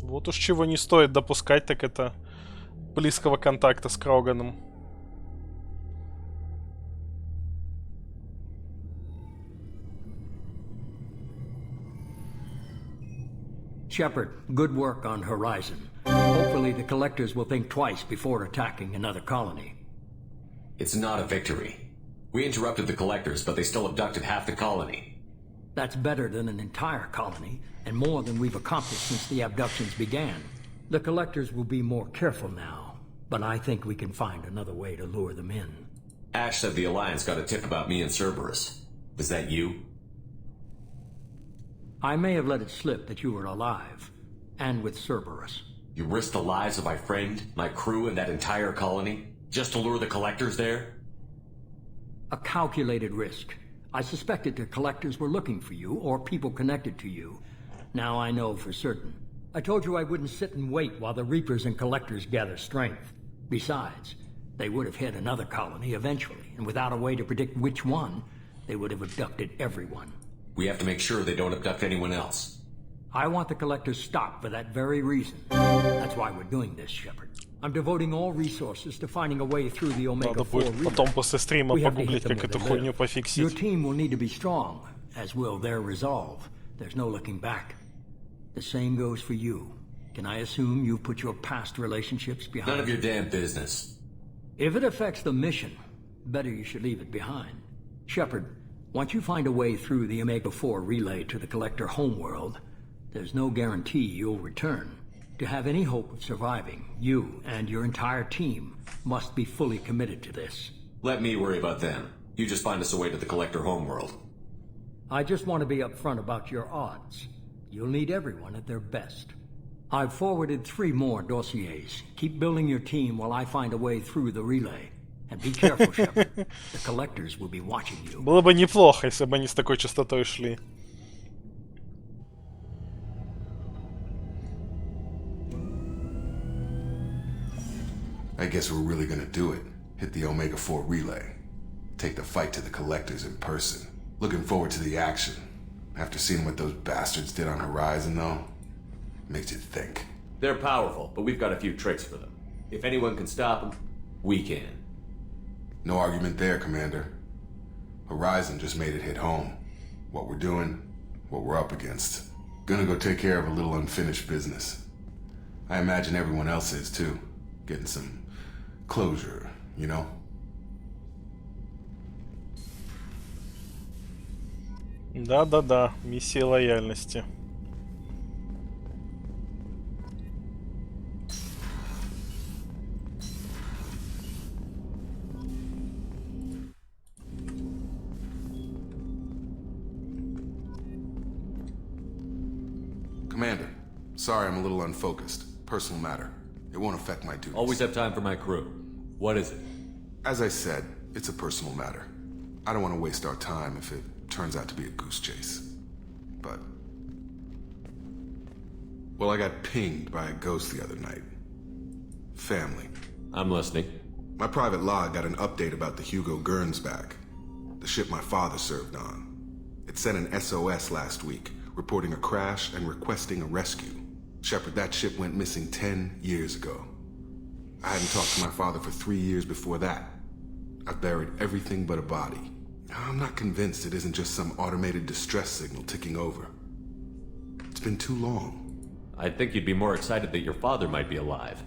Вот уж чего не стоит допускать, так это близкого контакта с Кроганом. Shepard, good work on Horizon. Hopefully the Collectors will think twice before attacking another colony. It's not a victory. We interrupted the Collectors, but they still abducted half the colony. That's better than an entire colony, and more than we've accomplished since the abductions began. The Collectors will be more careful now, but I think we can find another way to lure them in. Ash said the Alliance got a tip about me and Cerberus. Was that you? I may have let it slip that you were alive, and with Cerberus. You risked the lives of my friend, my crew, and that entire colony, just to lure the Collectors there? A calculated risk. I suspected the Collectors were looking for you, or people connected to you. Now I know for certain. I told you I wouldn't sit and wait while the Reapers and Collectors gather strength. Besides, they would have hit another colony eventually, and without a way to predict which one, they would have abducted everyone. We have to make sure they don't abduct anyone else. I want the Collectors stopped for that very reason. That's why we're doing this, Shepard. I'm devoting all resources to finding a way through the Omega 4 relay. Потом после стрима погуглить, как эту хуйню Your пофиксить. team will need to be strong, as will their resolve. There's no looking back. The same goes for you. Can I assume you've put your past relationships behind? None of your damn business. If it affects the mission, better you should leave it behind. Shepard, once you find a way through the Omega 4 relay to the Collector homeworld, there's no guarantee you'll return. To have any hope of surviving, you and your entire team must be fully committed to this. Let me worry about them. You just find us a way to the Collector homeworld. I just want to be upfront about your odds. You'll need everyone at their best. I've forwarded 3 more dossiers. Keep building your team while I find a way through the relay. And be careful, Shepard. The Collectors will be watching you. Было бы неплохо, если бы они с такой частотой шли. I guess we're really gonna do it. Hit the Omega 4 relay. Take the fight to the Collectors in person. Looking forward to the action. After seeing what those bastards did on Horizon, though, makes you think. They're powerful, but we've got a few tricks for them. If anyone can stop them, we can. No argument there, Commander. Horizon just made it hit home. what we're doing, what we're up against. Gonna go take care of a little unfinished business. I imagine everyone else is too. Getting some closure, you know? Да-да-да, миссия лояльности. Commander, sorry I'm a little unfocused. Personal matter. It won't affect my duties. Always have time for my crew. What is it? As I said, it's a personal matter. I don't want to waste our time if it turns out to be a goose chase. But... well, I got pinged by a ghost the other night. Family. I'm listening. My private log got an update about the Hugo Gernsback, the ship my father served on. It sent an SOS last week, reporting a crash and requesting a rescue. Shepard, that ship went missing 10 years ago. I hadn't talked to my father for 3 years before that. I've buried everything but a body. I'm not convinced it isn't just some automated distress signal ticking over. It's been too long. I'd think you'd be more excited that your father might be alive.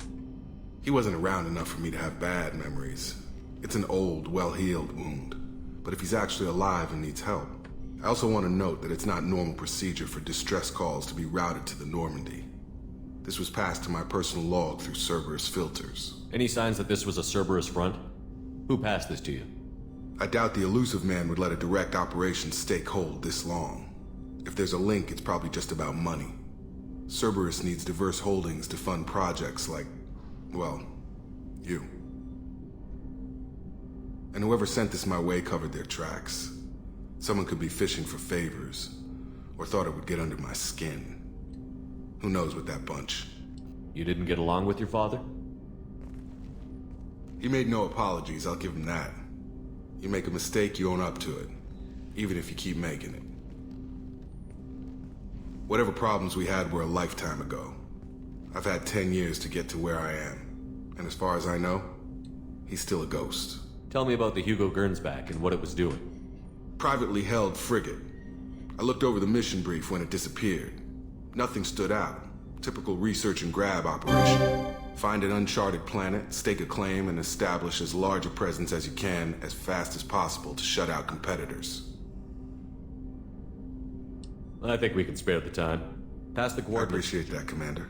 He wasn't around enough for me to have bad memories. It's an old, well-healed wound. But if he's actually alive and needs help, I also want to note that it's not normal procedure for distress calls to be routed to the Normandy. This was passed to my personal log through Cerberus filters. Any signs that this was a Cerberus front? Who passed this to you? I doubt the elusive man would let a direct operation stake hold this long. If there's a link, it's probably just about money. Cerberus needs diverse holdings to fund projects like, well, you. And whoever sent this my way covered their tracks. Someone could be fishing for favors, or thought it would get under my skin. Who knows with that bunch? You didn't get along with your father? He made no apologies, I'll give him that. You make a mistake, you own up to it. Even if you keep making it. Whatever problems we had were a lifetime ago. I've had 10 years to get to where I am. And as far as I know, he's still a ghost. Tell me about the Hugo Gernsback and what it was doing. Privately held frigate. I looked over the mission brief when it disappeared. Nothing stood out. Typical research and grab operation. Find an uncharted planet, stake a claim, and establish as large a presence as you can as fast as possible to shut out competitors. I think we can spare the time. Pass the coordinates. I appreciate that, Commander.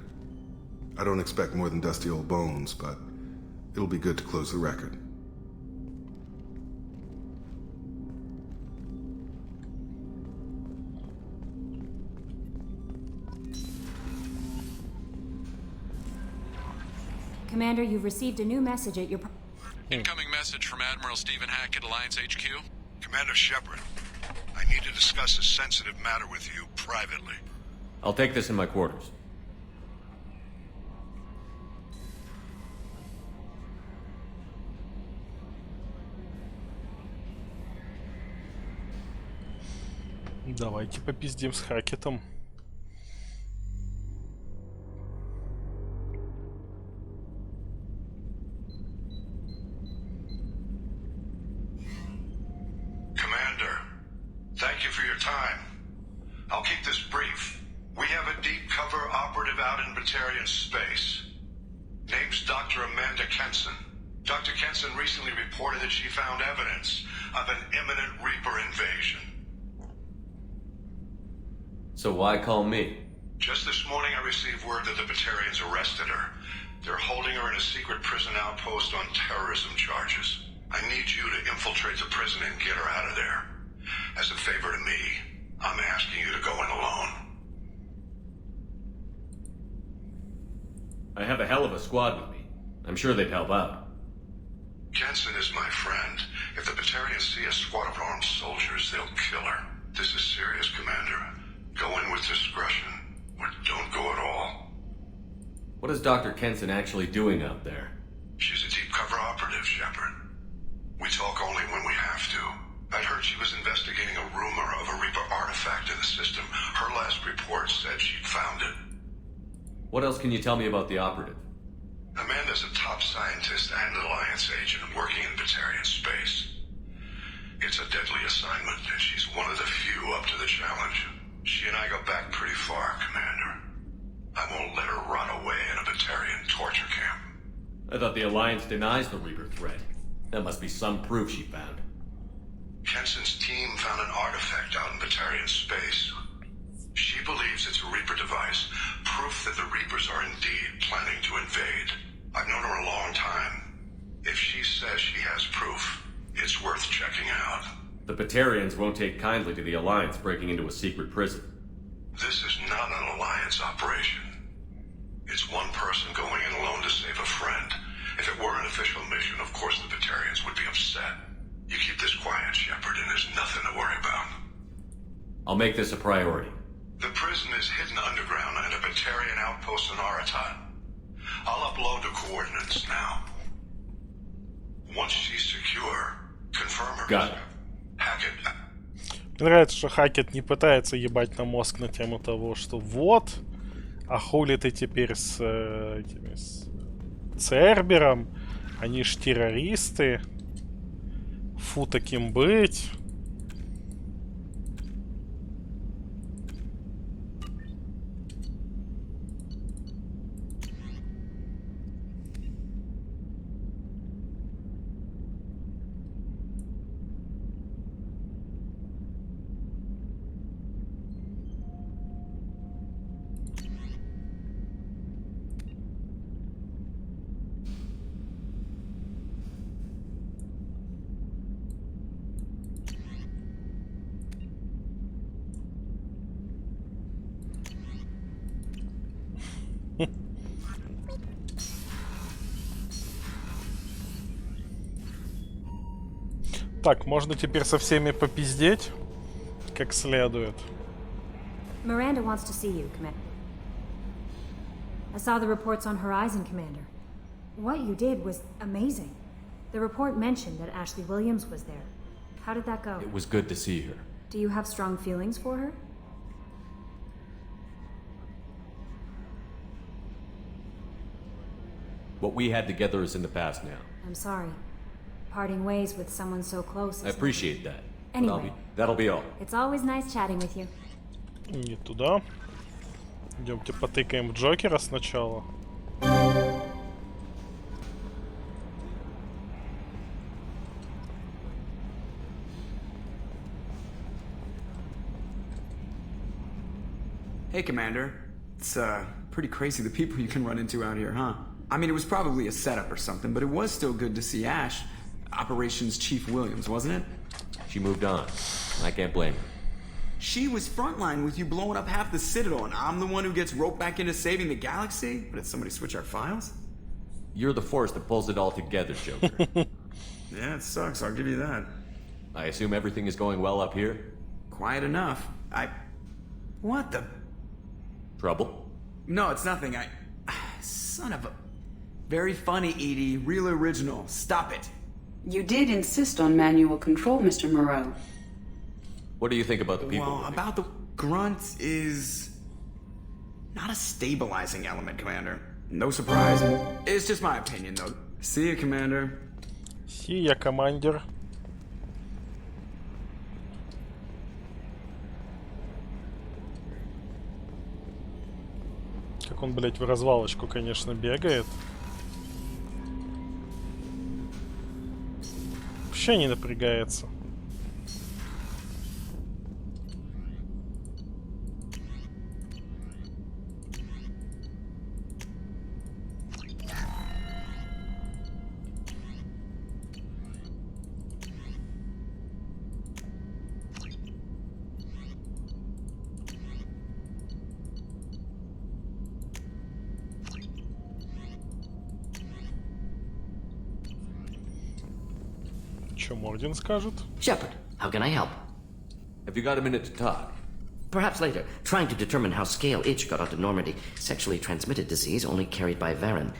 I don't expect more than dusty old bones, but it'll be good to close the record. Commander, you've received a new message at your... Incoming message from Admiral Stephen Hackett, Alliance HQ. Commander Shepard, I need to discuss a sensitive matter with you privately. I'll take this in my quarters. Давайте попиздим с Хакетом. Commander, thank you for your time. I'll keep this brief. We have a deep cover operative out in Batarian space. Name's Dr. Amanda Kenson. Dr. Kenson recently reported that she found evidence of an imminent Reaper invasion. So why call me? Just this morning I received word that the Batarians arrested her. They're holding her in a secret prison outpost on terrorism charges. I need you to infiltrate the prison and get her out of there. As a favor to me, I'm asking you to go in alone. I have a hell of a squad with me. I'm sure they'd help out. Jensen is my friend. If the Batarians see a squad of armed soldiers, they'll kill her. This is serious, Commander. Go in with discretion, or don't go at all. What is Dr. Kenson actually doing out there? She's a deep cover operative, Shepard. We talk only when we have to. I'd heard she was investigating a rumor of a Reaper artifact in the system. Her last report said she'd found it. What else can you tell me about the operative? Amanda's a top scientist and Alliance agent working in Batarian space. It's a deadly assignment, and she's one of the few up to the challenge. She and I go back pretty far, Commander. I won't let her rot away in a Batarian torture camp. I thought the Alliance denies the Reaper threat. That must be some proof she found. Kenson's team found an artifact out in Batarian space. She believes it's a Reaper device, proof that the Reapers are indeed planning to invade. I've known her a long time. If she says she has proof, it's worth checking out. The Batarians won't take kindly to the Alliance breaking into a secret prison. This is not an Alliance operation. It's one person going in alone to save a friend. If it were an official mission, of course the Batarians would be upset. You keep this quiet, Shepard, and there's nothing to worry about. I'll make this a priority. The prison is hidden underground in a Batarian outpost in Aratat. I'll upload the coordinates now. Once she's secure, confirm her. Got it. Hackett. Мне нравится, что Хакет не пытается ебать на мозг на тему того, что вот, а хули ты теперь с Цербером, они ж террористы, фу таким быть. Так, можно теперь со всеми попиздеть, как следует. Miranda wants to see you, Commander. I saw the reports on Horizon, Commander. What you did was amazing. The report mentioned that Ashley Williams was there. How did that go? It was good to see her. Do you have strong feelings for her? What we had together is in the past now. I'm sorry. Parting ways with someone so close. I appreciate that. Anyway. That'll be all. It's always nice chatting with you. Не туда. Идемте потыкаем в Джокера сначала. Hey, Commander. It's, pretty crazy the people you can run into out here, huh? I mean, it was probably a setup or something, but it was still good to see Ash. Operations Chief Williams, wasn't it? She moved on. I can't blame her. She was frontline with you blowing up half the Citadel, and I'm the one who gets roped back into saving the galaxy? But did somebody switch our files? You're the force that pulls it all together, Joker. Yeah, it sucks, I'll give you that. I assume everything is going well up here? Quiet enough. What the... Trouble? No, it's nothing. Son of a... Very funny, Edie. Real original. Stop it. You did insist on manual control, Mr. Moreau. What do you think about the people? Well, about the grunts is... not a stabilizing element, Commander. No surprise. It's just my opinion, though. See ya, Commander. See ya, Commander. Как он, блять, в развалочку, конечно, бегает. Вообще не напрягается. Что Мордин скажет? Shepard, how can I help? Have you got a minute to talk? Perhaps later. Trying to determine how Scale Itch got onto Normandy. Sexually transmitted disease only carried by Varen.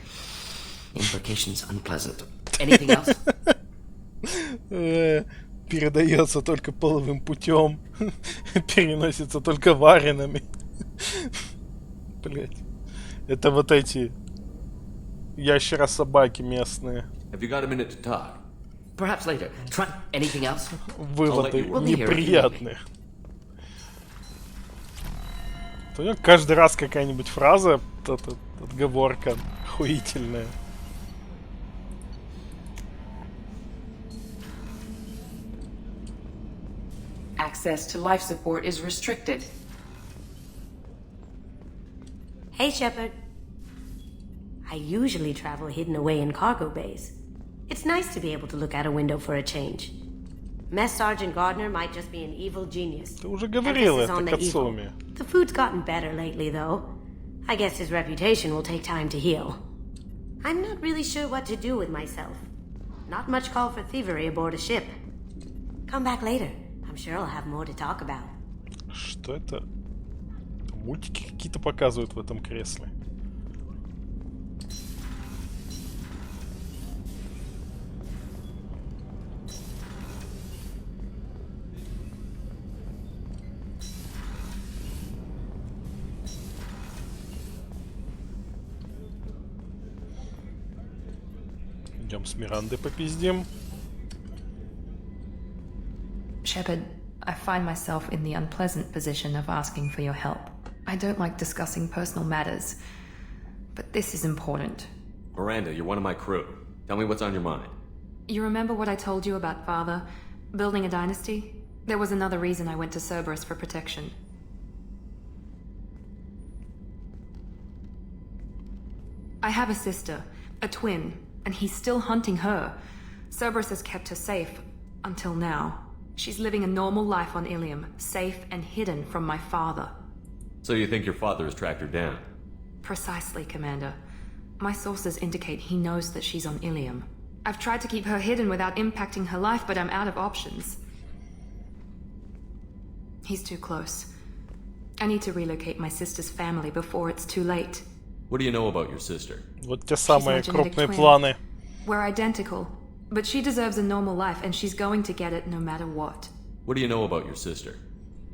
Implications unpleasant. Anything else? Передается только половым путем. Переносится только варенами. Блять. Это вот эти ящерособаки местные. Have you got a minute to talk? Perhaps later. Try anything else? Выводы We'll be here if you need me. неприятные. У него каждый раз какая-нибудь фраза, отговорка охуительная. Access to life support is restricted. Hey, Shepard. I usually travel hidden away in cargo bays. It's nice to be able to look out a window for a change. Mess Sergeant Gardner might just be an evil genius. Ты уже говорил это Кацуми. The food's gotten better lately, though. I guess his reputation will take time to heal. I'm not really sure what to do with myself. Not much call for thievery aboard a ship. Come back later. I'm sure I'll have more to talk about. Что это? Мультики какие-то показывают в этом кресле. Идем с Мирандой попиздим. Shepard, I find myself in the unpleasant position of asking for your help. I don't like discussing personal matters, but this is important. Miranda, you're one of my crew. Tell me what's on your mind. You remember what I told you about Father? Building a dynasty? There was another reason I went to Cerberus for protection. I have a sister, a twin, and he's still hunting her. Cerberus has kept her safe, until now. She's living a normal life on Ilium, safe and hidden from my father. So you think your father has tracked her down? Precisely, Commander. My sources indicate he knows that she's on Ilium. I've tried to keep her hidden without impacting her life, but I'm out of options. He's too close. I need to relocate my sister's family before it's too late. What do you know about your sister? Вот те самые крупные планы. We're identical, but she deserves a normal life, and she's going to get it no matter what. What do you know about your sister?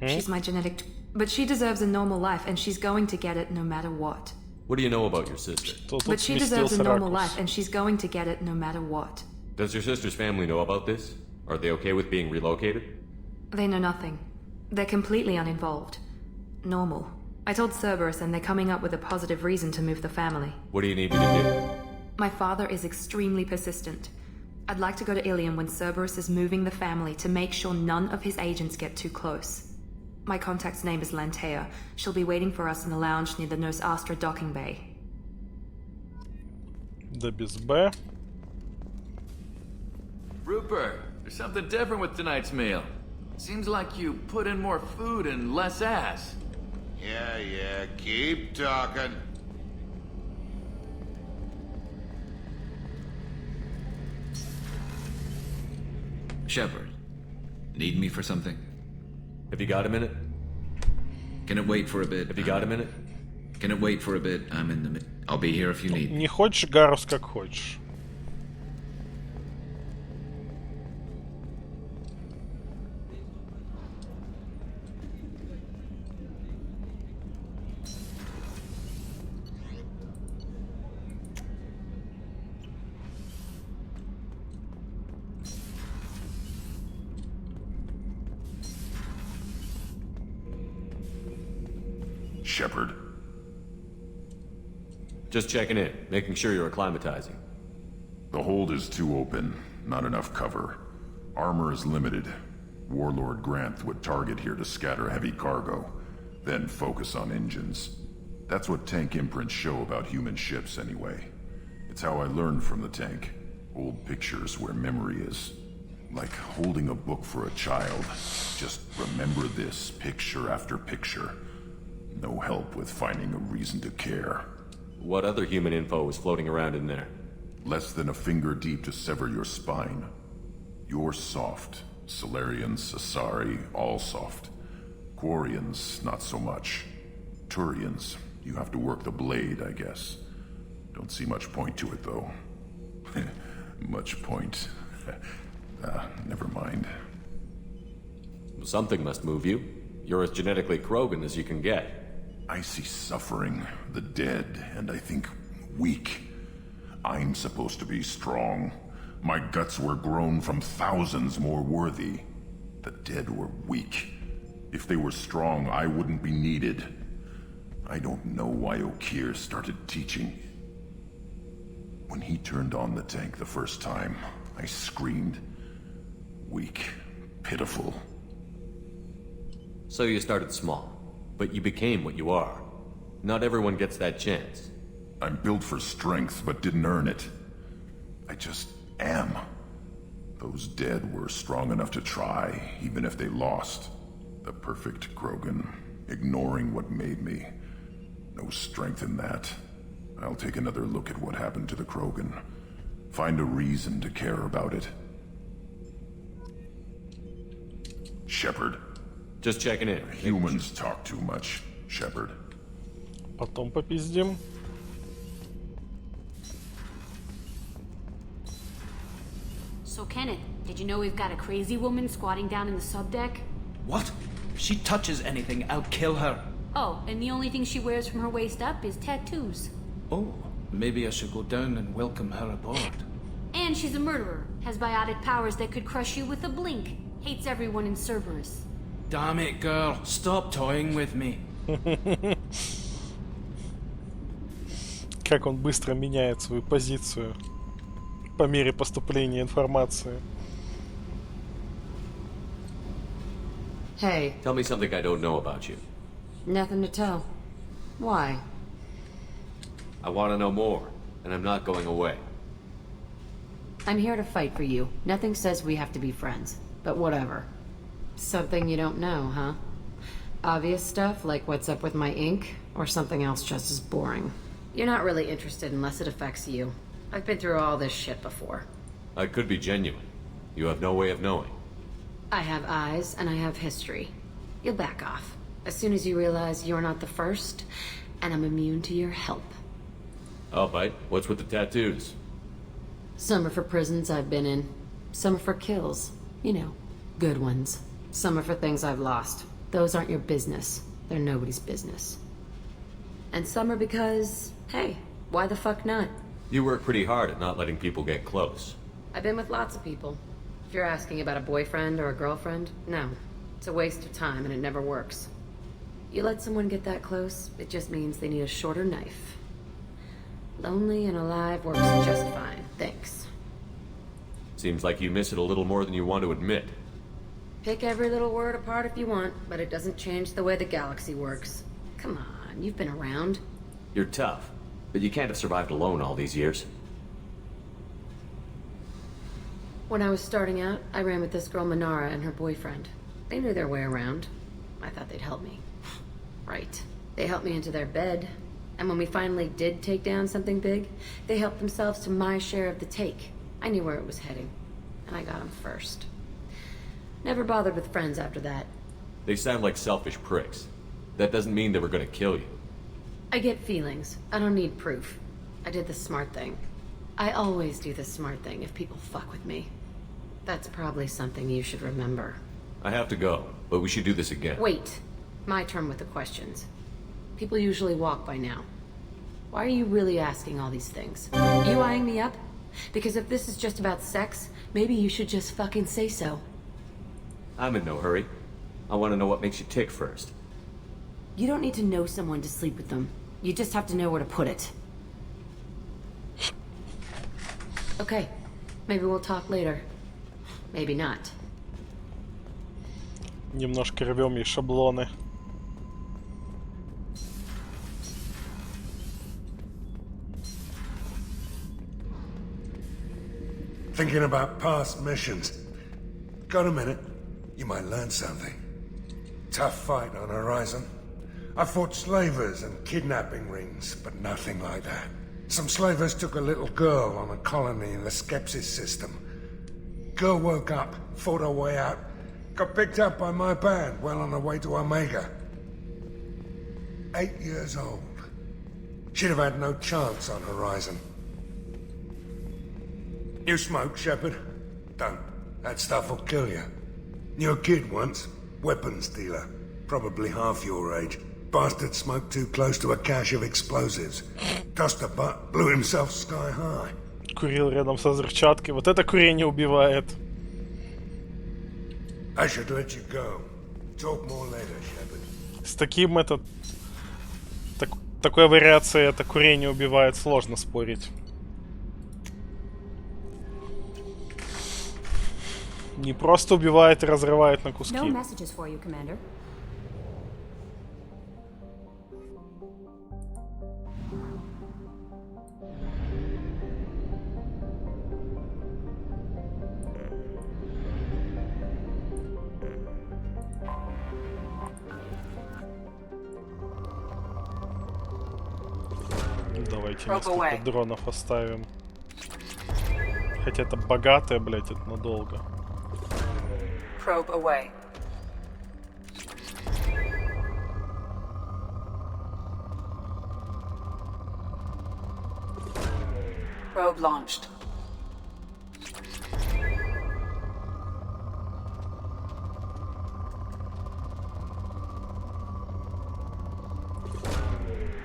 She's my genetic... But she deserves a normal life, and she's going to get it no matter what. What do you know about your sister? But she deserves a normal life, and she's going to get it no matter what. Does your sister's family know about this? Are they okay with being relocated? They know nothing. They're completely uninvolved. Normal. I told Cerberus, and they're coming up with a positive reason to move the family. What do you need me to do? My father is extremely persistent. I'd like to go to Ilium when Cerberus is moving the family to make sure none of his agents get too close. My contact's name is Lantea. She'll be waiting for us in the lounge near the Nos Astra docking bay. Да без Б. Rupert, there's something different with tonight's meal. Seems like you put in more food and less ass. Yeah, keep talking. Shepard, need me for something? Have you got a minute? Can it wait for a bit? Have you got a minute? Can it wait for a bit? I'm in the... I'll be here if you need me. Не хочешь, Гарус, как хочешь. Shepard. Just checking in, making sure you're acclimatizing. The hold is too open, not enough cover. Armor is limited. Warlord Granth would target here to scatter heavy cargo, then focus on engines. That's what tank imprints show about human ships anyway. It's how I learned from the tank. Old pictures where memory is. Like holding a book for a child. Just remember this, picture after picture. No help with finding a reason to care. What other human info is floating around in there? Less than a finger deep to sever your spine. You're soft. Solarians, Asari, all soft. Quarians, not so much. Turians, you have to work the blade, I guess. Don't see much point to it, though. Much point. Never mind. Something must move you. You're as genetically Krogan as you can get. I see suffering, the dead, and I think weak. I'm supposed to be strong. My guts were grown from thousands more worthy. The dead were weak. If they were strong, I wouldn't be needed. I don't know why Okeer started teaching. When he turned on the tank the first time, I screamed. Weak, pitiful. So you started small, but you became what you are. Not everyone gets that chance. I'm built for strength, but didn't earn it. I just am. Those dead were strong enough to try, even if they lost. The perfect Krogan, ignoring what made me. No strength in that. I'll take another look at what happened to the Krogan. Find a reason to care about it. Shepard. Just checking in. Humans talk too much, Shepard. Потом попиздим. So, Kenneth, did you know we've got a crazy woman squatting down in the subdeck? What? If she touches anything, I'll kill her. Oh, and the only thing she wears from her waist up is tattoos. Oh, maybe I should go down and welcome her aboard. And she's a murderer, has biotic powers that could crush you with a blink, hates everyone in Cerberus. Damn it, girl. Stop toying with me. Как он быстро меняет свою позицию по мере поступления информации. Hey. Tell me something I don't know about you. Nothing to tell. Why? I want to know more, and I'm not going away. I'm here to fight for you. Nothing says we have to be friends, but whatever. Something you don't know, huh? Obvious stuff like what's up with my ink, or something else just as boring. You're not really interested unless it affects you. I've been through all this shit before. I could be genuine. You have no way of knowing. I have eyes, and I have history. You'll back off. As soon as you realize you're not the first, and I'm immune to your help. I'll bite. What's with the tattoos? Some are for prisons I've been in. Some are for kills. You know, good ones. Some are for things I've lost. Those aren't your business. They're nobody's business. And some are because, hey, why the fuck not? You work pretty hard at not letting people get close. I've been with lots of people. If you're asking about a boyfriend or a girlfriend, no. It's a waste of time and it never works. You let someone get that close, it just means they need a shorter knife. Lonely and alive works just fine, thanks. Seems like you miss it a little more than you want to admit. Pick every little word apart if you want, but it doesn't change the way the galaxy works. Come on, you've been around. You're tough, but you can't have survived alone all these years. When I was starting out, I ran with this girl Minara and her boyfriend. They knew their way around. I thought they'd help me. Right. They helped me into their bed. And when we finally did take down something big, they helped themselves to my share of the take. I knew where it was heading. And I got them first. Never bothered with friends after that. They sound like selfish pricks. That doesn't mean they were gonna kill you. I get feelings. I don't need proof. I did the smart thing. I always do the smart thing if people fuck with me. That's probably something you should remember. I have to go, but we should do this again. Wait. My turn with the questions. People usually walk by now. Why are you really asking all these things? You eyeing me up? Because if this is just about sex, maybe you should just fucking say so. I'm in no hurry. I want to know what makes you tick first. You don't need to know someone to sleep with them. You just have to know where to put it. Okay. Maybe we'll talk later. Maybe not. Немножко рвем ей шаблоны. Thinking about past missions. Got a minute? You might learn something. Tough fight on Horizon. I fought slavers and kidnapping rings, but nothing like that. Some slavers took a little girl on a colony in the Skepsis system. Girl woke up, fought her way out, got picked up by my band well on her way to Omega. 8 years old. She'd have had no chance on Horizon. You smoke, Shepard? Don't. That stuff will kill you. You're a kid once. Weapons dealer. Probably half your age. Bastard smoked too close to a cache of explosives. Tossed a butt, blew himself sky high. курил рядом со взрывчаткой. Вот это курение убивает. I should let you go. Talk more later, Shepard. С таким такой вариацией это курение убивает, сложно спорить. Не просто убивает и разрывает на куски. No messages for you, Commander. Давайте несколько дронов оставим. Хотя это богатое, блять, это надолго. Probe away. Probe launched.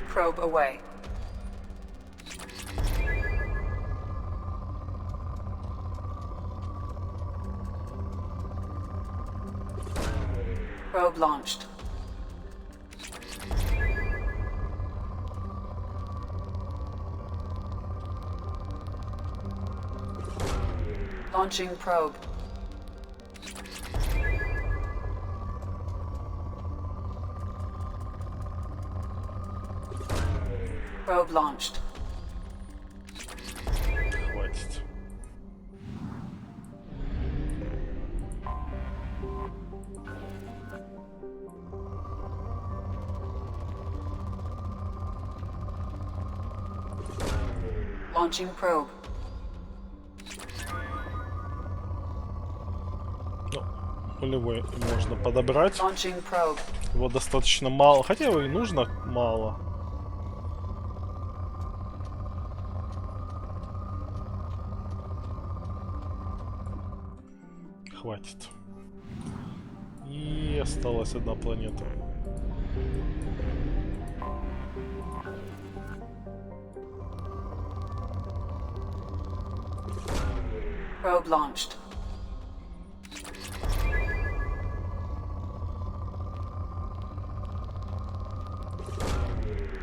Probe away. Probe launched. Launching probe. Probe launched. Хватит. Launching probe. Ну, пулевой можно подобрать. Launching probe. Его достаточно мало, хотя его и нужно мало. Хватит. И осталась одна планета. Probe launched.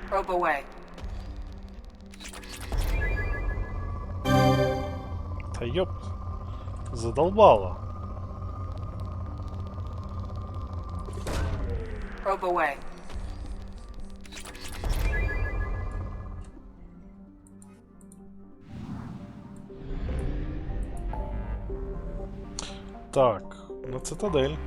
Probe away. Да ёп, задолбала. Probe away. Так, на цитадель.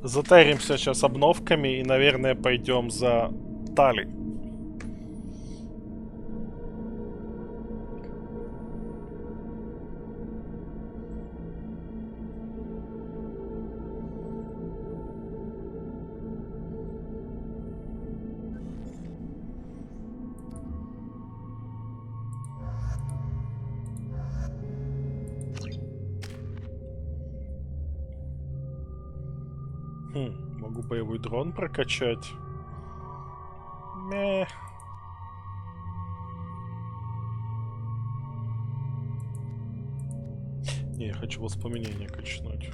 Затаримся сейчас обновками и, наверное, пойдем за Тали. Могу боевой дрон прокачать. Не. Не, я хочу воспоминания качнуть.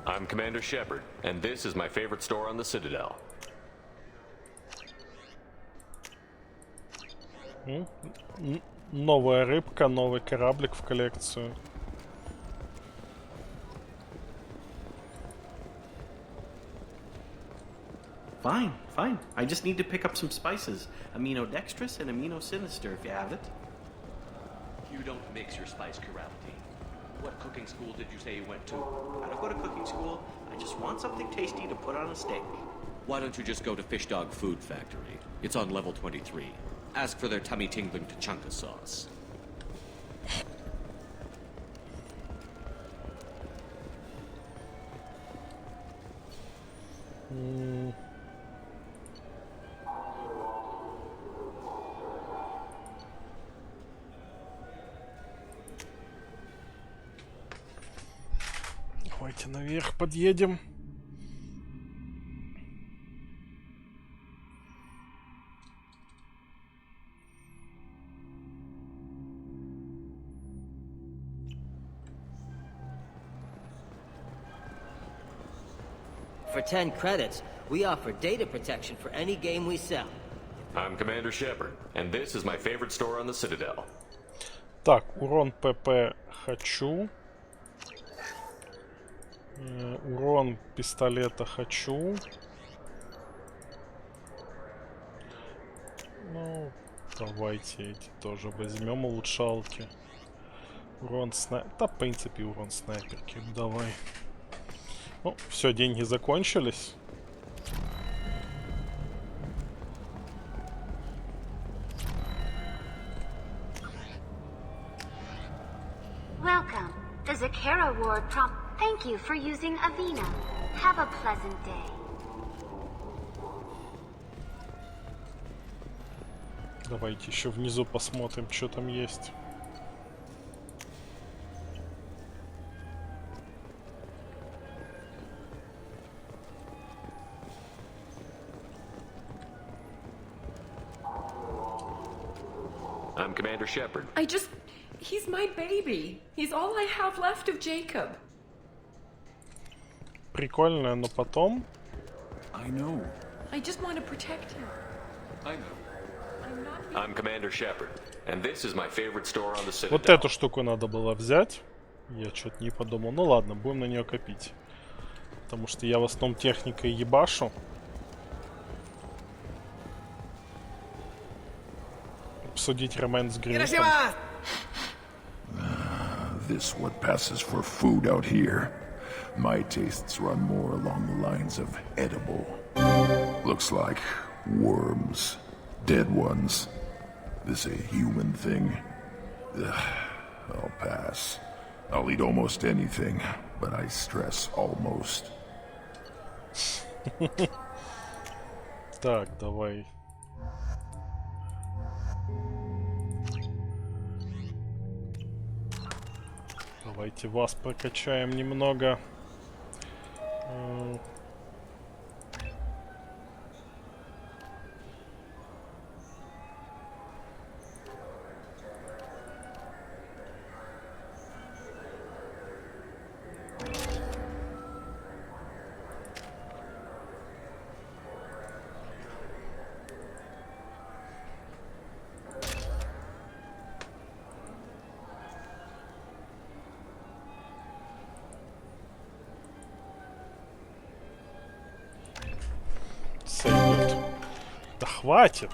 I'm Commander Shepard, and this is my favorite store on the Citadel. Новая рыбка, новый кораблик в коллекцию. Fine, fine. I just need to pick up some spices. Aminodextrous and aminosinister, if you have it. You don't mix your spice chirality. What cooking school did you say you went to? I don't go to cooking school. I just want something tasty to put on a steak. Why don't you just go to Fish Dog Food Factory? It's on level 23. Ask for their tummy-tingling tachanka sauce. Давайте наверх подъедем. For 10 credits, we offer data protection for any game we sell. I'm Commander Shepard, and this is my favorite store on the Citadel. Так, урон ПП хочу. Урон пистолета хочу. Ну, давайте эти тоже возьмем улучшалки. Урон снайперки. Да, в принципе, урон снайперки. Давай. Ну, все, деньги закончились. Welcome. The Zakara Ward prompt. Thank you for using Avena. Have a pleasant day. Давайте еще внизу посмотрим, что там есть. I'm Commander Shepard. He's my baby. He's all I have left of Jacob. Прикольно, но потом... I know. I just want to protect him. I know. I'm Commander Shepard, and this is my favorite store on the Citadel. Вот эту штуку надо было взять. Я что-то не подумал. Ну ладно, будем на нее копить. Потому что я в основном техникой ебашу. Обсудить роман с Гринком. This what passes for food out here. My tastes run more along the lines of edible. Looks like worms. Dead ones. This a human thing? Ugh, I'll pass. I'll eat almost anything, but I stress almost. Так, давай. Давайте вас прокачаем немного. Сойдет. Да хватит.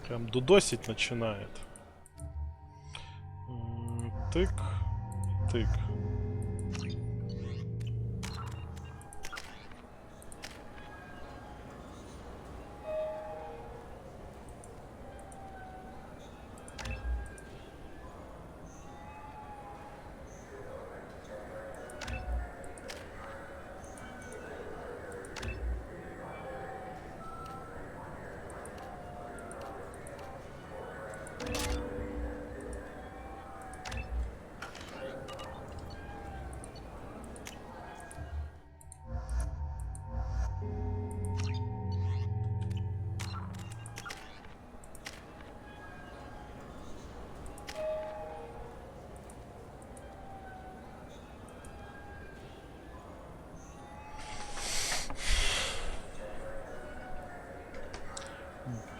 Прям дудосить начинает. Тык. Тык.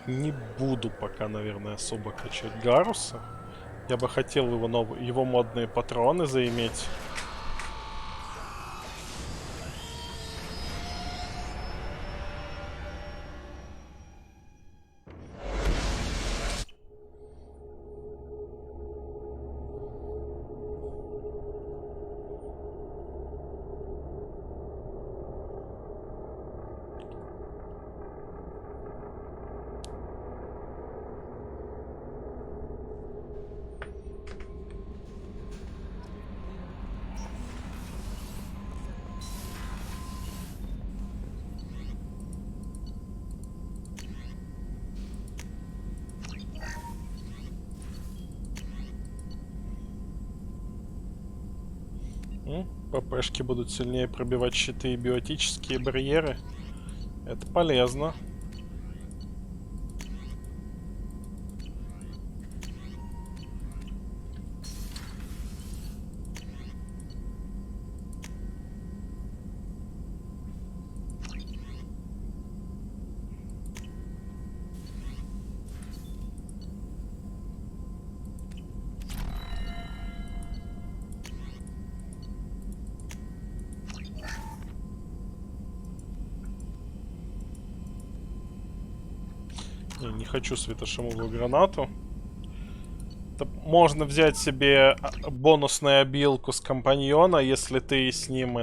Не буду пока, наверное, особо качать Гаруса. Я бы хотел его модные патроны заиметь. ППшки будут сильнее пробивать щиты и биотические барьеры. Это полезно. Не хочу светошумовую гранату. Это можно взять себе бонусную обилку с компаньона, если ты с ним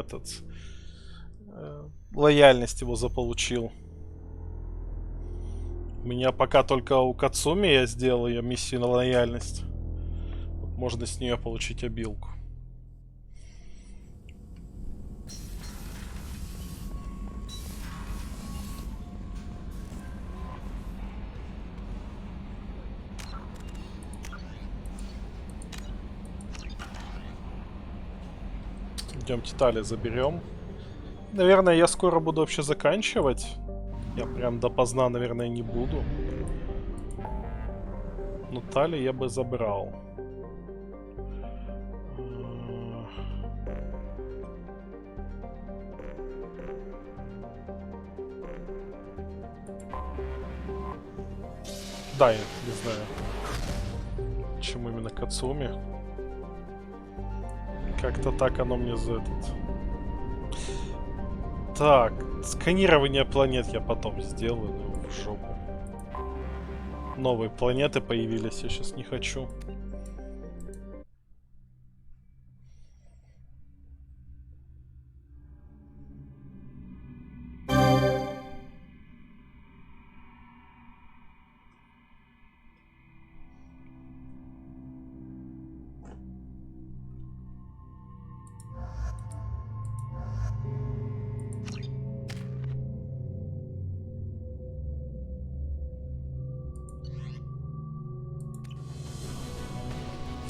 лояльность его заполучил. У меня пока только у Кацуми я сделал ее миссию на лояльность. Вот можно с нее получить обилку. Идемте Тали заберем. Наверное, я скоро буду вообще заканчивать. Я прям допоздна, наверное, не буду. Но Тали я бы забрал. Да, я не знаю, почему именно Кацуми. Как-то так оно мне за этот... Так, сканирование планет я потом сделаю, ну, в жопу. Новые планеты появились, я сейчас не хочу.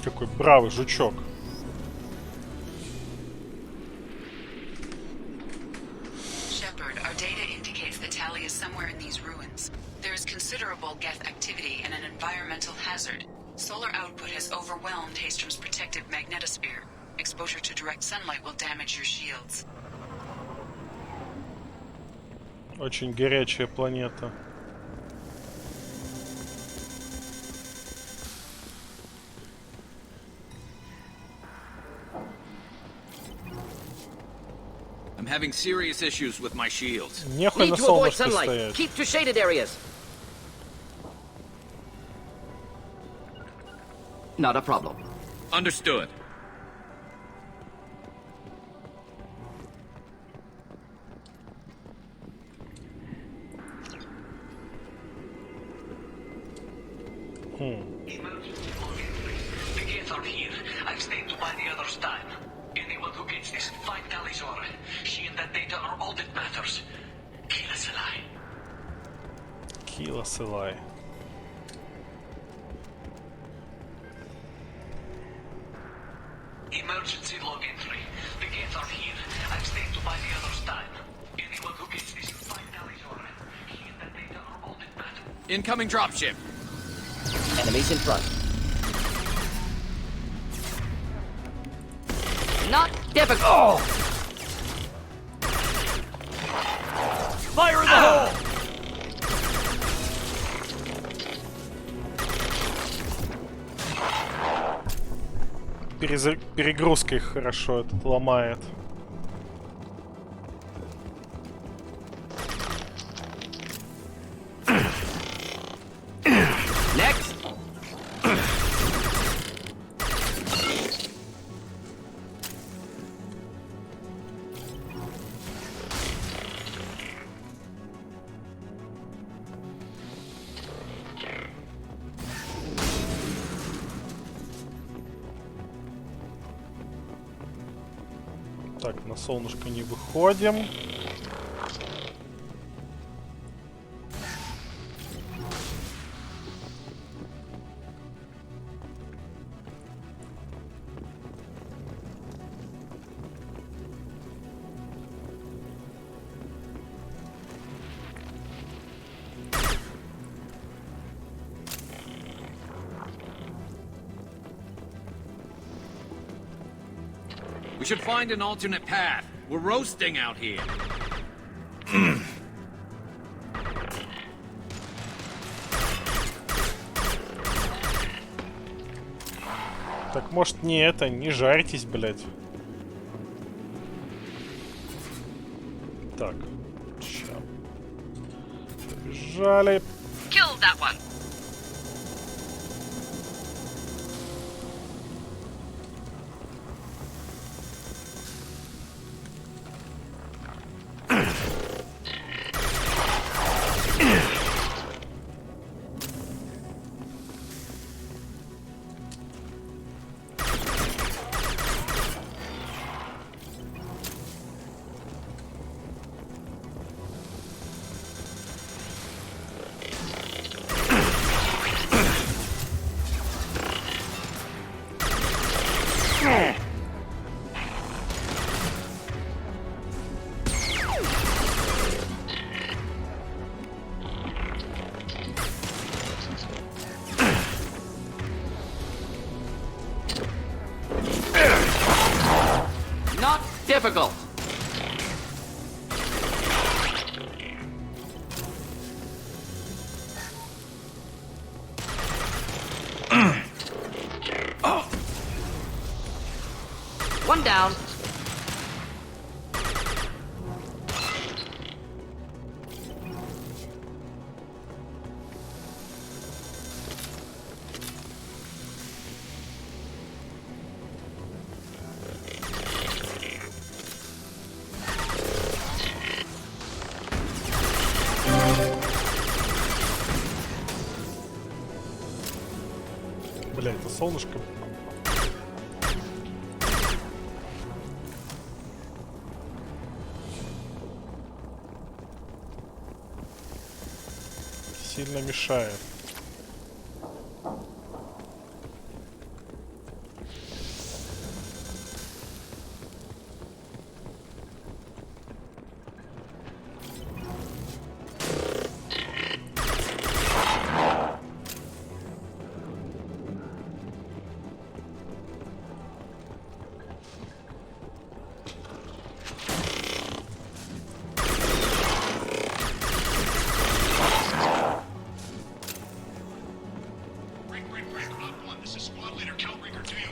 Какой бравый жучок. Shepard, our data indicates the tally is somewhere in these ruins. There is considerable Geth activity and an environmental hazard. Solar output has overwhelmed Hastrom's protective magnetosphere. Exposure to direct sunlight will damage your shields. Очень горячая планета. I'm having serious issues with my shields. Нехуй на солнышке стоять. Keep to shaded areas. Not a problem. Understood. The gates are here. I've stayed to buy the others time. Anyone who gets this, find Talizora. She and that data are all that matters. Kila Selai. Kila Selai. Emergency log entry. The gates are here. I've stayed to buy the others time. Anyone who gets this, find Talizora. She and that data are all that matters. Incoming dropship. Enemies in front. Not difficult. Oh! Fire in the hole! Перегрузка их хорошо этот ломает. Next. Так, на солнышко не выходим. should find an alternate path. We're roasting out here. Так, может, не это, не жарьтесь, блядь. Так. Ща. Побежали. Kill that one. Not difficult. One down. Бля, это солнышко. Сильно мешает.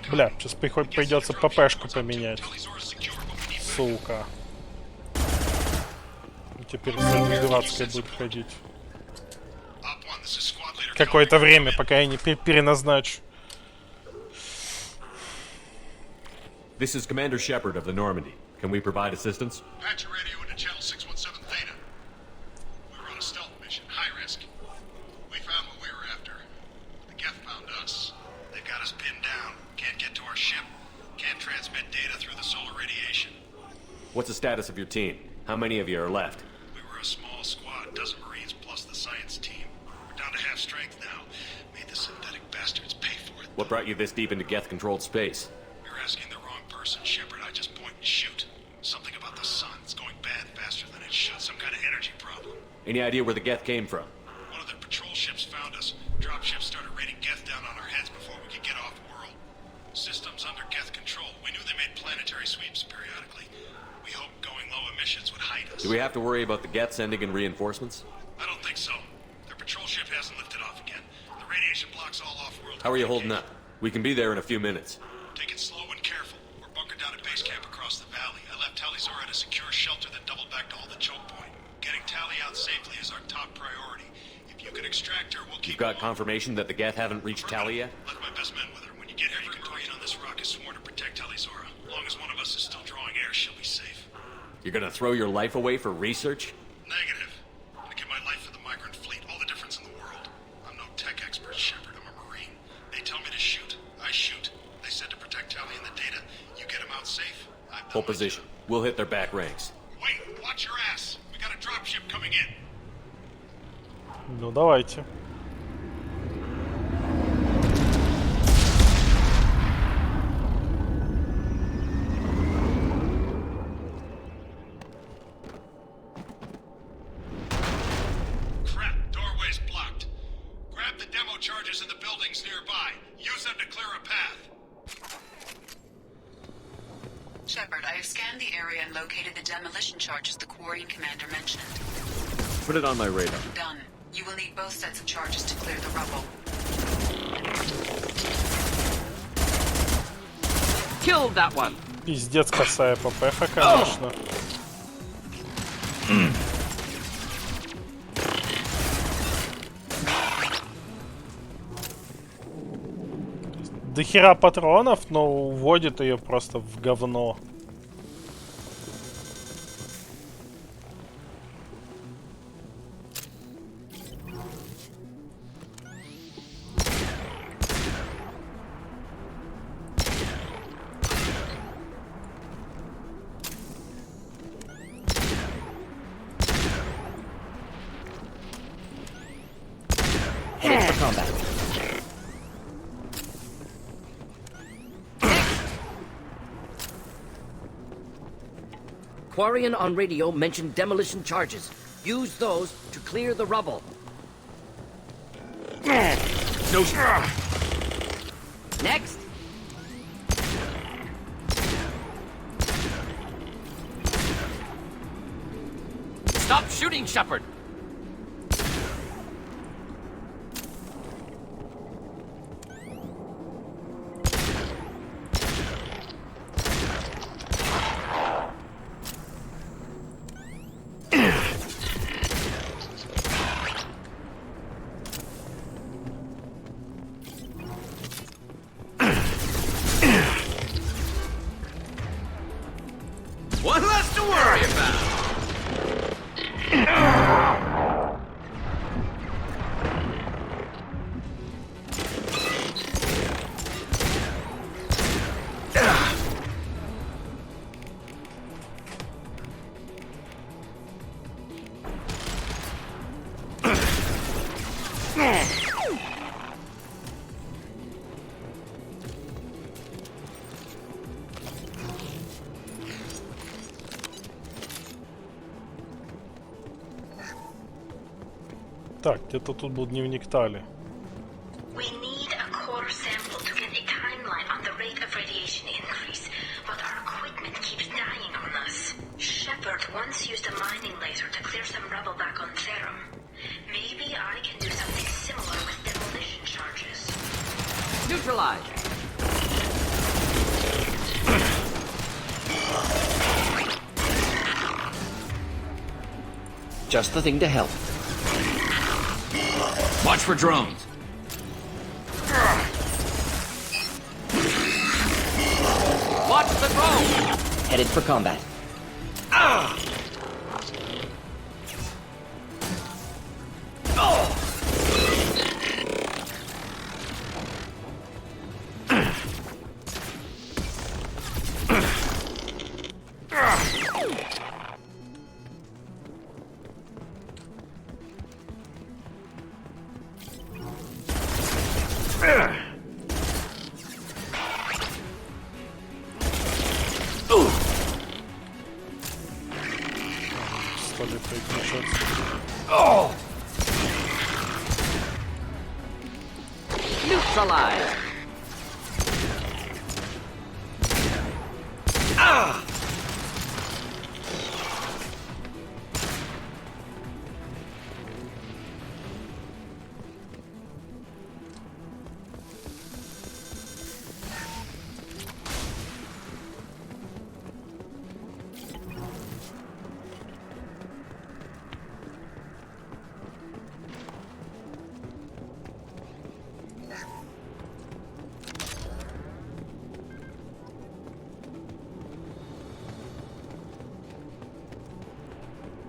Бля, сейчас придется ППшку поменять. Сука. Теперь с дурацкой будет ходить. Какое-то время, пока я не переназначу. This is Commander Shepard of the Normandy. Can we provide assistance? Patch your radio into channel 617 Theta. We were on a stealth mission, high risk. We found what we were after. The Geth found us. They've got us pinned down. Can't get to our ship. Can't transmit data through the solar radiation. What's the status of your team? How many of you are left? We were a small squad, dozen Marines plus the science team. We're down to half strength now. Made the synthetic bastards pay for it. What brought you this deep into Geth-controlled space? You're asking the wrong person, Shepard. I just point and shoot. Something about the sun. It's going bad faster than it should. Some kind of energy problem. Any idea where the Geth came from? One of their patrol ships found us. Dropships started raining Geth down on our heads before we could get off-world. Systems under Geth control. We knew they made planetary sweeps periodically. We hoped going low emissions would hide us. Do we have to worry about the Geth sending in reinforcements? I don't think so. Their patrol ship hasn't lifted off again. The radiation blocks all off-world. How are you holding up? We can be there in a few minutes. Take it slow and careful. We're bunkered down at base camp across the valley. I left Talizora at a secure shelter that doubled back to hold the choke point. Getting Tally out safely is our top priority. If you can extract her, we'll keep. You've got confirmation that the Geth haven't reached Tally yet? Left my best men with her. When you get here, you can target on this rock is sworn to protect Talizora. As long as one of us is still drawing air, she'll be safe. You're gonna throw your life away for research? Negative. I'm gonna give my life for the migrant fleet. All the difference in the world. I'm no tech expert, Shepard. I'm a Marine. They tell me to shoot. I shoot. They said to protect Tally and the data. You get them out safe. Hold position. We'll hit their back ranks. Wait, watch your ass. We got a dropship coming in. Ну, давайте. Crap, doorway's blocked. Grab the demo charges in the buildings nearby. Use them to clear a path. Shepard. scanned the area and located the demolition charges the Quarian commander mentioned. Put it on my radar. Done. You will need both sets of charges to clear the rubble. Kill that one. Пиздец косая ППХ, конечно. До хера патронов, но уводит ее просто в говно. Quarian on radio mentioned demolition charges. Use those to clear the rubble. No. Next. Stop shooting, Shepard. One less to worry about. Так, где-то тут был дневник Тали. We need a core sample to get a timeline on the rate of radiation increase, but our equipment keeps dying on us. Shepard once used a mining laser to clear some rubble back on Therum. Maybe I can do something similar with demolition charges. Neutralize. Just the thing to help. Watch for drones. Watch the drone. Headed for combat. Стали переключаться. Neutralize.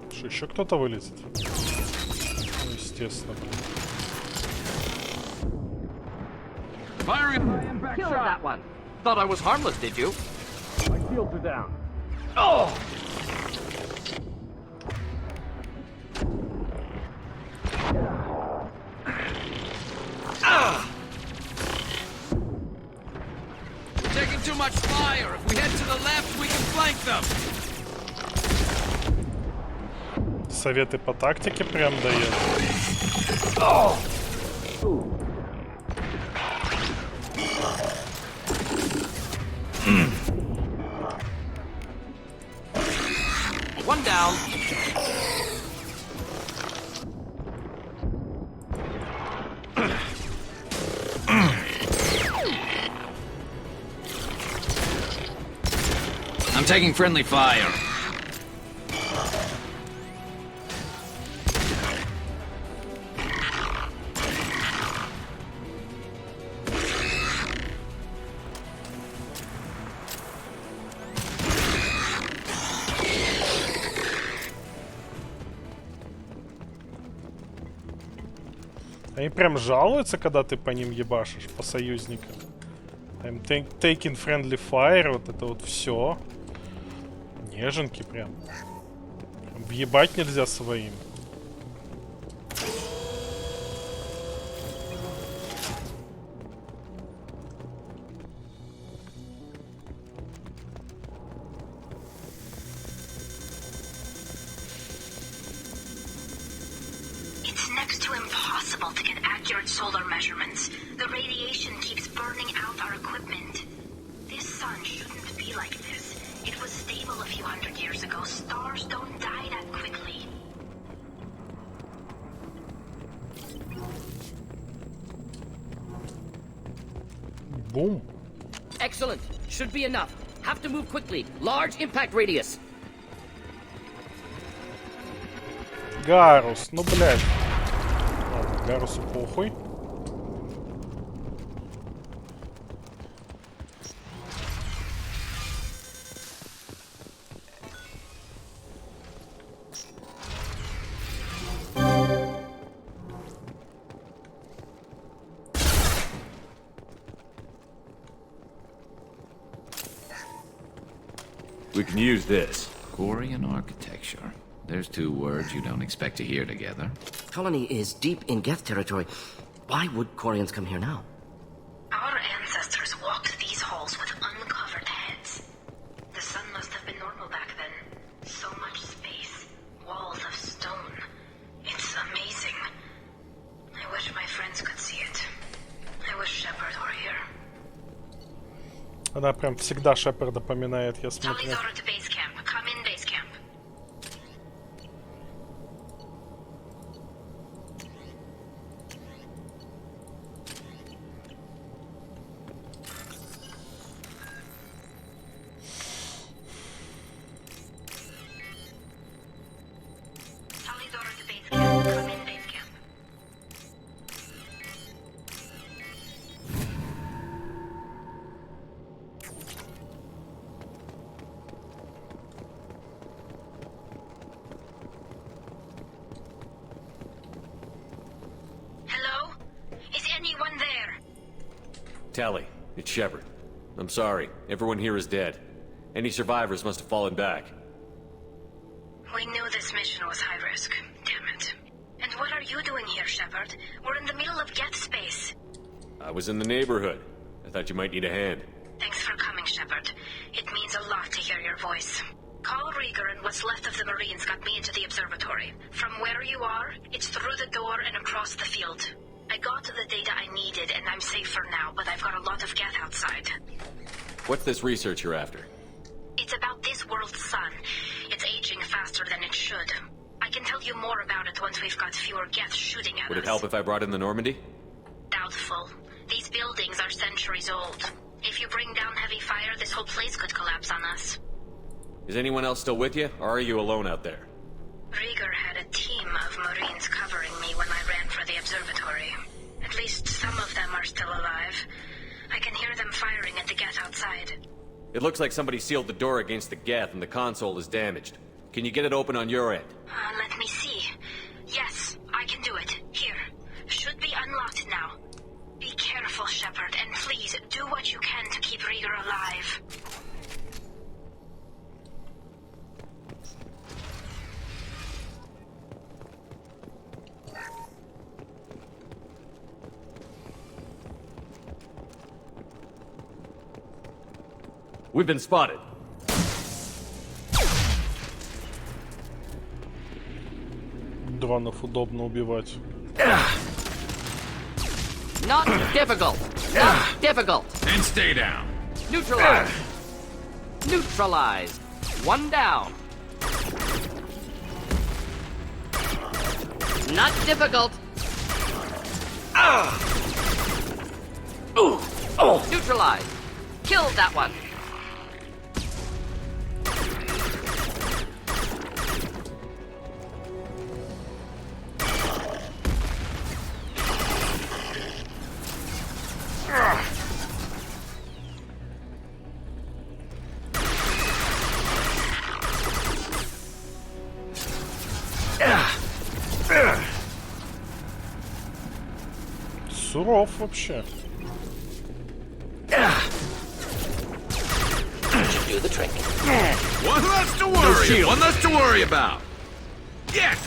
Что, еще кто-то вылезет? Ну, естественно, блин. Firing. Kill that one. Thought I was harmless, did you? My shields are down. Oh! We're taking too much fire. If we head to the left, we can flank them. Советы по тактике прям дает. One down. I'm taking friendly fire. Они прям жалуются, когда ты по ним ебашишь, по союзникам. I'm taking friendly fire, вот это вот все. Неженки прям. Въебать нельзя своим. It's next to impossible to get accurate solar measurements. The radiation keeps burning out our equipment. This sun shouldn't be like this. It was stable a few hundred years ago. Stars don't die that quickly. Boom. Excellent. Should be enough. Have to move quickly. Large impact radius. Гарус, ну блядь. Ладно, Гарусу похуй. We can use this. Quarian architecture. There's two words you don't expect to hear together. Colony is deep in Geth territory. Why would Quarians come here now? Our ancestors walked these halls with uncovered heads. The sun must have been normal back then. So much space. Walls of stone. It's amazing. I wish my friends could see it. I wish Shepard were here. Она прям всегда Шепарда поминает, я Tell смотрю. Izora to base camp. Come in base camp. Tell Izora to base camp. Come in base camp. Hello? Is anyone there? Tally, it's Shepard. I'm sorry. Everyone here is dead. Any survivors must have fallen back. We knew this mission was high risk. Damn it. And what are you doing here, Shepard? We're in the middle of Geth space. I was in the neighborhood. I thought you might need a hand. Thanks for coming, Shepard. It means a lot to hear your voice. Carl Rieger and what's left of the Marines got me into the observatory. From where you are, it's through the door and across the field. I got the data I needed and I'm safe for now, but I've got a lot of Geth outside. What's this research you're after? It's about this world's sun. It's aging faster than it should. I can tell you more about it once we've got fewer Geth shooting at us. Would it help if I brought in the Normandy? Doubtful. These buildings are centuries old. If you bring down heavy fire, this whole place could collapse on us. Is anyone else still with you, or are you alone out there? Rieger had a team of Marines covering me when I ran for the observatory. At least some of them are still alive. I can hear them firing at the Geth outside. It looks like somebody sealed the door against the Geth and the console is damaged. Can you get it open on your end? Let me see. Yes, I can do it. Here. Should be unlocked now. Be careful, Shepard, and please do what you can to keep Rieger alive. We've been spotted. Дронов удобно убивать. Not difficult. Not difficult. And stay down. Neutralize. Neutralized. One down. Not difficult. Neutralize. Killed that one. Суров вообще. Should do the trick. One less to worry. One less to worry about. Yes.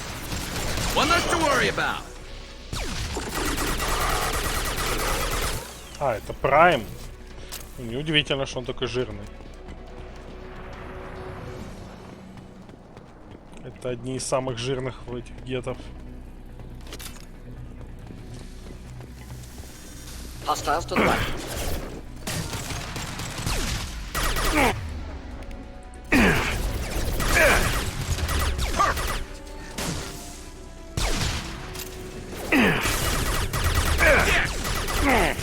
One less to worry about. А, это Прайм. Неудивительно, что он такой жирный. Это одни из самых жирных в этих гетов. Hostiles to the right.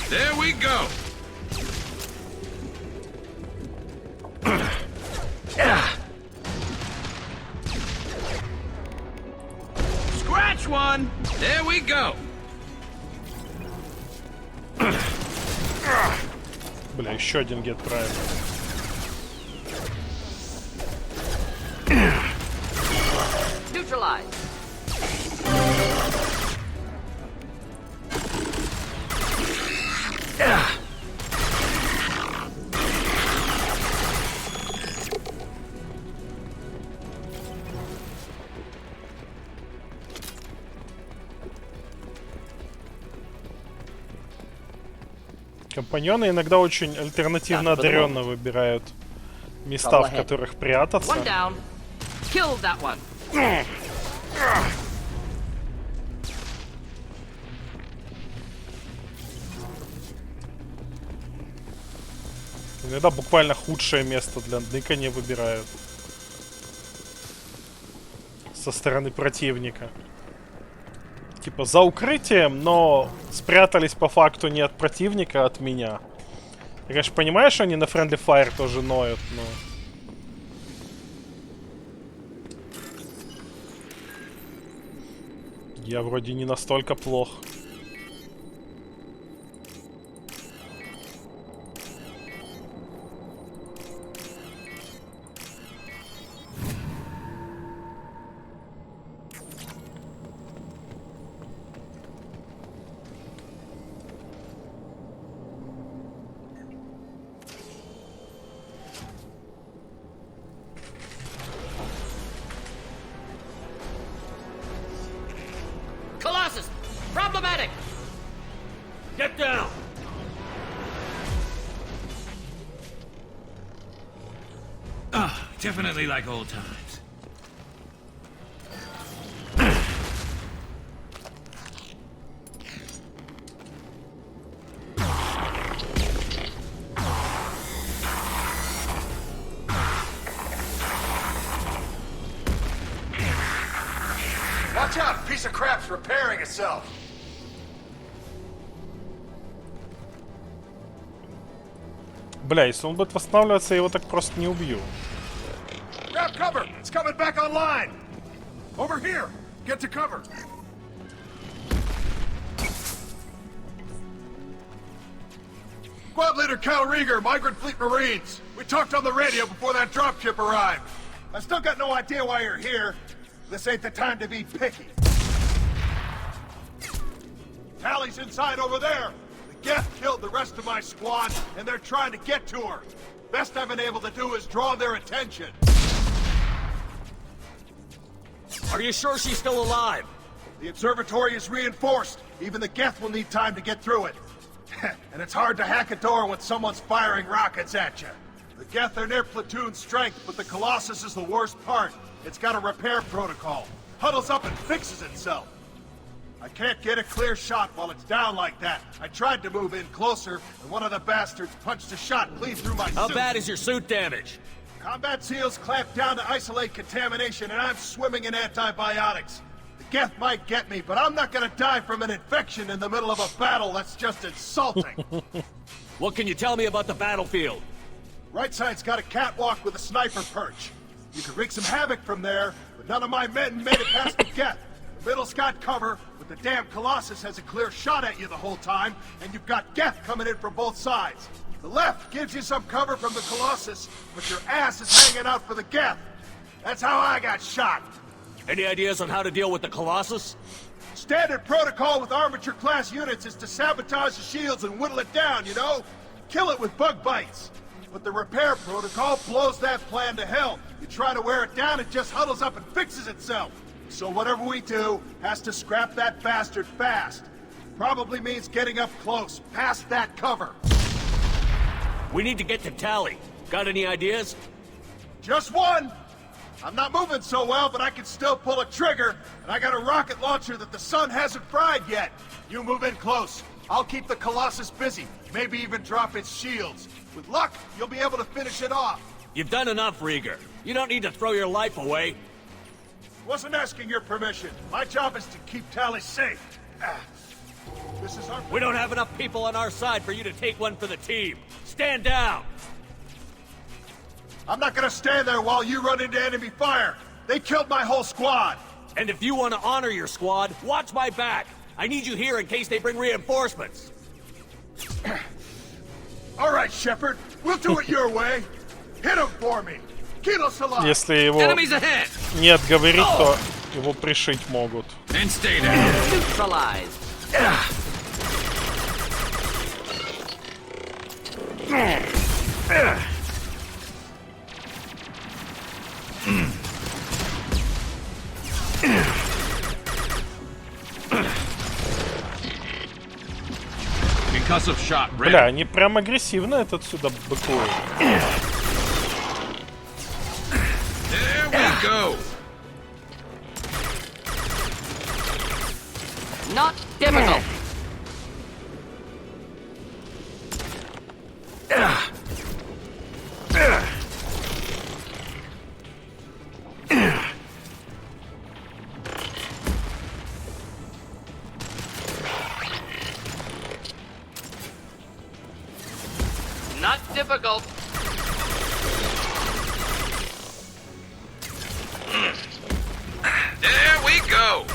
There we go. Scratch one. There we go. Бля, еще один гет Прайм. Neutralize. Компаньоны иногда очень альтернативно одаренно выбирают места, в которых прятаться. One down. Killed that one. Иногда буквально худшее место для ныкания выбирают. Со стороны противника. Типа за укрытием, но спрятались по факту не от противника, а от меня. Я, конечно, понимаю, что они на Friendly Fire тоже ноют, но... Я вроде не настолько плох. Problematic! Get down! Ah, definitely like old times. Watch out! A piece of crap's repairing itself. Бля, если он будет восстанавливаться, я его так просто не убью. Grab cover! It's coming back online! Over here! Get to cover! Squad leader Cal Rieger, Migrant Fleet Marines. We talked on the radio before that dropship arrived. I still got no idea why you're here. This ain't the time to be picky. Tally's inside over there. The Geth killed the rest of my squad, and they're trying to get to her. Best I've been able to do is draw their attention. Are you sure she's still alive? The observatory is reinforced. Even the Geth will need time to get through it. And it's hard to hack a door when someone's firing rockets at you. The Geth are near platoon strength, but the Colossus is the worst part. It's got a repair protocol. Huddles up and fixes itself. I can't get a clear shot while it's down like that. I tried to move in closer, and one of the bastards punched a shot clean through my suit. How bad is your suit damaged? Combat SEALs clamped down to isolate contamination, and I'm swimming in antibiotics. The Geth might get me, but I'm not gonna die from an infection in the middle of a battle. That's just insulting. What can you tell me about the battlefield? Right side's got a catwalk with a sniper perch. You can wreak some havoc from there, but none of my men made it past the Geth. The middle's got cover, but the damn Colossus has a clear shot at you the whole time, and you've got Geth coming in from both sides. The left gives you some cover from the Colossus, but your ass is hanging out for the Geth. That's how I got shot. Any ideas on how to deal with the Colossus? Standard protocol with armature-class units is to sabotage the shields and whittle it down, you know? Kill it with bug bites. But the repair protocol blows that plan to hell. You try to wear it down, it just huddles up and fixes itself. So whatever we do has to scrap that bastard fast. Probably means getting up close, past that cover. We need to get to Tally. Got any ideas? Just one! I'm not moving so well, but I can still pull a trigger, and I got a rocket launcher that the sun hasn't fried yet. You move in close. I'll keep the Colossus busy, maybe even drop its shields. With luck, you'll be able to finish it off. You've done enough, Rieger. You don't need to throw your life away. Wasn't asking your permission. My job is to keep Tally safe. This is our... We don't have enough people on our side for you to take one for the team. Stand down! I'm not gonna stand there while you run into enemy fire. They killed my whole squad. And if you want to honor your squad, watch my back. I need you here in case they bring reinforcements. All right, Shepard. We'll do it your way. Hit him for me. Kilo Salah. Если его не отговорить, то его пришить могут. And stay down. Neutralized. Concussive shot ready. Бля, они прям агрессивно этот сюда быкуют. There we go. Not difficult. Not difficult. There we go.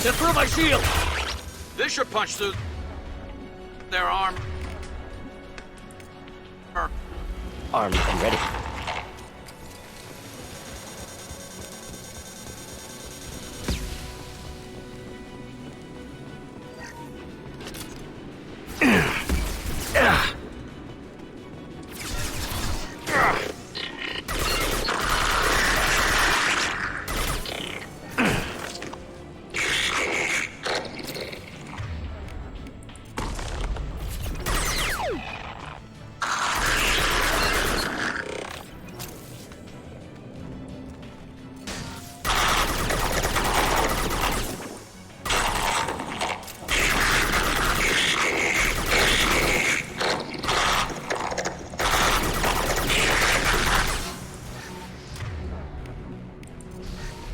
They're through my shield! This should punch through their arm. Armed and ready.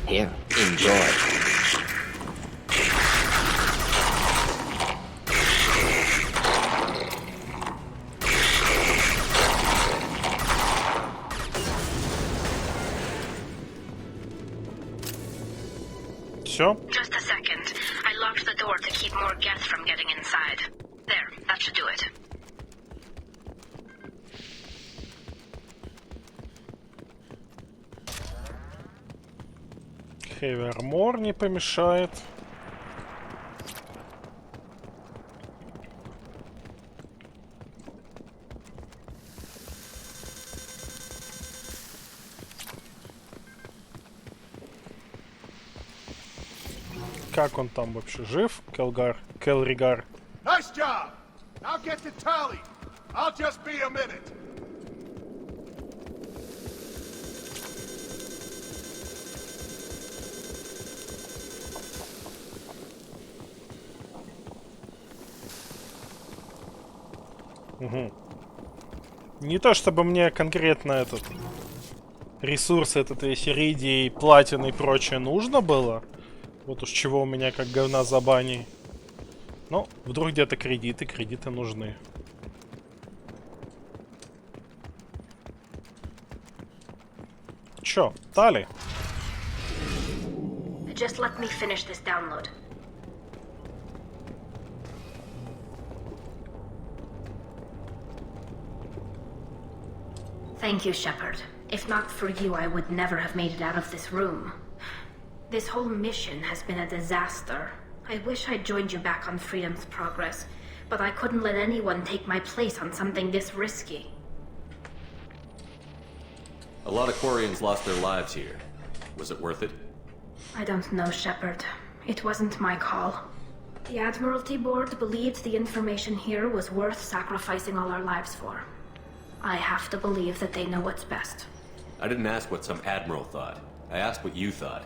Here, enjoy. Все? Just a second. I locked the door to keep more Geth from getting inside. There, that should do it. Heavy Armor не помешает. Как он там вообще? Жив? Келригар? Nice job! Now get to Tally. I'll just be a minute. Угу. Не то чтобы мне конкретно этот ресурс, этот весь иридий, платины и прочее нужно было. Вот уж чего у меня как говна за баней. Но вдруг где-то кредиты нужны. Чё, Тали? Just let me finish this download. Thank you, Shepard. If not for you, I would never have made it out of this room. This whole mission has been a disaster. I wish I'd joined you back on Freedom's Progress, but I couldn't let anyone take my place on something this risky. A lot of Quarians lost their lives here. Was it worth it? I don't know, Shepard. It wasn't my call. The Admiralty Board believed the information here was worth sacrificing all our lives for. I have to believe that they know what's best. I didn't ask what some admiral thought. I asked what you thought.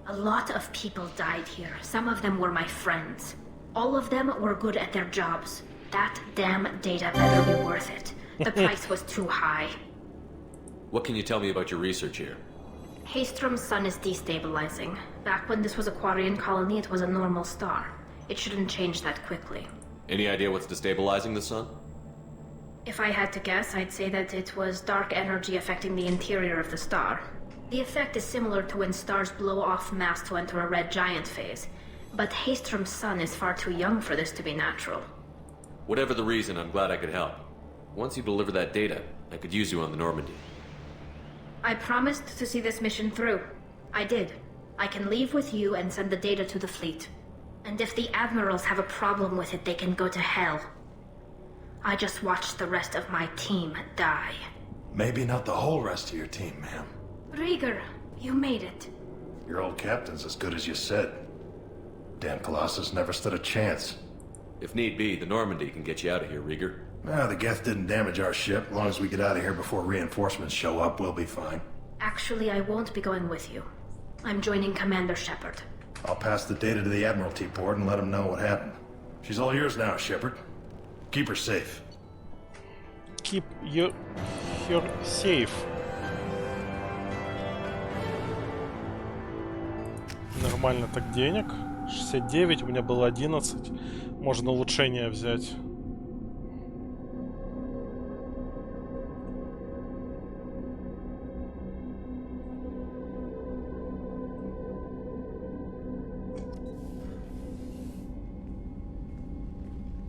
A lot of people died here. Some of them were my friends. All of them were good at their jobs. That damn data better be worth it. The price was too high. What can you tell me about your research here? Haystrom's sun is destabilizing. Back when this was a Quarian colony, it was a normal star. It shouldn't change that quickly. Any idea what's destabilizing the sun? If I had to guess, I'd say that it was dark energy affecting the interior of the star. The effect is similar to when stars blow off mass to enter a red giant phase. But Haystrom's sun is far too young for this to be natural. Whatever the reason, I'm glad I could help. Once you deliver that data, I could use you on the Normandy. I promised to see this mission through. I did. I can leave with you and send the data to the fleet. And if the admirals have a problem with it, they can go to hell. I just watched the rest of my team die. Maybe not the whole rest of your team, ma'am. Rieger, you made it. Your old captain's as good as you said. Damn Colossus never stood a chance. If need be, the Normandy can get you out of here, Rieger. Nah, the Geth didn't damage our ship. As long as we get out of here before reinforcements show up, we'll be fine. Actually, I won't be going with you. I'm joining Commander Shepard. I'll pass the data to the Admiralty Board and let them know what happened. She's all yours now, Shepard. Keep her safe. Keep her safe. Нормально так денег. 69, у меня было 11. Можно улучшение взять.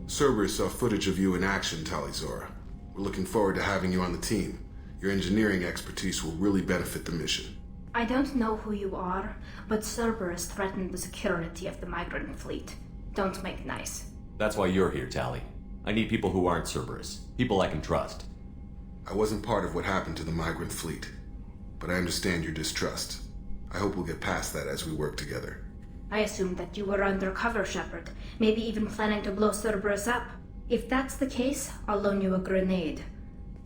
Cerberus saw footage of you in action, Talizora. We're looking forward to having you on the team. Your engineering expertise will really benefit the mission. I don't know who you are, but Cerberus threatened the security of the migrant fleet. Don't make nice. That's why you're here, Tali. I need people who aren't Cerberus. People I can trust. I wasn't part of what happened to the migrant fleet, but I understand your distrust. I hope we'll get past that as we work together. I assumed that you were undercover, Shepard. Maybe even planning to blow Cerberus up. If that's the case, I'll loan you a grenade.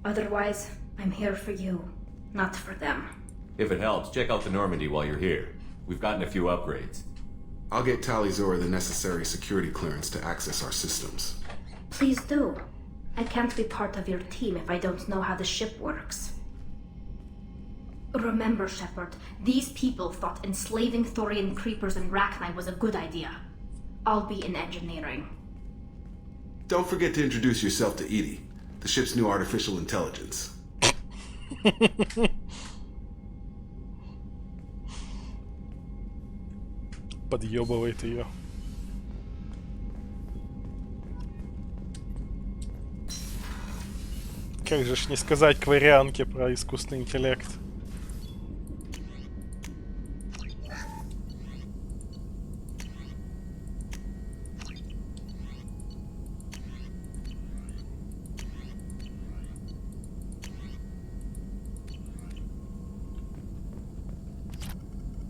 Otherwise, I'm here for you, not for them. If it helps, check out the Normandy while you're here. We've gotten a few upgrades. I'll get Talizora the necessary security clearance to access our systems. Please do. I can't be part of your team if I don't know how the ship works. Remember, Shepard, these people thought enslaving Thorian creepers and Rachni was a good idea. I'll be in engineering. Don't forget to introduce yourself to Edie, the ship's new artificial intelligence. Подъебывает ее. Как же ж не сказать кварианке про искусственный интеллект.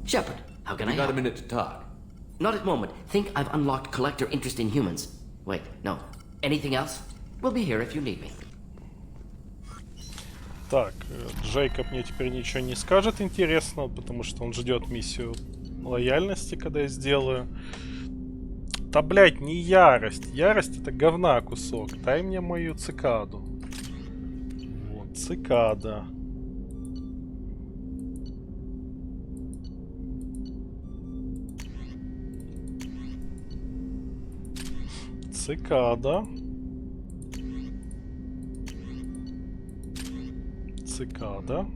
Shepard, how can I You got help? a minute to talk? Not at the moment. Think I've unlocked collector interest in humans. Wait, no. Anything else? We'll be here if you need me. Так, Джейкоб мне теперь ничего не скажет интересного, потому что он ждет миссию лояльности, когда я сделаю. Да, блядь, не ярость. Ярость — это говна кусок. Дай мне мою цикаду. Вот, цикада. Цикада. Цикада.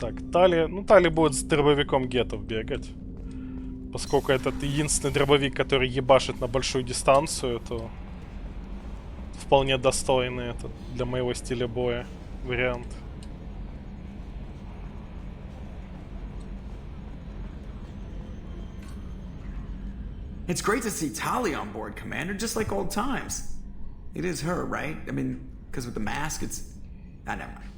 Так, Тали... Ну, Тали будет с дробовиком гетов бегать. Поскольку это единственный дробовик, который ебашит на большую дистанцию, то вполне достойный это для моего стиля боя вариант. It's great to see Tali on board, Commander, just like old times. It is her, right? I mean, because with the mask, it's... Ah, never mind.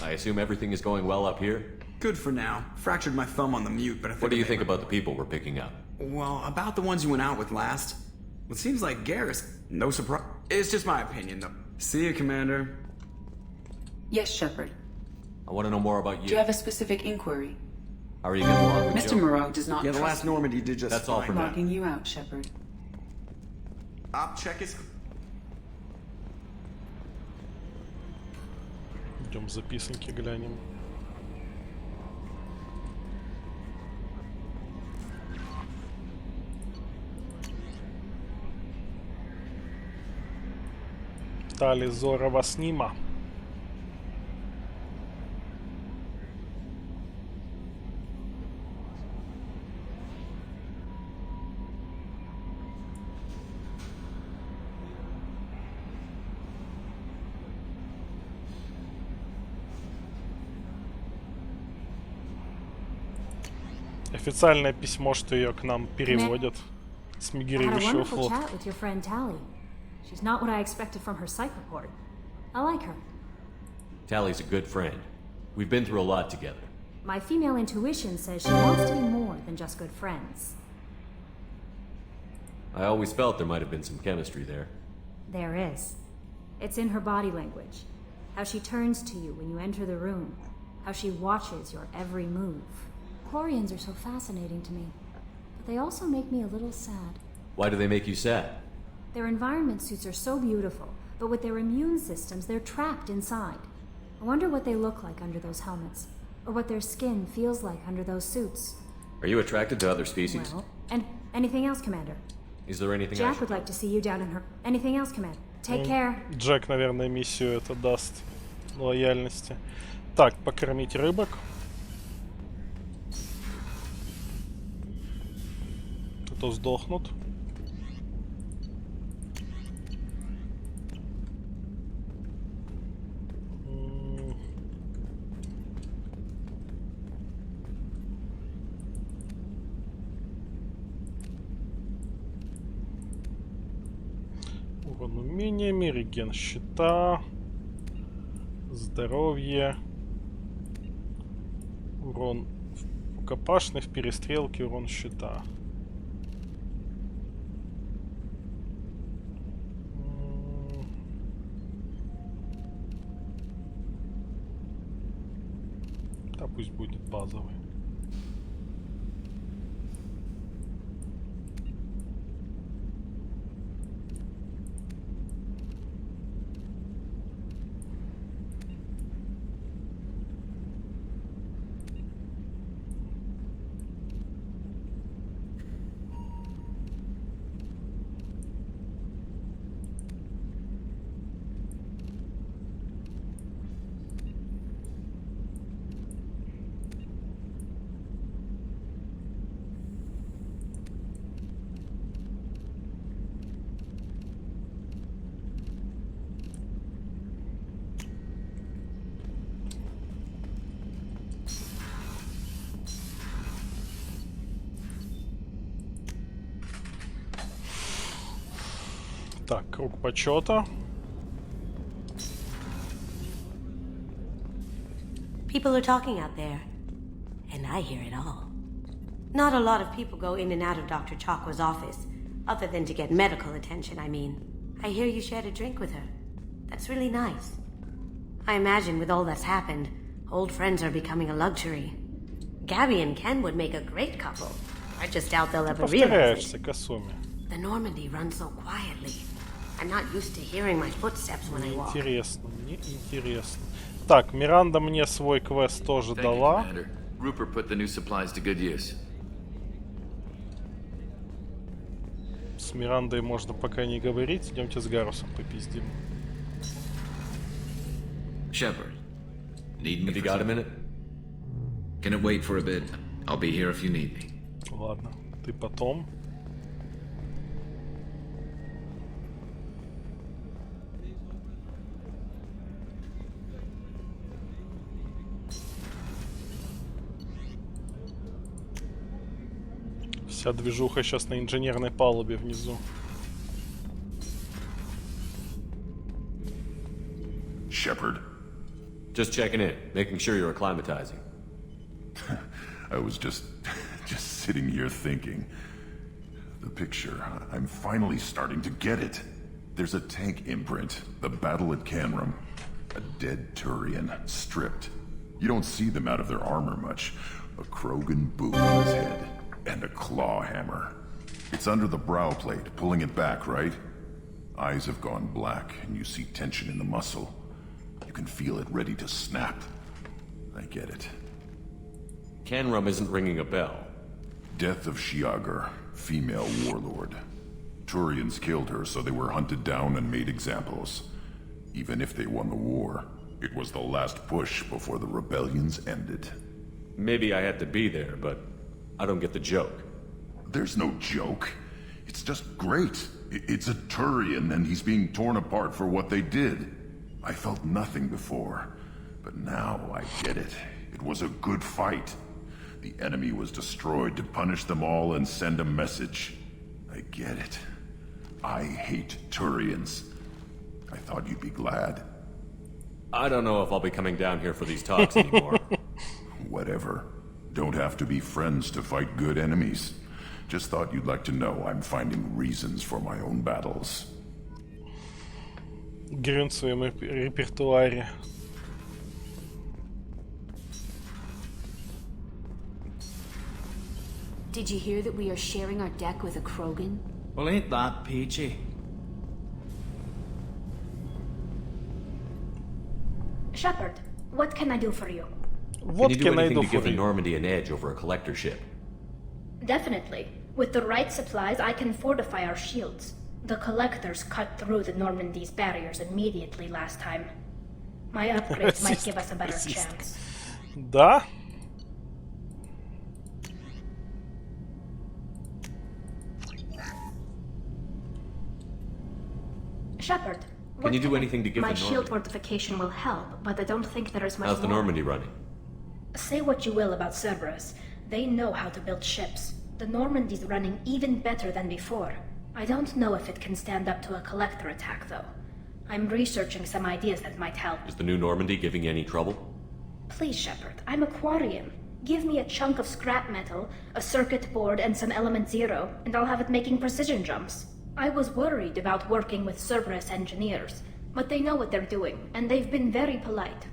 I assume everything is going well up here? Good for now. Fractured my thumb on the mute, but I think... What do you think about the people we're picking up? Well, about the ones you went out with last. Well, it seems like Garrus. No surprise. It's just my opinion, though. See you, Commander. Yes, Shepard. I want to know more about you. Do you have a specific inquiry? How are you getting along with Mr. Joe? Moreau does not Yeah, the trust last Normandy did just That's all for now. Marking you out, Shepard. Op check is... Идем записанки глянем. Тали Зорова снима. Официальное письмо, что ее к нам переводят с мигрирующего флота. She's not what I expected from her psych report. I like her. Tally's a good friend. We've been through a lot together. My female intuition says she wants to be more than just good friends. I always felt there might have been some chemistry there. There is. It's in her body language. How she turns to you when you enter the room. How she watches your every move. Quarians are so fascinating to me, but they also make me a little sad. Why do they make you sad? Their environment suits are so beautiful, but with their immune systems, they're trapped inside. I wonder what they look like under those helmets, or what their skin feels like under those suits. Are you attracted to other species? Well, and anything else, Commander? Is there anything Jack would like to see you down in her... Anything else, Commander? Take care. Джек, наверное, миссию это даст лояльности. Так, покормить рыбок. А то сдохнут. Урон умениями, реген щита, здоровье, урон рукопашный в перестрелке, урон щита. Да, пусть будет базовый. Так, круг почета. People are talking out there, and I hear it all. Not a lot of people go in and out of Dr. Chakwa's office, other than to get medical attention, I mean. I hear you shared a drink with her. That's really nice. I imagine with all that's happened, old friends are becoming a luxury. Gabby and Ken would make a great couple. I just doubt they'll ever realize it. The Normandy runs so quietly. I'm not used to hearing my footsteps when I walk. Мне интересно. Так, Миранда мне свой квест тоже дала. Rupert put the new supplies to good use. С Мирандой можно пока не говорить. Идемте с Гарусом попиздим. Shepard, need me? Have you got a minute? Can it wait for a bit? I'll be here if you need me. Ладно, ты потом. Вся движуха сейчас на инженерной палубе внизу. Shepard. Just checking in, making sure you're acclimatizing. I was just sitting here thinking. The picture, I'm finally starting to get it. There's a tank imprint, the battle at Canrum. A dead Turian, stripped. You don't see them out of their armor much. A Krogan boot on his head, and a claw hammer. It's under the brow plate, pulling it back, right? Eyes have gone black, and you see tension in the muscle. You can feel it ready to snap. I get it. Canrum isn't ringing a bell. Death of Shiagar, female warlord. Turians killed her, so they were hunted down and made examples. Even if they won the war, it was the last push before the rebellions ended. Maybe I had to be there, but I don't get the joke. There's no joke. It's just great. It's a Turian, and he's being torn apart for what they did. I felt nothing before, but now I get it. It was a good fight. The enemy was destroyed to punish them all and send a message. I get it. I hate Turians. I thought you'd be glad. I don't know if I'll be coming down here for these talks anymore. Whatever. Don't have to be friends to fight good enemies. Just thought you'd like to know I'm finding reasons for my own battles. Грюн в своем репертуаре. Did you hear that we are sharing our deck with a Krogan? Well, ain't that peachy? Shepard, what can I do for you? Can you do anything to give the Normandy an edge over a collector ship? Definitely. With the right supplies, I can fortify our shields. The collectors cut through the Normandy's barriers immediately last time. My upgrades might give us a better chance. Да? Shepard, can you do anything to give my the shield fortification will help, but I don't think there is much How's the more. Normandy running? Say what you will about Cerberus. They know how to build ships. The Normandy's running even better than before. I don't know if it can stand up to a collector attack, though. I'm researching some ideas that might help. Is the new Normandy giving you any trouble? Please, Shepard, I'm a Quarian. Give me a chunk of scrap metal, a circuit board, and some element zero, and I'll have it making precision jumps. I was worried about working with Cerberus engineers, but they know what they're doing, and they've been very polite.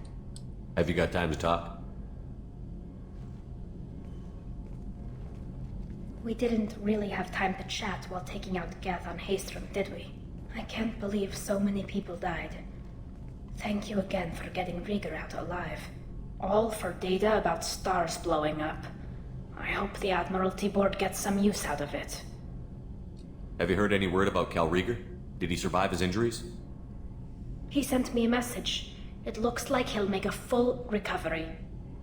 Have you got time to talk? We didn't really have time to chat while taking out Geth on Haestrom, did we? I can't believe so many people died. Thank you again for getting Rieger out alive. All for data about stars blowing up. I hope the Admiralty Board gets some use out of it. Have you heard any word about Cal Rieger? Did he survive his injuries? He sent me a message. It looks like he'll make a full recovery.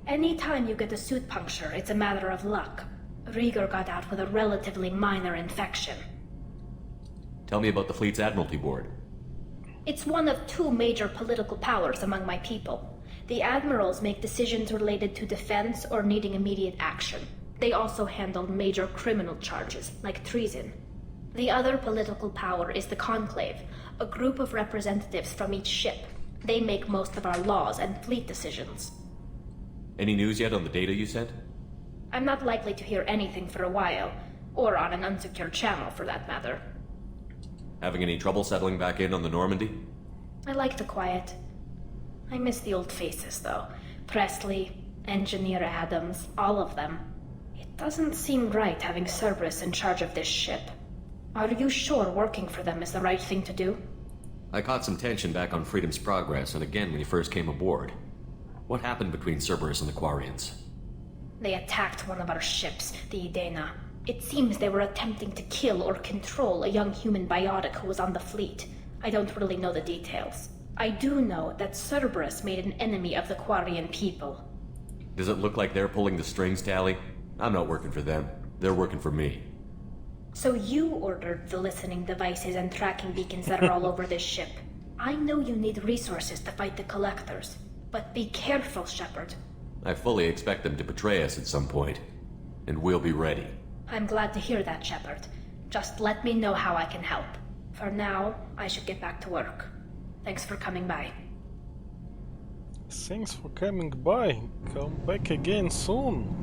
Anytime you get a suit puncture, it's a matter of luck. Rieger got out with a relatively minor infection. Tell me about the fleet's Admiralty Board. It's one of two major political powers among my people. The admirals make decisions related to defense or needing immediate action. They also handle major criminal charges, like treason. The other political power is the Conclave, a group of representatives from each ship. They make most of our laws and fleet decisions. Any news yet on the data you sent? I'm not likely to hear anything for a while, or on an unsecure channel for that matter. Having any trouble settling back in on the Normandy? I like the quiet. I miss the old faces, though. Presley, Engineer Adams, all of them. It doesn't seem right having Cerberus in charge of this ship. Are you sure working for them is the right thing to do? I caught some tension back on Freedom's Progress and again when you first came aboard. What happened between Cerberus and the Quarians? They attacked one of our ships, the Idena. It seems they were attempting to kill or control a young human biotic who was on the fleet. I don't really know the details. I do know that Cerberus made an enemy of the Quarian people. Does it look like they're pulling the strings, Tally? I'm not working for them. They're working for me. So you ordered the listening devices and tracking beacons that are all over this ship. I know you need resources to fight the Collectors, but be careful, Shepard. I fully expect them to betray us at some point, and we'll be ready. I'm glad to hear that, Shepard. Just let me know how I can help. For now, I should get back to work. Thanks for coming by. Thanks for coming by. Come back again soon.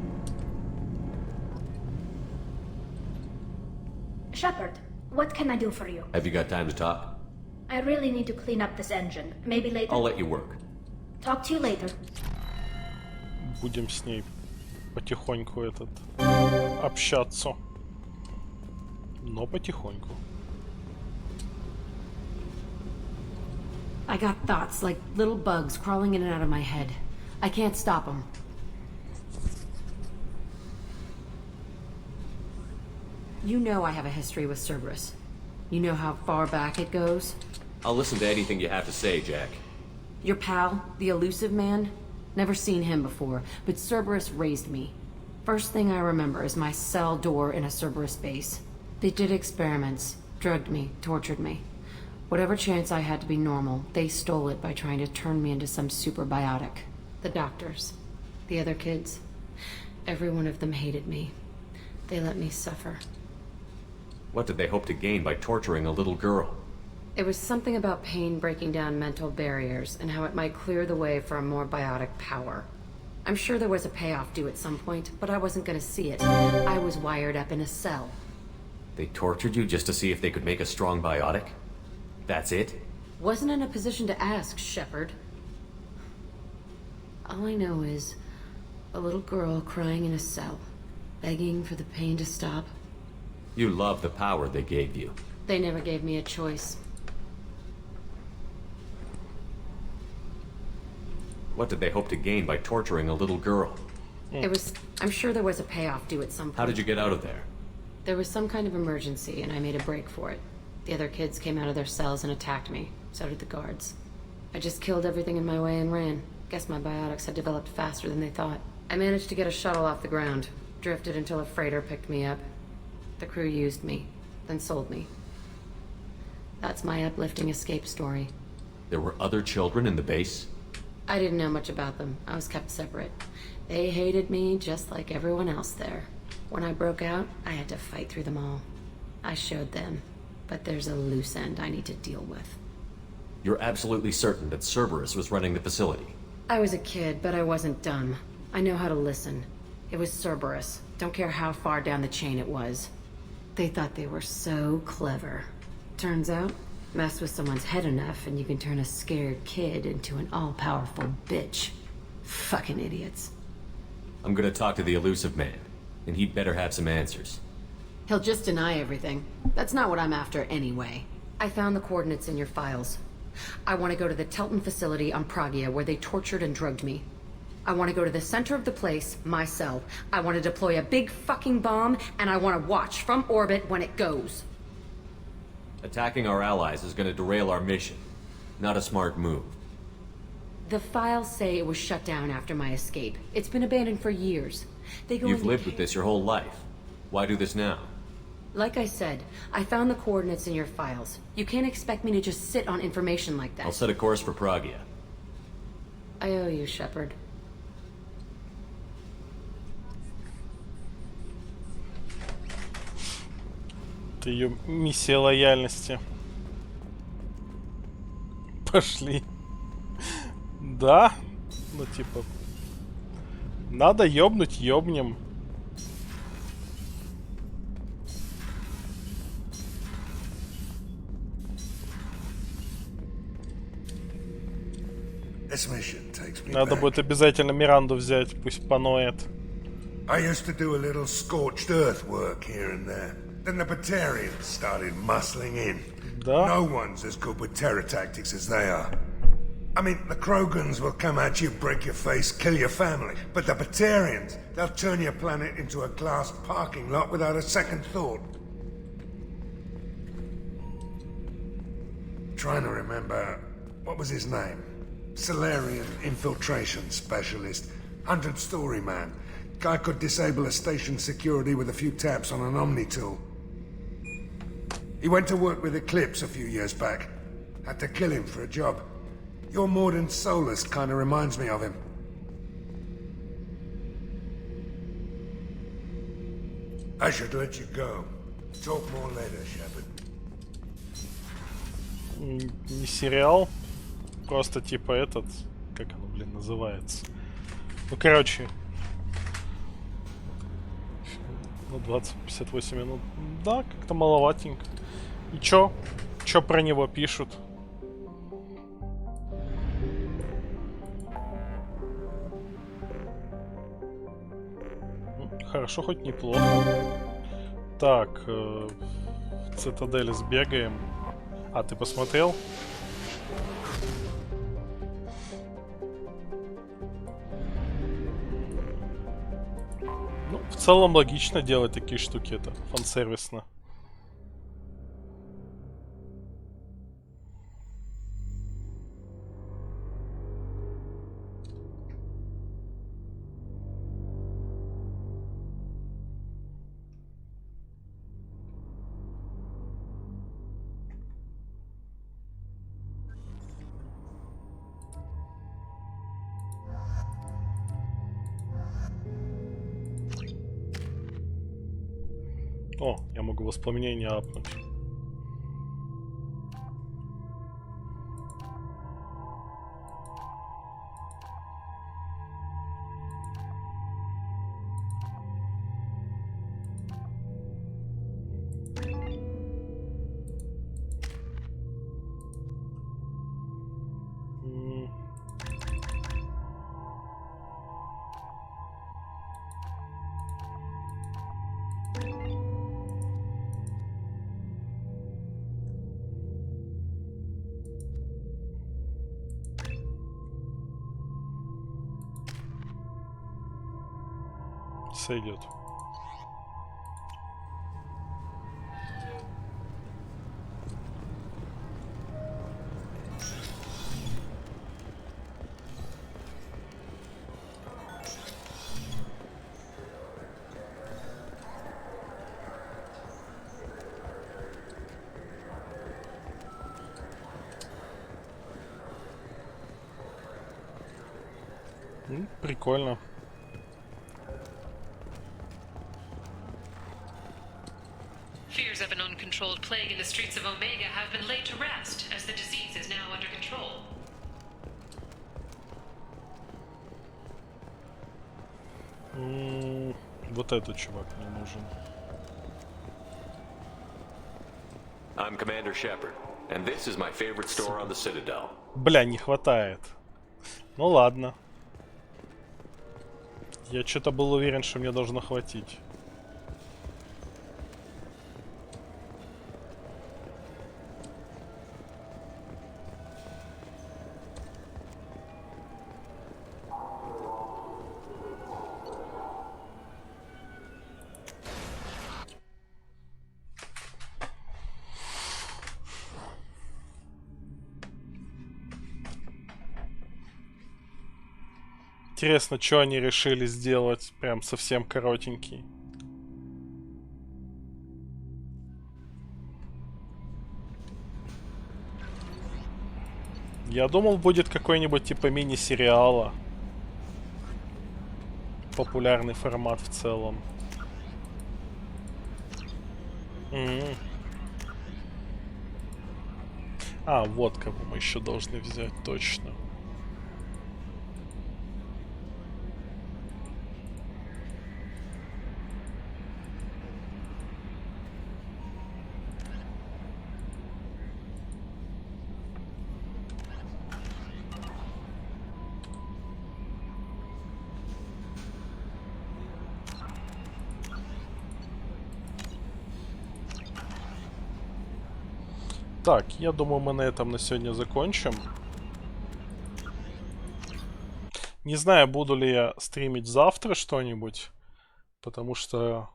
Shepard, what can I do for you? Have you got time to talk? I really need to clean up this engine. Maybe later? I'll let you work. Talk to you later. Будем с ней потихоньку общаться. Но потихоньку. I got thoughts like little bugs crawling in and out of my head. I can't stop them. You know I have a history with Cerberus. You know how far back it goes? I'll listen to anything you have to say, Jack. Your pal, the elusive man? Never seen him before, but Cerberus raised me. First thing I remember is my cell door in a Cerberus base. They did experiments, drugged me, tortured me. Whatever chance I had to be normal, they stole it by trying to turn me into some super biotic. The doctors, the other kids, every one of them hated me. They let me suffer. What did they hope to gain by torturing a little girl? It was something about pain breaking down mental barriers and how it might clear the way for a more biotic power. I'm sure there was a payoff due at some point, but I wasn't gonna see it. I was wired up in a cell. They tortured you just to see if they could make a strong biotic? That's it? Wasn't in a position to ask, Shepard. All I know is a little girl crying in a cell, begging for the pain to stop. You love the power they gave you. They never gave me a choice. What did they hope to gain by torturing a little girl? I'm sure there was a payoff due at some point. How did you get out of there? There was some kind of emergency, and I made a break for it. The other kids came out of their cells and attacked me. So did the guards. I just killed everything in my way and ran. Guess my biotics had developed faster than they thought. I managed to get a shuttle off the ground. Drifted until a freighter picked me up. The crew used me, then sold me. That's my uplifting escape story. There were other children in the base? I didn't know much about them. I was kept separate. They hated me just like everyone else there. When I broke out, I had to fight through them all. I showed them, but there's a loose end I need to deal with. You're absolutely certain that Cerberus was running the facility? I was a kid, but I wasn't dumb. I know how to listen. It was Cerberus. Don't care how far down the chain it was. They thought they were so clever. Turns out, mess with someone's head enough and you can turn a scared kid into an all-powerful bitch. Fucking idiots. I'm gonna talk to the elusive man, and he'd better have some answers. He'll just deny everything. That's not what I'm after anyway. I found the coordinates in your files. I want to go to the Telton facility on Pragia where they tortured and drugged me. I want to go to the center of the place, my cell. I want to deploy a big fucking bomb, and I want to watch from orbit when it goes. Attacking our allies is gonna derail our mission. Not a smart move. The files say it was shut down after my escape. It's been abandoned for years. You've lived with this your whole life. Why do this now? Like I said, I found the coordinates in your files. You can't expect me to just sit on information like that. I'll set a course for Pragia. I owe you, Shepard. Это ее миссия лояльности. Пошли. Да? Ну типа... Надо ёбнуть, ёбнем. Надо будет обязательно Миранду взять, пусть поноет. I used to do a little scorched earth work here and there. Then the Batarians started muscling in. No one's as good with terror tactics as they are. I mean, the Krogans will come at you, break your face, kill your family. But the Batarians, they'll turn your planet into a glass parking lot without a second thought. Trying to remember, what was his name? Solarian infiltration specialist. 100-story man. Guy could disable a station security with a few taps on an Omni tool. He went to work with Eclipse a few years back. Had to kill him for a job. Your Mordant Solus kind of reminds me of him. I should let you go. Talk more later, Shepard. Не сериал, просто типа этот, как оно, блин, называется. Ну, короче, ну 20-58 минут, да, как-то маловатенько. И чё про него пишут? Хорошо, хоть неплохо. Так, в Цитадель сбегаем. А, ты посмотрел? Ну, в целом логично делать такие штуки, это фан-сервисно. О, я могу воспламенение апнуть. Сойдет. Прикольно. Fears of an uncontrolled plague in the streets of Omega have been laid to rest, as the disease is now under control. Вот этот чувак мне нужен. I'm Commander Shepard, and this is my favorite store on the Citadel. Бля, не хватает. Ну ладно. Я что-то был уверен, что мне должно хватить. Интересно, что они решили сделать прям совсем коротенький. Я думал, будет какой-нибудь типа мини-сериала. Популярный формат в целом. А, вот кого мы еще должны взять, точно. Так, я думаю, мы на этом на сегодня закончим. Не знаю, буду ли я стримить завтра что-нибудь, потому что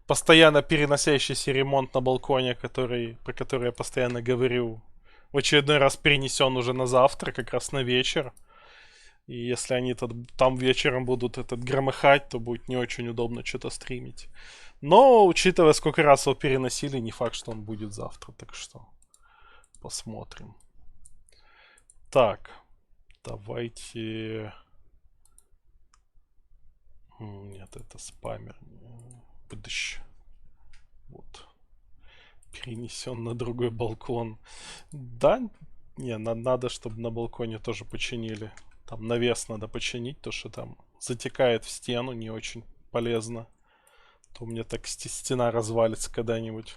постоянно переносящийся ремонт на балконе, про который я постоянно говорю, в очередной раз перенесен уже на завтра, как раз на вечер. И если они там вечером будут громыхать, то будет не очень удобно что-то стримить. Но, учитывая, сколько раз его переносили, не факт, что он будет завтра. Так что посмотрим. Так, давайте... Нет, это спамер. Вот. Перенесен на другой балкон. Да? Не, надо, чтобы на балконе тоже починили. Там навес надо починить, то что там затекает в стену, не очень полезно. То у меня так стена развалится когда-нибудь.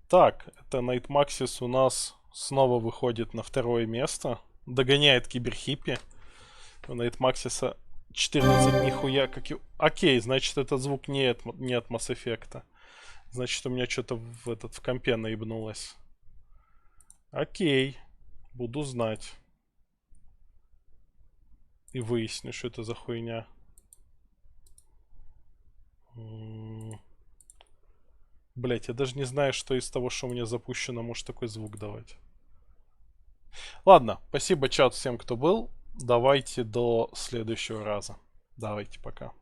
Так, это Nightmaxis у нас снова выходит на второе место. Догоняет Киберхиппи. У Nightmaxis 14 нихуя как и... Окей, значит этот звук не от Mass Effect. Значит у меня что-то в компе наебнулось. Окей. Буду знать. И выясню, что это за хуйня. Блять, я даже не знаю, что из того, что у меня запущено, может такой звук давать. Ладно, спасибо, чат, всем, кто был. Давайте до следующего раза. Давайте, пока.